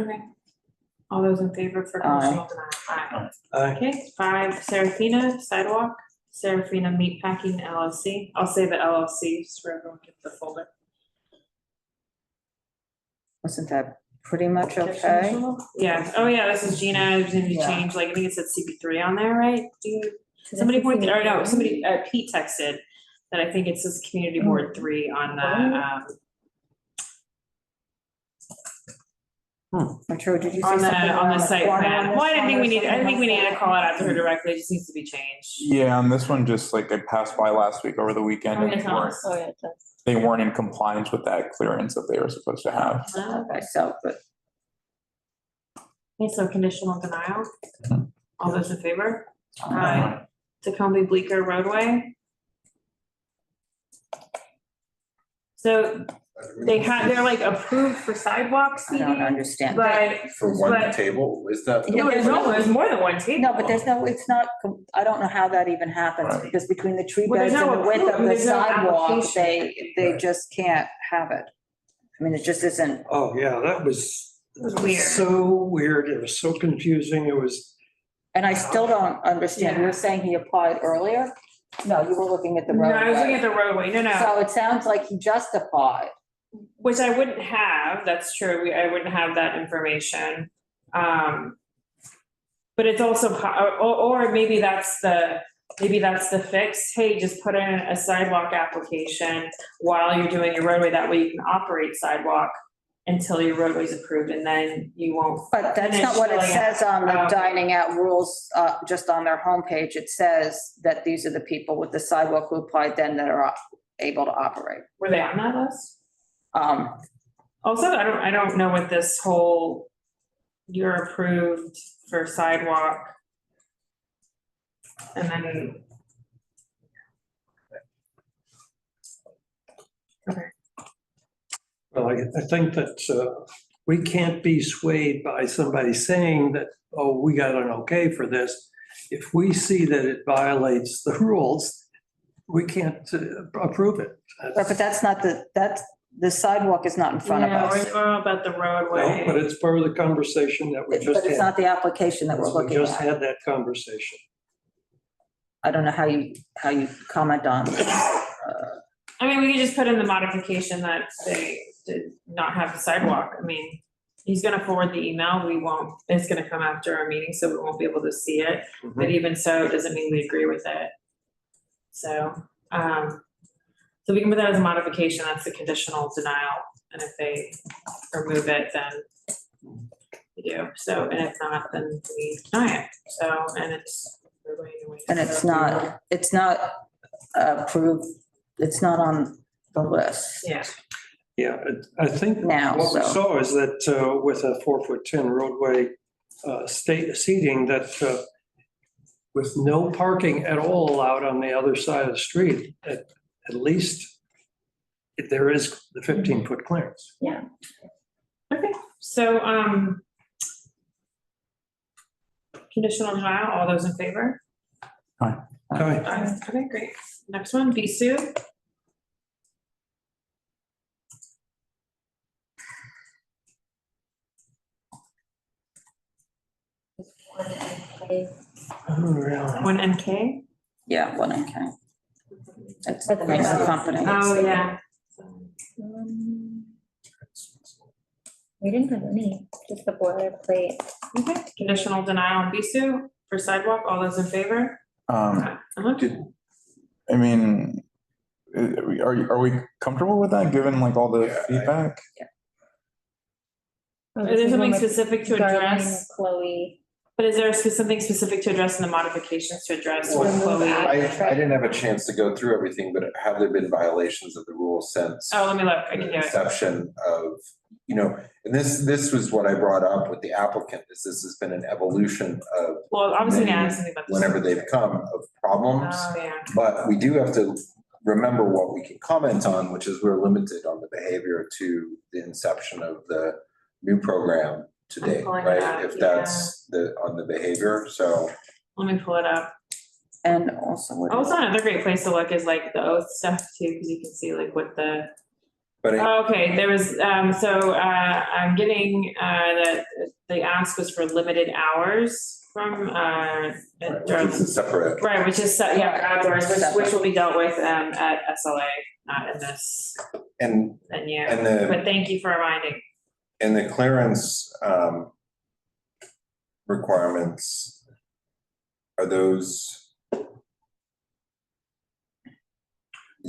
Okay. All those in favor for conditional denial? Aye. Okay, 5, Serafina Sidewalk, Serafina Meatpacking LLC. I'll say the LLC just for everyone to get the folder. Wasn't that pretty much okay? Conditional? Yeah, oh yeah, this is Gina, there's gonna be Yeah. changed, like, I think it said CB3 on there, right? Somebody pointed, or no, somebody, Pete texted that I think it says Community Board 3 on the, I'm sure, did you say on something? the around site corner plan. on Well, I this didn't think one we or need, I something think we like need to that? call it out to her directly, it just needs to be changed. Yeah, on this one, just like I passed by last week over the weekend Oh, and yeah, they tell weren't, us. Oh, yeah, it does. they weren't in compliance with that clearance that they were supposed to have. Okay, so, but Okay, so conditional denial. All those in favor? Aye. Tacombe Bleecker Roadway. So they're like approved for sidewalk I seating. don't understand. But, For 1 but, table, is that? no, there's more than 1 table. No, but there's no, it's not, I don't know how that even happens, because between the tree Well, beds there's and no the width of appro- the there's no sidewalk, application. they just can't have it. I mean, it just isn't, Oh, yeah, that was weird. so weird. It was so confusing. It was, and I still don't understand. You were saying he applied earlier? No, you were looking at the No, I was looking at roadway. the roadway, no. So it sounds like he just applied. Which I wouldn't have, that's true, I wouldn't have that information. But it's also, or maybe that's the fix, hey, just put in a sidewalk application while you're doing your roadway, that way you can operate sidewalk until your roadway's approved, and then you won't. But that's not what it says on the dining out rules, just on their homepage. It says that these are the people with the sidewalk who applied then that are able to operate. Were they on that list? Um, Also, I don't know what this whole, you're approved for sidewalk. And then. Okay. well, I think that we can't be swayed by somebody saying that, oh, we got an okay for this. If we see that it violates the rules, we can't approve it. but that's not the sidewalk is not in front of Yeah, us. we're all about the No, roadway. but it's part of the conversation that we just had. But it's not the application that we're We looking just at. had that conversation. I don't know how you comment on. I mean, we could just put in the modification that they did not have the sidewalk. I mean, he's gonna forward the email. We won't, it's gonna come after our meeting, so we won't be able to see it. But even so, it doesn't mean we agree with it. So, so we can put that as a modification. That's the conditional denial. And if they remove it, then we do. So, and if not, then we deny it. So, and it's. And it's not approved, it's not on the list. Yeah. Yeah, I think Now, what we so- saw is that with a 4'10" roadway state seating, that with no parking at all allowed on the other side of the street, at least if there is the 15-foot clearance. Yeah. Okay, so, conditional denial, all those in favor? Aye. Okay, great. Next one, Bisou. One NK? Yeah, one NK. That's That's the name of the nice. company. Oh, yeah. We didn't have any, just the boilerplate. Okay, conditional denial on Bisou for sidewalk, all those in favor? I mean, are we comfortable with that, given like all the feedback? Is there something specific to address? Chloe. But is there something specific to address in the modifications to address what Chloe? I didn't have a chance to go through everything, but have there been violations of the rules since? Oh, let me look, I can do the it. Inception of, and this was what I brought up with the applicant, is this has been an evolution of. Well, obviously, many, now something about this. whenever they've come, of problems. Oh, yeah. But we do have to remember what we can comment on, which is we're limited on the behavior to the inception of the new program today, I'm pulling it right? up, If that's on the behavior, so. Let me pull it up. And also. Also, another great place to look is like the oath stuff too, because you can see like what the. But Okay, there was, I'm getting, that the ask was for limited hours from, Which is separate. right, which is, yeah, for outdoors, which will be dealt with, at SLA, not in this And venue. and But thank you for reminding. And the clearance requirements, are those?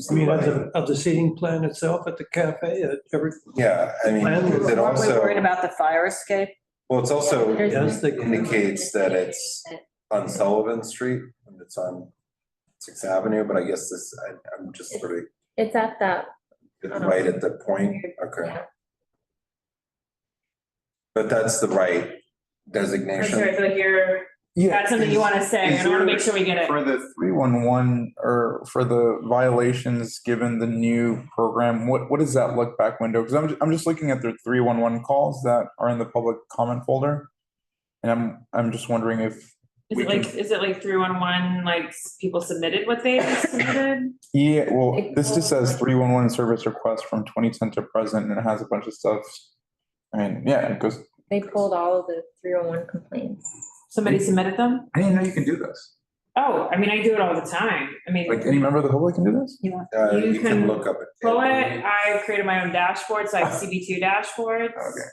I mean, of the seating plan itself at the cafe, at every. Yeah, I mean, is it Aren't we also, worried about the fire escape? well, it's also Yes, indicates that it's on Sullivan Street and it's on Sixth Avenue, but I guess this, I'm just sort of It's at that. right at the point, okay. But that's the right I'm designation. sorry, I feel like you're, that's something you want to say, and I want to make sure we get it. For the 311 or for the violations given the new program, what does that look back window? Because I'm just looking at the 311 calls that are in the public comment folder. And I'm just wondering if. Is it like 311, like people submitted what they submitted? Yeah, well, this just says 311 service request from 2010 to present, and it has a bunch of stuff. I mean, yeah, it goes. They pulled all of the 301 complaints. Somebody submitted them? I didn't know you could do this. Oh, I mean, I do it all the time. I mean. Like any member of the public can do this? Yeah. You can look up it. Pull it. I created my own dashboard, so I have CB2 dashboards. Okay.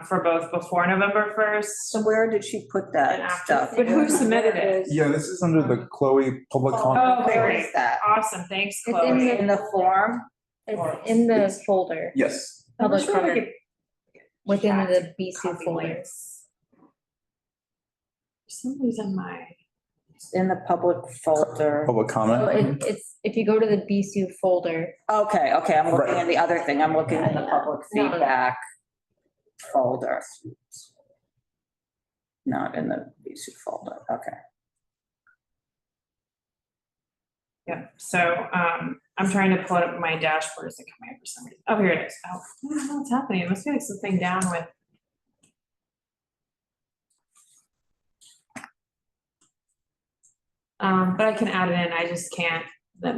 For both before November 1st. So where did she put and that after. stuff? But who submitted it? Yeah, this is under the Chloe public comment. Oh, okay, Where great. is that? Awesome, thanks, It's Chloe. In the form? It's in the folder, Yes. public I'm sure I comment, could within the Bisou copy folder. links. For some reason, In the public folder. Public So comment. it's, if you go to the Bisou folder, Okay, I'm looking Right. at the other thing. I'm looking at the public feedback folder. Not in the Bisou folder. Okay. yeah, so, I'm trying to pull it up my dashboard, it's not coming up for some reason. Oh, here it is. Oh, I don't know what's happening. It must be like something down with. But I can add it in, I just can't, the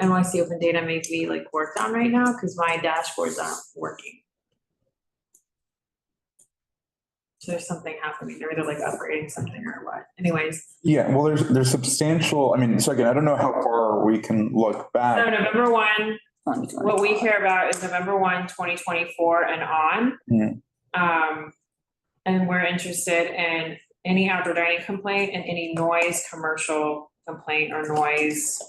NYC open data may be like worked on right now, because my dashboards aren't working. So there's something happening, they're either like upgrading something or what, anyways. Yeah, well, there's substantial, I mean, so again, I don't know how far we can look back. So November 1, what we care about is November 1, 2024 and on. Yeah. And we're interested in any outdoor dining complaint and any noise commercial complaint or noise.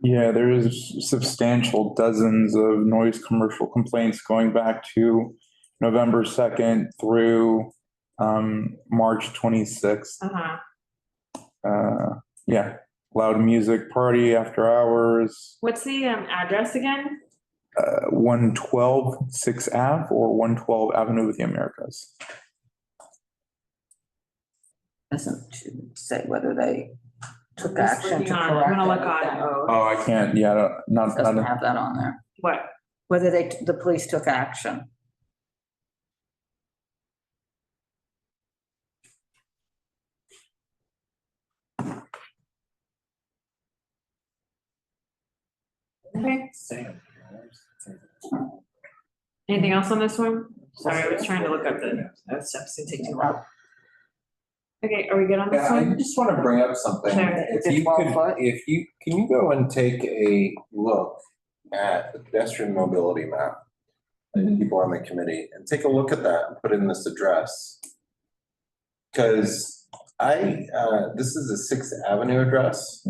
Yeah, there is substantial dozens of noise commercial complaints going back to November 2nd through March 26th. Yeah, loud music party after hours. What's the address again? 112 6th Ave or 112 Avenue of the Americas. Doesn't say whether they took Just action to looking on it. I'm correct gonna look anything. on Oh, I can't, yeah, I don't- not, Doesn't not, have that on there. What? Whether the police took action. Okay. Anything else on this one? Sorry, I was trying to look up the steps, to take too long. Okay, are we good on this Yeah, I one? just want to bring up something. Sure. If you could, can you go and take a look at the pedestrian mobility map? And people on the committee, and take a look at that and put in this address. Because this is a 6th Avenue address,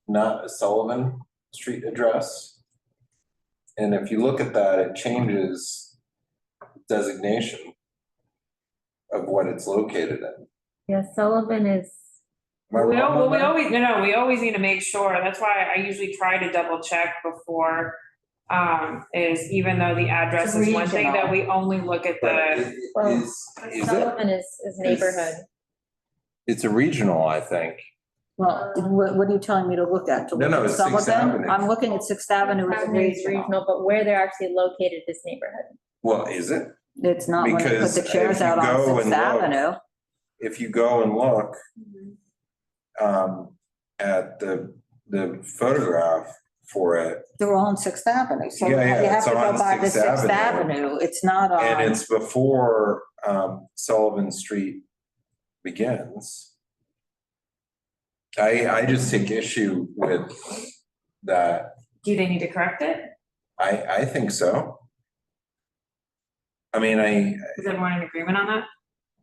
not a Sullivan Street address. And if you look at that, it changes designation of what it's located in. Yeah, Sullivan is. Am I wrong on We that? always, no, we always need to make sure. That's why I usually try to double check before. Is even though the address is one thing, that we only look at the. Well, Is Sullivan is neighborhood. It's a regional, I think. Well, what are you telling me to look at? To No, look no, at it's 6th Sullivan? Avenue. I'm looking at 6th Avenue as a Avenue is regional. regional, but where they're actually located is neighborhood. Well, is it? It's not when they put Because the chairs if you out on go and 6th Avenue. look, if you go and look at the photograph for it, They're all on 6th Avenue. So you Yeah, yeah, have it's to go on by the 6th 6th Avenue. Avenue. It's not on. and it's before Sullivan Street begins. I just take issue with that. Do they need to correct it? I think so. I mean, Is everyone in agreement on that?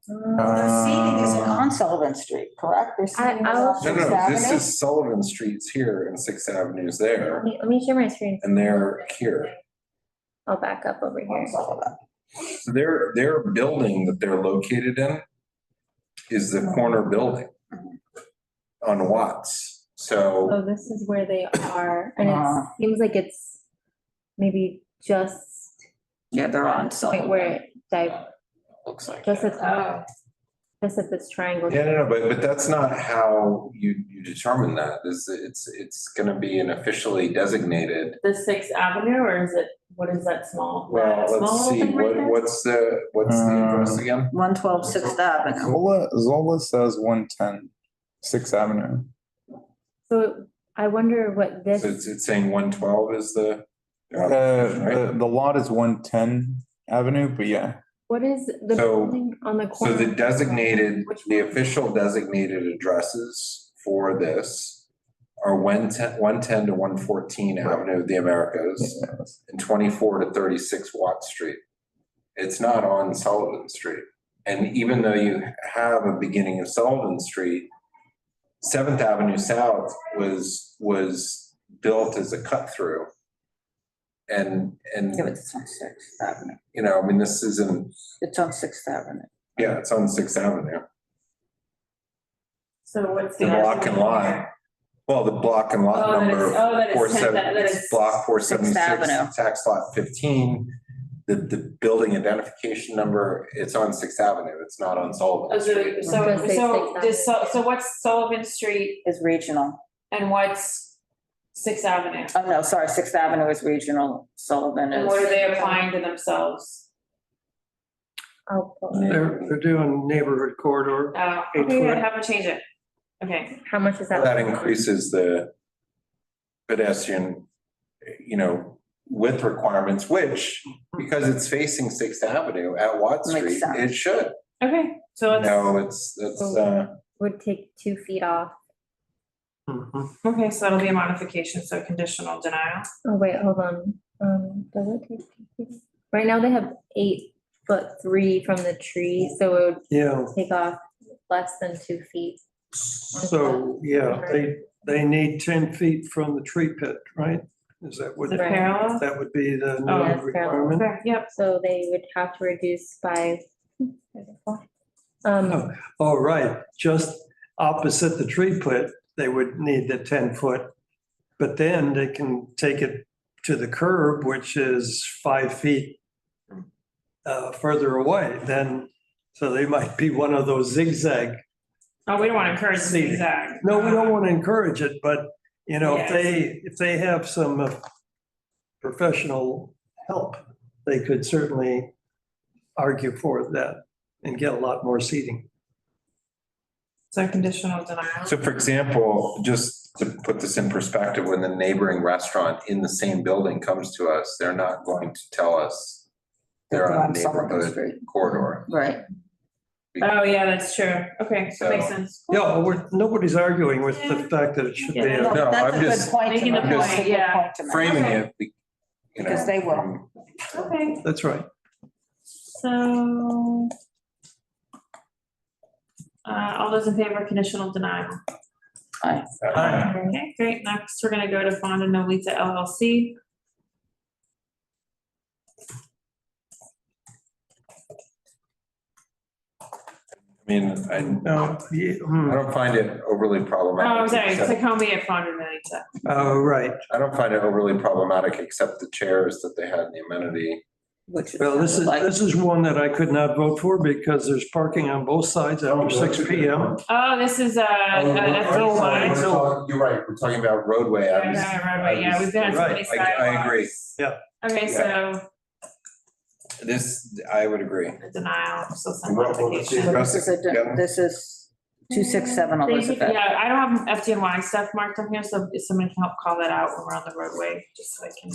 The seating is on Sullivan Street, correct? They're seating is on no, 6th no, this Avenue? is Sullivan Street's here and 6th Avenue's there, Let me share my screen. and they're here. I'll back up over here. So their building that they're located in is the corner building on Watts. So Oh, this is where they are, and it seems like it's maybe just. Yeah, they're on Point where it looks like just at this triangle. yeah, no, but that's not how you determine that. It's going to be an officially designated. The 6th Avenue, or is it, what is that small? Well, small let's little see, thing right there? what's the address again? 112 6th Avenue. Zola says 110 6th Avenue. So I wonder what this. So it's saying 112 is the. The lot is 110 Avenue, but yeah. What is the So- building on the So corner? the official designated addresses for this are 110 to 114 Avenue of the Americas and 24 to 36 Watt Street. It's not on Sullivan Street. And even though you have a beginning of Sullivan Street, 7th Avenue South was built as a cut through. And Yeah, but it's on 6th Avenue. you know, I mean, this isn't, It's on 6th Avenue. yeah, it's on 6th Avenue. So what's The the? block and lot. Well, the block and lot Oh, that number, is- oh, that is 47, 10th, that it's is block 476, Avenue. tax lot 15. The building identification number, it's on 6th Avenue, it's not on Oh, Sullivan Street. So what's Sullivan Street Is regional. and what's 6th Avenue? Oh, no, sorry, 6th Avenue is regional. Sullivan is. And what are they applying to themselves? They're doing neighborhood corridor. Oh, 8 okay, foot. have them change it. Okay. How much is that? That increases the pedestrian, you know, width requirements, which, because it's facing 6th Avenue at Watt Makes Street, sense. it should. Okay, so let's. No, it's, Would take 2 feet off. Okay, so that'll be a modification, so conditional denial. Oh, wait, hold on. Does it take 2 feet? Right now they have 8'3" from the tree, so it would Yeah. take off less than 2 feet. So, yeah, they need 10 feet from the tree pit, right? Is that what? The parallel? That would be the Oh, new yes, parallel. requirement? Okay, yep. So they would have to reduce by. Oh, right, just opposite the tree pit, they would need the 10-foot. But then they can take it to the curb, which is 5 feet further away, then, so they might be one of those zigzag Oh, we don't want to encourage this seating. exact. No, we don't want to encourage it, but, you know, Yes. if they have some professional help, they could certainly argue for that and get a lot more seating. So conditional denial. So for example, just to put this in perspective, when the neighboring restaurant in the same building comes to us, they're not going to tell us they're on a neighborhood corridor. Right. Oh, yeah, that's true. Okay, that makes sense. Yeah, well, nobody's arguing with the fact that it should be. Yeah. No, I'm just Making the point, yeah. framing Okay. it, you know. Because they will. Okay, That's right. so. All those in favor of conditional denial? Aye. Okay, great. Next, we're gonna go to Bond and Nolita LLC. I mean, I don't find it overly problematic. Oh, I'm sorry, except- Tacoma at Bond and Nolita. Oh, right. I don't find it overly problematic, except the chairs that they had in the amenity. Well, this is one that I could not vote for because there's parking on both sides after 6 PM. Oh, this is that's Bill line. You're right, we're talking about Roadway. I was- Right, yeah, we've been on so many Right, I agree. Yeah. Okay, so This, I would agree. a denial, so some What was the modification. address again? This is 267 Thank you. Elizabeth. Yeah, I don't have FDNY stuff marked on here, so if someone can help call that out when we're on the roadway, just so I can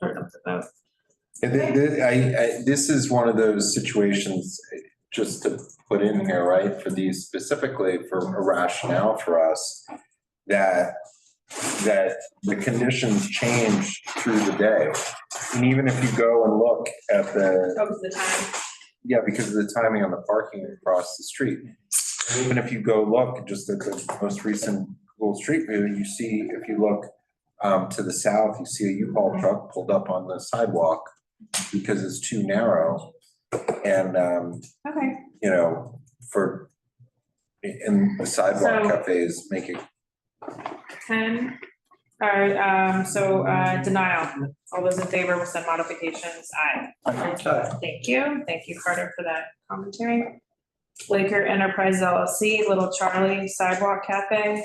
sort of the vote. This is one of those situations, just to put in here, right, for these specifically for a rationale for us, that the conditions change through the day. And even if you go and look at Focus the time. yeah, because of the timing on the parking across the street. And even if you go look just at the most recent Google Street View, you see, if you look to the south, you see a U-Haul truck pulled up on the sidewalk because it's too narrow. And, Okay. you know, and the sidewalk So- cafes make it 10, denial. All those in favor with some modifications, aye. Thank you Carter for that commentary. Bleecker Enterprise LLC, Little Charli Sidewalk Cafe.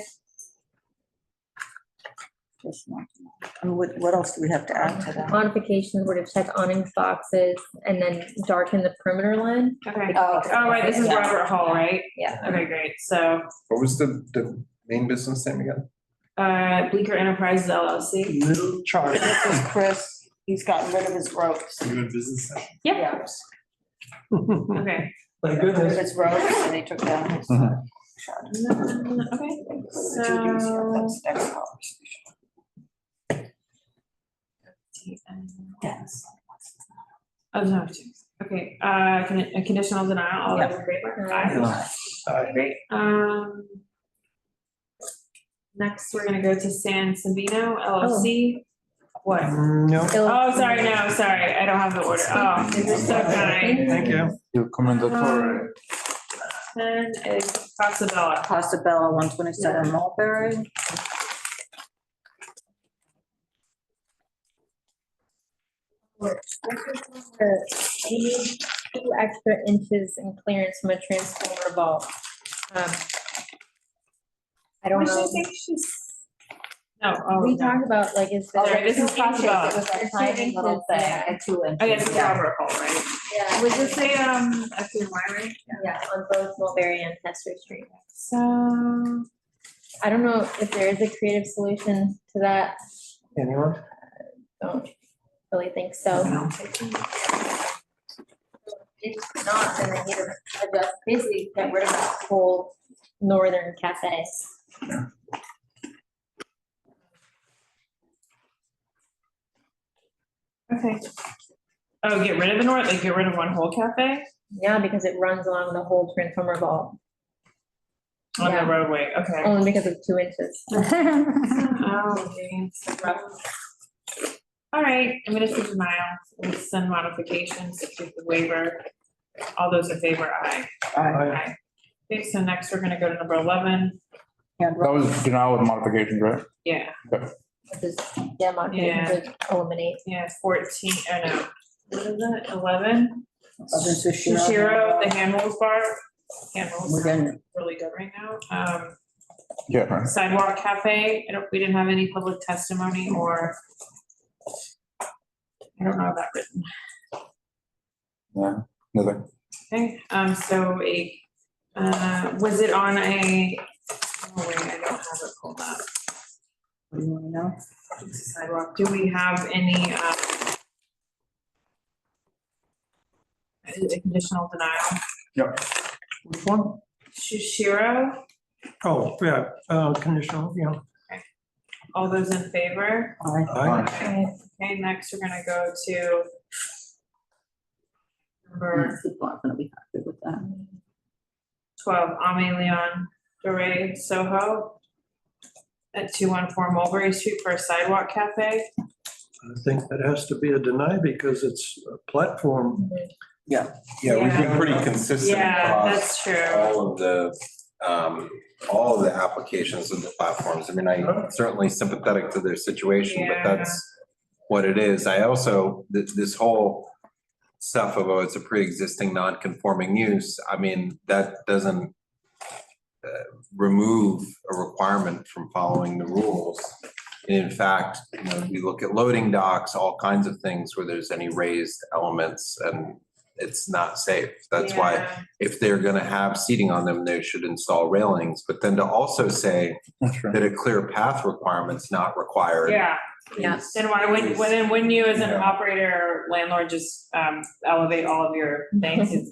And what else do we have to add to that? Modifications were to check awning boxes and then darken the perimeter line. Okay. Oh, Oh, right, this is Yeah. Robert Hall, right? Yeah. Okay, great, so, what was the main business name again? Bleecker Enterprises LLC. Little Charlie. This is Chris. He's gotten rid of his ropes. You in business session? Yep, okay. Thank Got rid of goodness. his ropes and he took down his. Okay, so. Yes. Oh, no, okay, a conditional denial, all those in favor? Aye. Great, next, we're gonna go to San Sabino LLC. What? No. Oh, sorry, no, sorry, I don't have the order. Oh, you're so kind. Thank you. Your commendatore. Then is Casabella. Casabella, 127 Mulberry. They need 2 extra inches in clearance from a transformer vault. I don't know. No, oh, We no. talked about like, is there? Okay, this is Casabella. It was a tiny little thing, at 2 inches. Oh, yeah, it's Robert Hall, right? Yeah. Was this a, FDNY, right? Yeah, on both Mulberry and Hester Street. So, I don't know if there is a creative solution to that. Anyone? Don't really think so. If not, then they need to adjust, basically get rid of that whole northern cafe. okay. Oh, get rid of the north, like get rid of one whole cafe Yeah, because it runs along the whole transformer vault, on the Yeah. roadway, okay. only because of 2 inches. Oh, geez. All right, I'm gonna say denial, with some modifications, to keep the waiver. All those in favor, aye. Aye. Okay, so next we're gonna go to number 11, That was denial with modifications, right? yeah, Which is, yeah, modifications would eliminate. yeah, 14, oh no, what is that, 11? Sushiro. Sushiro, the Handrolls bar, Handrolls We're sound done. really good right now. Yeah. Right. Sidewalk Cafe, we didn't have any public testimony or I don't know about written. Yeah, another. Okay, so was it on a, oh wait, I don't have it pulled up. What do you want to know? Sidewalk, do we have any, a conditional denial? Yep. Which one? Sushiro, Oh, yeah, conditional, yeah. all those in favor? Aye. Okay, next we're gonna go to number Gonna be happy with that. 12, Aime, Dore, SoHo at 214 Mulberry Street for a sidewalk cafe. I think that has to be a deny because it's a platform. Yeah. Yeah, we've been pretty consistent Yeah, across that's true. all of the applications of the platforms. I mean, I'm certainly sympathetic to their situation, but Yeah. that's what it is. I also, this whole stuff of, oh, it's a pre-existing non-conforming use, I mean, that doesn't remove a requirement from following the rules. In fact, you know, we look at loading docks, all kinds of things where there's any raised elements and it's not safe. That's why if they're gonna have seating on them, they should install railings. But then to also say that a clear path requirement's not required. Yeah, is- then wouldn't you as an operator or landlord just elevate all of your things?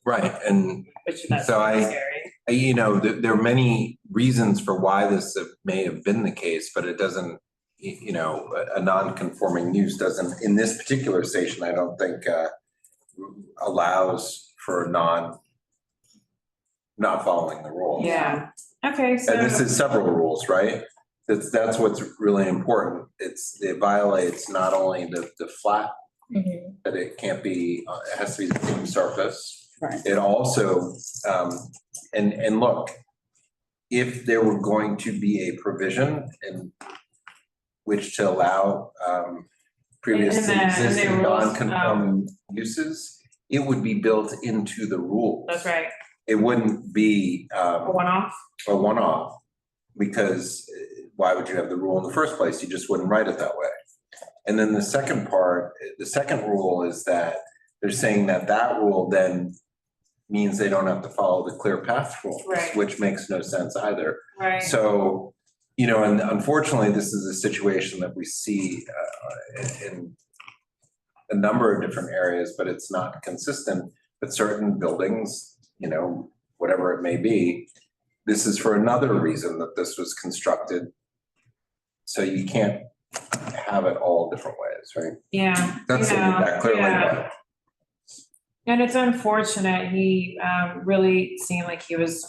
Right, and Which that's so scary. you know, there are many reasons for why this may have been the case, but it doesn't, you know, a non-conforming use doesn't, in this particular station, I don't think allows for not following the rules. Yeah, okay, so. And this is several rules, right? That's what's really important. It violates not only the flat, that it can't be, it has to be the same surface. Right. It also, and look, if there were going to be a provision in which to allow previously existing non-conforming uses, it would be built into the rules. That's right. It wouldn't be A one-off? a one-off, because why would you have the rule in the first place? You just wouldn't write it that way. And then the second part, the second rule is that they're saying that that rule then means they don't have to follow the clear path rules, Right. which makes no sense either. Right. So, you know, and unfortunately, this is a situation that we see in a number of different areas, but it's not consistent. But certain buildings, you know, whatever it may be, this is for another reason that this was constructed. So you can't have it all different ways, right? Yeah. That's that clearly. Yeah. And it's unfortunate, he really seemed like he was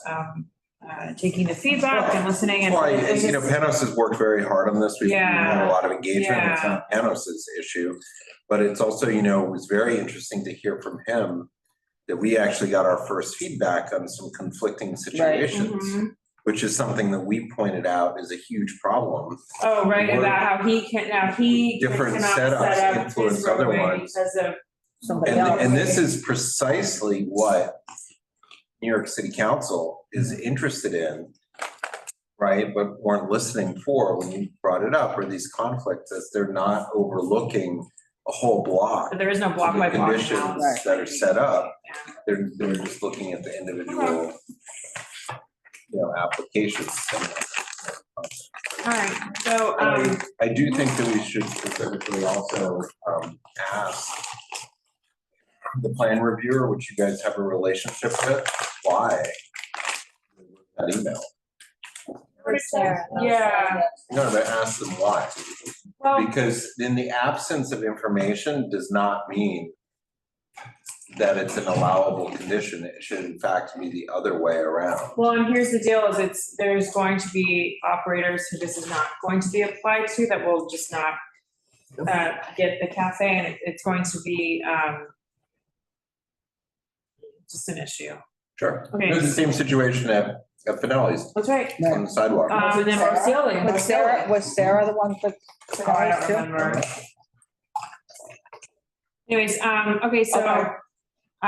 taking the feedback and listening and. Well, you know, Panos has worked very hard on this. We've had a lot of engagement. It's not Panos's issue. But it's also, you know, it was very interesting to hear from him that we actually got our first feedback on some conflicting situations, which is something that we pointed out is a huge problem. Oh, right, about how he Different cannot setups set up influence his other roadway ones. because of somebody else. And this is precisely what New York City Council is interested in, right? But weren't listening for when you brought it up, or these conflicts, as they're not overlooking a whole block. But there is no block the by block conditions analysis. that are set up. They're just looking at the individual, you know, applications. All right, so, I do think that we should specifically also ask the plan reviewer, which you guys have a relationship with, why that email. Yeah. No, but ask them why. Well, Because in the absence of information does not mean that it's an allowable condition. It should in fact be the other way around. well, and here's the deal is there's going to be operators who this is not going to be applied to, that will just not get the cafe, and it's going to be just an issue. Sure. Okay. It was the same situation at Finelli's. That's right. On the sidewalk. And then Roscioli. Was Sarah the one that? Oh, I don't remember. Anyways, okay, so,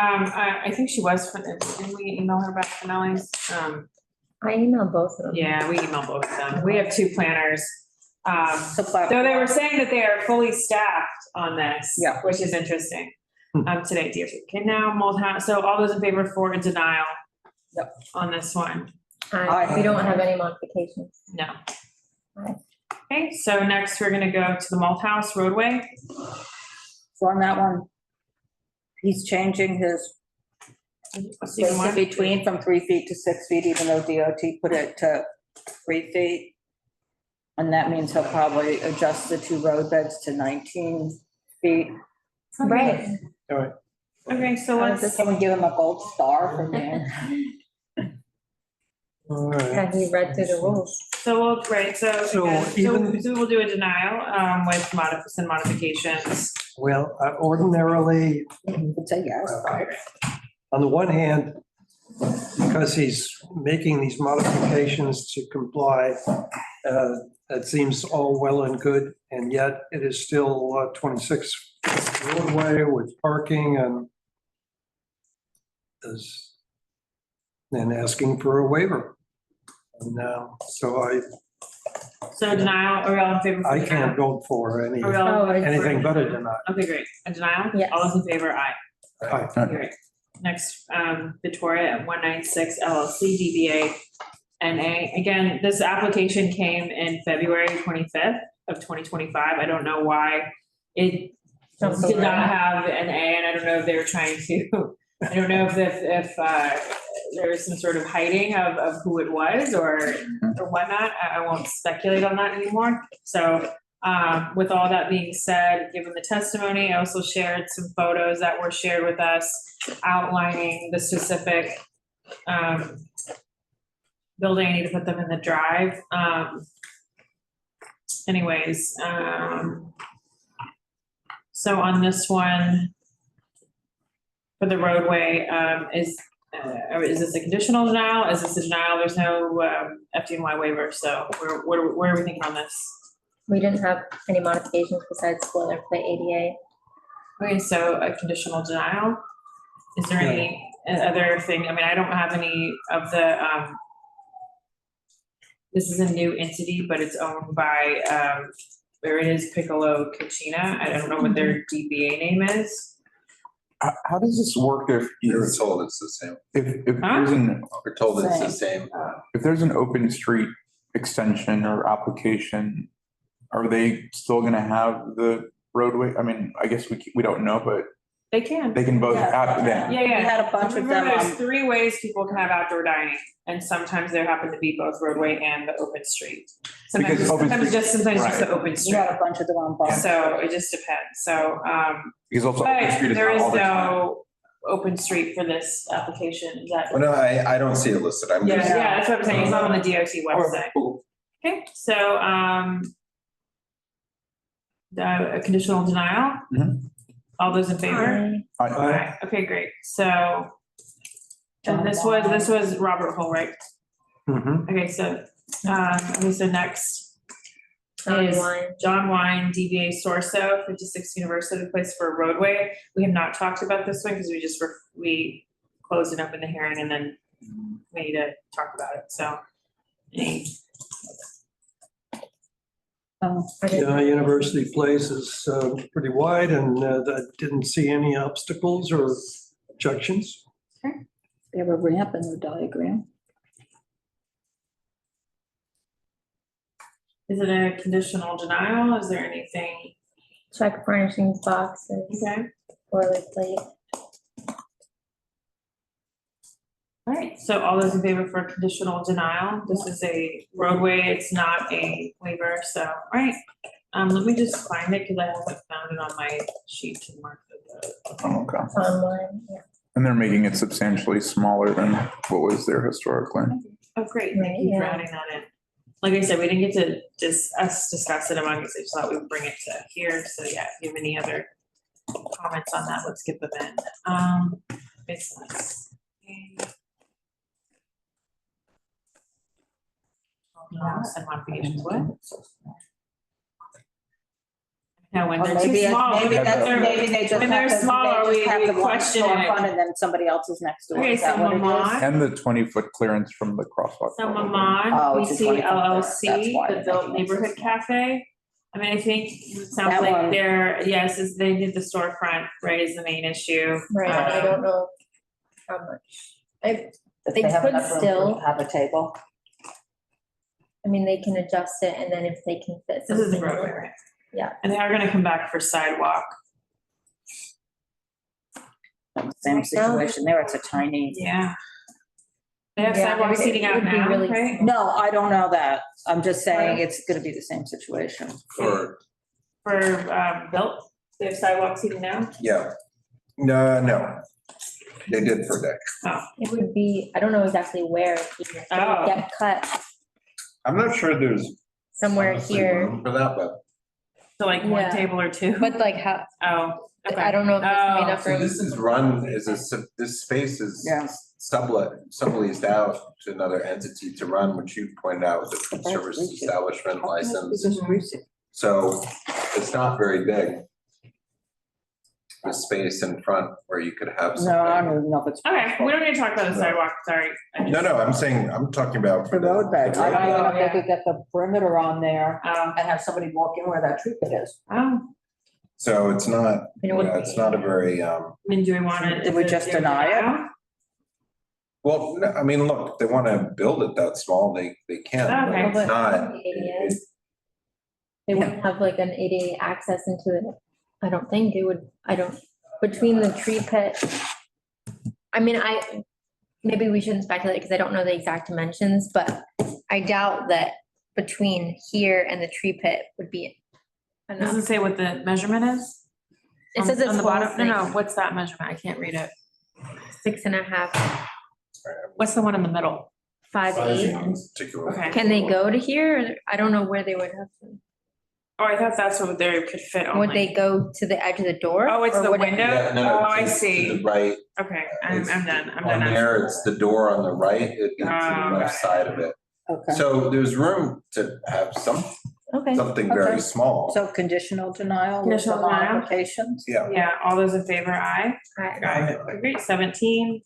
I think she was, didn't we email her back to Nelly's? I emailed both of them. Yeah, we emailed both of them. We have two planners. Supply- Though they were saying that they are fully staffed on this. Yeah. Which is interesting. Today, DOT. Okay, now Moldhouse, so all those in favor for a denial? Yep. On this one? We don't have any modifications. No. Aye. Okay, so next we're gonna go to the Malthouse Roadway. So on that one, he's changing his space in between from 3 feet to 6 feet, even though DOT put it to 3 feet. And that means he'll probably adjust the two road beds to 19 feet. Right. All right. Okay, so let's. Can we give him a gold star for being? All right. Have you read through the rules? So we'll, right, so we'll do a denial, with some modifications. Well, ordinarily, Say yes. on the one hand, because he's making these modifications to comply, that seems all well and good, and yet it is still 26 roadway with parking and asking for a waiver. And so denial, are we all in favor? I can't vote for Are we all in favor? anything but a denial. Okay, great. A denial? Yes. All those in favor, aye. Aye. Okay, great. Next, Vittoria at 196 LLC DBA NA. Again, this application came in February 25th of 2025. I don't know why it did not have an A, and I don't know if they were trying to, I don't know if there was some sort of hiding of who it was or whatnot. I won't speculate on that anymore. So with all that being said, given the testimony, I also shared some photos that were shared with us outlining the specific building. I need to put them in the drive. Anyways, so on this one, for the roadway, is this a conditional denial? Is this a denial? There's no FDNY waiver, so where are we thinking on this? We didn't have any modifications besides boilerplate ADA. Okay, so a conditional denial. Is there any other thing? I mean, I don't have any of the, this is a new entity, but it's owned by, where it is Piccolo Cucina. I don't know what their DBA name is. How does this work if? We're told it's the same. If there's an. We're told it's the same. If there's an open street extension or application, are they still gonna have the roadway? I mean, I guess we don't know, but They can. they can both have Yeah, them. yeah. We had a bunch of Remember, them there's on- 3 ways people can have outdoor dining, and sometimes there happen to be both roadway and the open street. Sometimes Because open sometimes street- just the open We street. had a bunch of them on both. So it just depends. So, Because also open but street is there not is all the time. no open street for this application. Is that? Well, no, I don't see it listed. I'm Yeah, just. yeah, that's what I'm saying. It's not on the DOT website. Okay, so, a conditional denial? Mhm. All those in favor? Aye. Okay, great. So, and this was Robert Hull, right? Mhm. Okay, so, so next John is Wine. John Wine, DBA Sorso, 56 University Place for a roadway. We have not talked about this one because we closed it up in the hearing and then we need to talk about it. So, University Place is pretty wide, and I didn't see any obstacles or objections. They have a ramp in their diagram. is it a conditional denial? Is there anything? Check furnishings boxes. Okay. Boilerplate. All right, so all those in favor for conditional denial? This is a roadway, it's not a waiver, so, all right. Let me just find it because I haven't found it on my sheet to mark it. Oh, okay. Online, yeah. And they're making it substantially smaller than what was there historically. Oh, great, thank you for adding that in. Like I said, we didn't get to discuss it among us, I just thought we would bring it to here, so yeah, if you have any other comments on that, let's get them in. Business. And modifications, what? Yeah, when Or they're too maybe, small. maybe when that's, they're- maybe they just when they're have, smaller, they we just have the one question it. storefront and then somebody else is next door. Okay, Is that so what it is? Mamad. And the 20-foot clearance from the crosswalk. So Oh, Mamad, it's a BC 25 there. LLC, That's why the it Built makes Neighborhood Cafe. I mean, I think it sounds That like one- they're, yes, they did the storefront, right, is the main issue. Right, I don't know how much. If They have could enough room still- to have a table. I mean, they can adjust it and then if they can fit This is the something. roadway, right? Yeah. And they are gonna come back for sidewalk. Same situation there, it's a tiny. Yeah. They have Yeah, sidewalk it seating out would be now, really right? No, I don't know that. I'm just saying Right. it's gonna be the same situation. For, For, Built, they have sidewalk seating now? yeah. No, they did for deck. Oh, It would be, I don't know exactly where, it would Oh. get cut I'm not sure there's somewhere honestly here, room for that, but. so like one Yeah. table or two? but like how, Oh, okay. I don't know if there's gonna be Oh, enough So room. this is run as this space is Yeah. subleased out to another entity to run, which you pointed out with the food service establishment license. So it's not very big. The space in front where you could have No, I something. don't know if it's. Okay, we don't need to talk about the sidewalk, sorry. No, I'm saying, I'm talking about. The road bed. I don't even know if Yeah. they could get the perimeter on there Oh, and have somebody walk in where that tree pit is. oh, So it's not, You know what- yeah, it's not a very, I mean, do we want to? Did we just deny it? well, no, I mean, look, they want to build it that small, they can, Okay. but it's But not. ADA, they wouldn't have like an ADA access into it. I don't think it would, between the tree pit. I mean, maybe we shouldn't speculate because I don't know the exact dimensions, but I doubt that between here and the tree pit would be Does enough. it say what the measurement is? It On- says on it's the whole bottom. No, thing. what's that measurement? I can't read it. 6.5, What's the one in the middle? 5'8". Particular. Okay. Can they go to here? Or I don't know where they would have to. Oh, I thought that's what they could fit only. Would they go to the edge of the door? Oh, it's or the would it- window? Yeah, no, Oh, I to see. the right, Okay, I'm done, I'm on done. there, it's the door on the right, it'd be to the Oh, left side of it. Okay. So there's room to have Okay. something very Okay. small. So conditional denial with Conditional the denial? modifications? Yeah. Yeah, all those in favor, aye. Aye. Great, 17,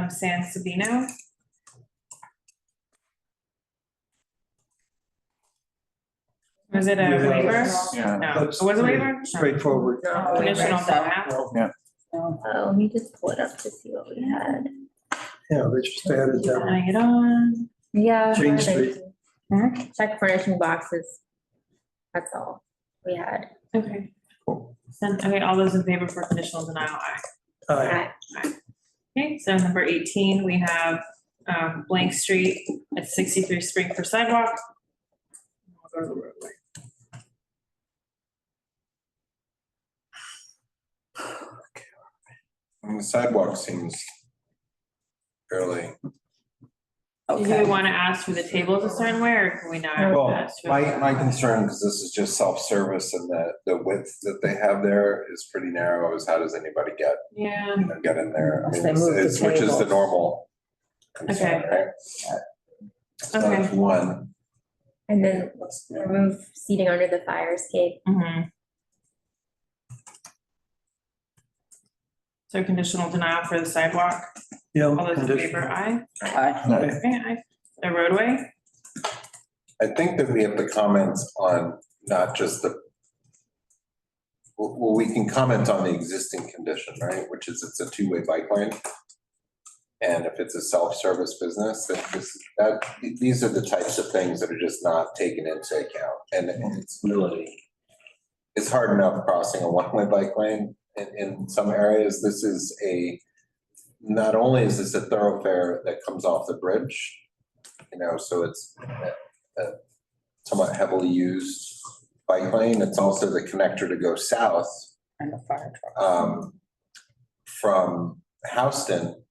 San Sabino. Was it a waiver? Yeah. No, That's it was a pretty waiver? No. straightforward. No, Conditional waiver. denial. Yeah. Let me just pull it up to see what we had. Yeah, they just added that. Adding it on. Yeah. Jane Street. Check furnishing boxes. That's all we had. Okay. Okay, all those in favor for conditional denial, aye. Aye. Aye. Okay, so number 18, we have Blank Street at 63 Spring for sidewalk. We'll go to the roadway. And the sidewalk seems fairly, Do we want to ask for the tables a certain way, or can we not? well, ask for- my concern, because this is just self-service and the width that they have there is pretty narrow, is how does anybody get, Yeah, get in there? I Unless mean, they move the it's, which is the tables. normal concern, Okay. right? So that's Okay. one. And then remove seating under the fire escape. mhm. So conditional denial for the sidewalk, Yeah. all those in conditional. favor, aye? Aye. Okay, aye. The roadway, I think that we have to comment on not just well, we can comment on the existing condition, right, which is it's a two-way bike lane. And if it's a self-service business, these are the types of things that are just not taken into account. And it's really, it's hard enough crossing a one-way bike lane in some areas. This is not only is this a thoroughfare that comes off the bridge, so it's a somewhat heavily used bike lane. It's also the connector to go south And the fire truck. from Houston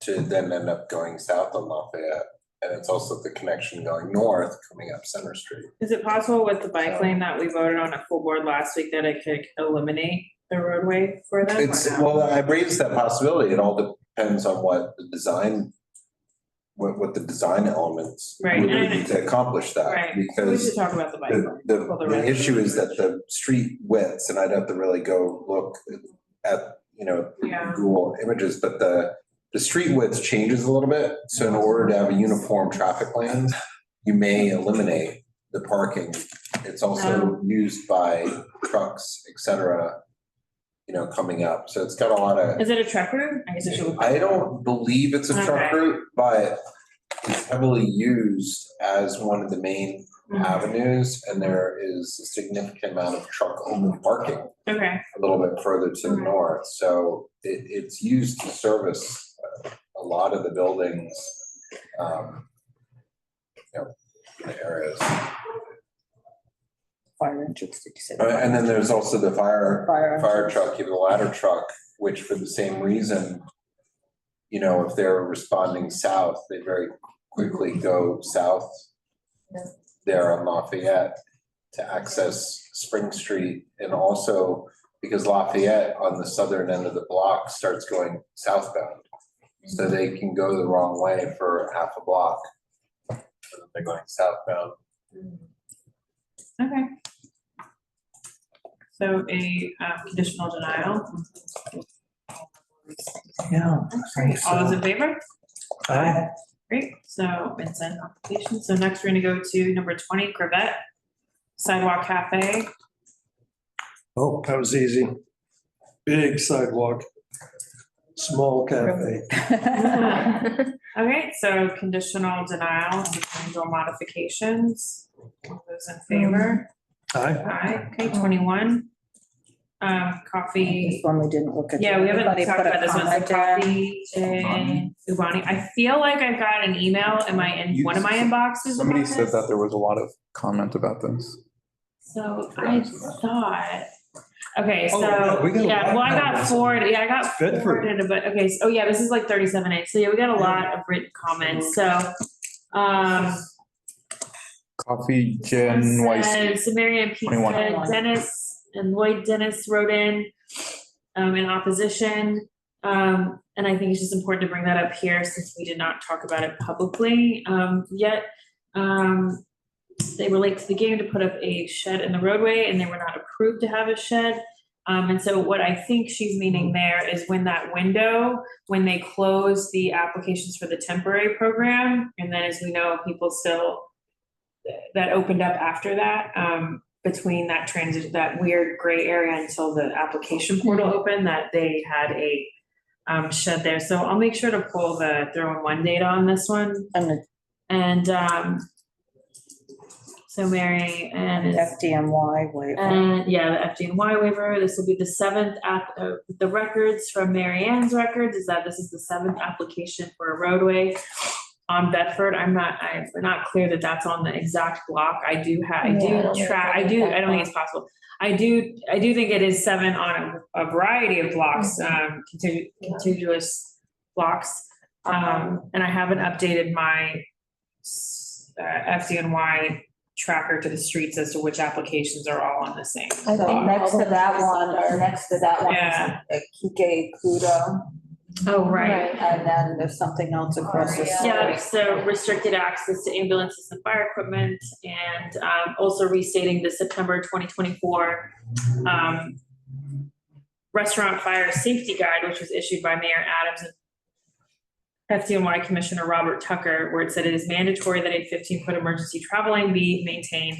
to then end up going south on Lafayette. And it's also the connection going north, coming up Center Street. is it possible with the bike lane that we voted on at full board last week that it could eliminate the roadway for them? or no? Well, I raised that possibility. It all depends on what the design what the design elements Right, would and I be to accomplish that. Right, so we Because should talk about the bike. the issue is that the street widths, and I'd have to really go look at, Yeah. Google Images, but the street width changes a little bit. So in order to have a uniform traffic lanes, you may eliminate the parking. It's also used by trucks, et cetera, coming up. So it's got a lot of. Is it a truck route? I guess I should look. I don't believe it's a truck Okay. route, but it's heavily used as one of the main avenues, and there is a significant amount of truck-only parking Okay. a little bit further to the north. So it's used to service a lot of the buildings, areas. Fire entrance, did you say? And then there's also the fire Fire truck, you have the ladder truck, which for the same reason, if they're responding south, they very quickly go south there on Lafayette to access Spring Street. And also because Lafayette on the southern end of the block starts going southbound. So they can go the wrong way for half a block. They're going southbound. Okay. So a conditional denial. Yeah. All those in favor? Aye. Great, so Vincent application. So next we're gonna go to number 20, Crevette Sidewalk Cafe. Oh, that was easy. Big sidewalk, small cafe. Okay, so conditional denial, and modifications. All those in favor? Aye. Aye, okay, 21. Coffee. This one we didn't look at. Yeah, we haven't Everybody talked put a about this one, so comment down. coffee and Ubani. I feel like I got an email in one of my inboxes. Somebody about said this. that there was a lot of comment about this. So I thought, okay, Oh, yeah, we got so, a yeah, lot well, I of got comments. forwarded, yeah, I got Bedford. forwarded, but, okay, so, oh, yeah, this is like 37A, so yeah, we got a lot of written comments, so, Coffee, Jen, Weiss. says Marianne Pizza, 21. Dennis and Lloyd Dennis wrote in opposition. And I think it's just important to bring that up here since we did not talk about it publicly yet. They relate to the game to put up a shed in the roadway and they were not approved to have a shed. And so what I think she's meaning there is when that window, when they close the applications for the temporary program, and then as we know, people still, that opened up after that, between that transition, that weird gray area until the application portal opened, that they had a shed there. So I'll make sure to pull the throw in one data on this one. And so Mary and FDNY waiver. and yeah, the FDNY waiver, this will be the seventh the records from Mary Ann's records is that this is the seventh application for a roadway on Bedford. I'm not clear that that's on the exact block. I don't think it's possible. I do think it is 7 on a variety of blocks, contiguous blocks. And I haven't updated my FDNY tracker to the streets as to which applications are all on the same. I think next to that one, Yeah. is Kike Kudo. Oh, right. And then there's something else across the street. Yeah, so restricted access to ambulances and fire equipment, and also restating the September 2024 restaurant fire safety guide, which was issued by Mayor Adams and FDNY Commissioner Robert Tucker, where it said it is mandatory that a 15-foot emergency travel lane be maintained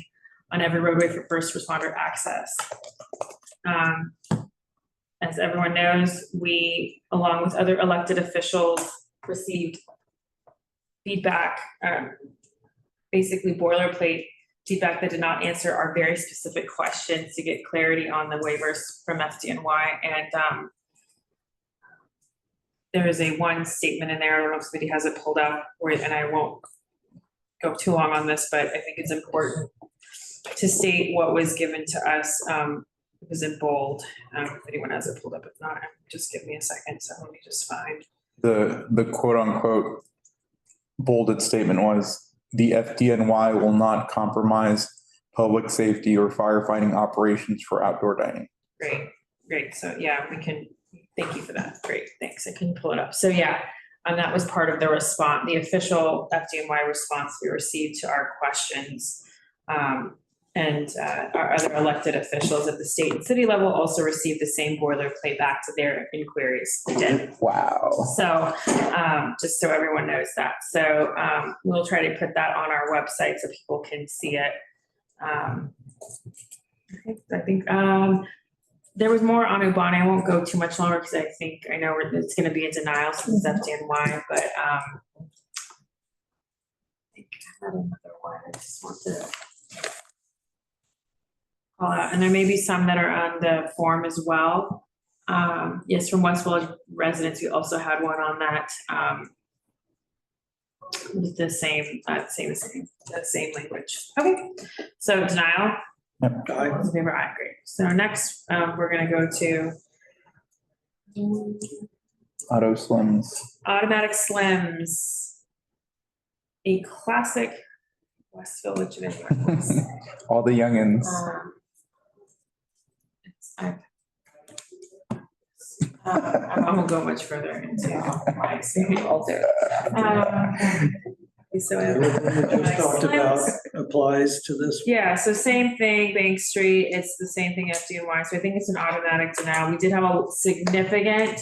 on every roadway for first responder access. As everyone knows, we, along with other elected officials, received feedback, basically boilerplate feedback that did not answer our very specific questions to get clarity on the waivers from FDNY. And there is a one statement in there, I don't know if somebody has it pulled up, and I won't go too long on this, but I think it's important to state what was given to us. It was in bold. If anyone has it pulled up, if not, just give me a second. So let me just find. The quote unquote bolded statement was, the FDNY will not compromise public safety or firefighting operations for outdoor dining. Great. So yeah, we can, thank you for that. Great, thanks. I can pull it up. So yeah, And that was part of the response, the official FDNY response we received to our questions. And our other elected officials at the state and city level also received the same boilerplate back to their inquiries. They did. Wow. So just so everyone knows that. So we'll try to put that on our website so people can see it. I think there was more on Ubani. I won't go too much longer because I know it's going to be a denial since it's FDNY, but I think I had another one. I just want to call out, and there may be some that are on the form as well. Yes, from West Village residents, we also had one on that. With the same language. Okay, so denial. Yep. All those in favor, aye, great. So next, we're gonna go to Auto Slims. automatic slims. A classic West Village vendor. All the youngins. I won't go much further into why I'll do it. So We just talked about applies to this. yeah, so same thing, Bank Street, it's the same thing as FDNY, so I think it's an automatic denial. We did have a significant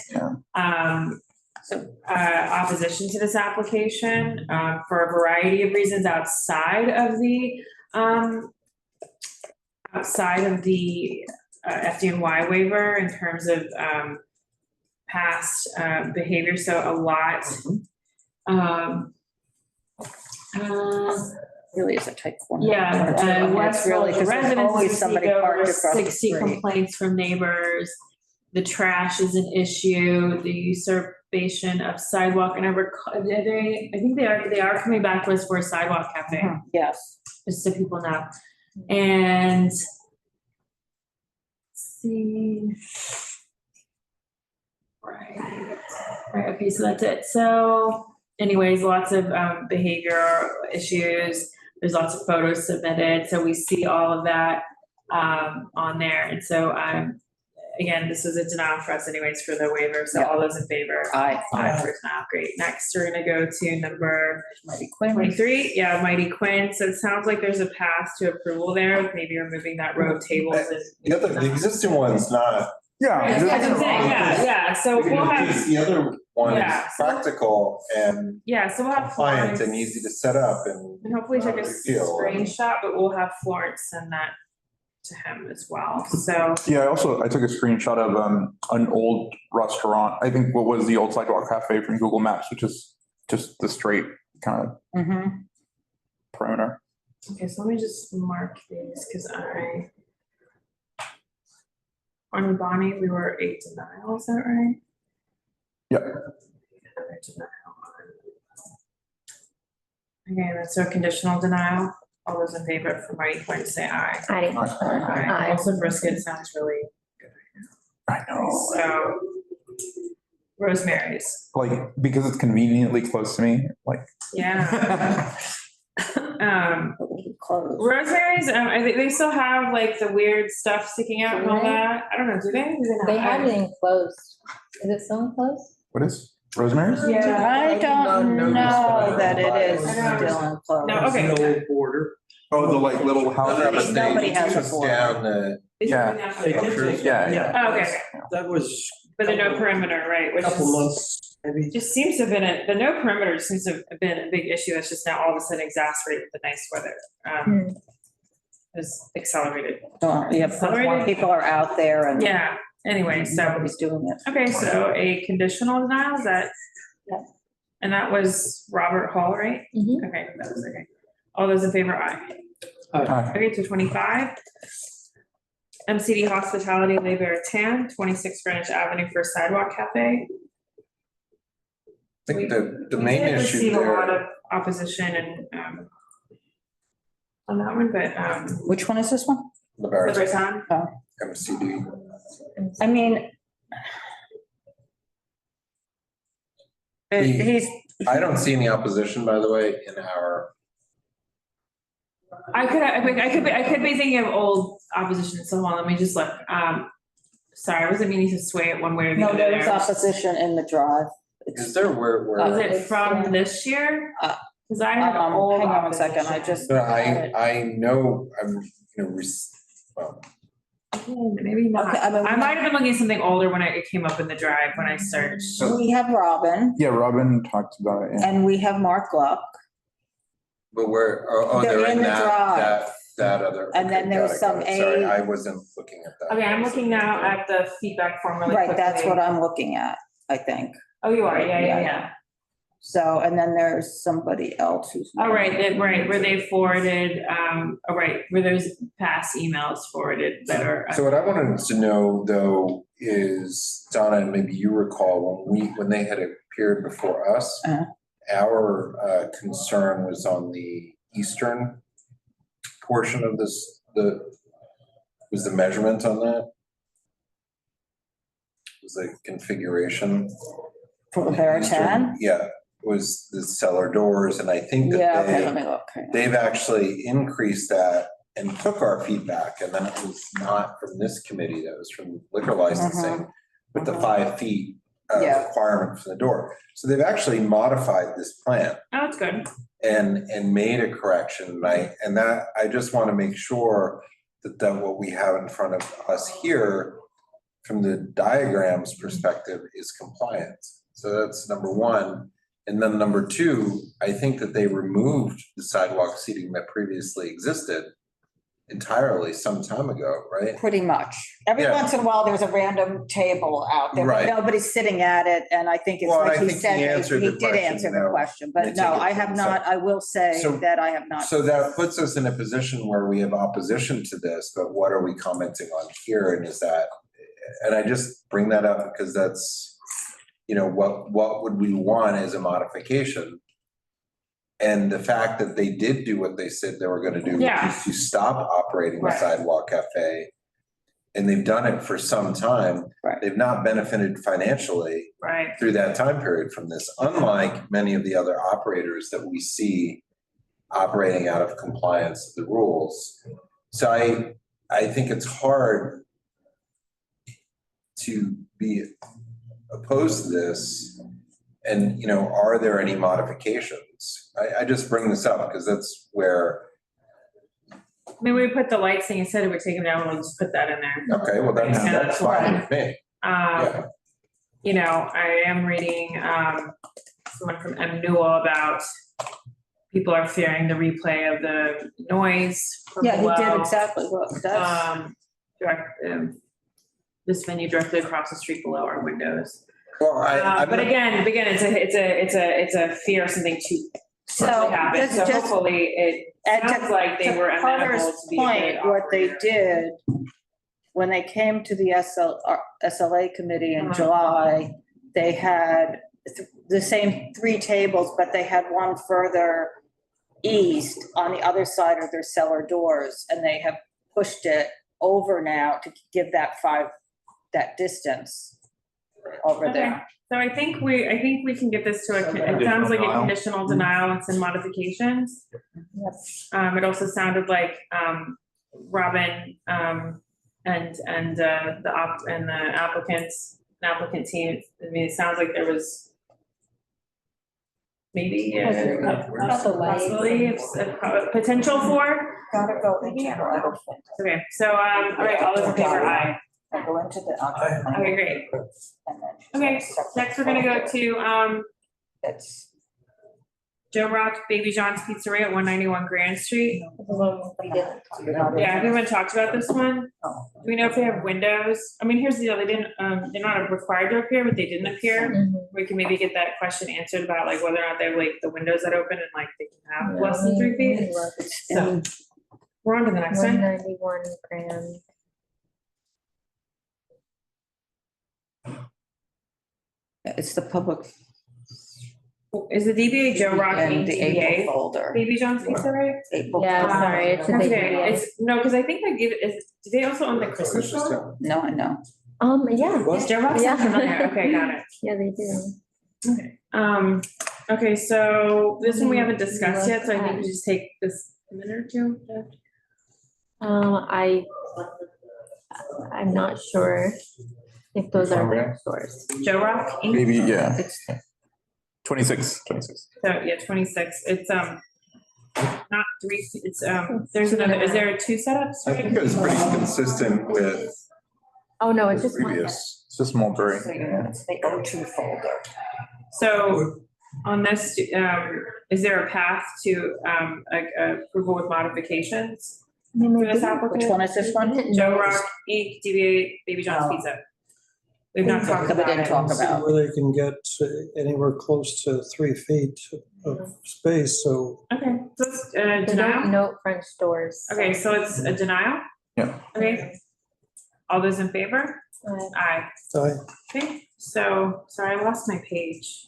opposition to this application for a variety of reasons outside of the FDNY waiver in terms of past behavior, so a lot. Really is a tight corner. Yeah, West really, Village 'cause there's residents always received somebody over parked across the 60 street. complaints from neighbors. The trash is an issue, the usurpation of sidewalk, and I think they are coming back to us for a sidewalk cafe. Yes. Just so people know. And let's see. Right, okay, so that's it. So anyways, lots of behavior issues. There's lots of photos submitted. So we see all of that on there. And so again, this was a denial for us anyways for the waiver. So all those in favor? Aye. Aye for denial. Great. Next, we're gonna go to number 23. Yeah, Mighty Quinn. So it sounds like there's a path to approval there, with maybe removing that row of tables. The existing one's not. Right, that's what I'm saying, yeah, so we'll have. The other one is Yeah, so- practical and Yeah, so we'll have compliant Florence. and easy to set up and. And hopefully take a not big deal. screenshot, but we'll have Florence send that to him as well, so. Yeah, I took a screenshot of an old restaurant. I think what was the old Sidewalk Cafe from Google Maps, which is just the straight kind of perimeter. Okay, so let me just mark these, because on Bonnie, we were 8 denial, is that right? Yep. Another denial on- Okay, that's a conditional denial. All those in favor for Mighty Quinn, say aye. Aye. Aye. Also brisket sounds really good right now. I know. So Rosemary's, Like, because it's conveniently close to me, like. yeah. Rosemary's, I think they still have like the weird stuff sticking out and all that. I don't know, do they? They have it enclosed. Is it still enclosed? What is Rosemary's? Yeah. I don't know that it is still enclosed. No, okay. The old border. Oh, the like little house. Nobody has a board. Down the. Yeah. They did take- Yeah. Oh, okay, That was but the no perimeter, right, a which couple is, months, maybe. just seems to have been, the no perimeter seems to have been a big issue. That's just now all of a sudden exacerbated with the nice weather. Has accelerated. Yeah, because more people are out there and. Yeah, anyway, so. Nobody's doing it. Okay, so a conditional denial, is that? Yeah. And that was Robert Hall, right? Okay, that was okay. All those in favor, aye. Okay, to 25. MCD Hospitality, Le Bertin, 26 Greenwich Avenue for Sidewalk Cafe. I think the We main did issue receive a lot there. of opposition and, on that one, but, Which one is this one? Le Bertin. MCD. I mean. He's. I don't see any opposition, by the way, in our. I could be thinking of old opposition, so hold on, let me just look. Sorry, I wasn't meaning to sway it one way or the No, other. there was there. opposition in the drive. Is there where? Was it from this year? Cause I have hang old on one second, I just. No, I know, well, Maybe not. Okay, I might have been looking at something older when it came up in the drive when I searched. We have Robin Yeah, Robin talked about it. Yeah. and we have Mark Gluck. but where, oh, They're they're in in the drive. that other. And then okay, there's got it. some Sorry, A- I wasn't looking at that. Okay, I'm looking now at the feedback form really Right, quickly. that's what I'm looking at, I think. Oh, you are, yeah. So, and then there's somebody else who's. All right, right, where they forwarded, where there's past emails forwarded that are. So what I wanted to know though is, Donna, and maybe you recall when they had appeared before us, our concern was on the eastern portion of this, was the measurement on that? Was the configuration? For the pair of 10? Yeah, was the cellar doors, and I think Yeah, that okay, let me look. they've actually increased that and took our feedback, and that was not from this committee, that was from liquor licensing with the 5 feet Yeah. requirement for the door. So they've actually modified this plan Oh, that's good. and made a correction, and I just want to make sure that what we have in front of us here from the diagram's perspective is compliant. So that's number one. And then number two, I think that they removed the sidewalk seating that previously existed entirely some time ago, right? Pretty much. Every Yeah. once in a while, there's a random table out there, but Right. nobody's sitting at it, and I think it's Well, like I he think he said, answered he the did question, answer the though. question, I but take no, it I from have the not, I will say So- that I have not. So that puts us in a position where we have opposition to this, but what are we commenting on here? And is that, and I just bring that up because that's, what would we want as a modification? And the fact that they did do what they said they were gonna do, which Yeah. is to stop operating the Right. sidewalk cafe. And they've done it for some time. Right. They've not benefited financially Right. through that time period from this, unlike many of the other operators that we see operating out of compliance with the rules. So I think it's hard to be opposed to this. And, are there any modifications? I just bring this up because that's where. Maybe we put the lights thing, instead of we take them down, we'll just put that in there. Okay, well, that's fine with me. I am reading, someone from M. Newell about people are fearing the replay of the noise from Yeah, he did below. exactly what, that's. This venue directly across the street below our windows. Well, But again, it's a fear of something to potentially happen, so just- hopefully it sounds like they were amenable to be a good Point, what they operator. did, when they came to the SLA committee in Uh-huh. July, they had the same 3 tables, but they had one further east on the other side of their cellar doors, and they have pushed it over now to give that distance over Okay. there. So I think we can get this to it sounds like a conditional denial and some modifications. It also sounded like, Robin, and the applicant team, I mean, it sounds like there was maybe a possibility of potential for. Gotta go into the. Okay, so, all right, all those in favor, aye. I'll go into the. Okay, great. Okay, next we're gonna go to, That's. Joe Rock Baby John's Pizzeria at 191 Grand Street. Yeah, have you even talked about this one? Do we know if they have windows? I mean, here's the deal, they're not required to appear, but they didn't appear. We can maybe get that question answered about like whether or not they have like the windows that open and like they can have less than 3 feet. So, we're on to the next one. 191 Grand. It's the public. Is the DBA Joe Rock And the April DBA folder. Baby John's Pizza, right? April. Yeah, sorry, it's a Okay, DBA. no, because I think I give it, do they also own the Christmas store? No, I know. Yeah. Is Joe Rock Yeah. sound familiar? Okay, got it. Yeah, they do. Okay, okay, so this one we haven't discussed yet, so I think we just take this a minute or two. I'm not sure if those are stores. Joe Rock Inc. Maybe, yeah. 26. So, yeah, 26. It's, not 3 feet, it's, there's another, is there 2 setups? I think it was pretty consistent with Oh, no, it's just one. previous. It's just Mulberry. It's the O2 folder. So on this, is there a path to, approval with modifications? For this applicant? Which one is this one? Joe Rock, Inc., DBA, Baby John's Pizza. We've not talked That we about didn't it. talk See about. where they can get anywhere close to 3 feet of space, so Okay, so it's, They don't denial? note French doors. Okay, so it's a denial? Yeah. Okay. All those in favor? Aye. I, Okay, so, sorry, I lost my page.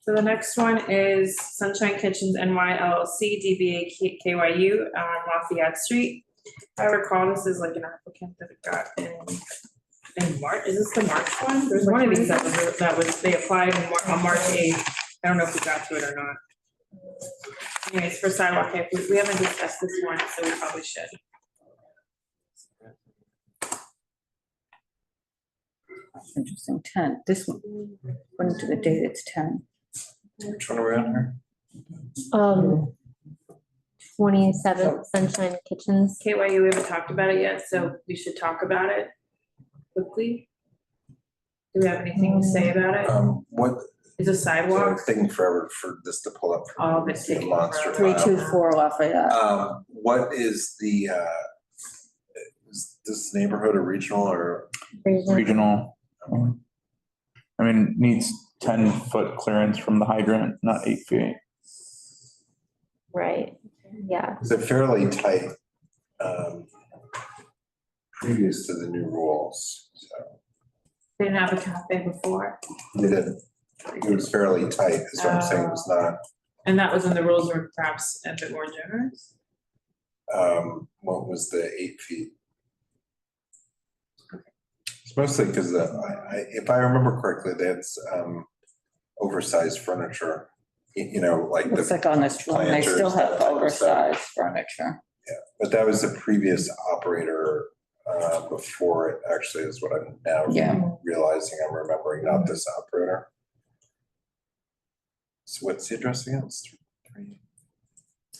So the next one is Sunshine Kitchens NY LLC, DBA KYU on Lafayette Street. If I recall, this is like an applicant that got in March. Is this the March one? There's one of these that was, they applied on March 8th. I don't know if we got to it or not. Anyways, for Sidewalk, we haven't discussed this one, so we probably should. Interesting, 10. This one, according to the date, it's 10. Which one are we on here? 27 Sunshine Kitchens. KYU, we haven't talked about it yet, so we should talk about it quickly. Do we have anything to say about it? What? Is a sidewalk? It's taking forever for this to pull up. Oh, it's taking monster. 324 Lafayette. What is the, is this neighborhood a regional or? Regional. I mean, needs 10-foot clearance from the hydrant, not 8 feet. Right, yeah. Is it fairly tight, previous to the new rules? So They didn't have a cafe before. they didn't, it was fairly tight, is what I'm saying, it was not, And that was when the rules were perhaps a bit more generous. what was the 8 feet? It's mostly because if I remember correctly, they had oversized furniture, you know, like. Looks like on this one, they still have oversized furniture. Yeah, but that was the previous operator before it actually is what I'm now realizing I'm remembering, not this operator. So what's the address again? It's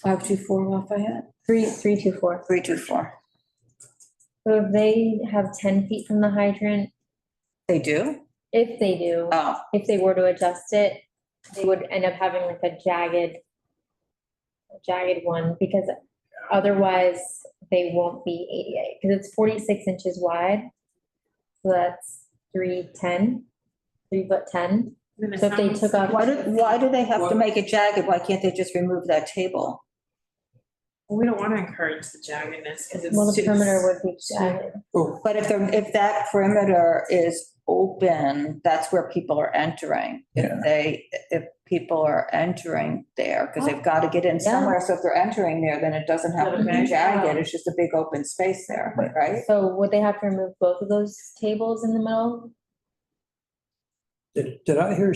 524 Lafayette? 324. 324. So if they have 10 feet from the hydrant, They do? if they do, Oh, if they were to adjust it, they would end up having like a jagged one, because otherwise they won't be ADA, because it's 46 inches wide. So that's 3'10", 3'10". So if they took off. why do they have to make it jagged? Why can't they just remove that table? Well, we don't want to encourage the jaggedness because it's. Well, the too- perimeter would be jagged. But if that perimeter is open, that's where people are entering. If people are entering there, because they've got to get in somewhere, so if they're entering there, then it doesn't have to be jagged, it's just a big open space there, right? So would they have to remove both of those tables in the middle? did I hear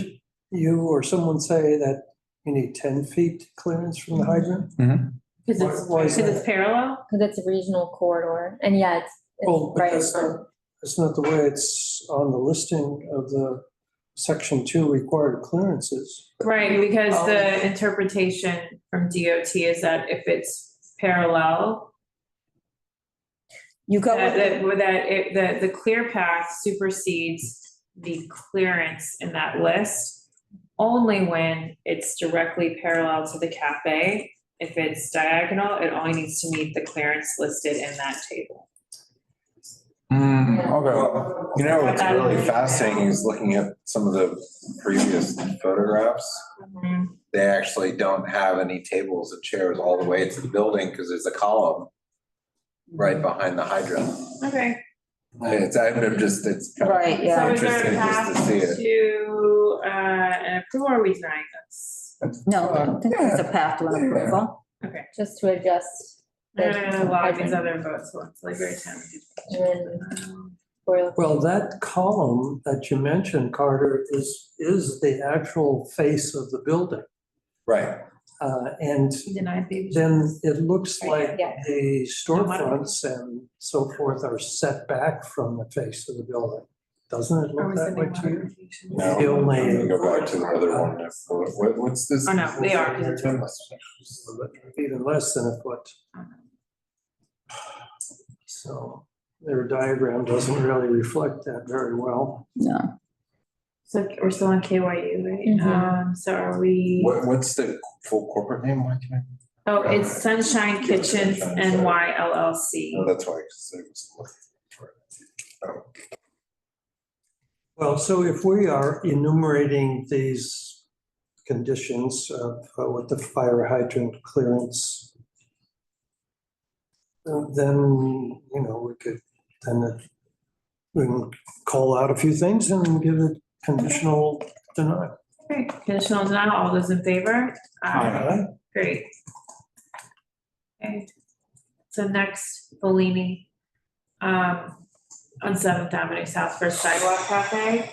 you or someone say that you need 10 feet clearance from the hydrant? Because it's, Why is because it's that? parallel? Because it's a regional corridor, and yeah, it's Well, but right in that's front. not, that's not the way it's on the listing of the section 2 required clearances. Right, because the interpretation from DOT is that if it's parallel, You go the clear path supersedes the clearance in that list only when it's directly parallel to the cafe. If it's diagonal, it only needs to meet the clearance listed in that table. Okay. You know, what's really fascinating is looking at some of the previous photographs. They actually don't have any tables and chairs all the way to the building because there's a column right behind the hydrant. Okay. It's kind of So is there interesting a just path to see it. to, an approval, or are we denying this? No, I don't think there's a path to an approval. Okay. Just to adjust. A lot of these other votes, so it's like very time. Well, that column that you mentioned, Carter, is the actual face of the building. Right. And Denied baby. then it looks like yeah. the storefronts and so forth are set back from the face of the building. Doesn't it look that way to you? No, The only- I'm gonna go back to the other one. What's this? Oh, no, they are, 'cause it's- Even less than a foot. So their diagram doesn't really reflect that very well. No. So we're still on KYU, right? Mhm. So are we? What's the full corporate name? Why can Oh, it's Sunshine Kitchens NY LLC. Oh, that's why. 'Cause I was looking for it. Oh. Well, so if we are enumerating these conditions of with the fire hydrant clearance, then, we could, we can call out a few things and give it conditional denial. Okay, conditional denial, all those in favor? Aye. Great. Okay, so next, Bellini, on 7th Avenue South for Sidewalk Cafe.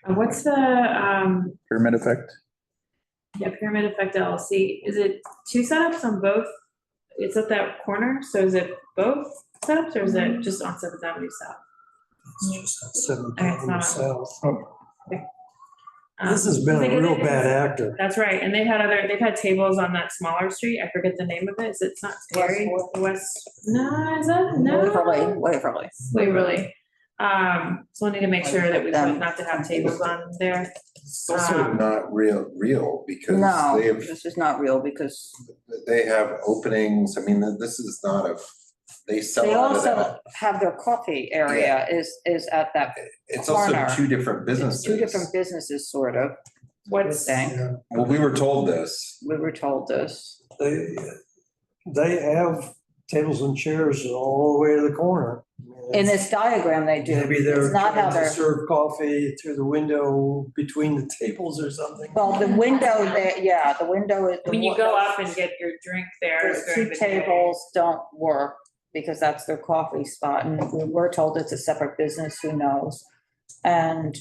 What's the, Pyramid effect. yeah, Pyramid Effect LLC, is it two setups on both? It's at that corner, so is it both setups or is it just on 7th Avenue South? It's just at 7th Okay, it's Avenue not- South. Okay. This has been a real bad actor. That's right, and they've had tables on that smaller street, I forget the name of it, it's not Terry, West, no, is that, no? Waverly. Waverly. So we need to make sure that we put not to have tables on there. It's also not real because No, they have, this is not real because they have openings. I mean, this is not they sell they out of also that. have their coffee area is at that It's also corner. two different It's businesses. two different businesses, sort of. What's saying? Well, we were told this. We were told this. They have tables and chairs all the way to the corner. In this diagram, they do. Maybe they're It's not how trying to they're, serve coffee through the window between the tables or something. well, the window there, yeah, the window is. When you go up and get your drink there The during two the day. tables don't work because that's their coffee spot, and we were told it's a separate business, who knows? And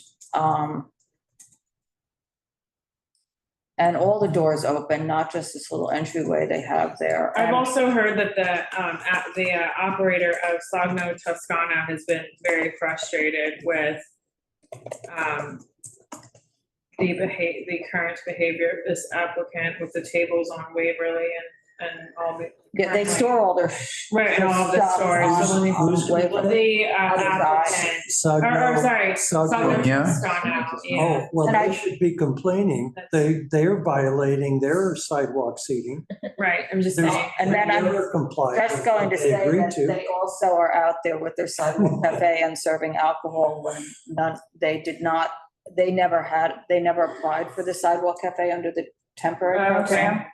all the doors open, not just this little entryway they have there. I've And- also heard that the operator of Sagno Toscana has been very frustrated with the current behavior of this applicant with the tables on Waverly and all the. Yeah, they store all their. Right, and all of the stuff stores. So on- let me- on Waverly. The Other applicant, Sagno- or sorry, Sagno. Sagno Yeah. Toscana, Oh, yeah. well, And I- they should be complaining. They're violating their sidewalk seating. Right, I'm just There's- saying. And then I'm They're compliant just with going what to they say agreed that to. they also are out there with their sidewalk cafe and serving alcohol when they never applied for the sidewalk cafe under the temporary program.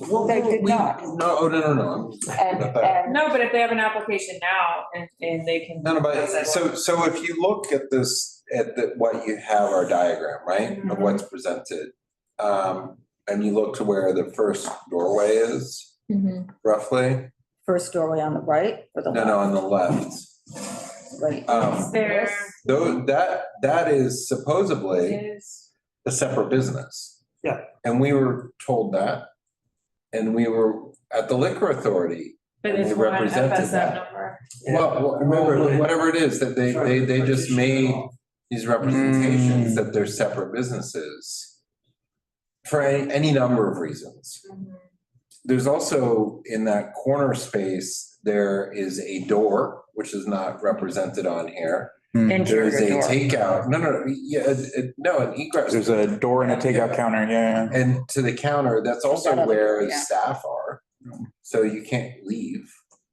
Well, They did not. No. And No, but if they have an application now and they can. No, but so if you look at this, what you have, our diagram, right, of what's presented, and you look to where the first doorway is, roughly. first doorway on the right or the left? No, on the left. Right. There. Though that is supposedly Is. a separate business. Yeah. And we were told that, and we were at the liquor authority. But and it's we one represented FSM that. number. Well, whatever it is, that they just made these representations that they're separate businesses for any number of reasons. There's also, in that corner space, there is a door, which is not represented on here. There is a Interior door. takeout, an egress. There's a door and a takeout counter, yeah. And to the counter, that's also That other where door, yeah. staff are. So you can't leave,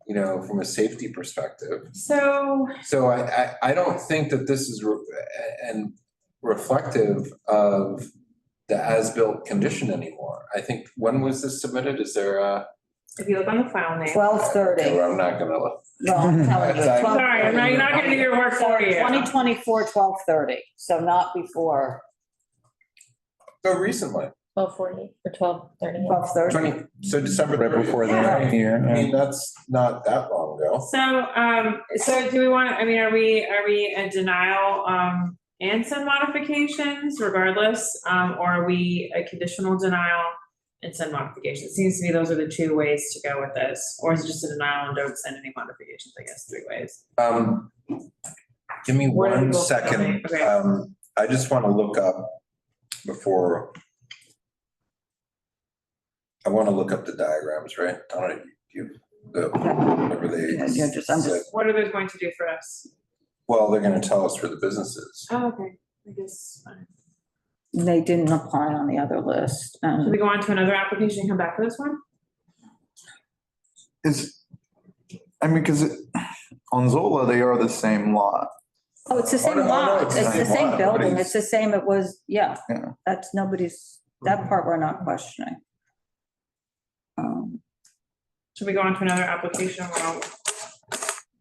from a safety perspective. So. So I don't think that this is reflective of the as-built condition anymore. I think, when was this submitted? Is there If you look on the file name. 12:30. I'm not gonna look. No, I'm telling you. Sorry, you're not gonna do your work for you. 2024, 12:30, so not before So recently, 12:40 or 12:30. 12:30. so December. Right before the Yeah. year. I mean, that's not that long ago. So do we want, are we in denial, and some modifications regardless? Or are we a conditional denial and send modifications? It seems to me those are the two ways to go with this, or is it just a denial and don't send any modifications, I guess, 3 ways? Give me Where do one we go? second. Okay. I just want to look up before. I want to look up the diagrams, right? I don't know, whatever they said. What are those going to do for us? Well, they're going to tell us for the businesses. Oh, okay, I guess. Fine. They didn't apply on the other list. Should we go on to another application and come back to this one? Because on Zola, they are the same lot. Oh, it's the same no, lot. it's It's the the same same lot, building. but It's the same, it was, yeah. Yeah. That's that part we're not questioning. Should we go on to another application while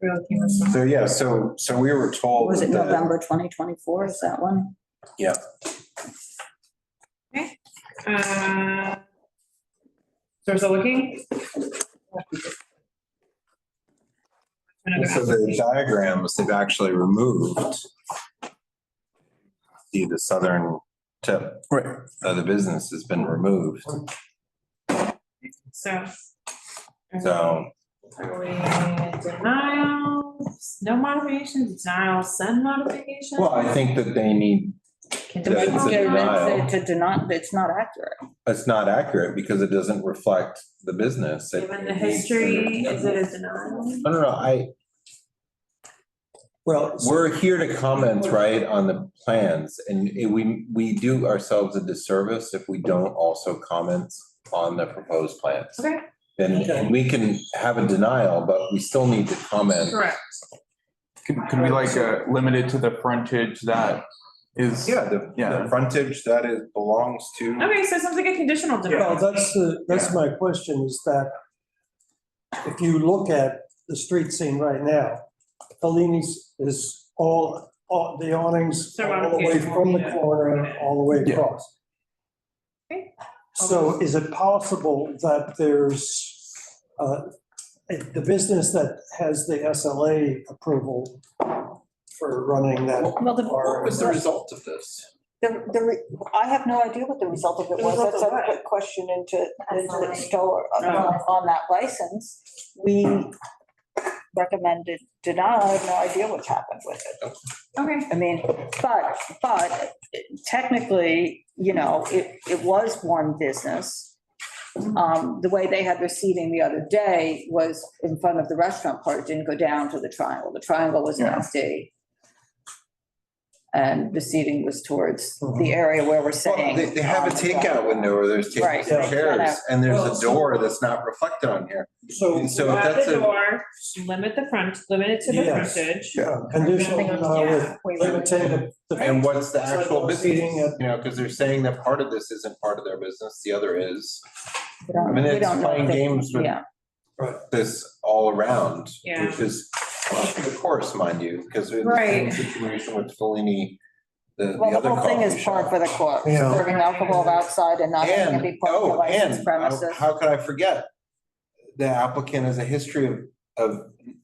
we're looking at this one? So, yeah, so we were told. Was it that- November 2024? Is that one? Yeah. Okay. So we're still looking? So the diagrams, they've actually removed. See, the southern tip of the business has been removed. So. So. Are we denials, no modifications, denials, send modifications? Well, I think that they need. Can that it's a denial. To deny, it's not accurate. It's not accurate because it doesn't reflect the business. Given the history, is it a denial? I. Well, we're here to comment, right, on the plans, and we do ourselves a disservice if we don't also comment on the proposed plans. Okay. Then we can have a denial, but we still need to comment. Correct. Can we like limit it to the frontage that is? Yeah, the frontage that belongs to. Okay, so it sounds like a conditional Well, denial. that's my question is that if you look at the street scene right now, Fellini's is all the awnings So all the way from the corner, all the way across. Okay. So is it possible that there's the business that has the SLA approval for running that? Well, What was the result of this? I have no idea what the result of it The was. result That's of a what? quick question into the store on that license. We recommended denial. I have no idea what's happened with it. Okay. I mean, but technically, it was one business. The way they had their seating the other day was in front of the restaurant part. It didn't go down to the triangle. The triangle was empty. And the seating was towards the area where we're saying. Well, they have a takeout window where there's Right. tables and chairs, Yeah. and there's a door that's not reflected on here. So At that's the a. door, limit it to the Yes. frontage. Conditional, limiting the. And what's the actual seating business? Because they're saying that part of this isn't part of their business, the other is. We don't- I mean, we it's don't know playing if they- games with yeah. this all around, Yeah. which is, of course, mind you, because we're in the Right. same situation with Fellini, the Well, the other whole thing coffee is par shop. for the course, Yeah. serving alcohol outside and not having it be part of the licensed premises. How could I forget? The applicant has a history of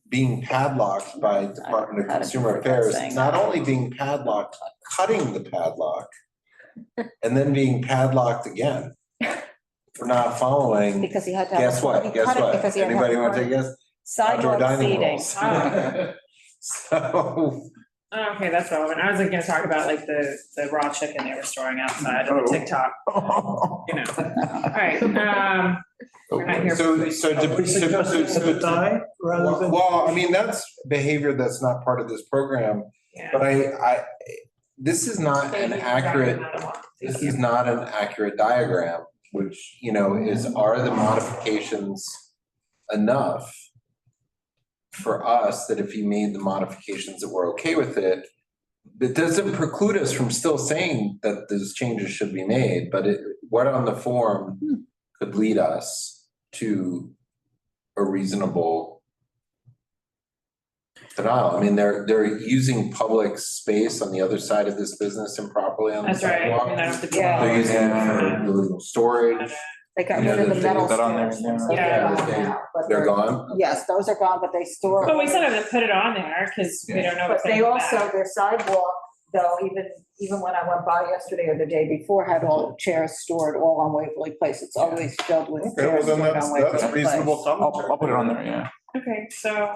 being padlocked by Department of How to Consumer forget Affairs, saying not only being padlocked, cutting the padlock, and then being padlocked again. For not following. Because he had to have. Guess what? he Guess cut it what? because he had to have Anybody a want to take a guess? Outdoor Sidewalk dining seating. rules. Ah. So, Okay, that's relevant. I was like gonna talk about like the raw chicken they were storing outside of the TikTok. All right, we're not here. so Die rather than. well, I mean, that's behavior that's not part of this program, Yeah. but this is not an accurate, this is not an accurate diagram, which, are the modifications enough for us that if you made the modifications that we're okay with it, it doesn't preclude us from still saying that those changes should be made, but what on the form could lead us to a reasonable denial. I mean, they're using public space on the other side of this business improperly on the That's right. sidewalk. I mean, I have to be- They're using it for illegal storage. They got You know, rid of the they- metal that on there, stairs. yeah. Those are gone now, but They're gone? Yes, those are gone, but they store. But we still have to put it on there because we don't know But what's they gonna come also, back. their sidewalk, though, even when I went by yesterday or the day before, had all chairs stored all on Waverly Place. It's always filled with Okay, well, chairs then stored that's on Waverly reasonable Place. commentary. I'll put it on there, yeah. Okay, so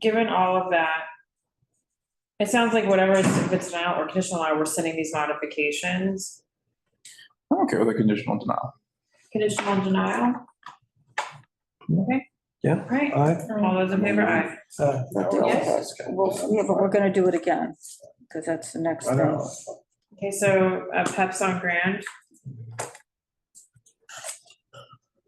given all of that, It sounds like whatever, if it's denial or conditional denial, we're sending these modifications. I'm okay with a conditional denial. Conditional denial. Okay, Yeah. all right. Aye. All those in favor, aye. Yes. Well, yeah, but we're gonna do it again, because that's the next thing. Okay, so Peps on Grand.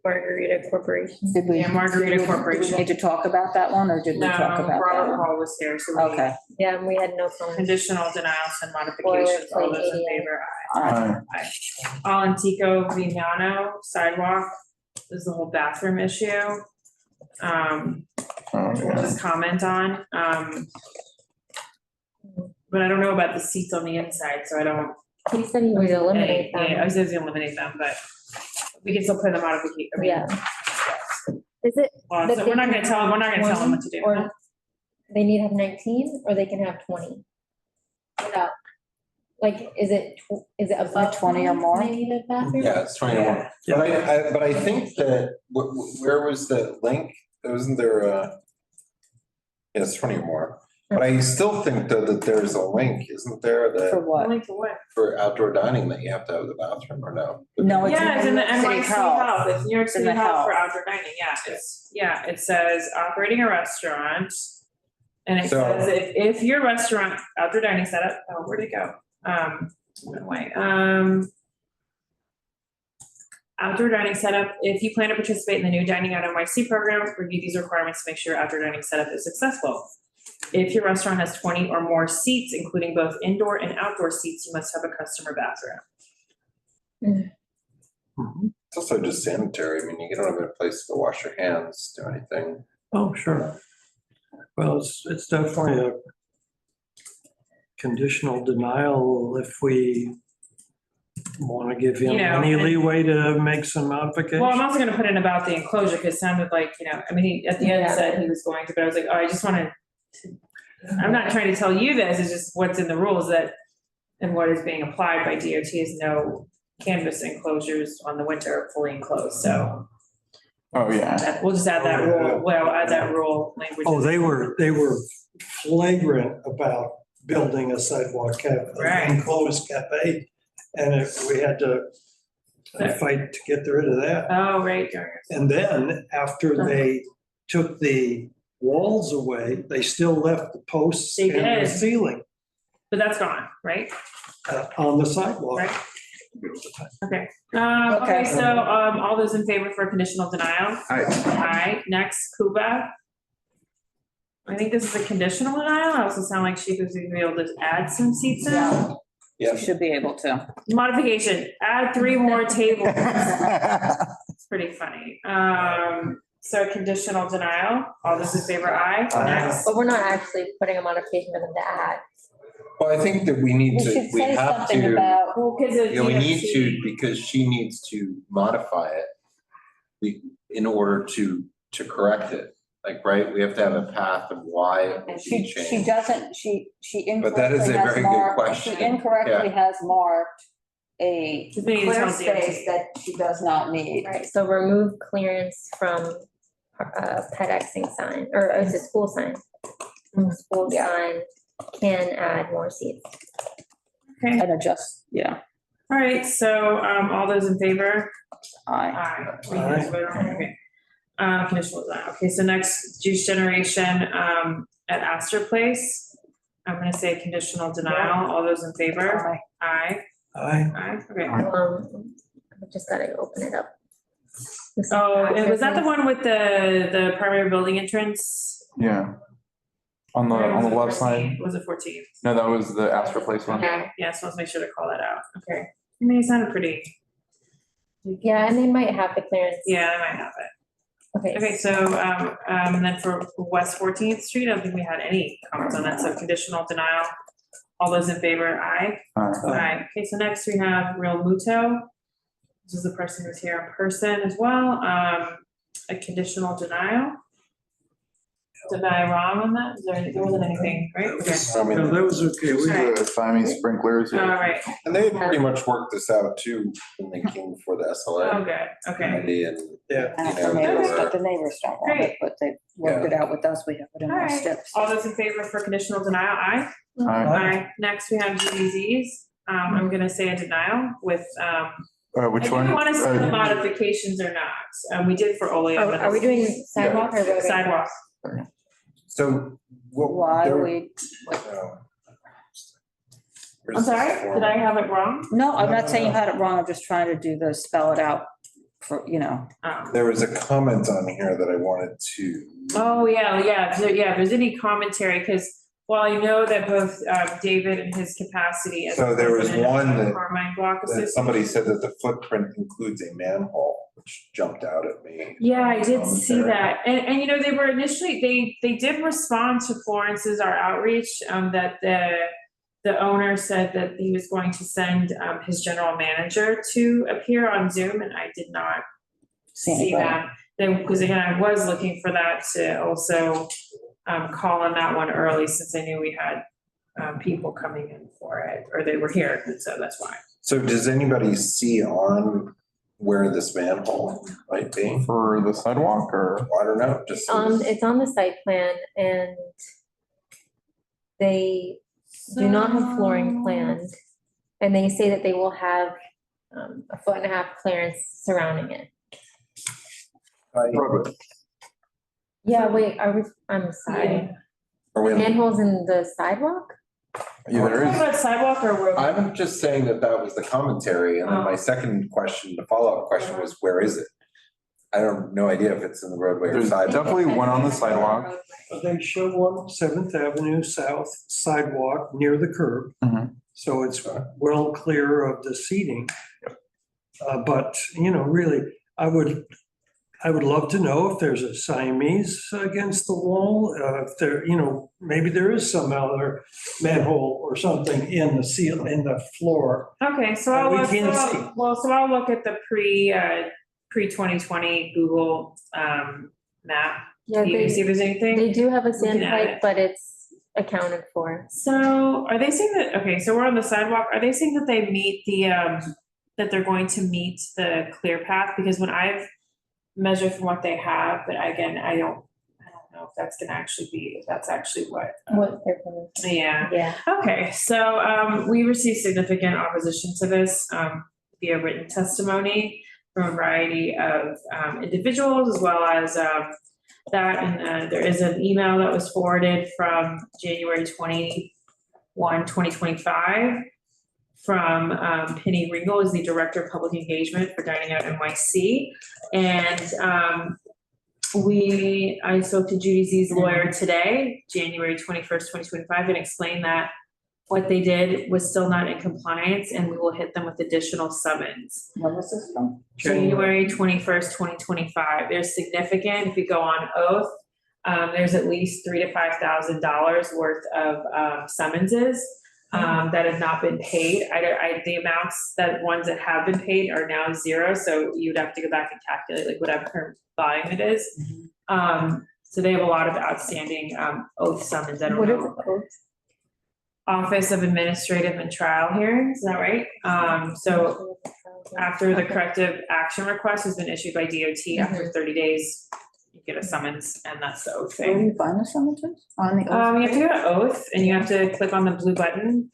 Margarita Corporation. Did we? Yeah, Margarita did we- Corporation. Did we need to talk about that one, or did we talk No, about that Robert one? Hall was here, so we. Okay. Yeah, and we had no comments. Conditional denials and modifications, all those in favor, Aye. aye. All Antico Vignano Sidewalk, this is the whole bathroom issue. We'll just comment on, but I don't know about the seats on the inside, so I don't. He said he would eliminate them. Yeah, I was gonna eliminate them, but we can still put the modification. I mean, Yeah. Is it? Well, that so they we're not can gonna tell them, have we're not gonna tell them what to 20, do. Or they need to have 19, or they can have 20? Without, like, is it above 20 or more? They need a bathroom? Yeah, it's 21. But I think that, where was the link? Wasn't there a? Yeah, it's 20 or more. But I still think though that there's a link, isn't there, For that what? Link to what? for outdoor dining that you have to have the bathroom or no? No, it's Yeah, it's in the New York City NYC Health. Health, it's New York It's in City the Health for health. outdoor dining, yeah, it says operating a restaurant. And it So- says if your restaurant, outdoor dining setup, oh, where'd it go? Went away, outdoor dining setup, if you plan to participate in the new Dining at NYC program, review these requirements to make sure outdoor dining setup is successful. If your restaurant has 20 or more seats, including both indoor and outdoor seats, you must have a customer bathroom. It's also just sanitary. I mean, you don't have a place to wash your hands, do anything. Oh, sure. Well, it's definitely a conditional denial if we want to give him You know, any and- leeway to make some modifications. Well, I'm also gonna put in about the enclosure, because it sounded like, I mean, he, at the end Yeah. said he was going to, but I was like, oh, I just wanna. I'm not trying to tell you this, it's just what's in the rules that, and what is being applied by DOT is no canvas enclosures on the winter fully enclosed, so. Oh, yeah. We'll just add that rule, well, add that rule language. Oh, they were flagrant about building a sidewalk Right. enclosed cafe. And we had to fight to get rid of that. Oh, right, darn it. And then after they took the walls away, they still left the posts They and the did. ceiling But that's gone, right? on the sidewalk. Right. Okay, okay, so, all those in favor for conditional denial? Aye, next, Kuba. I think this is a conditional denial, I also sound like she was gonna be able to add some seats in. Yeah. Yeah. You should be able to. Modification, add 3 more tables. It's pretty funny. So conditional denial, all those in favor, aye. Next. But we're not actually putting a modification for them to add. Well, I think that we need We to, should we say have something to. about- Well, 'cause of Yeah, we need DOT. to, because she needs to modify it. In order to correct it, like, right, we have to have a path of why it will And be she changed. doesn't, she But that is incorrectly a has very good marked, question. she incorrectly Yeah. has marked a Just need to clear tell DOT. space that she does not need. Right, so remove clearance from pet Xing sign, or it's a school sign. School sign can add more seats. Okay, And adjust, yeah. all right, so, all those in favor? Aye. Aye. We can just vote on it, okay. Conditional denial, okay, so next, Juice Generation, at Astor Place. I'm gonna say conditional denial, all those in favor? Aye. Aye, okay. I just gotta open it up. Oh, and was that the one with the primary building entrance? Yeah. On the left side. Was it 14? No, that was the Astor Place one. Okay, yeah, so let's make sure to call that out, okay. I mean, it sounded pretty, Yeah, and they might have the clearance. yeah, I might have it. Okay. Okay, so, and then for West 14th Street, I don't think we had any comments on that, so conditional denial. All those in favor, aye? Aye. Okay, so next we have Real Muto. This is the person who's here in person as well, a conditional denial. Did I wrong on that? There wasn't anything, right? Okay. I mean, No, that was okay. We- the timing sprinklers. All right. And they had pretty much worked this out too when they came before the SLA. Oh, good. Okay. committee and, Yeah. you know, there were- The neighbors don't want it, but they worked it out with us. We have it in All our right. steps. All those in favor for conditional denial, aye? Aye. Aye. Next, we have GBZs. I'm gonna say a denial with, Which I one? don't want to see the modifications or not. We did for Oleo. but Are we doing sidewalk or roadway? Sidewalk. So what? Why there- we, I'm sorry, did I have it wrong? no, I'm not saying you had it wrong. I'm just trying to do the spell it out for, Oh. There was a comment on here that I wanted to. Oh, yeah. If there's any commentary, because while I know that both David in his capacity as. So there was president of one that- Carmine Block That Association. somebody said that the footprint includes a manhole, which jumped out at me. Yeah, I did see Commentary. that. And, they were initially, they did respond to Florence's, our outreach, that the owner said that he was going to send his general manager to appear on Zoom, and I did not see that. Because again, I was looking for that to also call on that one early, since I knew we had people coming in for it, or they were here, and so that's why. So does anybody see on where this manhole might be? For the sidewalk or? I don't know, just. It's on the site plan and they do not have flooring planned. And they say that they will have 1.5 foot clearance surrounding it. Yeah, wait, I'm sorry. Are we? Manholes in the sidewalk? Yeah, there is. About sidewalk or road? I'm just saying that was the commentary, and then my second question, the follow-up question was, where is it? I don't, no idea if it's in the roadway or There's sidewalk. definitely one on the sidewalk. They show one 7th Avenue South sidewalk near the curb. Mhm. So it's well clear of the seating. But, really, I would love to know if there's a Siamese against the wall, if there, maybe there is some other manhole or something in the in the floor. Okay, so That I'll we look, can't so see. I'll look at the pre-2020 Google map. Yeah, See if there's anything. They do have a Looking at sandpipe, it. but it's accounted for. So are they saying that, okay, so we're on the sidewalk, are they saying that they meet that they're going to meet the clear path? Because when I've measured from what they have, but again, I don't know if that's gonna actually be, if that's actually what. What they're going to. Yeah. Yeah. Okay, so we received significant opposition to this via written testimony from a variety of individuals, as well as that, and there is an email that was forwarded from January 21, 2025 from Penny Ringel, is the Director of Public Engagement for Dining Out NYC. And I spoke to Judy Z's lawyer today, January 21st, 2025, and explained that what they did was still not in compliance, and we will hit them with additional summons. When was this from? January 21st, 2025. There's significant, if you go on oath, there's at least $3,000 to $5,000 worth of summonses that have not been paid. The amounts ones that have been paid are now zero, so you'd have to go back and calculate like whatever volume it is. So they have a lot of outstanding oath summons. I don't What is know. it called? Office of Administrative and Trial Hearings, is that right? So after the corrective action request has been issued by DOT, after 30 days, you get a summons, and that's the oath Where do thing. you find the summonses? On the You oath? have to go to oath, and you have to click on the blue button,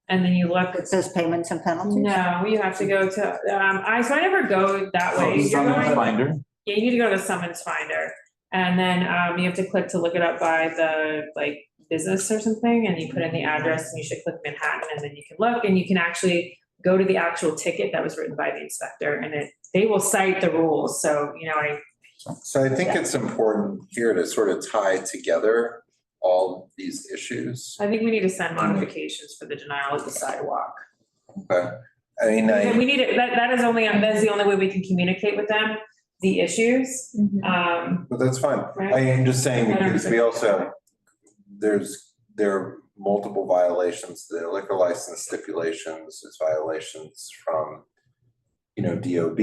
and then you look. It says payments and penalties? No, you have to go to, so I never go that way. You're Summons going- finder. Yeah, you need to go to the summons finder, and then you have to click to look it up by the business or something, and you put in the address, and you should click Manhattan, and then you can look, and you can actually go to the actual ticket that was written by the inspector, and they will cite the rules, so, So I think it's important here to sort of tie together all these issues. I think we need to send modifications for the denial of the sidewalk. Okay, I mean, We need it, that is the only way we can communicate with them, the issues. but that's fine. Right. I am just saying, I don't because we also, there are multiple violations, the liquor license stipulations, there's violations from, DOB,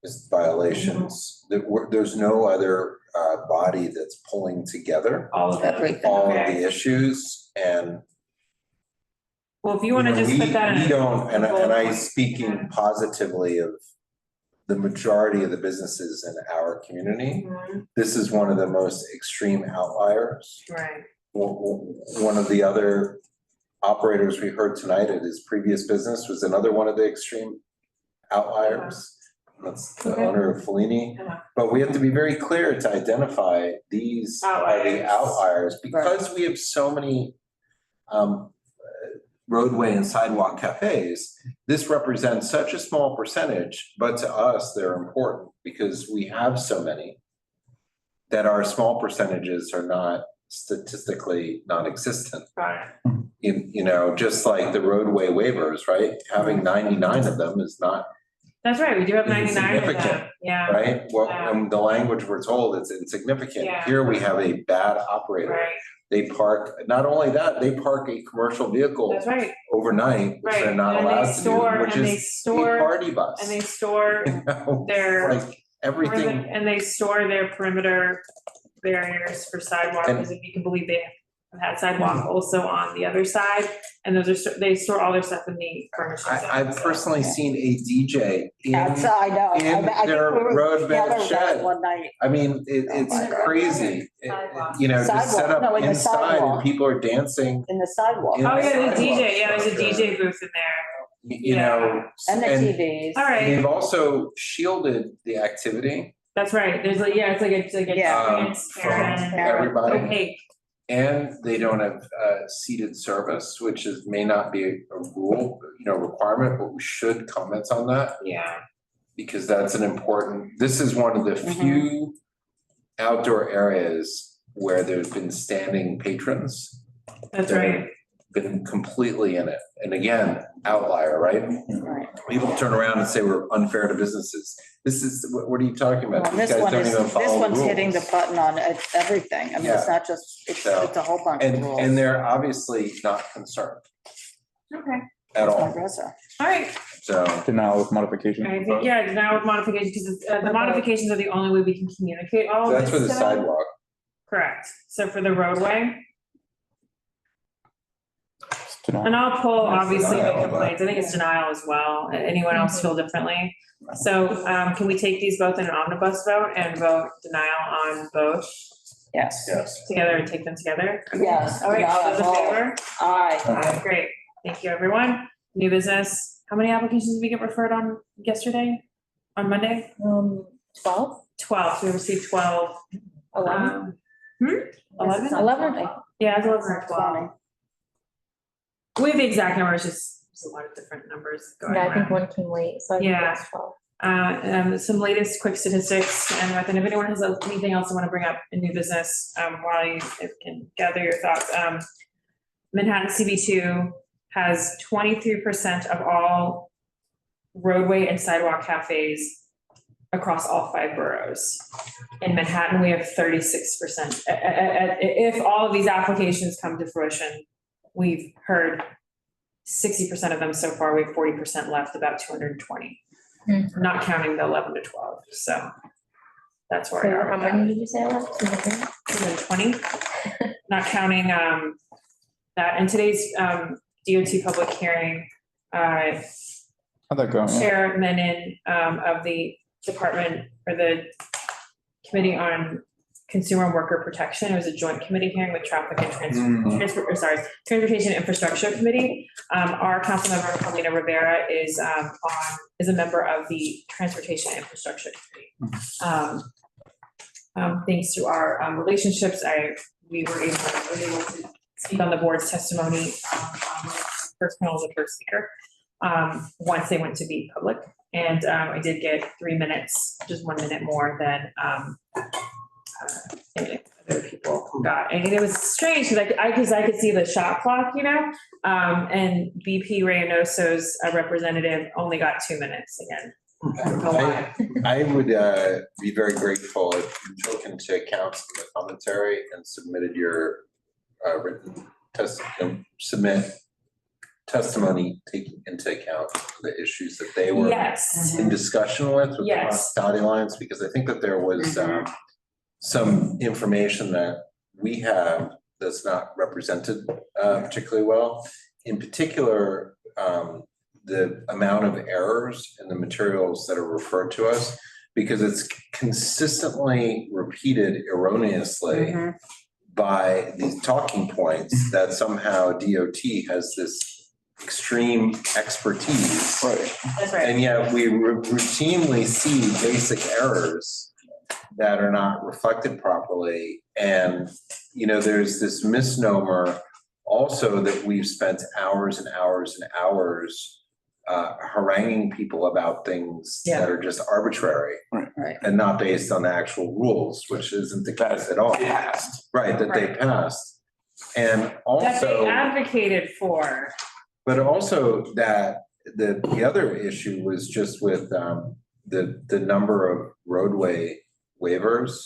there's violations. There's no other body that's pulling together All of it. all of Okay. the issues. And Well, if you want to just we put that in. we don't, and bullet I point. speaking positively of the majority of the businesses in our community, Mhm. this is one of the most extreme outliers. Right. One of the other operators we heard tonight at his previous business was another one of the extreme outliers. That's the Okay. owner of Fellini. Uh-huh. But we have to be very clear to identify these are the Outliers. outliers because we have so many roadway and sidewalk cafes. This represents such a small percentage, but to us, they're important because we have so many that our small percentages are not statistically non-existent. Right. You know, just like the roadway waivers, right? Having 99 of them is not That's right. We do have 99 of them. insignificant, Yeah. right? Well, Yeah. in the language we're told, it's insignificant. Yeah. Here we have a bad operator. Right. They park, not only that, they park a commercial vehicle That's right. overnight, which Right. they're not And they allowed to store- do, which and they is store- a party bus. And they store You know, their. like everything. And they store their perimeter barriers for sidewalk, And- because if you can believe they have had sidewalk also on the other side. And those are, they store all their stuff in the furniture. I've personally seen a DJ in I know. in I think their we were roadbed together shed. One night. I mean, it's my God. crazy. You know, just set Sidewalk. No, up in the inside and sidewalk. people are dancing, In the sidewalk. In Oh, the yeah, the DJ, sidewalk. yeah, there's a DJ booth in there. you know. And the TVs. All right. They've also shielded the activity That's right. There's like, yeah, it's like a Yeah. from transparent. everybody. Opaque. And they don't have seated service, which is, may not be a rule, you know, requirement, but we should comment on that. Yeah. Because that's an important, this is one of the few outdoor areas where there's been standing patrons. That's that have right. Been completely in it. And again, outlier, right? Right. People turn around and say we're unfair to businesses. This is, what are you talking about? Well, These this guys one don't is, even this follow one's rules. hitting the button on everything. I mean, it's Yeah. not just, it's So- a whole bunch of rules. And they're obviously not concerned Okay. at all. Marissa. All right. So Denial with modification. I think, yeah, now with modifications, because the modifications are the only way we can communicate all of that's this for the to them. sidewalk. Correct. So for the roadway, Denial. and I'll pull That's obviously the denial, but- complaints. I think it's denial as well. Anyone else feel differently? So can we take these both in an omnibus vote and vote denial on both Yes. Yes. together and take them together? Yes. All right, all those in Yeah. favor? Aye. Aye, great. Thank you, everyone. New business. How many applications did we get referred on yesterday? On Monday? 12? 12. So we received 12. 11? 11? 11? Yeah, it's 11 or 12. We have the exact numbers, just a lot of different numbers going Yeah, I think around. one came late, so I think Yeah. it's 12. Some latest quick statistics, and if anyone has anything else they want to bring up in new business, while you can gather your thoughts. Manhattan CB2 has 23% of all roadway and sidewalk cafes across all 5 boroughs. In Manhattan, we have 36%. If all of these applications come to fruition, we've heard 60% of them so far. We have 40% left, about 220. Not counting the 11 to 12, so that's where we So are how with many that. did you say left? 220, not counting that. In today's DOT public hearing, How'd that go? Yeah. Chair Menon of the department or the Committee on Consumer and Worker Protection, it was a joint committee hearing with Traffic and Transportation Infrastructure Committee. Our council member, Paulina Rivera, is a member of the Transportation Infrastructure Committee. Thanks to our relationships, we were able to speak on the board's testimony. First panel was the first speaker, once they went to be public. And I did get 3 minutes, just 1 minute more than other people got. And it was strange because I could see the shot clock, you know, and BP Reynoso's representative only got 2 minutes again. I don't know why. I would be very grateful if you took into account some of the commentary and submitted your written submit testimony taking into account the issues that they were Yes. in discussion with the Yes. hospitality alliance, because I think that there was some information that we have that's not represented particularly well. In particular, the amount of errors in the materials that are referred to us, because it's consistently repeated erroneously by these talking points that somehow DOT has this extreme expertise. Right. That's right. And yet we routinely see basic errors that are not reflected properly. And, you know, there's this misnomer also that we've spent hours and hours and hours haranguing people about things that are just arbitrary and not based on the actual rules, which isn't the case at all. Right, that they passed. And also that they advocated for. But also that the other issue was just with the number of roadway waivers.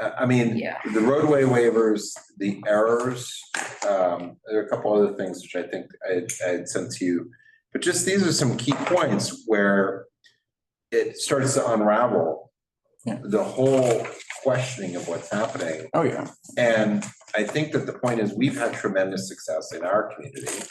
I mean, the roadway waivers, the errors, there are a couple other things which I think I had sent to you, but just these are some key points where it starts to unravel the whole questioning of what's happening. Oh, yeah. And I think that the point is we've had tremendous success in our community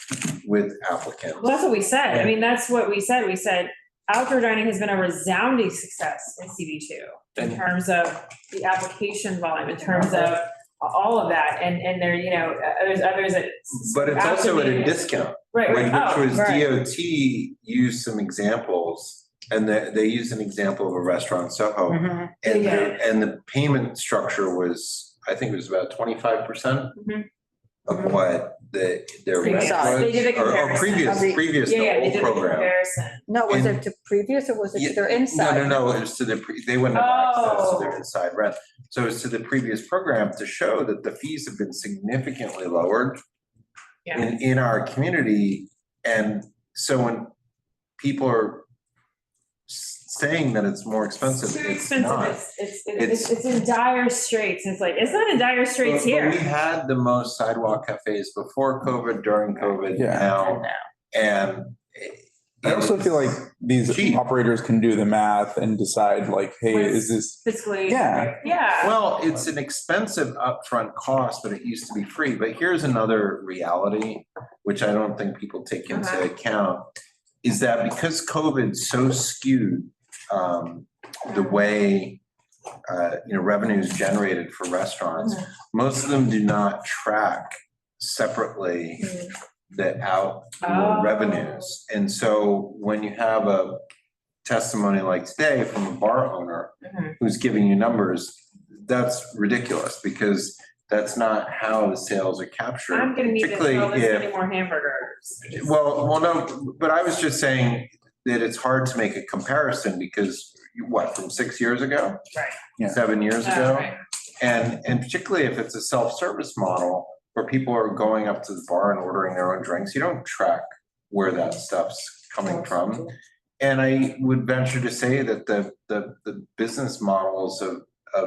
with applicants. Well, that's what we said. I mean, that's what we said. We said outdoor dining has been a resounding success in CB2 in terms of the application volume, in terms of all of that. And there, you know, there's others that. But it's also at a discount. Right, right. Which was DOT used some examples, and they used an example of a restaurant, SoHo. And the payment structure was, I think it was about 25% of what their rent was. They did a or previous the old program. No, was it to previous or was it to their inside? No, it was to they wouldn't have access to their inside rent. So it's to the previous program to show that the fees have been significantly lowered in our community. And so when people are saying that it's more expensive, it's not. It's in dire straits. It's like, it's not in dire straits here. But we had the most sidewalk cafes before COVID, during COVID, now. And I also feel like these operators can do the math and decide like, hey, is this fiscally? Yeah. Well, it's an expensive upfront cost, but it used to be free. But here's another reality, which I don't think people take into account, is that because COVID so skewed the way revenues generated for restaurants, most of them do not track separately the outdoor revenues. And so when you have a testimony like today from a bar owner who's giving you numbers, that's ridiculous because that's not how the sales are captured. I'm gonna need to sell this many more hamburgers. Well, no, but I was just saying that it's hard to make a comparison because from 6 years ago? Right. 7 years ago? And particularly if it's a self-service model where people are going up to the bar and ordering their own drinks, you don't track where that stuff's coming from. And I would venture to say that the business models of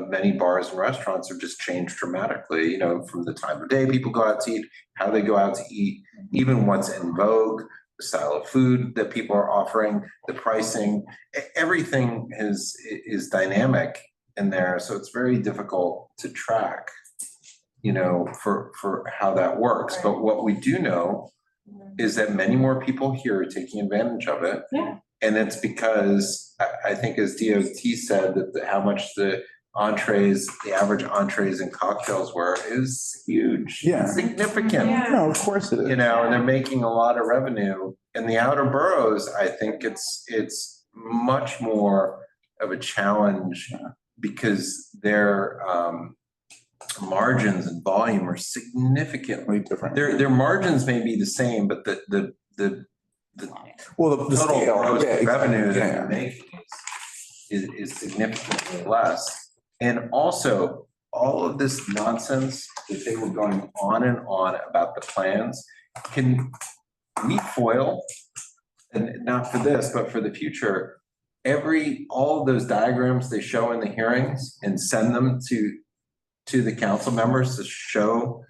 many bars and restaurants have just changed dramatically, from the time of day people go out to eat, how they go out to eat, even what's in vogue, the style of food that people are offering, the pricing, everything is dynamic in there. So it's very difficult to track, for how that works. But what we do know is that many more people here are taking advantage of it. Yeah. And it's because I think as DOT said that how much the average entrees and cocktails were is huge. Yeah. Significant. Yeah. No, of course it is. And they're making a lot of revenue. In the outer boroughs, I think it's much more of a challenge because their margins and volume are significantly different. Their margins may be the same, but the total scale, gross revenue that Yeah. they're making is significantly less. And also, all of this nonsense that they were going on and on about the plans, can we foil, and not for this, but for the future, all of those diagrams they show in the hearings and send them to the council members to show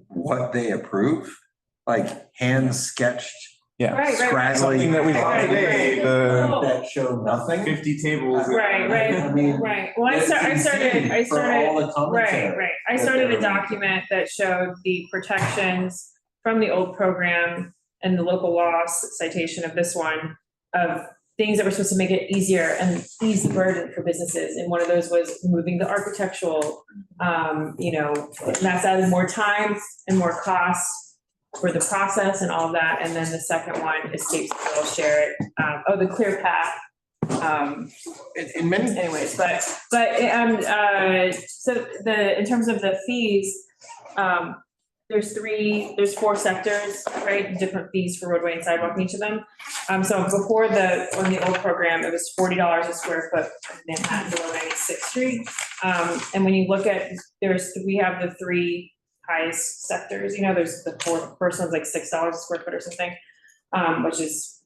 what they approve, like hand sketched Yeah. Right, right, right. scraggly. Something that we saw Right, today, right. the That show nothing. 50 tables. Right, I mean, right. Well, I it's started, insane for all the right, commentary right. I that started they're- a document that showed the protections from the old program and the local law citation of this one, of things that were supposed to make it easier and ease the burden for businesses. And one of those was moving the architectural, that's added more time and more costs for the process and all of that. And then the second one is states will share it. The clear path. In many Anyways, in terms of the fees, there's 4 sectors, right? Different fees for roadway and sidewalk in each of them. So before on the old program, it was $40 a square foot in Manhattan below 96th Street. And when you look at, we have the 3 highest sectors, there's the first one's like $6 a square foot or something, which is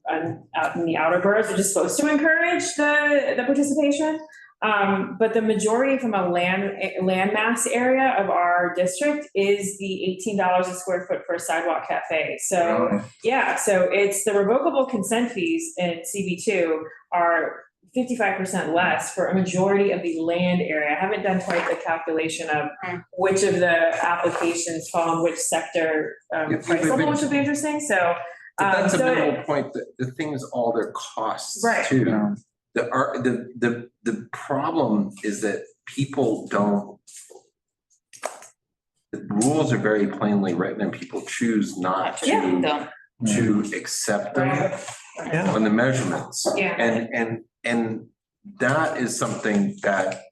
out in the outer boroughs, which is supposed to encourage the participation. But the majority from a landmass area of our district is the $18 a square foot for a sidewalk cafe. So, yeah, so it's the revocable consent fees in CB2 are 55% less for a majority of the land area. I haven't done quite the calculation of which of the applications fall in which sector price level, which would be interesting. So, but that's a minimal point. The thing is all their costs too. The problem is that people don't, the rules are very plainly written and people choose not to accept them on the measurements. And that is something that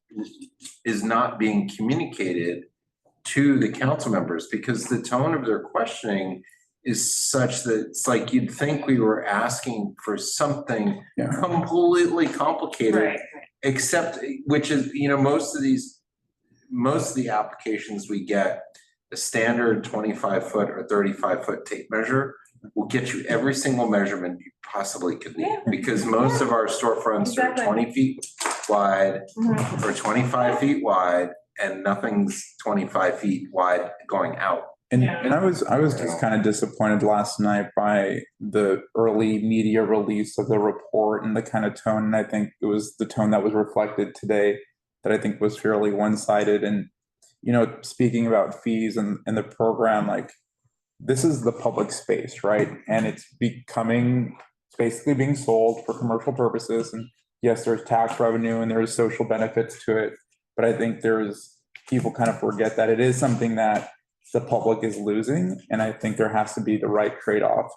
is not being communicated to the council members, because the tone of their questioning is such that it's like you'd think we were asking for something completely complicated, except, which is, most of the applications we get, a standard 25-foot or 35-foot tape measure will get you every single measurement you possibly could need, because most of our storefronts are 20 feet wide or 25 feet wide, and nothing's 25 feet wide going out. And I was just kind of disappointed last night by the early media release of the report and the kind of tone. And I think it was the tone that was reflected today that I think was fairly one-sided. And, speaking about fees and the program, like, this is the public space, right? And it's basically being sold for commercial purposes. And yes, there's tax revenue and there's social benefits to it. But I think people kind of forget that it is something that the public is losing. And I think there has to be the right trade-off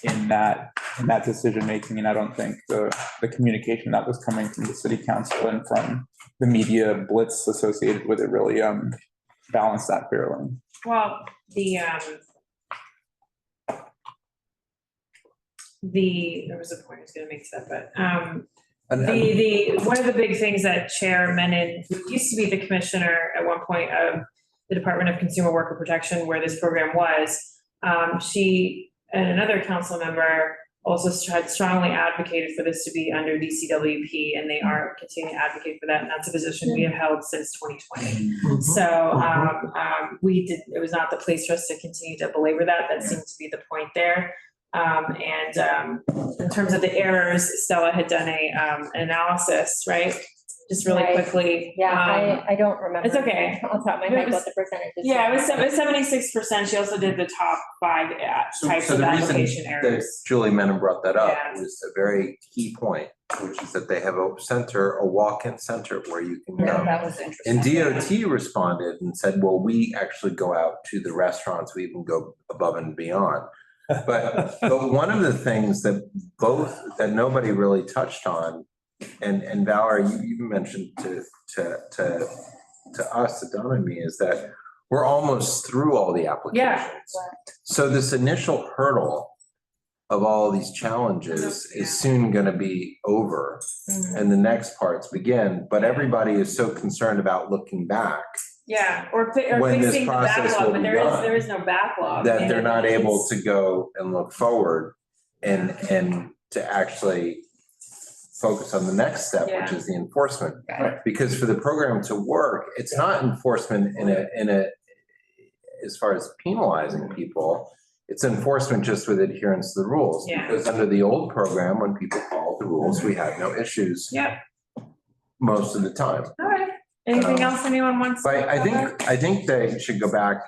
in that decision-making. And I don't think the communication that was coming from the city council and from the media blitz associated with it really balanced that fairly. Well, there was a point I was gonna make to that, but one of the big things that Chair Menon, who used to be the commissioner at one point of the Department of Consumer Worker Protection, where this program was, she and another council member also had strongly advocated for this to be under the CWP, and they are continuing to advocate for that, and that's a position we have held since 2020. So it was not the place for us to continue to belabor that. That seems to be the point there. In terms of the errors, Stella had done an analysis, right? Just really quickly. I don't remember. It's okay. Off the top of my head what the percentage is. Yeah, it was 76%. She also did the top 5 types of application errors. That Julie Menon brought that up was a very key point, which is that they have a walk-in center where you can go. That was interesting. And DOT responded and said, well, we actually go out to the restaurants, we even go above and beyond. But one of the things that nobody really touched on, and Valerie, you even mentioned to us, to Donna and me, is that we're almost through all the applications. So this initial hurdle of all these challenges is soon going to be over, and the next parts begin. But everybody is so concerned about looking back. Yeah, or when this fixing the process backlog, will but be there is no backlog. that they're not able to go and look forward and to actually focus on the next step, which is the enforcement. Because for the program to work, it's not enforcement in a as far as penalizing people. It's enforcement just with adherence to the rules. Yeah. Because under the old program, when people followed the rules, we had no issues. Yep. Most of the time. All right. Anything else anyone wants? But I think they should go back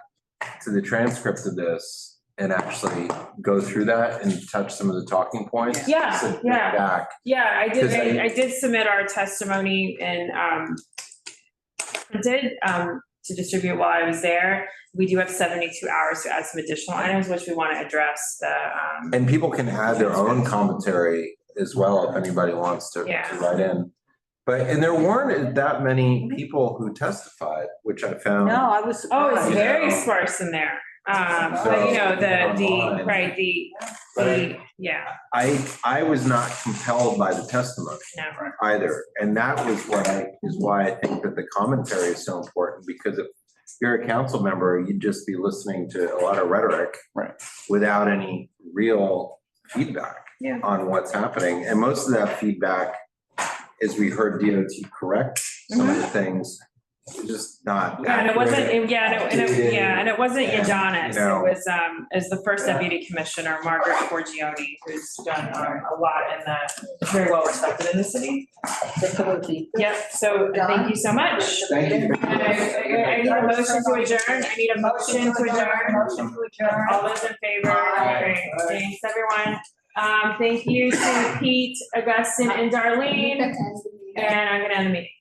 to the transcript of this and actually go through that and touch some of the talking points. Yeah, Sit yeah. Back. Yeah, I did, 'Cause I did submit our testimony and, printed, to distribute while I was there. We do have 72 hours to add some additional items, which we want to address the, And people can add their own commentary as well if anybody wants to write in. But, and there weren't that many people who testified, which I found. No, I was oh, it's surprised. very sparse in there. But you know, yeah. I was not compelled by the testimony either. And that was why I think that the commentary is so important, because if you're a council member, you'd just be listening to a lot of rhetoric without any real feedback on what's happening. And most of that feedback is we heard DOT correct some of the things. Just not. Yeah, and it wasn't, and it wasn't And, Yajanis, you know, it was, as the first deputy commissioner, Margaret Forgione, who's done a lot in that, very well respected in the city. Yep, so thank you so much. Thank you. And I need a motion to adjourn, I need a motion to adjourn. All those in favor? Great, thanks, everyone. Thank you to Pete, Augustine, and Darlene, and I'm gonna end the meeting.